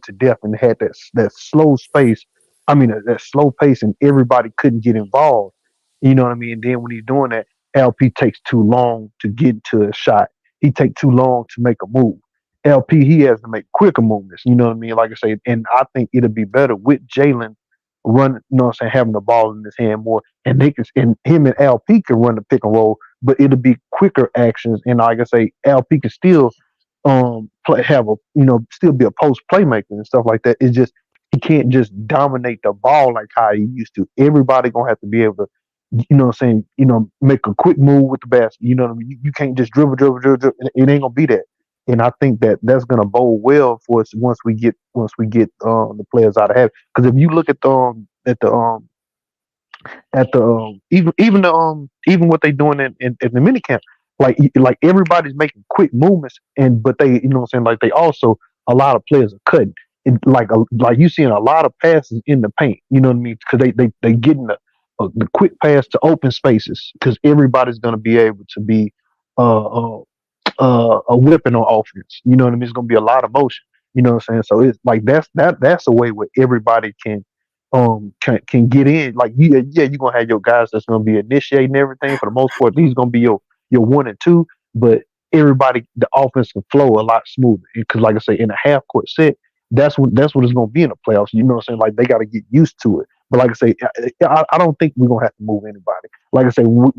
to death and had that slow space. I mean that slow pace and everybody couldn't get involved. You know what I mean? And then when he's doing that, LP takes too long to get to a shot. He takes too long to make a move. LP, he has to make quicker movements. You know what I mean? Like I say, and I think it'll be better with Jalen running, you know what I'm saying, having the ball in his hand more. And him and LP can run the pick and roll, but it'll be quicker actions. And like I say, LP can still still be a post playmaker and stuff like that. It's just he can't just dominate the ball like how he used to. Everybody gonna have to be able to, you know what I'm saying, make a quick move with the basket. You know what I mean? You can't just dribble. It ain't gonna be that. And I think that that's gonna bode well for us once we get the players out of habit. Because if you look at even what they doing in the mini camp, like everybody's making quick movements, but they, you know what I'm saying, like they also, a lot of players are cutting. And like you seeing a lot of passes in the paint, you know what I mean? Because they getting the quick pass to open spaces because everybody's gonna be able to be uh, uh a weapon on offense. You know what I mean? It's gonna be a lot of motion. You know what I'm saying? So it's like that's a way where everybody can get in. Like you're gonna have your guys that's gonna be initiating everything for the most part. These gonna be your one and two, but everybody, the offense can flow a lot smoother. Because like I say, in a half court set, that's what it's gonna be in the playoffs. You know what I'm saying? Like they got to get used to it. But like I say, I don't think we're gonna have to move anybody. Like I say, when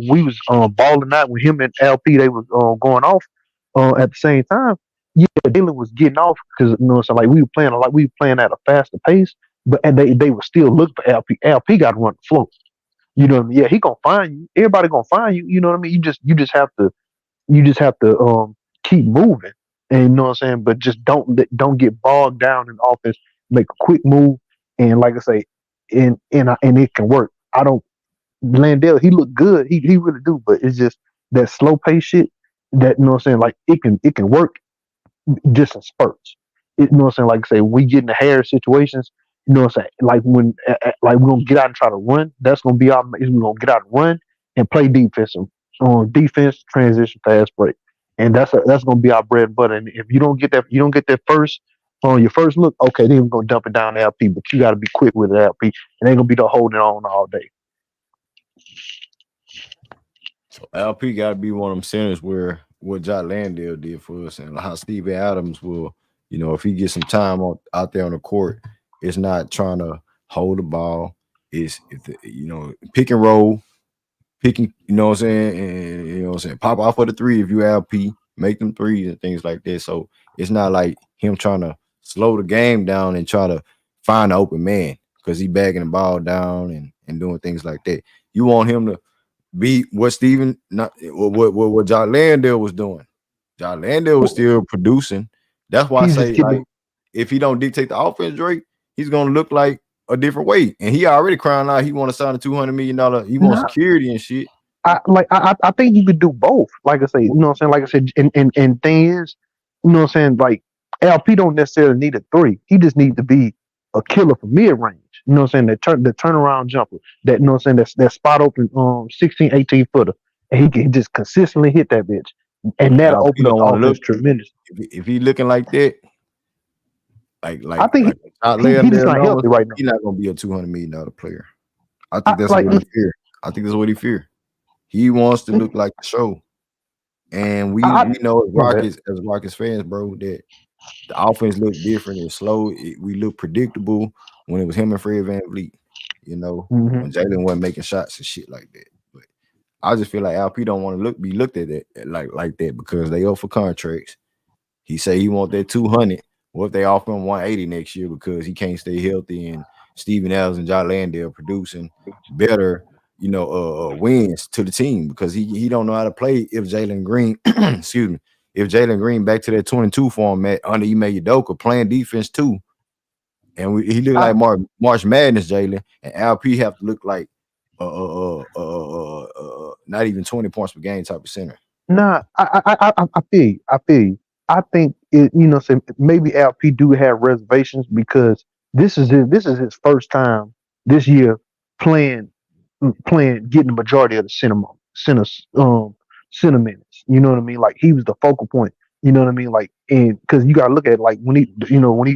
we was balling out with him and LP, they was going off at the same time. Yeah, Dylan was getting off because you know what I'm saying, like we were playing at a faster pace, and they would still look for LP. LP got to run the floor. You know what I mean? Yeah, he gonna find you. Everybody gonna find you. You know what I mean? You just have to keep moving, and you know what I'm saying. But just don't get bogged down in offense. Make a quick move, and like I say, and it can work. I don't Landell. He look good. He really do. But it's just that slow pace shit. That, you know what I'm saying. Like it can work just in spurts. You know what I'm saying? Like I say, we get in the hair situations. You know what I'm saying? Like when like we're gonna get out and try to run. That's gonna be we're gonna get out and run and play defense on defense, transition, fast break, and that's gonna be our bread and butter. And if you don't get that first on your first look, okay, then we're gonna dump it down to LP. But you got to be quick with the LP. It ain't gonna be the holding on all day. So LP got to be one of them centers where what John Landale did for us, and how Steven Adams will, if he gets some time out there on the court, it's not trying to hold the ball. It's pick and roll, picking, you know what I'm saying, and you know what I'm saying, pop off for the three if you LP, make them threes and things like that. So it's not like him trying to slow the game down and try to find an open man because he bagging the ball down and doing things like that. You want him to be what what John Landale was doing. John Landale was still producing. That's why I say, like, if he don't dictate the offense, Drake, he's gonna look like a different way. And he already crying out he want to sign a $200 million. He wants security and shit. I think you could do both. Like I say, you know what I'm saying? Like I said, and thing is, you know what I'm saying? Like LP don't necessarily need a three. He just needs to be a killer for mid range. You know what I'm saying? The turnaround jumper. That, you know what I'm saying, that spot open 16, 18 footer. And he can just consistently hit that bitch. And that'll open up the offense tremendously. If he looking like that, Like I think not he laying just there not numbers, healthy right now. he's not gonna be a $200 million player. I I, think that's like what he fear. I think that's what he fear. He wants to look like the show. And we know my bad. As Rockets fans, bro, that the offense looked different. It's slow. We look predictable when it was him and Fred VanVleet. You know, Mhm. when Jalen wasn't making shots and shit like that. But I just feel like LP don't want to be looked at that like that because they up for contracts. He say he want that 200. What if they offer him 180 next year because he can't stay healthy and Steven Adams and John Landale producing better, wins to the team because he don't know how to play if Jalen Green, excuse me, if Jalen Green back to that 22 format under Ime Udoka playing defense too. And he look like March Madness, Jalen, and LP have to look like not even 20 points per game type of center. Nah, I feel you. I feel you. I think so maybe LP do have reservations because this is his first time this year playing getting the majority of the center minutes. You know what I mean? Like he was the focal point. You know what I mean? Like and because you gotta look at it, like when he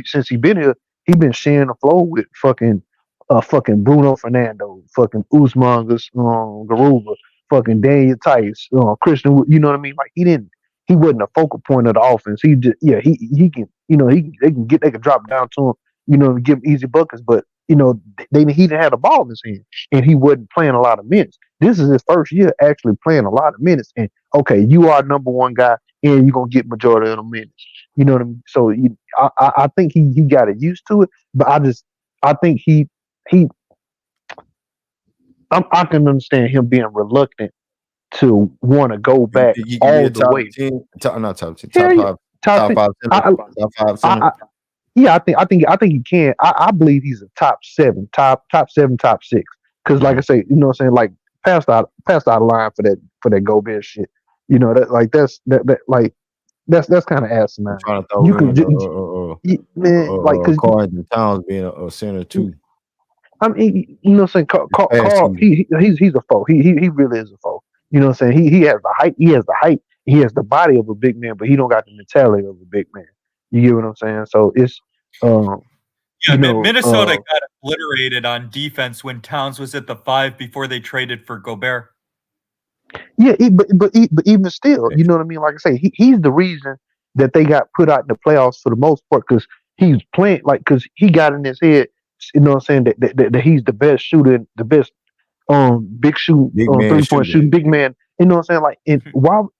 since he been here, he been sharing the floor with fucking Bruno Fernando, fucking Usman Garuba, fucking Daniel Tice, Christian. You know what I mean? Like he wasn't a focal point of the offense. He just he can they can drop down to him, give him easy buckets, but he didn't have the ball in his hand and he wasn't playing a lot of minutes. This is his first year actually playing a lot of minutes, and okay, you are number one guy and you're gonna get majority of the minutes. You know what I mean? So I think he got it used to it, but I think he I can understand him being reluctant to want to go You back think he can be all a the top way. 10, not top 10, Hell top yeah, five, top top 10. five center, top five center? Yeah, I think he can. I believe he's a top seven, top seven, top six. Because like I say, you know what I'm saying, like passed out of line for that Gobert shit. That like that's kind of I'm asinine. trying to throw You could in man like because Carl Anthony Towns being a center too. I mean, you know what I'm saying? Past Carl, season. he's a foe. He really is a foe. You know what I'm saying? He has the height. He has the height. He has the body of a big man, but he don't got the mentality of a big man. You get what I'm saying? So it's Yeah, Minnesota got obliterated on defense when Towns was at the 5 before they traded for Gobert. Yeah, but even still, you know what I mean? Like I say, he's the reason that they got put out in the playoffs for the most part because he's playing because he got in his head. You know what I'm saying? That he's the best shooter, the best big shoot Big man 3-point shooting big man. You know what I'm saying? Like, and while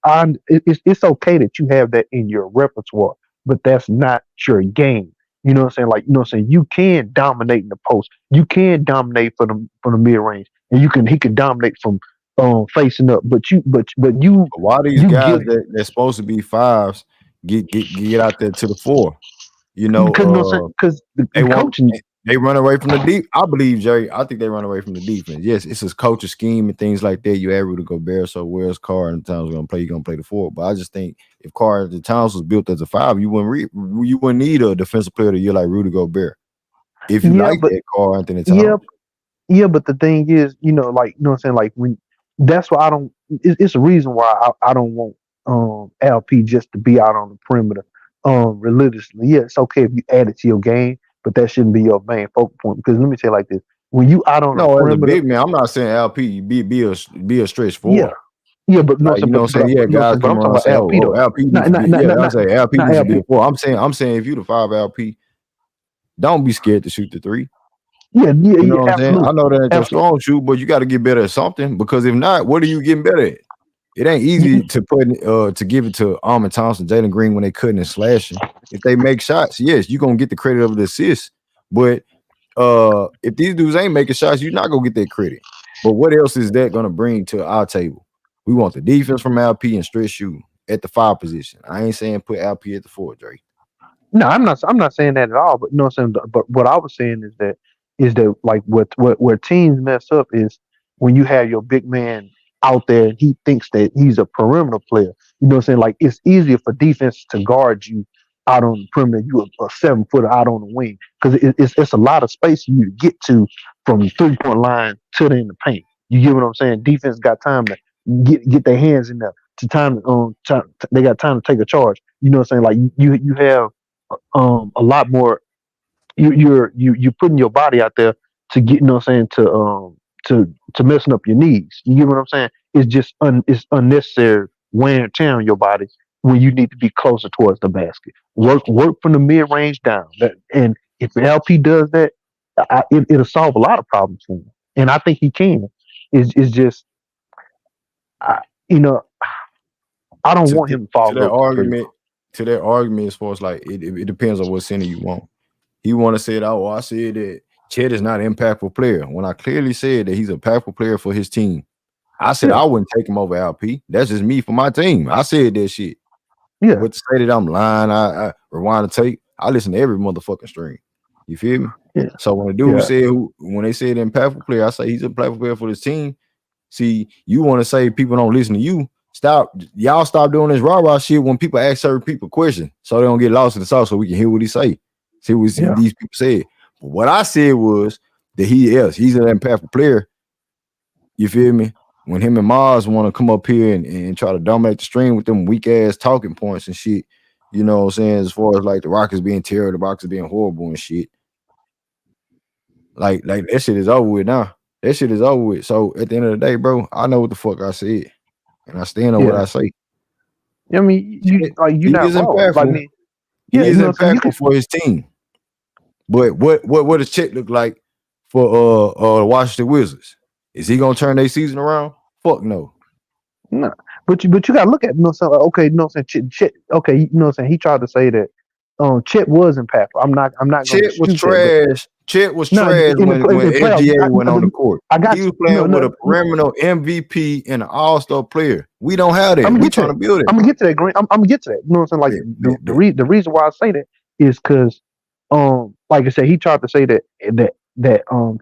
it's okay that you have that in your repertoire, but that's not your game. You know what I'm saying? Like, you know what I'm saying? You can dominate in the post. You can dominate from the mid range, and he can dominate from facing up. But why these guys that's supposed to be fives get out there to the 4? Because the coaching. They run away from the deep. I believe, Jerry. I think they run away from the defense. Yes, it's his coach's scheme and things like that. You able to go Bear. So where's Carr and Towns going to play? You're going to play the 4. But I just think if Carr and Towns was built as a 5, you wouldn't need a defensive player of the year like Rudy Gobert. If you like that Carr Anthony Towns. Yeah, but the thing is, like, you know what I'm saying? Like when that's why I don't. It's a reason why I don't want LP just to be out on the perimeter religiously. Yeah, it's okay if you add it to your game, but that shouldn't be your main focal point. Because let me say it like this: when you out on the perimeter, as a big man, I'm not saying LP be a stretch 4. Yeah, but no, like, you know what I'm saying? Yeah, guys come around and say, LP though. LP needs to be. I say LP needs to be a 4. I'm saying if you the 5 LP, don't be scared to shoot the 3. Yeah, you know what I'm saying? I know that ain't your strong shoot, but you got to get better at something because if not, what are you getting better at? It ain't easy to put to give it to Armin Thompson, Jalen Green when they cutting and slashing. If they make shots, yes, you're gonna get the credit of the assist. But if these dudes ain't making shots, you're not gonna get that credit. But what else is that gonna bring to our table? We want the defense from LP and stretch shooting at the 5 position. I ain't saying put LP at the 4, Drake. No, I'm not saying that at all. But no, saying but what I was saying is that like where teams mess up is when you have your big man out there and he thinks that he's a perimeter player. You know what I'm saying? Like it's easier for defense to guard you out on the perimeter. You a 7-footer out on the wing because it's a lot of space for you to get to from the 3-point line to in the paint. You get what I'm saying? Defense got time to get their hands in there. They got time to take a charge. You know what I'm saying? Like you have a lot more you're putting your body out there to get, you know what I'm saying, to messing up your knees. You get what I'm saying? It's just it's unnecessary wear and tear on your body when you need to be closer towards the basket. Work from the mid range down. And if LP does that, it'll solve a lot of problems for him. And I think he can. It's just, I, you know, I don't To, want to, him to fall to that low to 3. argument, as far as like it depends on what center you want. He want to say it out. Well, I said that Chet is not an impactful player. When I clearly said that he's an impactful player for his team, I said Yeah, I wouldn't take him over LP. That's just me for my team. I said that shit. yeah, But to say that I'm lying, I rewind the tape. I listen to every motherfucking stream. You feel me? yeah, So when the dude yeah, said when they said impactful player, I say he's a impactful player for this team. See, you want to say people don't listen to you. Y'all stop doing this rah-rah shit when people ask certain people questions so they don't get lost in the sauce so we can hear what he say. See what yeah. these people said. But what I said was that he's an impactful player. You feel me? When him and Mars want to come up here and try to dominate the stream with them weak ass talking points and shit, you know what I'm saying? As far as like the Rockets being terrible, the Rockets being horrible and shit. Like that shit is over with now. That shit is over with. So at the end of the day, bro, I know what the fuck I said. And I stand on what I Yeah. say. I mean, you're He not is wrong. Like, I impactful. mean, He yeah, you is know what I'm saying. You can, impactful for his team. But what does Chet look like for the Washington Wizards? Is he gonna turn their season around? Fuck no. no, but you gotta look at, you know, so okay, you know what I'm saying. Chet, okay, you know what I'm saying. He tried to say that Chet was impactful. I'm not gonna Chet was dispute that, but trash. Chet was no, trash in when the playoffs, SGA went on the court. I got He you. was No, playing with a no, perimeter MVP and an all-star player. We don't have I'm that. gonna We get to trying that. to build it. I'm gonna get to that, Green. I'm gonna get to that. You know what I'm saying? Like the reason why I say that is because like I said, he tried to say that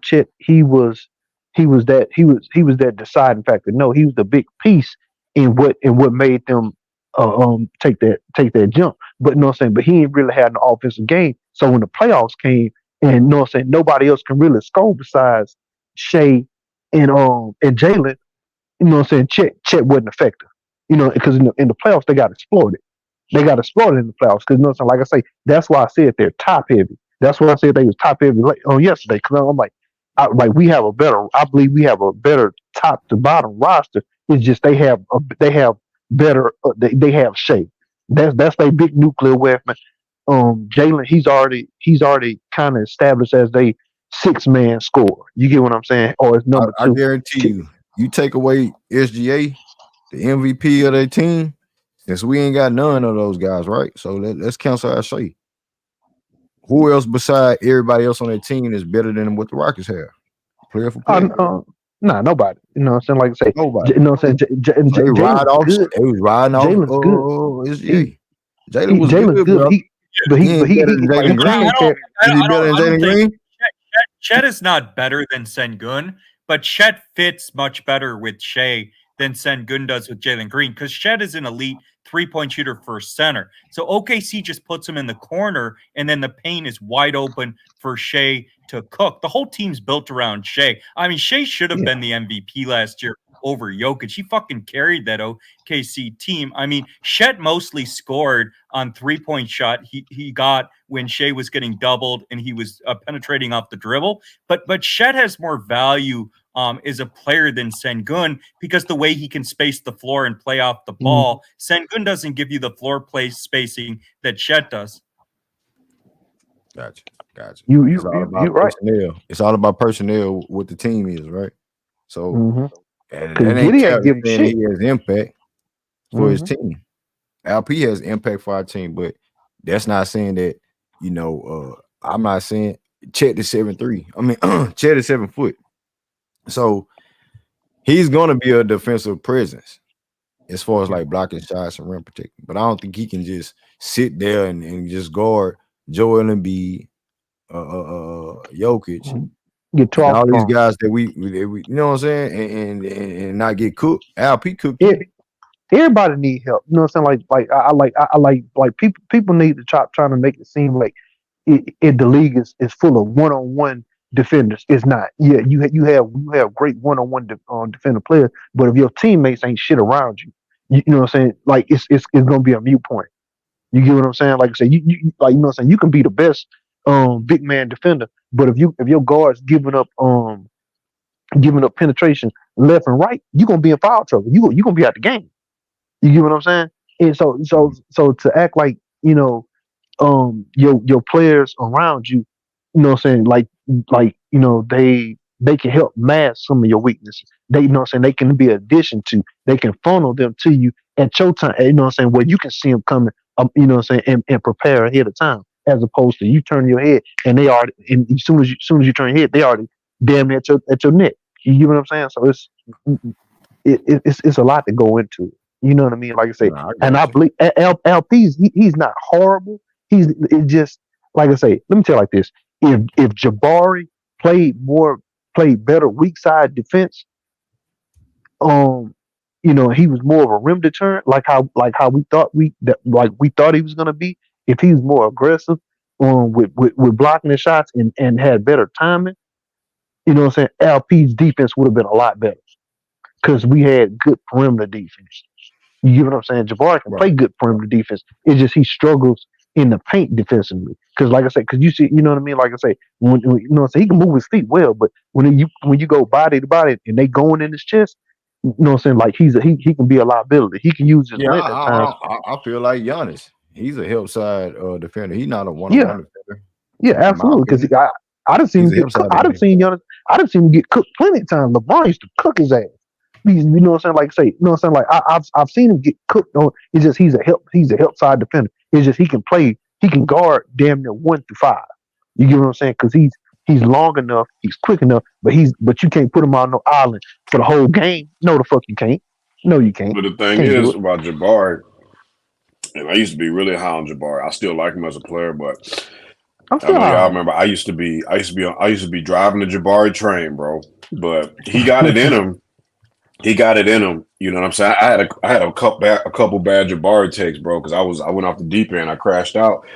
Chet he was that deciding factor. No, he was the big piece in what made them take that jump. But you know what I'm saying? But he didn't really have an offensive game. So when the playoffs came and you know what I'm saying, nobody else can really score besides Shea and Jalen, you know what I'm saying? Chet wasn't effective. You know, because in the playoffs they got exploited. They got exploited in the playoffs because, you know what I'm saying? Like I say, that's why I said they're top heavy. That's why I said they was top heavy on yesterday. Because I'm like, I believe we have a better top to bottom roster. It's just they have better. They have shape. That's their big nuclear weapon. Jalen, he's already kind of established as they 6-man scorer. You get what I'm saying? Or as number I two. guarantee you take away SGA, the MVP of their team, since we ain't got none of those guys, right? So let's cancel our Shea. Who else beside everybody else on their team is better than what the Rockets have? Player for player. Nah, nobody. You know what I'm saying? Like I say, Nobody. you know what I'm saying? So they ride Jalen's off. good. They was riding off Jalen's good. SGA. Jalen was Jalen's good, good, bro. but He ain't better than like Jalen I Green. can't care. Is he better than I don't Jalen think Green? Chet is not better than Sengun, but Chet fits much better with Shea than Sengun does with Jalen Green because Chet is an elite 3-point shooter for center. So OKC just puts him in the corner, and then the paint is wide open for Shea to cook. The whole team's built around Shea. I mean, Shea should have been the MVP last year over Jokic. He fucking carried that OKC team. I mean, Chet mostly scored on 3-point shot he got when Shea was getting doubled and he was penetrating off the dribble. But Chet has more value as a player than Sengun because the way he can space the floor and play off the ball. Sengun doesn't give you the floor play spacing that Chet does. Gotcha. You're right. Personnel. It's all about personnel. What the team is, right? So and Because that ain't Giddy Cap ain't giving saying shit. he has impact for his team. LP has impact for our team, but that's not saying that, you know, I'm not saying Chet is 7'3". I mean, Chet is 7 foot. So he's gonna be a defensive presence as far as like blocking shots and rim protecting. But I don't think he can just sit there and just guard Joel Embiid, Jokic, Get 12 and all these from guys that we you know what I'm saying, and not get cooked. LP cooked. everybody need help. You know what I'm saying? I like people need to trying to make it seem like the league is full of one-on-one defenders. It's not. Yeah, you have great one-on-one defender players, but if your teammates ain't shit around you, you know what I'm saying? Like it's gonna be a mute point. You get what I'm saying? Like I say, you like you know what I'm saying. You can be the best big man defender. But if your guard's giving up penetration left and right, you're gonna be in foul trouble. You gonna be out the game. You get what I'm saying? And so to act like, your players around you, you know what I'm saying, like they can help mask some of your weaknesses. They, you know what I'm saying, they can be addition to, they can funnel them to you at your time, you know what I'm saying, where you can see them coming, you know what I'm saying, and prepare ahead of time, as opposed to you turn your head and they already, and as soon as you turn your head, they already damn near at your neck. You get what I'm saying? So it's a lot to go into it. You know what I mean? Like I say, Nah, I and I got you. believe LP's, he's not horrible. It just, like I say. Let me tell you like this: if Jabari played better weak side defense, um, he was more of a rim deterrent, like how we thought he was gonna be. If he was more aggressive, with blocking the shots and had better timing, you know what I'm saying? LP's defense would have been a lot better because we had good perimeter defense. You get what I'm saying? Jabari can Right. play good perimeter defense. It's just he struggles in the paint defensively. Because, like I said, because you see, you know what I mean? Like I say, you know what I'm saying, he can move his feet well, but when you go body to body and they going in his chest, you know what I'm saying? Like he can be a liability. He can use his Yeah, length at times. I feel like Giannis. He's a help side defender. He's not a Yeah, one-on-one defender, yeah, in my absolutely. Because opinion. I done seen He's him a get help cooked. side defender. I done seen him get cooked plenty of times. LeBron used to cook his ass. You know what I'm saying? Like say, you know what I'm saying? Like I've seen him get cooked on. It's just he's a help side defender. It's just he can guard damn near 1 through 5. You get what I'm saying? Because he's long enough, he's quick enough, but you can't put him on no island for the whole game. No, the fuck you can't. No, you can't. But the thing Can't do is it. about Jabari, and I used to be really high on Jabari. I still like him as a player, but I'm I still know high y'all on remember I used to be driving the Jabari train, bro. But he got it in him. He got it in him. You know what I'm saying? I had a couple bad Jabari takes, bro, because I went off the deep end. I crashed out.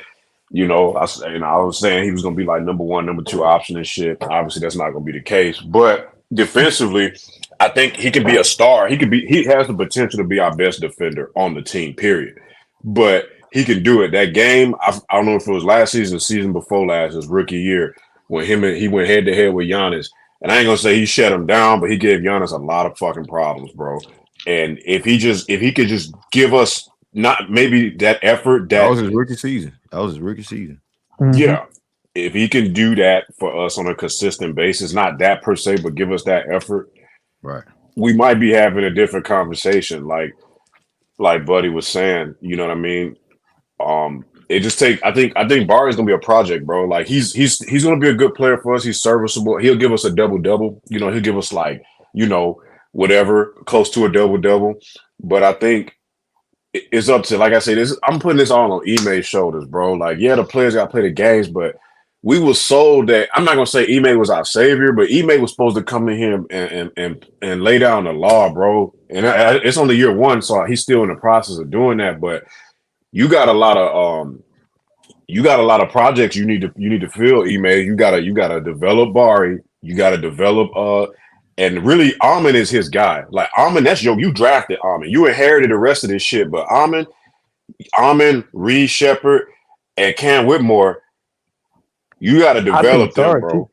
I was saying he was gonna be like number one, number two option and shit. Obviously, that's not gonna be the case. But defensively, I think he can be a star. He has the potential to be our best defender on the team. Period. But he can do it. That game, I don't know if it was last season, season before last, his rookie year, when he went head to head with Giannis. And I ain't gonna say he shut him down, but he gave Giannis a lot of fucking problems, bro. And if he could just give us not maybe that effort That that was his rookie season. That was his rookie season. hmm yeah, if he can do that for us on a consistent basis, not that per se, but give us that effort, Right. we might be having a different conversation. Like Buddy was saying, you know what I mean? It just take. I think Barry's gonna be a project, bro. Like he's gonna be a good player for us. He's serviceable. He'll give us a double double. He'll give us like whatever close to a double double. But I think it's up to, like I say, this. I'm putting this all on Ime's shoulders, bro. Like, yeah, the players got to play the games, but we were sold that. I'm not gonna say Ime was our savior, but Ime was supposed to come in here and lay down the law, bro. And it's only year one, so he's still in the process of doing that. But you got a lot of projects you need to fill, Ime. You gotta develop Bari. You gotta develop and really Amon is his guy. Like Amon, you drafted Amon. You inherited the rest of this shit, but Amon, Reed Shepard, and Cam Whitmore, you gotta I think develop them, Tari too. bro.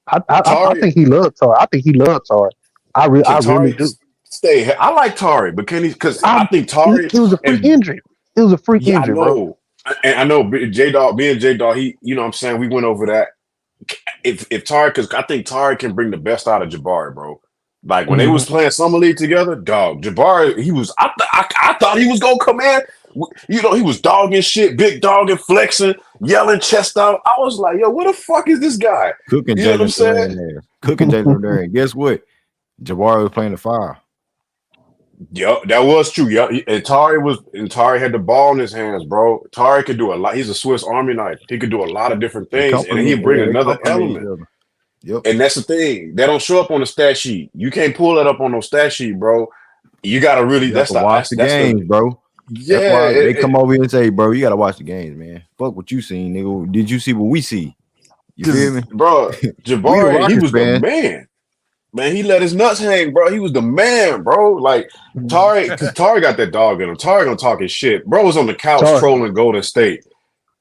I Tari think he loves Tari. I think he loves Tari. I can really Tari do. stay. I like Tari, but can he? Because I I think it, Tari it was a freak and injury. It was a freak yeah, I injury, bro. know. And I know J Dog, me and J Dog, he, you know what I'm saying? We went over that. If Tari, because I think Tari can bring the best out of Jabari, bro. Like when they hmm was playing summer league together, dog. Jabari, he was. I thought he was gonna come in. He was dogging shit, big dogging, flexing, yelling, chest out. I was like, yo, what the fuck is this guy? Cooking You know what I'm Jalen saying? Duran there. Cooking Jalen Duran. Guess what? Jabari was playing the fire. Yep, that was true. Yep. Tari had the ball in his hands, bro. Tari could do a lot. He's a Swiss Army knife. He could do a lot of different They things, and he'd complement. bring Yeah, they another complement each element. other. Yep. And that's the thing. They don't show up on the stat sheet. You can't pull that up on no stat sheet, bro. You gotta really. You have That's to the. watch the That's the. games, bro. Yeah. That's why they come over here and say, bro, you gotta watch the games, man. Fuck what you seen, nigga. Did you see what we see? You feel me? Bro, We the Jabari, he Rockets was the fans. man. Man, he let his nuts hang, bro. He was the man, bro. Like Tari, because Tari got that dog in him. Tari gonna talk his shit. Bro was on the couch Tari, trolling Golden State.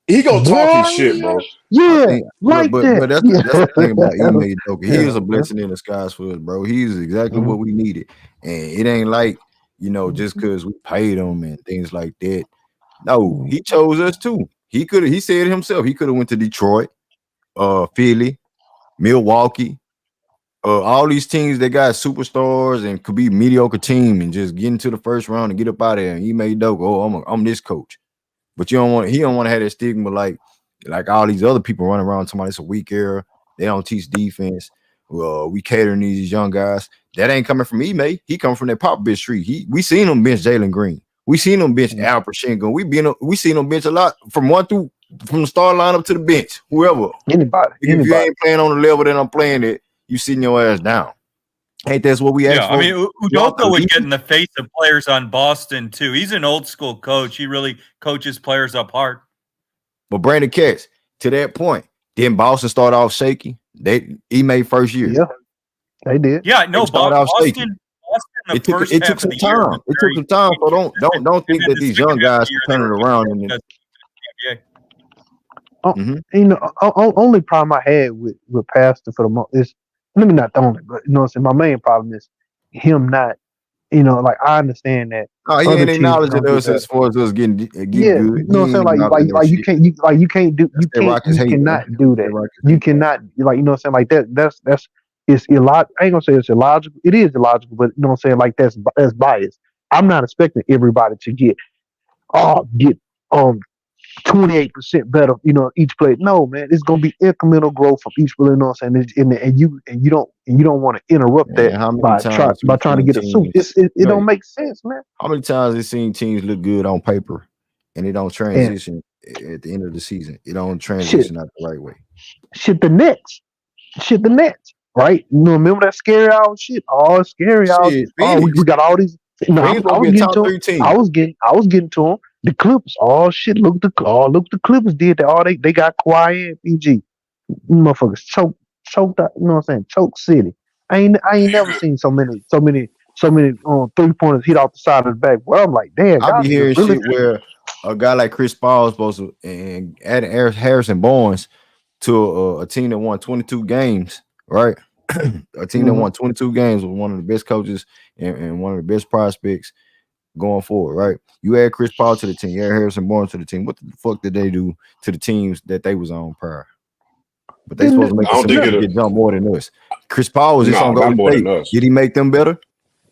He gonna talk his shit, Boy, bro. I yeah, think, like but that. that's the thing about Yeah. Ime Udoka. He is a Yeah. blessing in disguise for us, bro. He's exactly Mhm. what we needed, and it ain't like just because we paid him and things like that. No, he chose us too. He could. He said it himself. He could have went to Detroit, Philly, Milwaukee, all these teams that got superstars and could be mediocre team and just get into the first round and get up out of there. And Ime Udoka, I'm this coach. But he don't want to have that stigma like all these other people running around talking about it's a weak era. They don't teach defense. Well, we catering these young guys. That ain't coming from Ime. He come from that Popovich tree. We seen him bench Jalen Green. We seen him bench ALPEREN. We seen him bench a lot from the start lineup to the bench. Whoever. Anybody. If you ain't playing on the level that I'm playing at, you sitting your ass down. Ain't that's what we asked Yeah, for? I mean, Udoka would get in the face of players on Boston too. He's an old school coach. He really coaches players up hard. But Brandon Katz, to that point, didn't Boston start off shaky? He made first year. Yeah, they did. Yeah, no, They started off shaky. Boston the It took first it half took of some the year time. was It took very some time. So inconsistent, don't and think then that the these second young half of guys the year can they turn it were around. And because of the NBA. Only problem I had with Pastor for the most is maybe not the only, but what I'm saying, my main problem is him not. Like I understand that Oh, he other ain't teams are acknowledging gonna get us as better. far as us getting Yeah, good. what He I'm saying, ain't acknowledging that you shit. can't Rockets you hate, bro. cannot do That that. Rockets You hate, bro. cannot what I'm saying, like that's it's illogical. I ain't gonna say it's illogical. It is illogical, but what I'm saying, like that's biased. I'm not expecting everybody to get 28% better, each play. No, man, it's gonna be incremental growth from each play. You know what I'm saying? And you don't want to interrupt Man, that how many by times we trying to seen get a suit. teams? It don't make sense, man. How many times we seen teams look good on paper and it don't And transition at the end of the season? It don't shit, transition out the right way. the Nets, right? Remember that scary hour shit? Oh, scary hour. Shit, Oh, we Phoenix. got all these. No, Phoenix I gonna be was a getting top to 'em. 3 team. I was getting to them. The Clippers. Oh shit! Look the Clippers did that. Oh, they got quiet and PG. Motherfuckers choked out, you know what I'm saying? Choke City. I ain't never seen so many 3-pointers hit off the side of the back. Well, I'm like, damn, I y'all be niggas hearing really. shit where a guy like Chris Paul is supposed to and adding Harrison Barnes to a team that won 22 games, right? A team that Mhm. won 22 games with one of the best coaches and one of the best prospects going forward, right? You add Chris Paul to the team, you add Harrison Barnes to the team. What the fuck did they do to the teams that they was on prior? But they supposed to make I it don't think to it'll. get jumped more than us. Chris Paul was just on No, not Golden more than State. us. Did he make them better?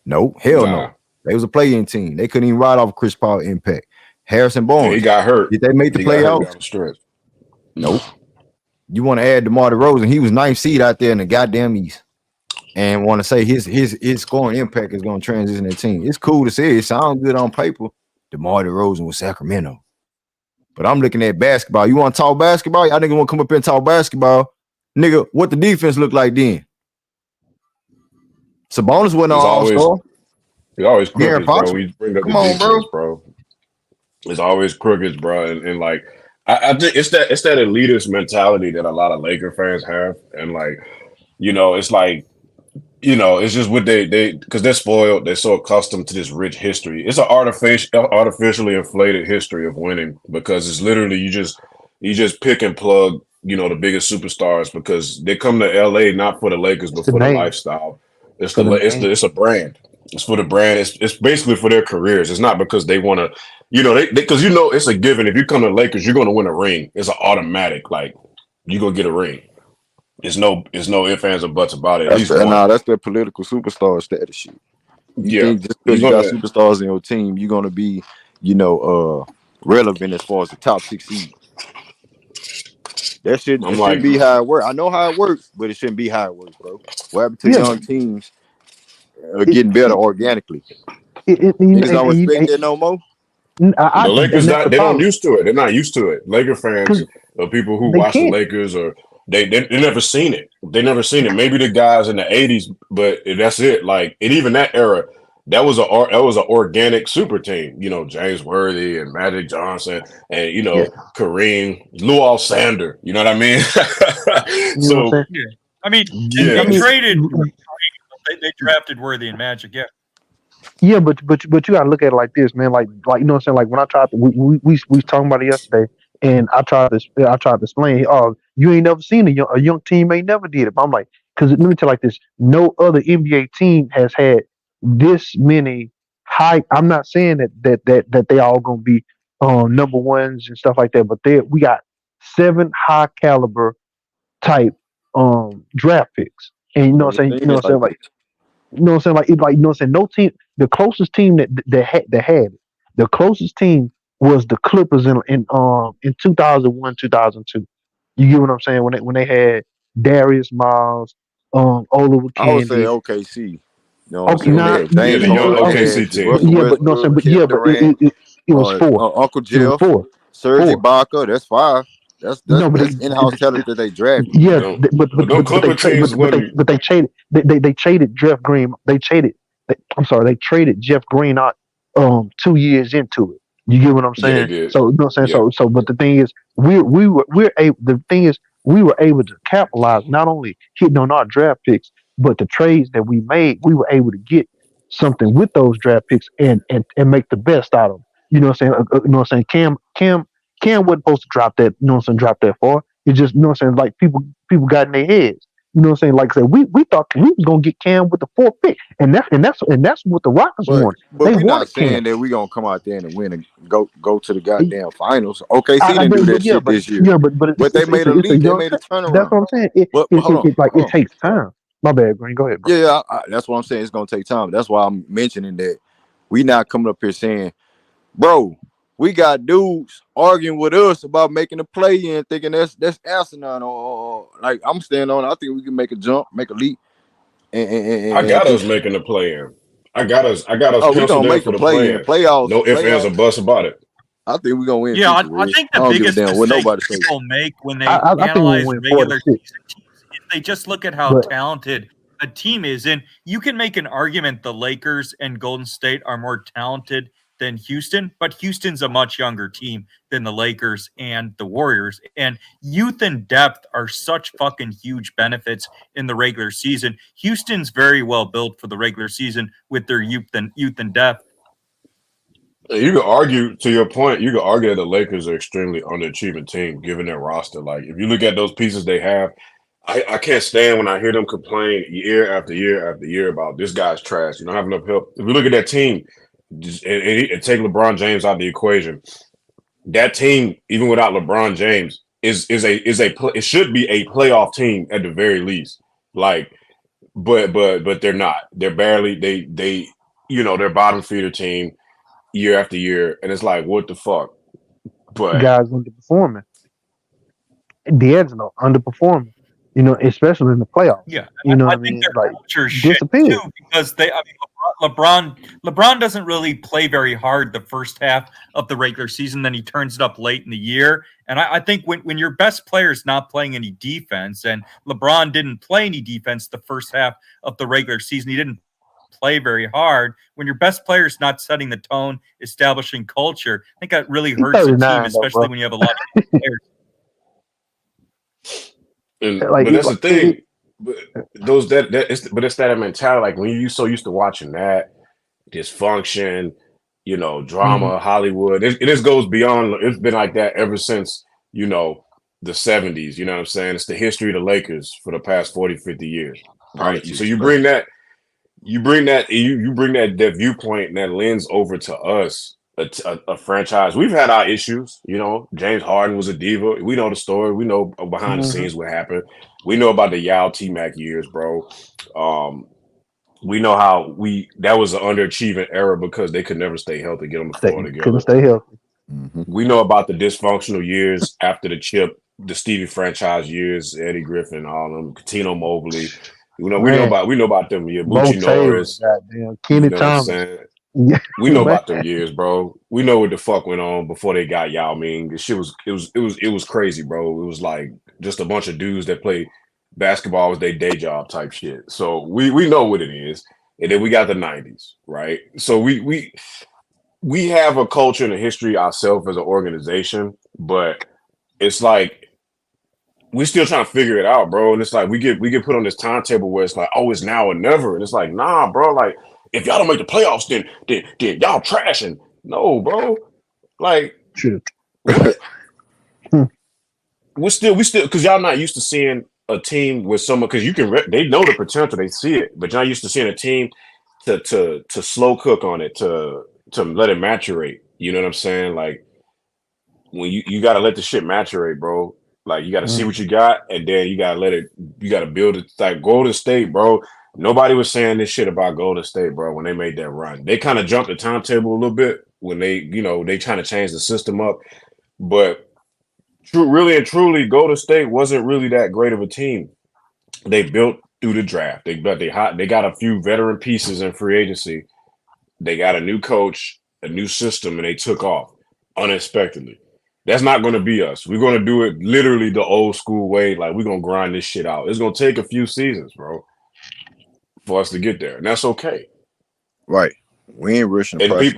No, hell Nah, no. They was a play-in team. They couldn't even ride off Chris Paul impact. Harrison and he Barnes, got hurt. did they make the He got hurt playoffs? down the stretch. Nope. You want to add DeMar DeRozan? He was 9th seed out there in the goddamn East, and want to say his scoring impact is going to transition that team. It's cool to say. It sounds good on paper. DeMar DeRozan with Sacramento, but I'm looking at basketball. You want to talk basketball? Y'all niggas want to come up here and talk basketball, nigga? What the defense look like then? Sabonis wasn't an It's always all-star. De'Aaron crooked, bro. Fox, We bring up the come on, defense, bro. bro. It's always crooked, bro. And like I think it's that elitist mentality that a lot of Laker fans have, and like it's like it's just what they because they're spoiled. They're so accustomed to this rich history. It's an artificially inflated history of winning because it's literally you just pick and plug. The biggest superstars because they come to LA not for the Lakers It's but the for the name. lifestyle. It's For the name. it's a brand. It's for the brand. It's basically for their careers. It's not because they want to. They because it's a given. If you come to the Lakers, you're going to win a ring. It's an automatic. Like you gonna get a ring. It's no ifs, ands, or buts about it. At least one. That's their political superstar status shit. You Yeah, think just you're because you got gonna. superstars in your team, you're gonna be, relevant as far as the top 6 seed. That I'm shouldn't like, be how it works. I know how it works, but it shouldn't be how it works, bro. What happened to Yeah, young teams it, getting better it, organically? you know, Niggas don't respect that no more. the Lakers and that's the they don't problem used to it. They're not used to it. Laker fans because or people who they watch the can't. Lakers or they never seen it. They never seen it. Maybe the guys in the '80s, but that's it. Like and even that era, that was an organic super team. James Worthy and Magic Johnson and Yeah, Kareem, Lou Alcindor. You know what I mean? you know what I'm So saying. Yeah, I mean And I yeah, they mean, traded. They drafted Worthy and Magic. Yeah. yeah, but you gotta look at it like this, man. Like you know what I'm saying. Like when I tried to, we was talking about it yesterday, And I tried to explain. Oh, you ain't never seen a young team ain't never did it. But I'm like, because let me tell you like this: no other NBA team has had this many high. I'm not saying that they all gonna be number ones and stuff like that, but we got 7 high caliber type draft picks, and you know Well, what I'm saying. the You thing know is what I'm saying. like Like this. you know what I'm saying. Like you know what I'm saying. No team. The closest team that had it. The closest team was the Clippers in 2001 2002. You get what I'm saying when they had Darius Miles, Oliver I would say Candy. OKC. You know what I'm Okay, saying? When they now had Yeah, James the young Harden, they had OKC team. Russell yeah, but no, I'm saying, Westbrook, but yeah, Kevin but Durant, it was four. Uncle It was Jeff, four, Serge four. Ibaka. That's 5. No, but That's in-house talent that they drafted. yeah, Them, but but them they Clipper trade, teams wasn't. but they traded they traded Jeff Green. I'm sorry, they traded Jeff Green out 2 years into it. You get what I'm Yeah, they saying? did. So you know what I'm saying. Yeah. But the thing is, we're able. The thing is, we were able to capitalize not only hitting on our draft picks, but the trades that we made. We were able to get something with those draft picks and make the best out of them. You know what I'm saying? You know what I'm saying? Cam wasn't supposed to drop that. You know what I'm saying? Drop that far. It just you know what I'm saying. Like people got in their heads. You know what I'm saying? Like I said, we thought we was gonna get Cam with the 4th pick, and that's what the Rockets wanted. But They we not wanted Cam. saying that we gonna come out there and win and go to the goddamn finals. OKC I didn't know, do but that shit this year. but But they made a it's a leap. They young made a team. That's turnaround. what I'm saying. It But it, hold it, on, it like hold it on. takes time. My bad, Green. Go ahead, bro. Yeah, that's what I'm saying. It's gonna take time. That's why I'm mentioning that we not coming up here saying, bro, we got dudes arguing with us about making a play in, thinking that's asinine or like I'm standing on. I think we can make a jump, make a leap, I and got us just making the play in. I got us we penciled gonna in make for the the play play in in. playoffs. No ifs, ands, or buts about it. I think we're gonna win Yeah, too, I, for I real. think I the don't give a biggest damn what mistake nobody say. people make when I, they I I think we'll analyze win 4-6, regular season teams is they just look at how but talented a team is. And you can make an argument the Lakers and Golden State are more talented than Houston, but Houston's a much younger team than the Lakers and the Warriors. And youth and depth are such fucking huge benefits in the regular season. Houston's very well built for the regular season with their youth and depth. You could argue, to your point, you could argue that the Lakers are extremely underachieving team given their roster. Like, if you look at those pieces they have, I can't stand when I hear them complain year after year after year about this guy's trash. You don't have enough help. If you look at that team, and take LeBron James out of the equation, that team, even without LeBron James, it should be a playoff team at the very least. Like, but they're not. They're barely they're bottom feeder team year after year, and it's like, what the fuck? But guys underperforming. D'Angelo underperforming. You know, especially in the playoffs. Yeah, You know what I I think mean? their Like culture shit too disappeared. because I mean, LeBron doesn't really play very hard the first half of the regular season. Then he turns it up late in the year, and I think when your best player is not playing any defense, and LeBron didn't play any defense the first half of the regular season, he didn't play very hard. When your best player is not setting the tone, establishing culture, I think that really He's hurts a team, 39 though, especially bro. when you have a lot of players. Like but that's the like thing. But it's that mentality. Like when you so used to watching that dysfunction, mhm. drama, Hollywood. It just goes beyond. It's been like that ever since the 70s. You know what I'm saying? It's the history of the Lakers for the past 40, 50 years, right? So Politics, you bro. bring that. You bring that viewpoint and that lens over to us, a franchise. We've had our issues. James Harden was a diva. We know the story. We know behind the Mhm. scenes what happened. We know about the Yao T Mac years, bro. Um, we know how that was an underachieving era because they could never stay healthy, get on the floor Couldn't together. stay healthy. Mm-hmm. We know about the dysfunctional years after the chip, the Stevie franchise years, Eddie Griffin, all them, Tino Mobley. Man, We know about them. Yeah, Mo Bucci Taylor, Norris. goddamn, You Kenny know what I'm Thomas. saying? Yeah, We know man. about them years, bro. We know what the fuck went on before they got Yao Ming. The shit it was crazy, bro. It was like just a bunch of dudes that play basketball was their day job type shit. So we know what it is. And then we got the 90s, right? So we have a culture and a history ourselves as an organization, but it's like we still trying to figure it out, bro. And it's like we get put on this timetable where it's like, oh, it's now or never. And it's like, nah, bro. Like if y'all don't make the playoffs, then y'all trashing. No, bro. Like True. what? we still because y'all not used to seeing a team with someone because you can they know the potential, they see it, but y'all used to seeing a team to slow cook on it, to let it maturate. You know what I'm saying? Like when you got to let the shit maturate, bro. Like you got to see what you got, and then you got to let it. You got to build it. Like Golden State, bro. Nobody was saying this shit about Golden State, bro. When they made that run, they kind of jumped the timetable a little bit when they trying to change the system up, but. Really and truly, Golden State wasn't really that great of a team. They built through the draft. They got a few veteran pieces in free agency. They got a new coach, a new system, and they took off unexpectedly. That's not going to be us. We're going to do it literally the old school way. Like we're going to grind this shit out. It's going to take a few seasons, bro, for us to get there, and that's okay. Right. We ain't rushing the And process.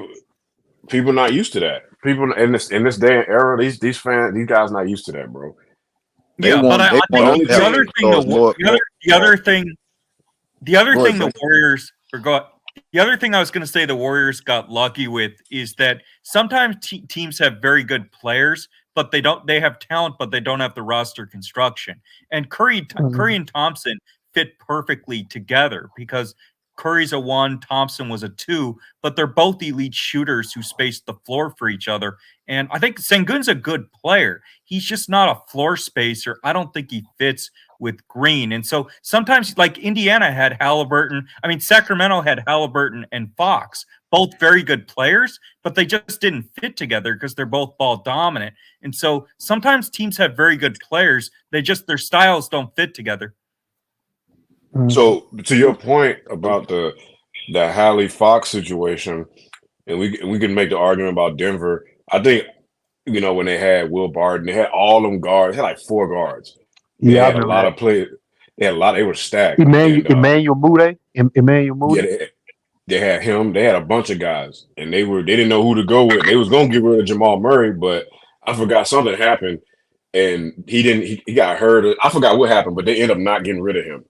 people not used to that. People in this day and era, these guys not used to that, bro. They Yeah, but want I they think want the other thing the other Go ahead, thing Zay. the Warriors the other thing I was going to say the Warriors got lucky with is that sometimes teams have very good players, but they have talent, but they don't have the roster construction. And Curry and Thompson fit perfectly together because Curry's a 1, Thompson was a 2, but they're both elite shooters who space the floor for each other. And I think Sengun's a good player. He's just not a floor spacer. I don't think he fits with Green. And so sometimes, like Indiana had Halliburton, Sacramento had Halliburton and Fox, both very good players, but they just didn't fit together because they're both ball dominant. And so sometimes teams have very good players, their styles don't fit together. So to your point about the Hallie Fox situation, and we can make the argument about Denver. I think when they had Will Barton, they had all them guards. They had like 4 guards. They Yeah, I had a remember lot that. of play. They had a lot. They were stacked. Emmanuel Mude. Emmanuel Mude. Yeah, they had him. They had a bunch of guys, and they didn't know who to go with. They was gonna get rid of Jamal Murray, but I forgot something happened, and he didn't. He got hurt. I forgot what happened, but they ended up not getting rid of him.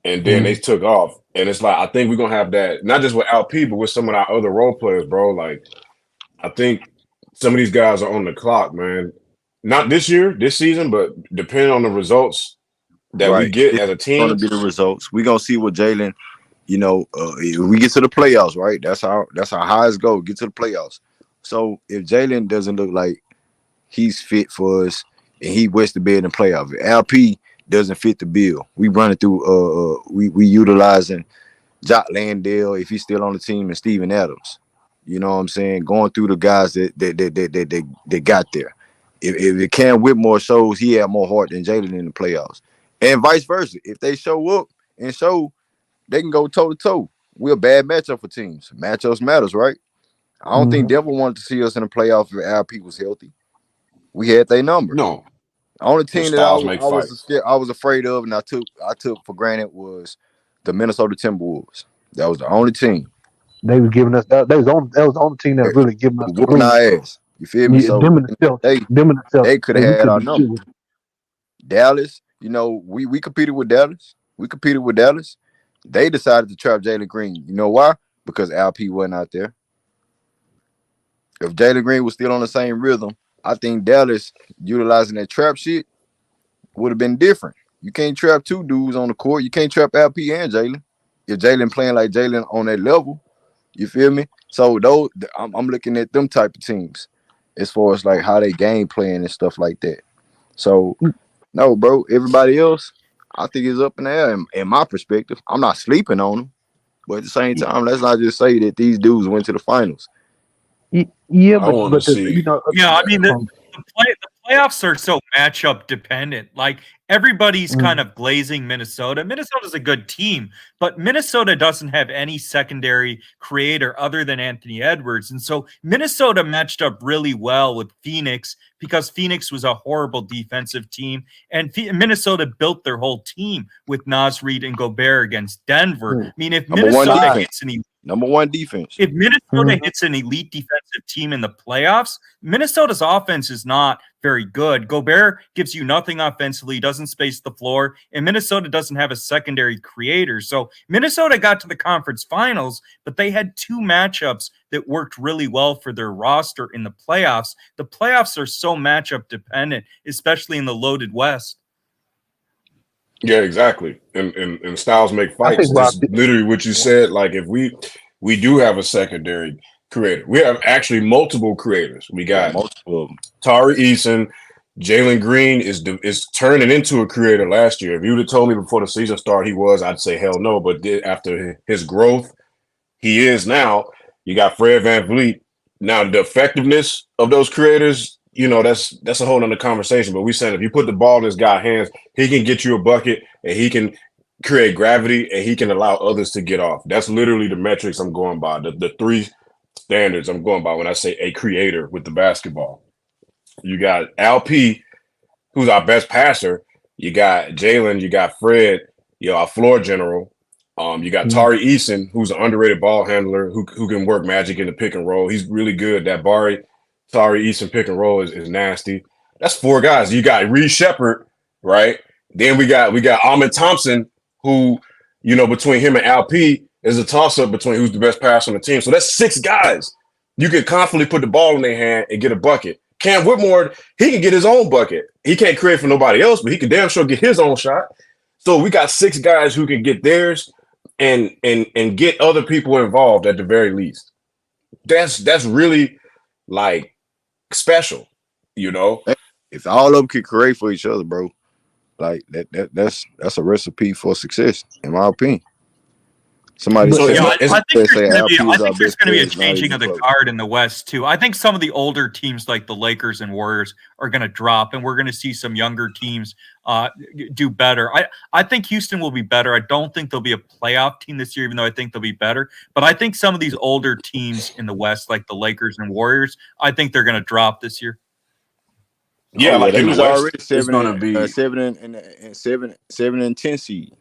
And then they took off. And it's like, I think we're going to have that, not just with LP, but with some of our other role players, bro. Like, I think some of these guys are on the clock, man. Not this season, but depending on the results that we Right. get It's as a going to team. be the results. We're going to see what Jalen, if we get to the playoffs, right? That's our highest goal, get to the playoffs. So if Jalen doesn't look like he's fit for us and he wets the bed in playoff, if LP doesn't fit the bill, we run it through, we utilizing Jock Landale if he's still on the team and Steven Adams. You know what I'm saying? Going through the guys that got there. If Cam Whitmore shows he had more heart than Jalen in the playoffs, and vice versa, if they show up and show they can go toe to toe, we're a bad matchup for teams. Matchups matters, right? I don't think Denver wanted to see us in the playoffs if LP was healthy. We had their number. No. The only The team that styles make fights. I was afraid of and I took for granted was the Minnesota Timberwolves. That was the only team. They was giving us that. That was the only team that really giving us the Whooping blues. our ass. You feel me? Yeah, So them and the Celtics. they could have We had our couldn't do number. shit with them. Dallas, we competed with Dallas. They decided to trap Jalen Green. You know why? Because LP wasn't out there. If Jalen Green was still on the same rhythm, I think Dallas utilizing that trap shit would have been different. You can't trap 2 dudes on the court. You can't trap LP and Jalen. If Jalen playing like Jalen on that level, you feel me? So I'm looking at them type of teams as far as like how they game playing and stuff like that. So no, bro. Everybody else, I think is up in the air. In my perspective, I'm not sleeping on them, but at the same time, let's not just say that these dudes went to the finals. Yeah, I want to see. The playoffs are so matchup dependent. Like everybody's kind of glazing Minnesota. Minnesota's a good team, but Minnesota doesn't have any secondary creator other than Anthony Edwards. And so Minnesota matched up really well with Phoenix because Phoenix was a horrible defensive team. And Minnesota built their whole team with Nas Reed and Gobert against Denver. I mean, if Number one Minnesota defense. gets an elite Number one defense. If Minnesota hits an elite defensive team in the playoffs, Minnesota's offense is not very good. Gobert gives you nothing offensively, doesn't space the floor, and Minnesota doesn't have a secondary creator. So Minnesota got to the conference finals, but they had two matchups that worked really well for their roster in the playoffs. The playoffs are so matchup dependent, especially in the loaded West. Yeah, exactly. And styles make I fights. think Rob. Just literally what you said. Like if we do have a secondary creator, we have actually multiple creators. We got multiple of them. Tari Eason, Jalen Green is turning into a creator last year. If you would have told me before the season started he was, I'd say hell no. But after his growth, he is now. You got Fred VanVleet. Now the effectiveness of those creators, you know, that's a whole other conversation. But we said if you put the ball in this guy's hands, he can get you a bucket and he can create gravity and he can allow others to get off. That's literally the metrics I'm going by. The three standards I'm going by when I say a creator with the basketball. You got LP, who's our best passer. You got Jalen. You got Fred, our floor general. You got Tari Eason, who's an underrated ball handler who can work magic in the pick and roll. He's really good. That Tari Eason pick and roll is nasty. That's four guys. You got Reed Shepard, right? Then we got Ahmed Thompson, who, between him and LP is a toss-up between who's the best passer on the team. So that's six guys. You can confidently put the ball in their hand and get a bucket. Cam Whitmore, he can get his own bucket. He can't create for nobody else, but he can damn sure get his own shot. So we got six guys who can get theirs and get other people involved at the very least. That's really like special, If all of them could create for each other, bro, like that's a recipe for success, in my opinion. Somebody So, said, I think there's going to be a best player, changing of the guard in the West too. I think some of the older teams like the Lakers and Warriors are going to drop, and we're going to see some younger teams do better. I think Houston will be better. I don't think they'll be a playoff team this year, even though I think they'll be better. But I think some of these older teams in the West, like the Lakers and Warriors, I think they're going to drop this year. Yeah, like they in was the West, already it's going to be 7 and 10 seed.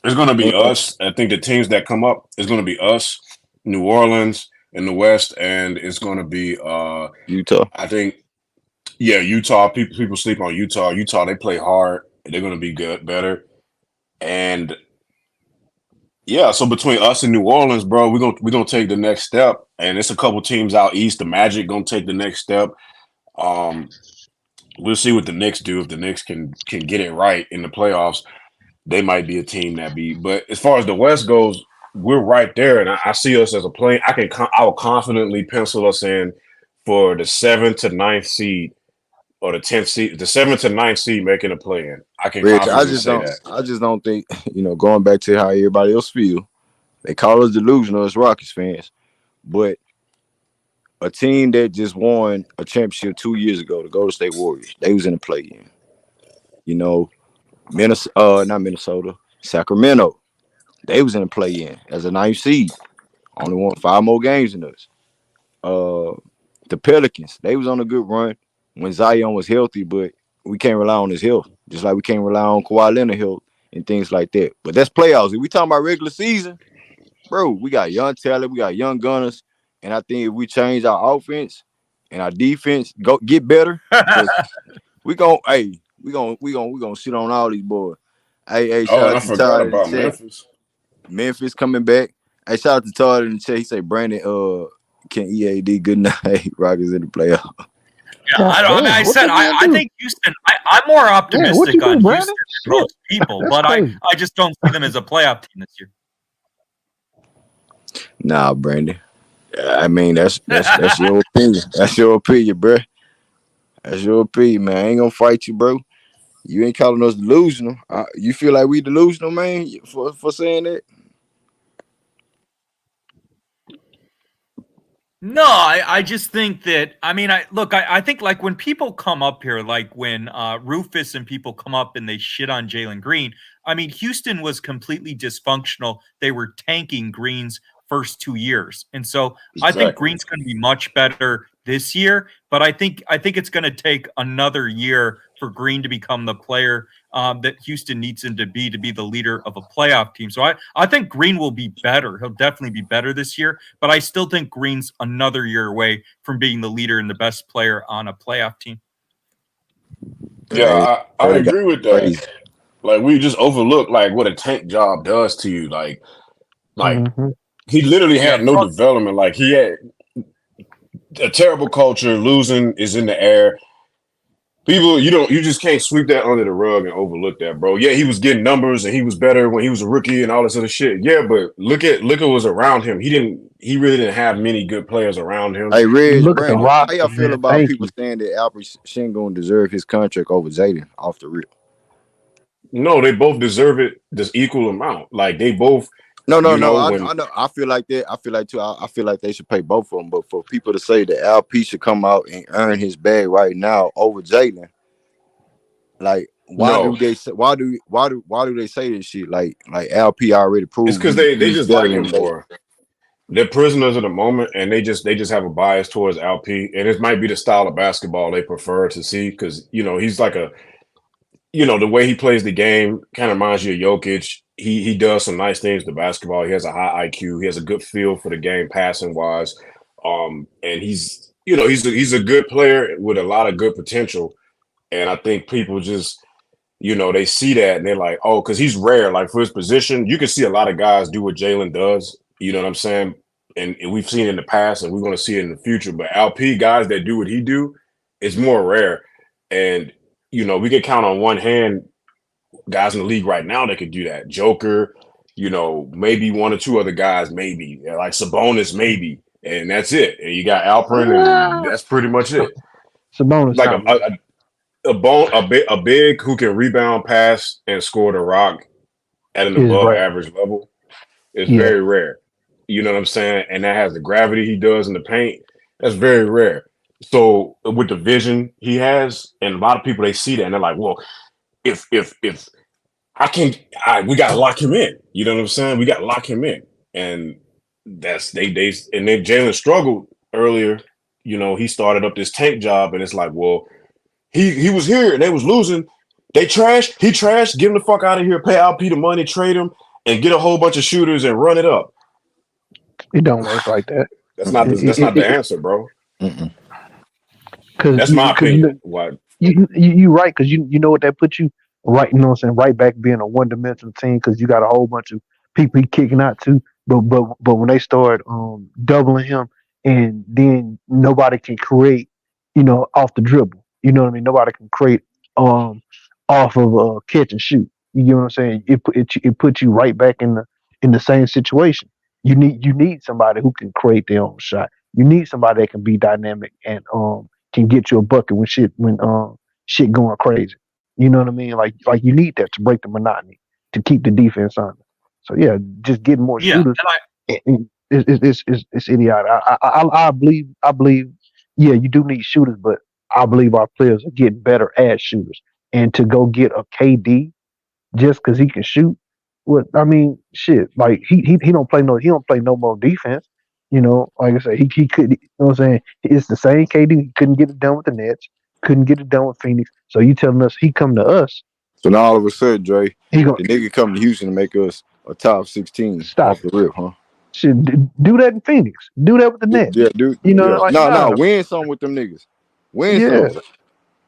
It's going to be us. I think the teams that come up is going to be us, New Orleans in the West, and it's going to be Utah. I think, Utah. People sleep on Utah. Utah, they play hard. They're going to be better. And so between us and New Orleans, bro, we're gonna take the next step. And it's a couple teams out east. The Magic gonna take the next step. We'll see what the Knicks do. If the Knicks can get it right in the playoffs, they might be a team that be. But as far as the West goes, we're right there, and I see us as a play. I will confidently pencil us in for the 7th to 9th seed or the 10th seed, the 7th to 9th seed making a play in. I can confidently say that. I just don't think, going back to how everybody else feel, they call us delusional as Rockets fans, but a team that just won a championship 2 years ago, the Golden State Warriors, they was in the play-in. Not Minnesota, Sacramento, they was in the play-in as a 9th seed. Only won 5 more games than us. The Pelicans, they was on a good run when Zion was healthy, but we can't rely on his health, just like we can't rely on Kawhi Leonard health and things like that. But that's playoffs. If we talking about regular season, bro, we got young talent, we got young gunners, and I think if we change our offense and our defense get better, we gonna shit on all these boys. Hey, shout out to Todd about Memphis coming back. Hey, shout out to Todd in the chat. He said Brandon can EAD good night Rockets in the playoff. Yeah, I think Houston. I'm more optimistic on Houston than most people, but I just don't see them as a playoff team this year. Nah, Brandon. I mean, that's your opinion. That's your opinion, bro. That's your opinion, man. I ain't gonna fight you, bro. You ain't calling us delusional. You feel like we delusional, man, for saying that? No, I just think that, I think like when people come up here, like when Rufus and people come up and they shit on Jalen Green, Houston was completely dysfunctional. They were tanking Green's first 2 years. And so I think Green's going to be much better this year, but I think it's going to take another year for Green to become the player that Houston needs him to be the leader of a playoff team. So I think Green will be better. He'll definitely be better this year, but I still think Green's another year away from being the leader and the best player on a playoff team. Yeah, I They got agree with that. crazy. Like we just overlook like what a tank job does to you. Like Mm-hmm. he literally Yeah, had no development. Like he had a terrible culture. Losing is in the air. People, you just can't sweep that under the rug and overlook that, bro. Yeah, he was getting numbers and he was better when he was a rookie and all this other shit. Yeah, but look at what was around him. He really didn't have many good players around him. Hey, Reg, Look at the Brandon, how roster, y'all feel man. about Thank people you. saying that Alfred Sengun deserve his contract over Zayden off the rip? No, they both deserve it this equal amount. Like they both, No, no, no. when I know. I feel like that. I feel like too. I feel like they should pay both of them. But for people to say that LP should come out and earn his bag right now over Jalen, like, why no, do they say? Why do they say this shit? Like LP already it's proved because they he's just better like than him Jalen. more. They're prisoners of the moment, and they just have a bias towards LP, and it might be the style of basketball they prefer to see because he's like the way he plays the game kind of reminds you of Jokic. He does some nice things to basketball. He has a high IQ. He has a good feel for the game passing wise, and he's a good player with a lot of good potential. And I think people just they see that and they're like, oh, because he's rare. Like for his position, you can see a lot of guys do what Jalen does. You know what I'm saying? And we've seen it in the past, and we're going to see it in the future. But LP guys that do what he do, it's more rare. And we can count on one hand guys in the league right now that could do that. Joker, maybe one or two other guys, maybe like Sabonis, maybe, and that's it. And you got Alperin, and that's pretty much it. Sabonis Like not really. a big who can rebound, pass, and score the rock at an Is above rare. average level is Yeah. very rare. You know what I'm saying? And that has the gravity he does in the paint. That's very rare. So with the vision he has, and a lot of people they see that and they're like, well, if we gotta lock him in. You know what I'm saying? We gotta lock him in. And that's and then Jalen struggled earlier. He started up this tank job, and it's like, well, he was here and they was losing. He trashed, get him the fuck out of here, pay LP the money, trade him, and get a whole bunch of shooters and run it up. It don't work like that. That's not the answer, bro. Because That's my opinion. Why? You right, because you know what that puts you right, you know what I'm saying, right back being a one dimensional team because you got a whole bunch of people he kicking out to. But when they start doubling him and then nobody can create, off the dribble. You know what I mean? Nobody can create off of catch and shoot. You know what I'm saying? It puts you right back in the same situation. You need somebody who can create their own shot. You need somebody that can be dynamic and can get you a bucket when shit going crazy. You know what I mean? Like you need that to break the monotony to keep the defense on. So yeah, just getting more Yeah, shooters. It's idiotic. I believe. Yeah, you do need shooters, but I believe our players are getting better as shooters. And to go get a KD just because he can shoot, what I mean, shit. Like he don't play no more defense. Like I said, he could. You know what I'm saying? It's the same KD. He couldn't get it done with the Nets. Couldn't get it done with Phoenix. So you telling us he come to us? So now all of a sudden, Dre, He the gonna nigga come to Houston to make us a top 16 stop off the rip, huh? Should do that in Phoenix. Do that with the Nets. Yeah, dude. Yeah. Like No, nah. win some with them niggas. Win Yeah. some.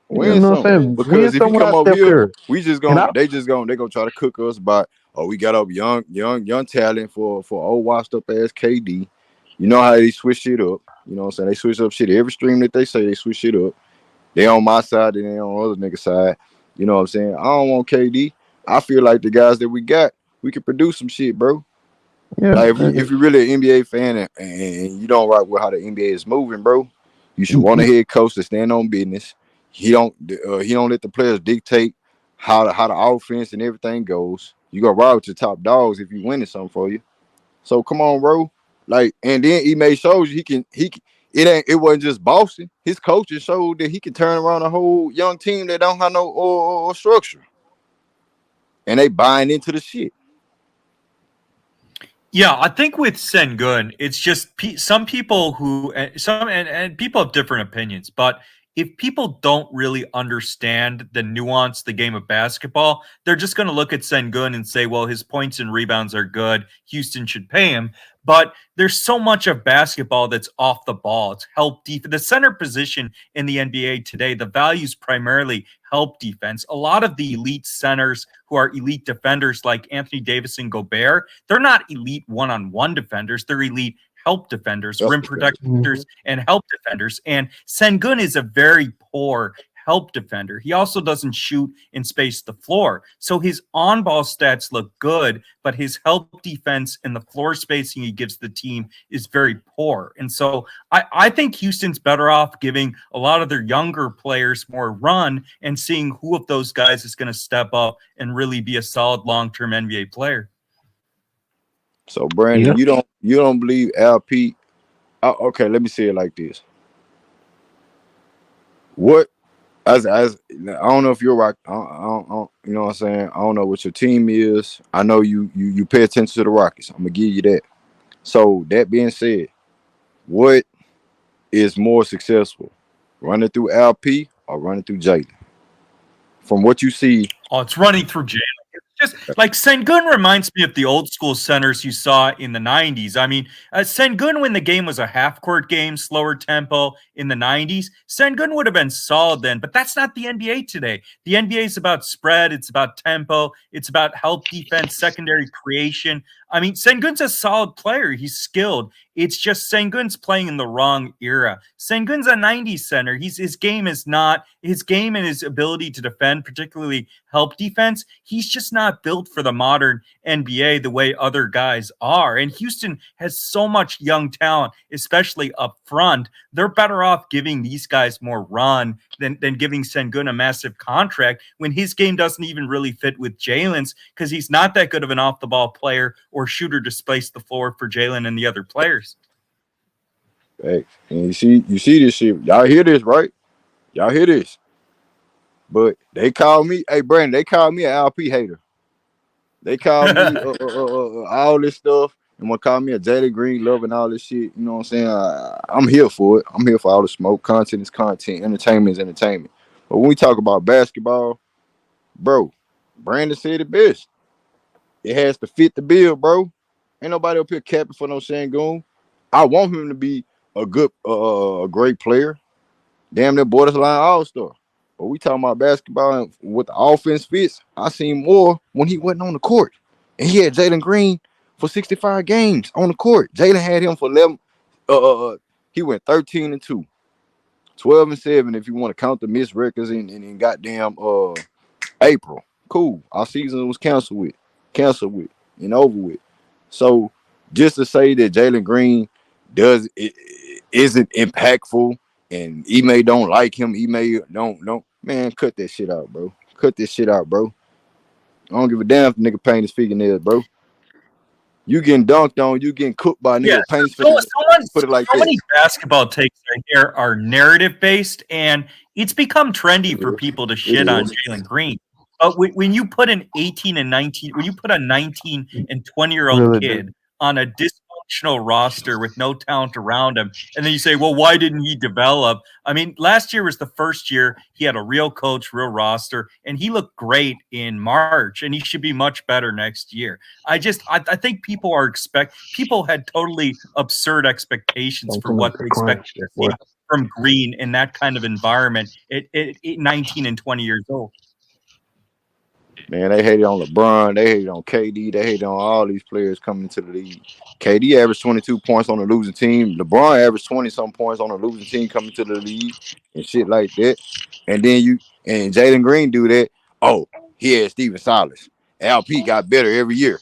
You Win know what I'm some. saying? Win Because if some you come without over Steph here, Curry. And I they gonna try to cook us by, oh, we got up young talent for old washed up ass KD. You know how they switch shit up. You know what I'm saying? They switch up shit. Every stream that they say they switch shit up. They on my side, and they on other niggas' side. You know what I'm saying? I don't want KD. I feel like the guys that we got, we can produce some shit, bro. yeah. Like if you're really an NBA fan and you don't rock with how the NBA is moving, bro, you should want a head coach to stand on business. He don't let the players dictate how the offense and everything goes. You gonna ride with your top dogs if you winning something for you. So come on, bro. Like, and then he made shows it wasn't just Boston. His coaches showed that he can turn around a whole young team that don't have no or structure, and they buying into the shit. Yeah, I think with Sengun, it's just some people who and people have different opinions, but if people don't really understand the nuance, the game of basketball, they're just going to look at Sengun and say, well, his points and rebounds are good. Houston should pay him. But there's so much of basketball that's off the ball. It's help defense. The center position in the NBA today, the value is primarily help defense. A lot of the elite centers who are elite defenders like Anthony Davis and Gobert, they're not elite one-on-one defenders. They're elite help defenders, rim protectors, and help defenders. And Sengun is a very poor help defender. He also doesn't shoot and space the floor. So his on-ball stats look good, but his help defense and the floor spacing he gives the team is very poor. And so I think Houston's better off giving a lot of their younger players more run and seeing who of those guys is going to step up and really be a solid long-term NBA player. So Brandon, you don't believe LP? Okay, let me say it like this. What as I don't know if you're right. I don't, you know what I'm saying? I don't know what your team is. I know you pay attention to the Rockets. I'm gonna give you that. So that being said, what is more successful, running through LP or running through Jalen? From what you see, it's running through Jalen. Just like Sengun reminds me of the old school centers you saw in the 90s. I mean, Sengun, when the game was a half court game, slower tempo in the 90s, Sengun would have been solid then, but that's not the NBA today. The NBA is about spread, it's about tempo, it's about help defense, secondary creation. I mean, Sengun's a solid player. He's skilled. It's just Sengun's playing in the wrong era. Sengun's a 90s center. His game is not his game and his ability to defend, particularly help defense. He's just not built for the modern NBA the way other guys are. And Houston has so much young talent, especially up front. They're better off giving these guys more run than giving Sengun a massive contract when his game doesn't even really fit with Jalen's because he's not that good of an off the ball player or shooter to space the floor for Jalen and the other players. Hey, and you see this shit. Y'all hear this, right? Y'all hear this? But they call me, hey Brandon, they call me an LP hater. They call me all this stuff and want to call me a Jalen Green love and all this shit. You know what I'm saying? I'm here for it. I'm here for all the smoke. Content is content. Entertainment is entertainment. But when we talk about basketball, bro, Brandon said it best. It has to fit the bill, bro. Ain't nobody up here capping for no Sengun. I want him to be a good, a great player. Damn, that borderline all-star. But we talking about basketball and what the offense fits. I seen more when he wasn't on the court. And he had Jalen Green for 65 games on the court. Jalen had him for 11. He went 13-2, 12-7 if you want to count the missed records in goddamn April. Cool. Our season was canceled with, and over with. So just to say that Jalen Green isn't impactful and Ime don't like him, Ime don't, man, cut that shit out, bro. Cut this shit out, bro. I don't give a damn if the nigga paint his fingernails, bro. You getting dunked on, you getting cooked by a nigga paint his fingernails. Put it like so that. many basketball takes right here are narrative based, and it's become trendy for people to shit on Jalen Green. But when you put an 18 and 19, when you put a 19 and 20-year-old kid on a dysfunctional roster with no talent around him, and then you say, well, why didn't he develop? I mean, last year was the first year he had a real coach, real roster, and he looked great in March, and he should be much better next year. I think people had totally absurd expectations for what they expected to see from Green in that kind of environment at 19 and 20 years old. Man, they hated on LeBron. They hated on KD. They hated on all these players coming into the league. KD averaged 22 points on a losing team. LeBron averaged 20-some points on a losing team coming to the league and shit like that. And then Jalen Green do that. Oh, he had Steven Silas. LP got better every year.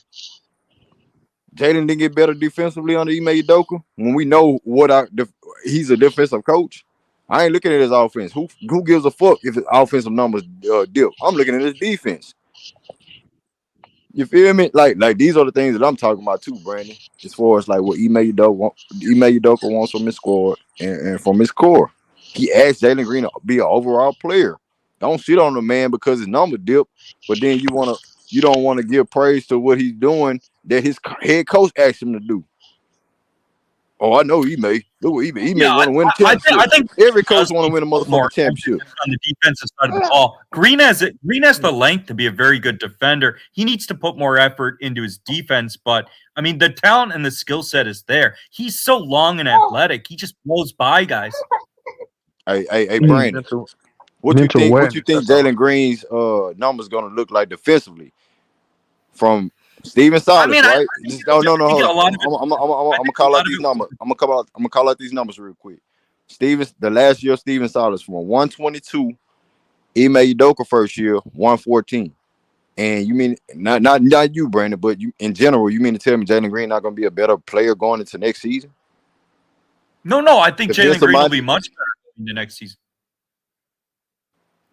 Jalen didn't get better defensively under Ime Udoka when we know he's a defensive coach. I ain't looking at his offense. Who gives a fuck if his offensive numbers dip? I'm looking at his defense. You feel me? Like these are the things that I'm talking about too, Brandon. As far as like what Ime Udoka wants from his squad and from his core. He asked Jalen Green to be an overall player. Don't shit on the man because his number dip, but then you don't want to give praise to what he's doing that his head coach asked him to do. Oh, I know he may. Look what he may. He may Yeah, want to win a I championship. think Every coach does want to need win a to put more motherfucking championship. emphasis on the defensive side of the ball. Green has the length to be a very good defender. He needs to put more effort into his defense, but I mean the talent and the skill set is there. He's so long and athletic. He just blows by guys. Hey, You need Brandon. What you mental think? What you awareness. think That's all. Jalen Green's numbers gonna look like defensively from Steven I Silas, mean, right? I think No, I think hold a lot on. of it. I'm I gonna think a call out lot of these it. numbers. I'm gonna call out these numbers real quick. The last year Steven Silas from 122. Ime Udoka first year 114. And you mean not you, Brandon, but you in general, you mean to tell me Jalen Green not gonna be a better player going into next season? No, I think Jalen Green will be much better in the next season.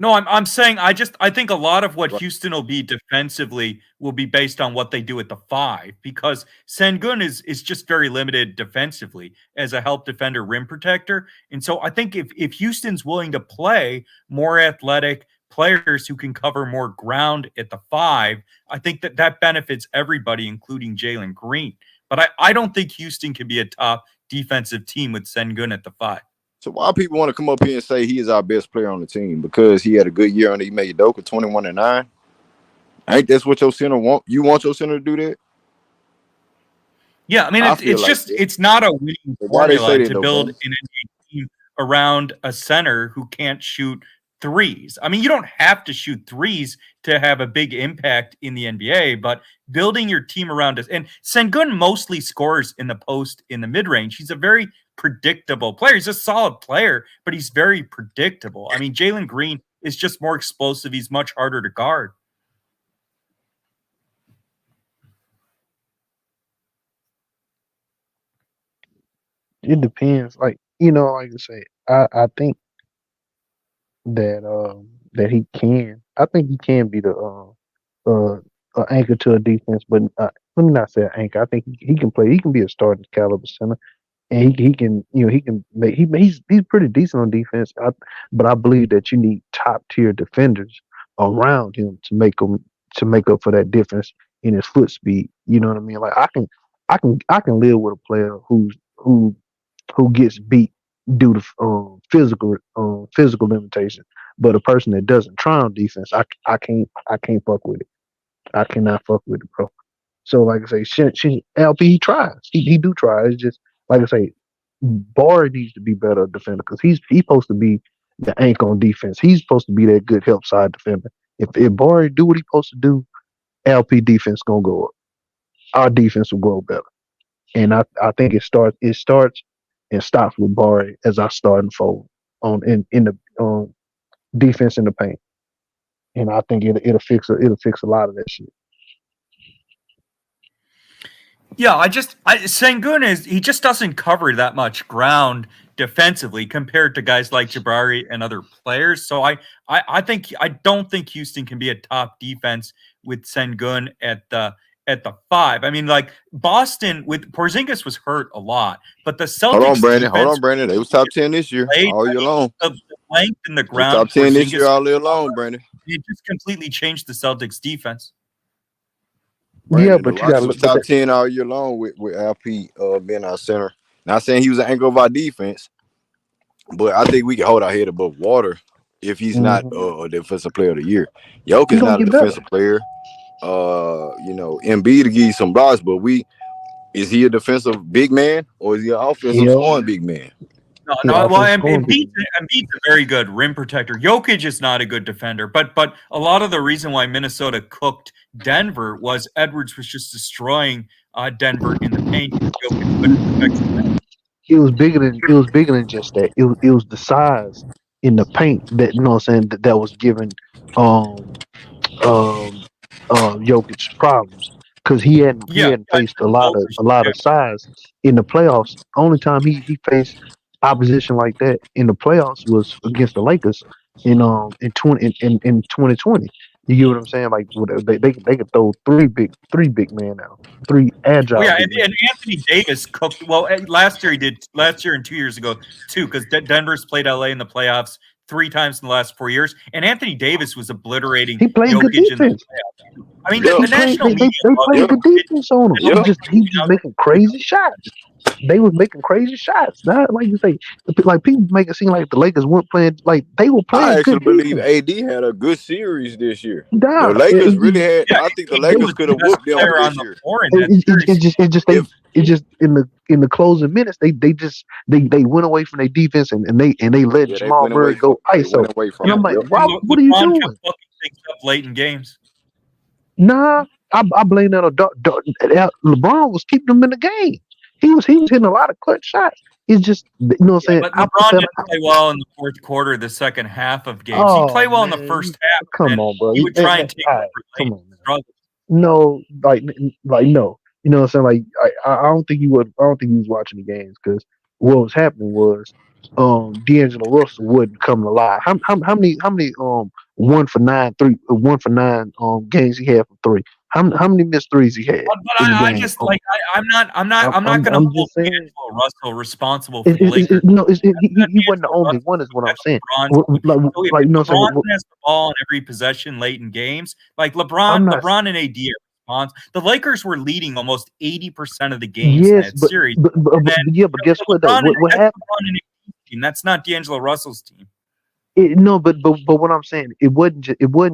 No, I'm saying I think a lot of what Houston will be defensively will be based on what they do at the 5, because Sengun is just very limited defensively as a help defender, rim protector. And so I think if Houston's willing to play more athletic players who can cover more ground at the 5, I think that benefits everybody, including Jalen Green. But I don't think Houston can be a top defensive team with Sengun at the 5. So why people want to come up here and say he is our best player on the team? Because he had a good year under Ime Udoka, 21-9. Ain't that's what your center want? You want your center to do that? Yeah, I mean, it's not a winning formula to build an NBA team around a center who can't shoot threes. I mean, you don't have to shoot threes to have a big impact in the NBA, but building your team around us. And Sengun mostly scores in the post, in the mid-range. He's a very predictable player. He's a solid player, but he's very predictable. I mean, Jalen Green is just more explosive. He's much harder to guard. It depends. Like like I say, I think that he can. I think he can be the anchor to a defense, but let me not say an anchor. I think he can play. He can be a starting caliber center, and he can he can make he's pretty decent on defense. But I believe that you need top tier defenders around him to make up for that difference in his foot speed. You know what I mean? Like I can live with a player who gets beat due to physical limitations. But a person that doesn't try on defense, I can't fuck with it. I cannot fuck with it, bro. So like I say, LP he tries. He do try. It's just like I say, Barr needs to be better defender because he's supposed to be the anchor on defense. He's supposed to be that good help side defender. If Barr do what he's supposed to do, LP defense gonna go up. Our defense will grow better. And I think it starts and stops with Barry as our starting fold in the defense in the paint. And I think it'll fix a lot of that shit. Yeah, Sengun he just doesn't cover that much ground defensively compared to guys like Jabari and other players. So I don't think Houston can be a top defense with Sengun at the 5. I mean, like Boston with Porzingis was hurt a lot, but the Celtics Hold on, Brandon. They was top 10 this year all year long. The length in the ground. Top 10 this year all year long, Brandon. It just completely changed the Celtics defense. Brandon, yeah, but you got to look top 10 all year long with LP being our center. Not saying he was an anchor of our defense, but I think we can hold our head above water if he's not a defensive player of the year. Jokic's not a defensive player. Embiid to give you some blocks, but is he a defensive big man or is he an offensive scoring big man? No. Well, Embiid's a very good rim protector. Jokic is not a good defender, but a lot of the reason why Minnesota cooked Denver was Edwards was just destroying Denver in the paint. Jokic couldn't protect him. It was bigger than just that. It was the size in the paint that what I'm saying that was giving Jokic problems because he hadn't faced a lot of size in the playoffs. Only time he faced opposition like that in the playoffs was against the Lakers in 2020. You get what I'm saying? Like they could throw three big men out, three agile. Well, and Anthony Davis cooked. Well, last year and 2 years ago too, because Denver's played LA in the playoffs 3 times in the last 4 years, and Anthony Davis was obliterating. He played good defense. I mean, the national media they played good defense on him. He's just making crazy shots. they was making crazy shots. Not like you say, like people make it seem like the Lakers weren't playing. Like they were I playing actually good believe defense. AD had a good series this year. The Nah, Lakers really had. Yeah, I think the AD they, Lakers was could the have best whooped them player on this the year. floor in that series. they If it just in the closing minutes they went away from their defense and they let yeah, they Jamal went away Murray from go ISO. And Yeah, I'm like, Yep. why? and What are you LeBron kept doing? fucking things up late in games. Nah, I blame that on LeBron was keeping them in the game. He was hitting a lot of clutch shots. It's just you know what I'm Yeah, saying. but I put LeBron that. didn't play well in the fourth quarter, the second half of games. He Oh played well in the man, first half, come and then on, bro. he would try and take All right, over late come on, and man. struggle. No, like no. You know what I'm saying? Like I don't think you would. I don't think he was watching the games because what was happening was D'Angelo Russell wouldn't come alive. How many 1 for 9 games he had from three? How many missed threes he had But in the I game? just like I'm not going to I'm hold just saying. D'Angelo Russell responsible for the Lakers. No, Not he wasn't the D'Angelo only Russell one. Is what I'm that's saying. LeBron's team. So Like if you know what I'm LeBron saying. has the ball in every possession late in games, like I'm not. LeBron and AD are response. The Lakers were leading almost 80% of the games in Yes, that series. And then yeah, but guess what though? What that's happened? LeBron and AD's team. That's not D'Angelo Russell's team. No, but what I'm saying, it wasn't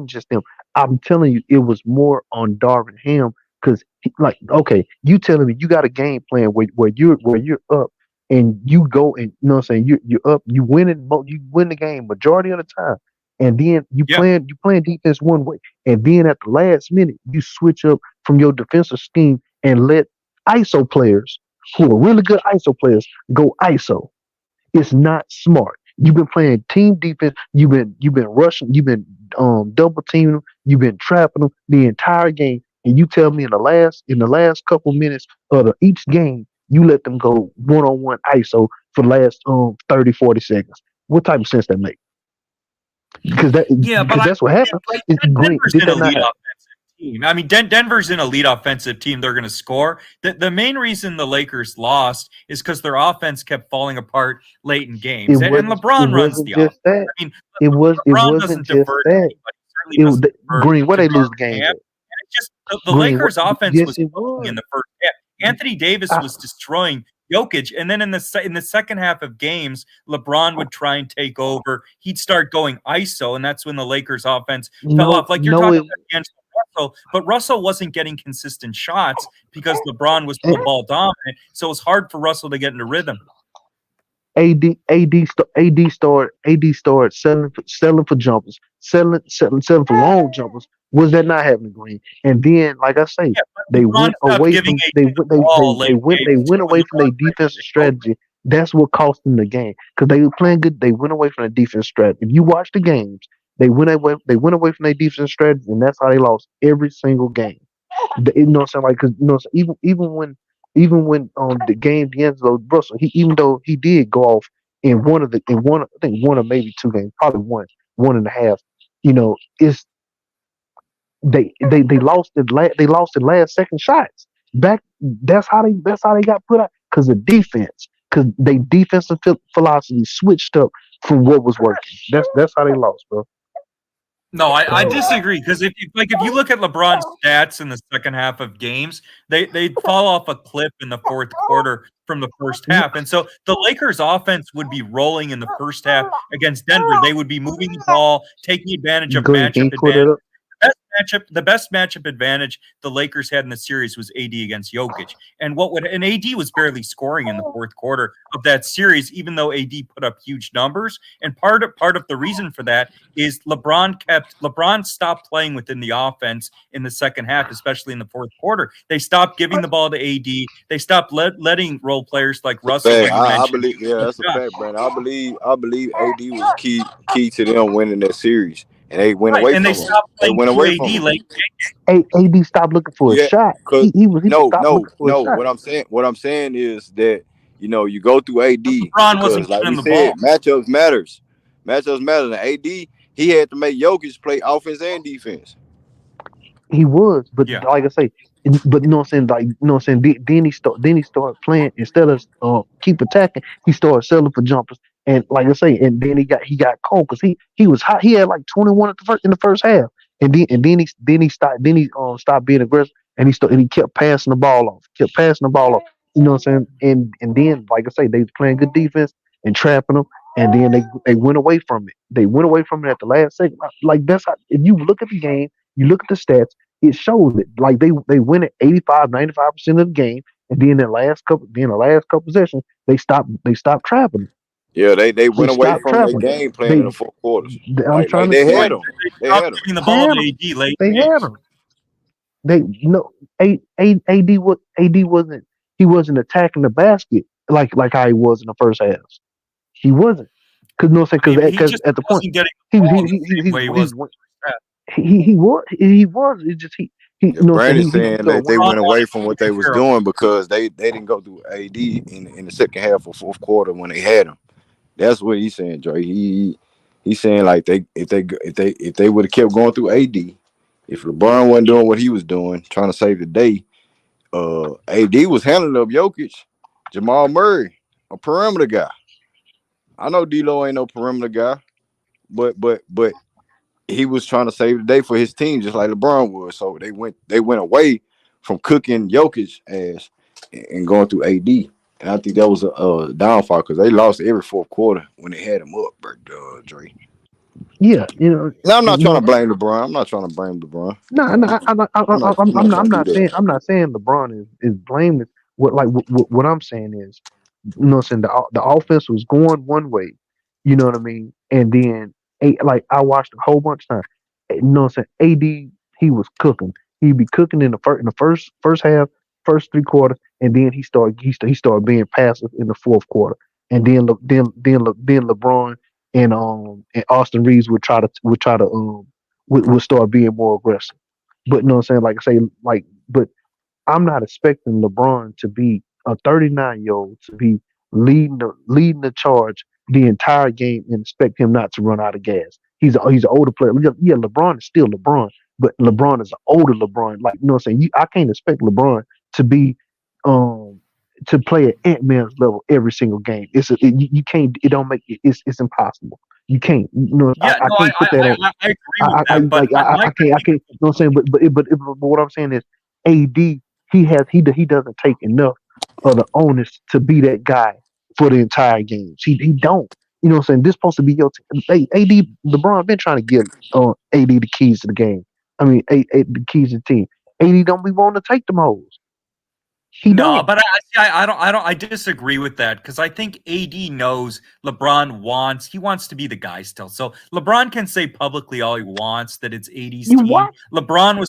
just them. I'm telling you, it was more on Darvin Ham because like okay, you telling me you got a game plan where you're up and you go and you know what I'm saying you're up, you win the game majority of the time, and then Yeah. you playing defense one way, and then at the last minute you switch up from your defensive scheme and let ISO players who are really good ISO players go ISO. It's not smart. You've been playing team defense. You've been rushing. You've been double teaming them. You've been trapping them the entire game. And you tell me in the last couple minutes of each game, you let them go 1-on-1 ISO for the last 30, 40 seconds. What type of sense that make? Because Yeah, but that's what happened. like Green, Denver's did an that not elite happen? offensive team. I mean, Denver's an elite offensive team. They're going to score. The main reason the Lakers lost is because their offense kept falling apart late in It games. And wasn't. It LeBron runs wasn't the just offense. that. I mean, It LeBron wasn't doesn't just divert that. anybody. Certainly doesn't divert Green. Where to they lose the Darvin games Ham. at? And it just the Green. Lakers' offense Yes, was it clicking in was. the first half. Anthony Davis was destroying Jokic, and then in the second half of games, LeBron would try and take over. He'd start going ISO, and that's when the Lakers' offense fell No, off. Like you're no, talking it. about D'Angelo Russell, but Russell wasn't getting consistent shots because LeBron was so ball dominant. So it was hard for Russell to get into rhythm. AD started selling for jumpers, selling for long jumpers. Was that not happening, Green? And then, like I say, Yeah, but they LeBron went stopped away giving from AD the ball late they games. went When away from their LeBron tried to defensive take over. strategy. That's what cost them the game because they were playing good. They went away from the defense strategy. If you watch the games, they went away from their defense strategy, and that's how they lost every single game. You know what I'm saying? Like, cause you know, even when the game D'Angelo Russell, even though he did go off in one, I think one or maybe two games, probably one and a half. You know, it's they lost the last second shots. Back that's how they got put out because of defense. Because they defensive philosophy switched up from what was working. That's how they lost, bro. No, I disagree because if you look at LeBron's stats in the second half of games, they fall off a cliff in the fourth quarter from the first half, and so the Lakers' offense would be rolling in the first half against Denver. They would be moving the ball, taking advantage of Green, can you matchup pull that advantage. up? The best matchup advantage the Lakers had in the series was AD against Jokic, and AD was barely scoring in the fourth quarter of that series, even though AD put up huge numbers. And part of the reason for that is LeBron stopped playing within the offense in the second half, especially in the fourth quarter. They stopped giving the ball to AD. They stopped letting role players like Russell, fact. who you I mentioned. believe, yeah, that's a fact, Brandon. I believe AD was key to them winning that series, and they went Right, away and they from him. stopped They playing went through away from AD him. late. AD stopped looking for a Yeah, shot. cause He no, stopped no, looking for a no. shot. What I'm saying is that you go through AD LeBron wasn't because, like getting we the ball. said, matchups matters. Matchups matter. And AD, he had to make Jokic play offense and defense. He was, but Yeah. like I say, but you know what I'm saying, like you know what I'm saying. Then he started playing instead of keep attacking. He started selling for jumpers, and like I say, and then he got cold because he was hot. He had like 21 in the first half, and then he stopped being aggressive, and he kept passing the ball off, You know what I'm saying? And then, like I say, they was playing good defense and trapping them, and then they went away from it. They went away from it at the last second. Like that's how, if you look at the game, you look at the stats, it shows it. Like they win it 85, 95% of the game, and then the last couple possessions, they stopped trapping them. Yeah, they They went away stopped from their trapping them. game plan in They, the fourth quarters. I'm trying Like to they tell Right. had you, them. They They stopped had them. giving the they ball had to them. AD late They in had games. them. They no AD was AD wasn't he wasn't attacking the basket like how he was in the first half. He wasn't because no, I mean, he because just at the point wasn't getting he the was ball the same way he was in the first half. he was it's just he Yeah, you know what I'm saying Brandon's he saying started that they winning. LeBron went away wanted from to what they take was care of him. doing because they didn't go through AD in the second half or fourth quarter when they had him. That's what he's saying, Dre. He's saying like if they would have kept going through AD, if LeBron wasn't doing what he was doing, trying to save the day, AD was handling up Jokic, Jamal Murray, a perimeter guy. I know D'Lo ain't no perimeter guy, but he was trying to save the day for his team, just like LeBron was. So they went away from cooking Jokic ass and going through AD. And I think that was a downfall because they lost every fourth quarter when they had him up, bro, Dre. Yeah, you know Now I'm not trying to no blame LeBron. I'm not trying to blame LeBron. no no I'm not trying to do that. I'm not saying LeBron is blameless. What I'm saying is, you know what I'm saying, the offense was going one way, you know what I mean, and then like I watched a whole bunch of times. You know what I'm saying? AD he was cooking. He'd be cooking in the first half, first 3 quarters, and then he started being passive in the fourth quarter, and then LeBron and Austin Reeves would start being more aggressive. But you know what I'm saying? Like I say, but I'm not expecting LeBron to be a 39-year-old to be leading the charge the entire game and expect him not to run out of gas. He's an older player. Yeah, LeBron is still LeBron, but LeBron is an older LeBron. Like you know what I'm saying? I can't expect LeBron to be um to play at Ant Man's level every single game. You can't. It don't make it. It's impossible. You can't. You know, Yeah, I no, can't put that on. I agree with that, but my I can't. You know what I'm saying? But what I'm saying is, AD he doesn't take enough of the onus to be that guy for the entire game. He don't. You know what I'm saying? This supposed to be your team. AD LeBron been trying to give AD the keys to the game. I mean, the keys to the team. AD don't be wanting to take them hoes. He No, don't. but I disagree with that because I think AD knows he wants to be the guy still. So LeBron can say publicly all he wants that it's AD's You team. what? LeBron was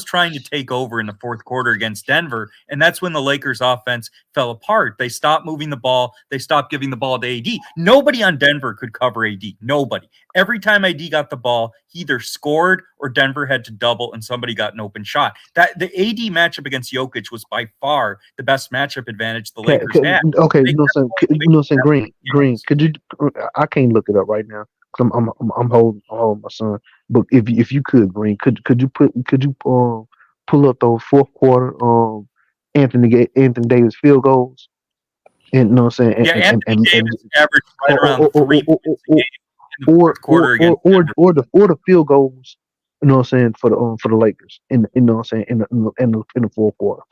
trying to take over in the fourth quarter against Denver, and that's when the Lakers offense fell apart. They stopped moving the ball, they stopped giving the ball to AD. Nobody on Denver could cover AD. Nobody. Every time AD got the ball, he either scored or Denver had to double and somebody got an open shot. That the AD matchup against Jokic was by far the best matchup advantage the Lakers had. Okay, They you know what I'm saying? You know what I'm saying? Green. Could you? I can't look it up right now because I'm holding my son. But if you could, Green, could you pull up those fourth quarter Anthony Davis field goals? And you know what I'm saying? Yeah, Anthony And Davis averaged right around 3 points a game in the or fourth quarter against Denver. the field goals. You know what I'm saying for the Lakers in you know what I'm saying in the fourth quarter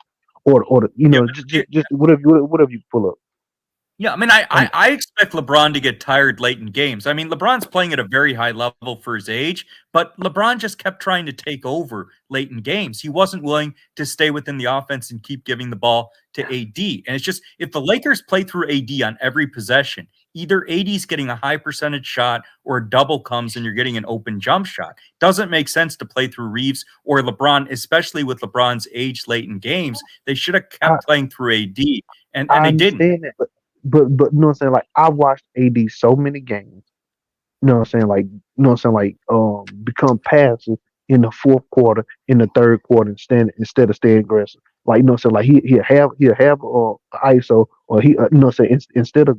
or the, you Yeah, know just whatever you pull up. Yeah, I mean, I expect LeBron to get tired late in games. I mean, LeBron's playing at a very high level for his age, but LeBron just kept trying to take over late in games. He wasn't willing to stay within the offense and keep giving the ball to AD. And it's just, if the Lakers play through AD on every possession, either AD's getting a high percentage shot or a double comes and you're getting an open jump shot. Doesn't make sense to play through Reeves or LeBron, especially with LeBron's age late in games. They should have I, kept playing through AD, and I they didn't. understand that, but you know what I'm saying? Like I watched AD so many games. You know what I'm saying? Like you know what I'm saying? Like become passive in the fourth quarter, in the third quarter, instead of staying aggressive. Like you know what I'm saying? Like he'll have ISO or you know what I'm saying? Instead of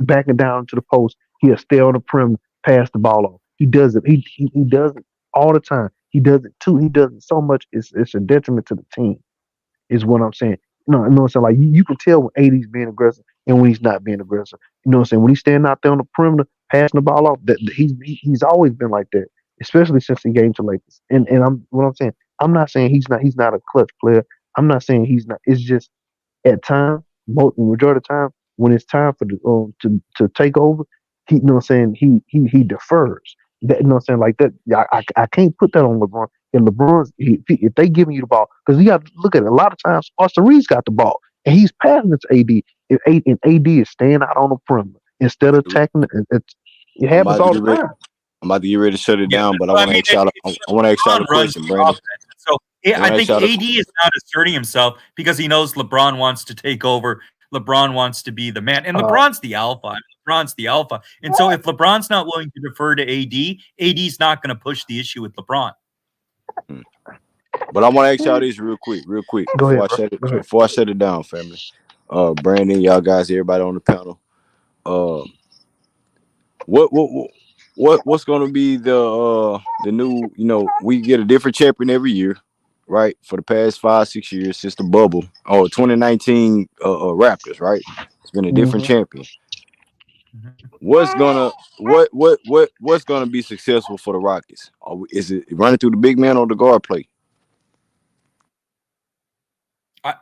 backing down to the post, he'll stay on the perimeter, pass the ball on. He does it. He does it all the time. He does it too. He does it so much. It's a detriment to the team is what I'm saying. No, you know what I'm saying? Like you can tell when AD's being aggressive and when he's not being aggressive. You know what I'm saying? When he's standing out there on the perimeter, passing the ball off, he's always been like that, especially since he came to Lakers. And I'm what I'm saying. I'm not saying he's not a clutch player. I'm not saying he's not. It's just at times, majority of the time, when it's time for the to take over, he, you know what I'm saying, he defers. That, you know what I'm saying, like that. Yeah, I can't put that on LeBron. And LeBron, if they giving you the ball, because you got to look at it. A lot of times, Austin Reeves got the ball and he's passing it to AD. And AD is staying out on the perimeter instead of attacking. It I'm happens about to all get the ready. time. I'm about to get ready to shut it Yeah, down, but I but I want to mean, ask y'all. I want to ask y'all a LeBron runs question, the Brandon. offense. So I I want to ask think y'all. AD is not asserting himself because he knows LeBron wants to take over. LeBron wants to be the man, and Uh, LeBron's the alpha. I mean, LeBron's the alpha, and so if LeBron's not willing to defer to AD, AD's not going to push the issue with LeBron. But I want to ask y'all this real quick, Go before ahead, I bro. shut it Go ahead. before I shut it down, family. Brandon, y'all guys, everybody on the panel. What's gonna be the new? You know, we get a different champion every year, right? For the past 5-6 years since the bubble. 2019 Raptors, right? It's been a different Hmm. champion. What's gonna be successful for the Rockets? Is it running through the big man or the guard play?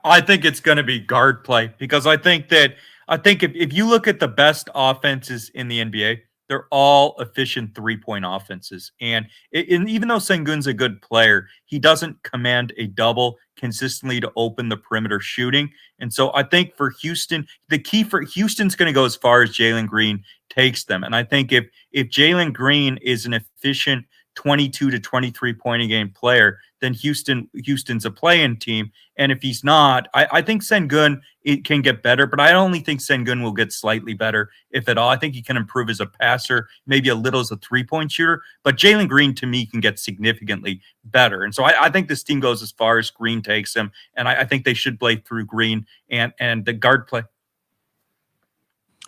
I think it's going to be guard play because I think if you look at the best offenses in the NBA, they're all efficient 3-point offenses. And even though Sengun's a good player, he doesn't command a double consistently to open the perimeter shooting. And so I think for Houston, the key for Houston's going to go as far as Jalen Green takes them. And I think if Jalen Green is an efficient 22 to 23 point a game player, then Houston's a play-in team. And if he's not, I think Sengun it can get better, but I only think Sengun will get slightly better, if at all. I think he can improve as a passer, maybe a little as a 3-point shooter. But Jalen Green, to me, can get significantly better. And so I think this team goes as far as Green takes him. And I think they should play through Green and the guard play.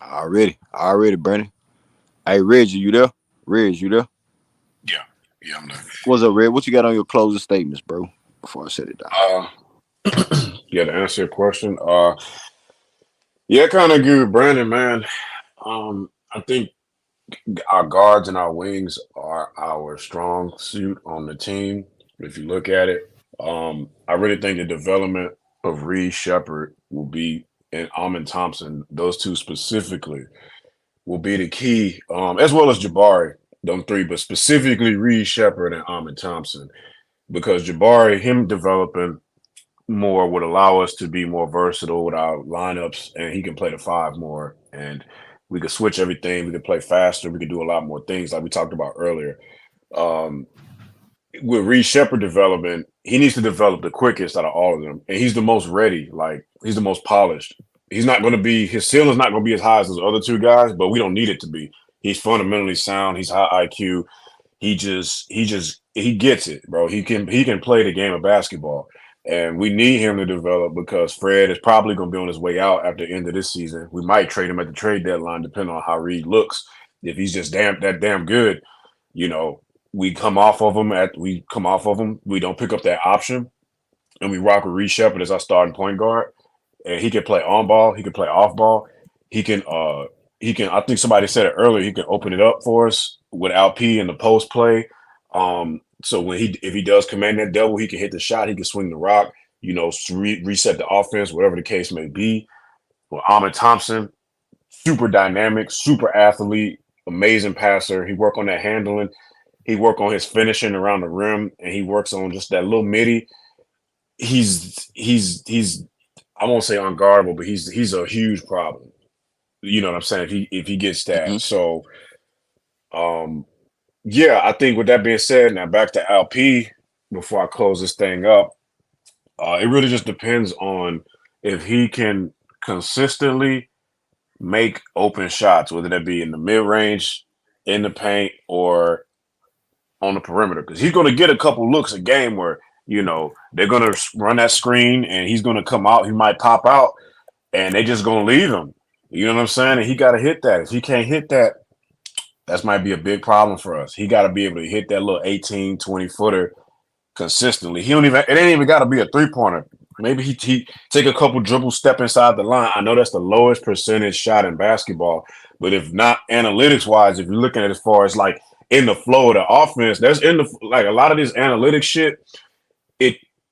Already, Brandon. Hey, Reggie, you there? Reg, you there? Yeah, I'm there. What's up, Reg? What you got on your closing statements, bro? Before I set it down. Yeah, to answer your question, yeah, kind of agree with Brandon, man. I think our guards and our wings are our strong suit on the team. If you look at it, I really think the development of Reed Shepard will be, and Amin Thompson, those two specifically, will be the key, as well as Jabari, them three, but specifically Reed Shepard and Amin Thompson, because Jabari, him developing more would allow us to be more versatile with our lineups, and he can play the 5 more, and we could switch everything. We could play faster. We could do a lot more things like we talked about earlier. With Reed Shepard development, he needs to develop the quickest out of all of them, and he's the most ready. Like, he's the most polished. He's not going to be, his ceiling's not going to be as high as those other 2 guys, but we don't need it to be. He's fundamentally sound. He's high IQ. He gets it, bro. He can play the game of basketball, and we need him to develop because Fred is probably going to be on his way out after the end of this season. We might trade him at the trade deadline, depending on how Reed looks. If he's just damn good, you know, we come off of him. We don't pick up that option, and we rock with Reed Shepard as our starting point guard. And he can play on ball. He can play off ball. He can. I think somebody said it earlier. He can open it up for us with LP in the post play. So if he does command that double, he can hit the shot. He can swing the rock. You know, reset the offense, whatever the case may be. Well, Ahmed Thompson, super dynamic, super athlete, amazing passer. He work on that handling. He work on his finishing around the rim, and he works on just that little midi. He's I won't say unguardable, but he's a huge problem. You know what I'm saying? If he gets that. So yeah, I think with that being said, now back to LP before I close this thing up. It really just depends on if he can consistently make open shots, whether that be in the mid range, in the paint, or on the perimeter. Because he's going to get a couple looks a game where, you know, they're going to run that screen and he's going to come out. He might pop out and they just going to leave him. You know what I'm saying? And he got to hit that. If he can't hit that, that might be a big problem for us. He got to be able to hit that little 18, 20 footer consistently. It ain't even got to be a 3-pointer. Maybe he take a couple dribbles, step inside the line. I know that's the lowest percentage shot in basketball, but if not analytics wise, if you're looking at it as far as like in the flow of the offense, there's like a lot of this analytics shit.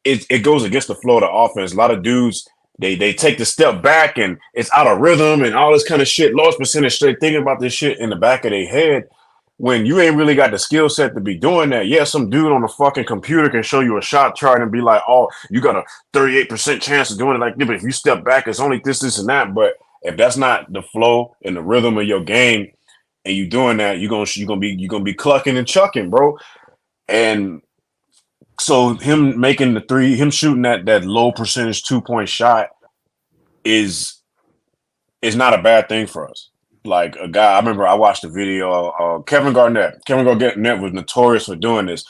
it goes against the flow of the offense. A lot of dudes they take the step back and it's out of rhythm and all this kind of shit. Lowest percentage straight thinking about this shit in the back of their head when you ain't really got the skill set to be doing that. Yeah, some dude on the fucking computer can show you a shot chart and be like, oh, you got a 38% chance of doing it like this, but if you step back, it's only this, and that. But if that's not the flow and the rhythm of your game and you doing that, you're gonna be clucking and chucking, bro. And so him making the three, him shooting that low percentage 2-point shot is not a bad thing for us. Like a guy, I remember I watched a video. Kevin Garnett. Kevin Garnett was notorious for doing this.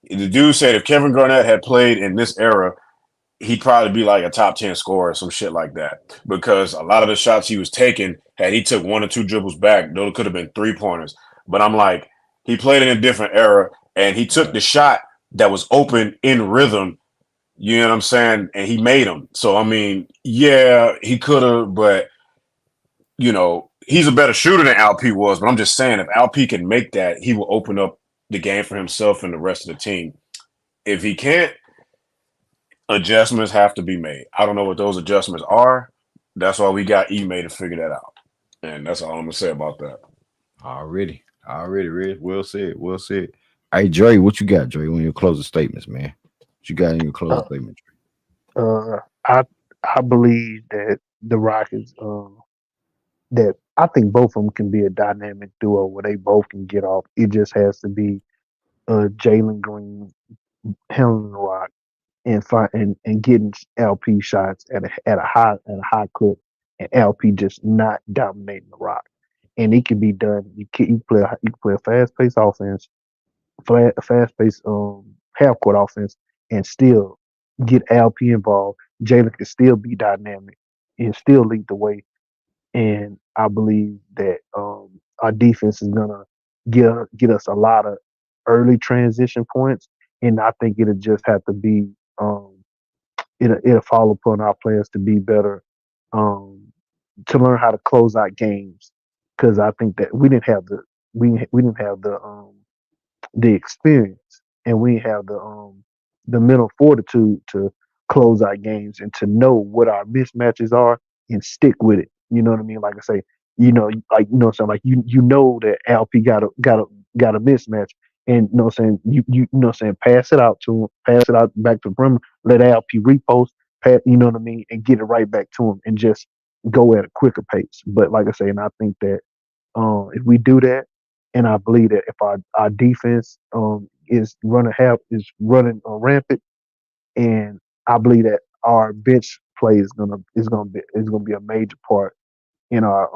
The dude said if Kevin Garnett had played in this era, he'd probably be like a top 10 scorer or some shit like that. Because a lot of the shots he was taking, had he took 1 or 2 dribbles back, those could have been 3-pointers. But I'm like, he played in a different era, and he took the shot that was open in rhythm. You know what I'm saying? And he made them. So I mean, yeah, he could have, but you know, he's a better shooter than Alp was, but I'm just saying if Alp can make that, he will open up the game for himself and the rest of the team. If he can't, adjustments have to be made. I don't know what those adjustments are. That's why we got E-May to figure that out. And that's all I'm gonna say about that. Already, Rich. Well said. Well said. Hey, Dre, what you got, Dre, on your closing statements, man? What you got in your closing Uh, statement, Dre? I believe that the Rockets, that I think both of them can be a dynamic duo where they both can get off. It just has to be Jalen Green handling the rock and getting LP shots at a high clip, and LP just not dominating the rock. And it can be done. You can play a fast paced offense, fast paced half court offense, and still get LP involved. Jalen can still be dynamic and still lead the way. And I believe that our defense is gonna get us a lot of early transition points, and I think it'll just have to be um, it'll fall upon our players to be better, um, to learn how to close out games, because I think that we didn't have the experience, and we have the mental fortitude to close our games and to know what our mismatches are and stick with it. You know what I mean? Like I say, so like you know that LP got a mismatch, and you know what I'm saying, you know what I'm saying, pass it out to him, pass it out back to the perimeter, let LP repost, you know what I mean, and get it right back to him, and just go at a quicker pace. But like I say, and I think that if we do that, and I believe that if our defense is running rampant, and I believe that our bench play is gonna be a major part in our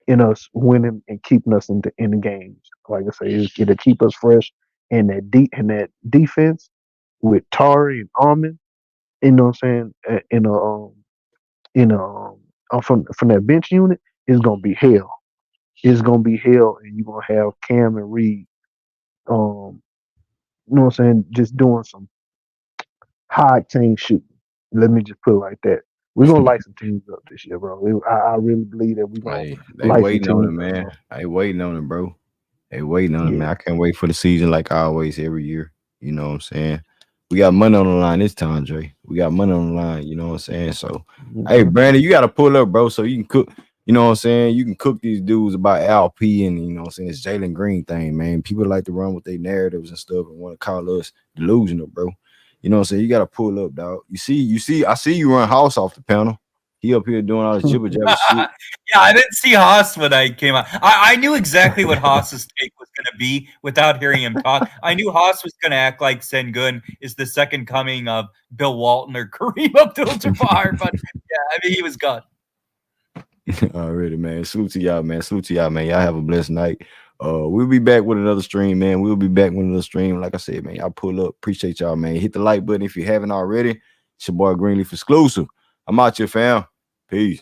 in us winning and keeping us in the games. Like I say, it'll keep us fresh, and that defense with Tari and Armin, you know what I'm saying, from that bench unit is gonna be hell. It's gonna be hell, and you're gonna have Cam and Reed, um, you know what I'm saying, just doing some high octane shooting. Let me just put it like that. We're gonna light some teams up this year, bro. I really believe that we're gonna Hey, they light some waiting on it, teams up, man. bro. They waiting on it, bro. They waiting on it, Yeah. man. I can't wait for the season like I always every year. You know what I'm saying? We got money on the line this time, Dre. We got money on the line, you know what I'm saying? So, hey, Mhm. Brandon, you got to pull up, bro, so you can cook. You know what I'm saying? You can cook these dudes about LP and, you know what I'm saying, it's Jalen Green thing, man. People like to run with their narratives and stuff and want to call us delusional, bro. You know what I'm saying? You got to pull up, dog. I see you run House off the panel. He up here doing all this jibber jabber shit. Yeah, I didn't see Haas when I came out. I knew exactly what Haas's take was going to be without hearing him talk. I knew Haas was going to act like Sengun is the second coming of Bill Walton or Kareem Abdul-Jabbar, but yeah, I mean, he was gone. Already, man. Salute to y'all, man. Salute to y'all, man. Y'all have a blessed night. We'll be back with another stream, man. We'll be back with another stream. Like I said, man, y'all pull up. Appreciate y'all, man. Hit the like button if you haven't already. It's your boy Greenleaf exclusive. I'm out here, fam. Peace.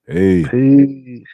Hey. Peace.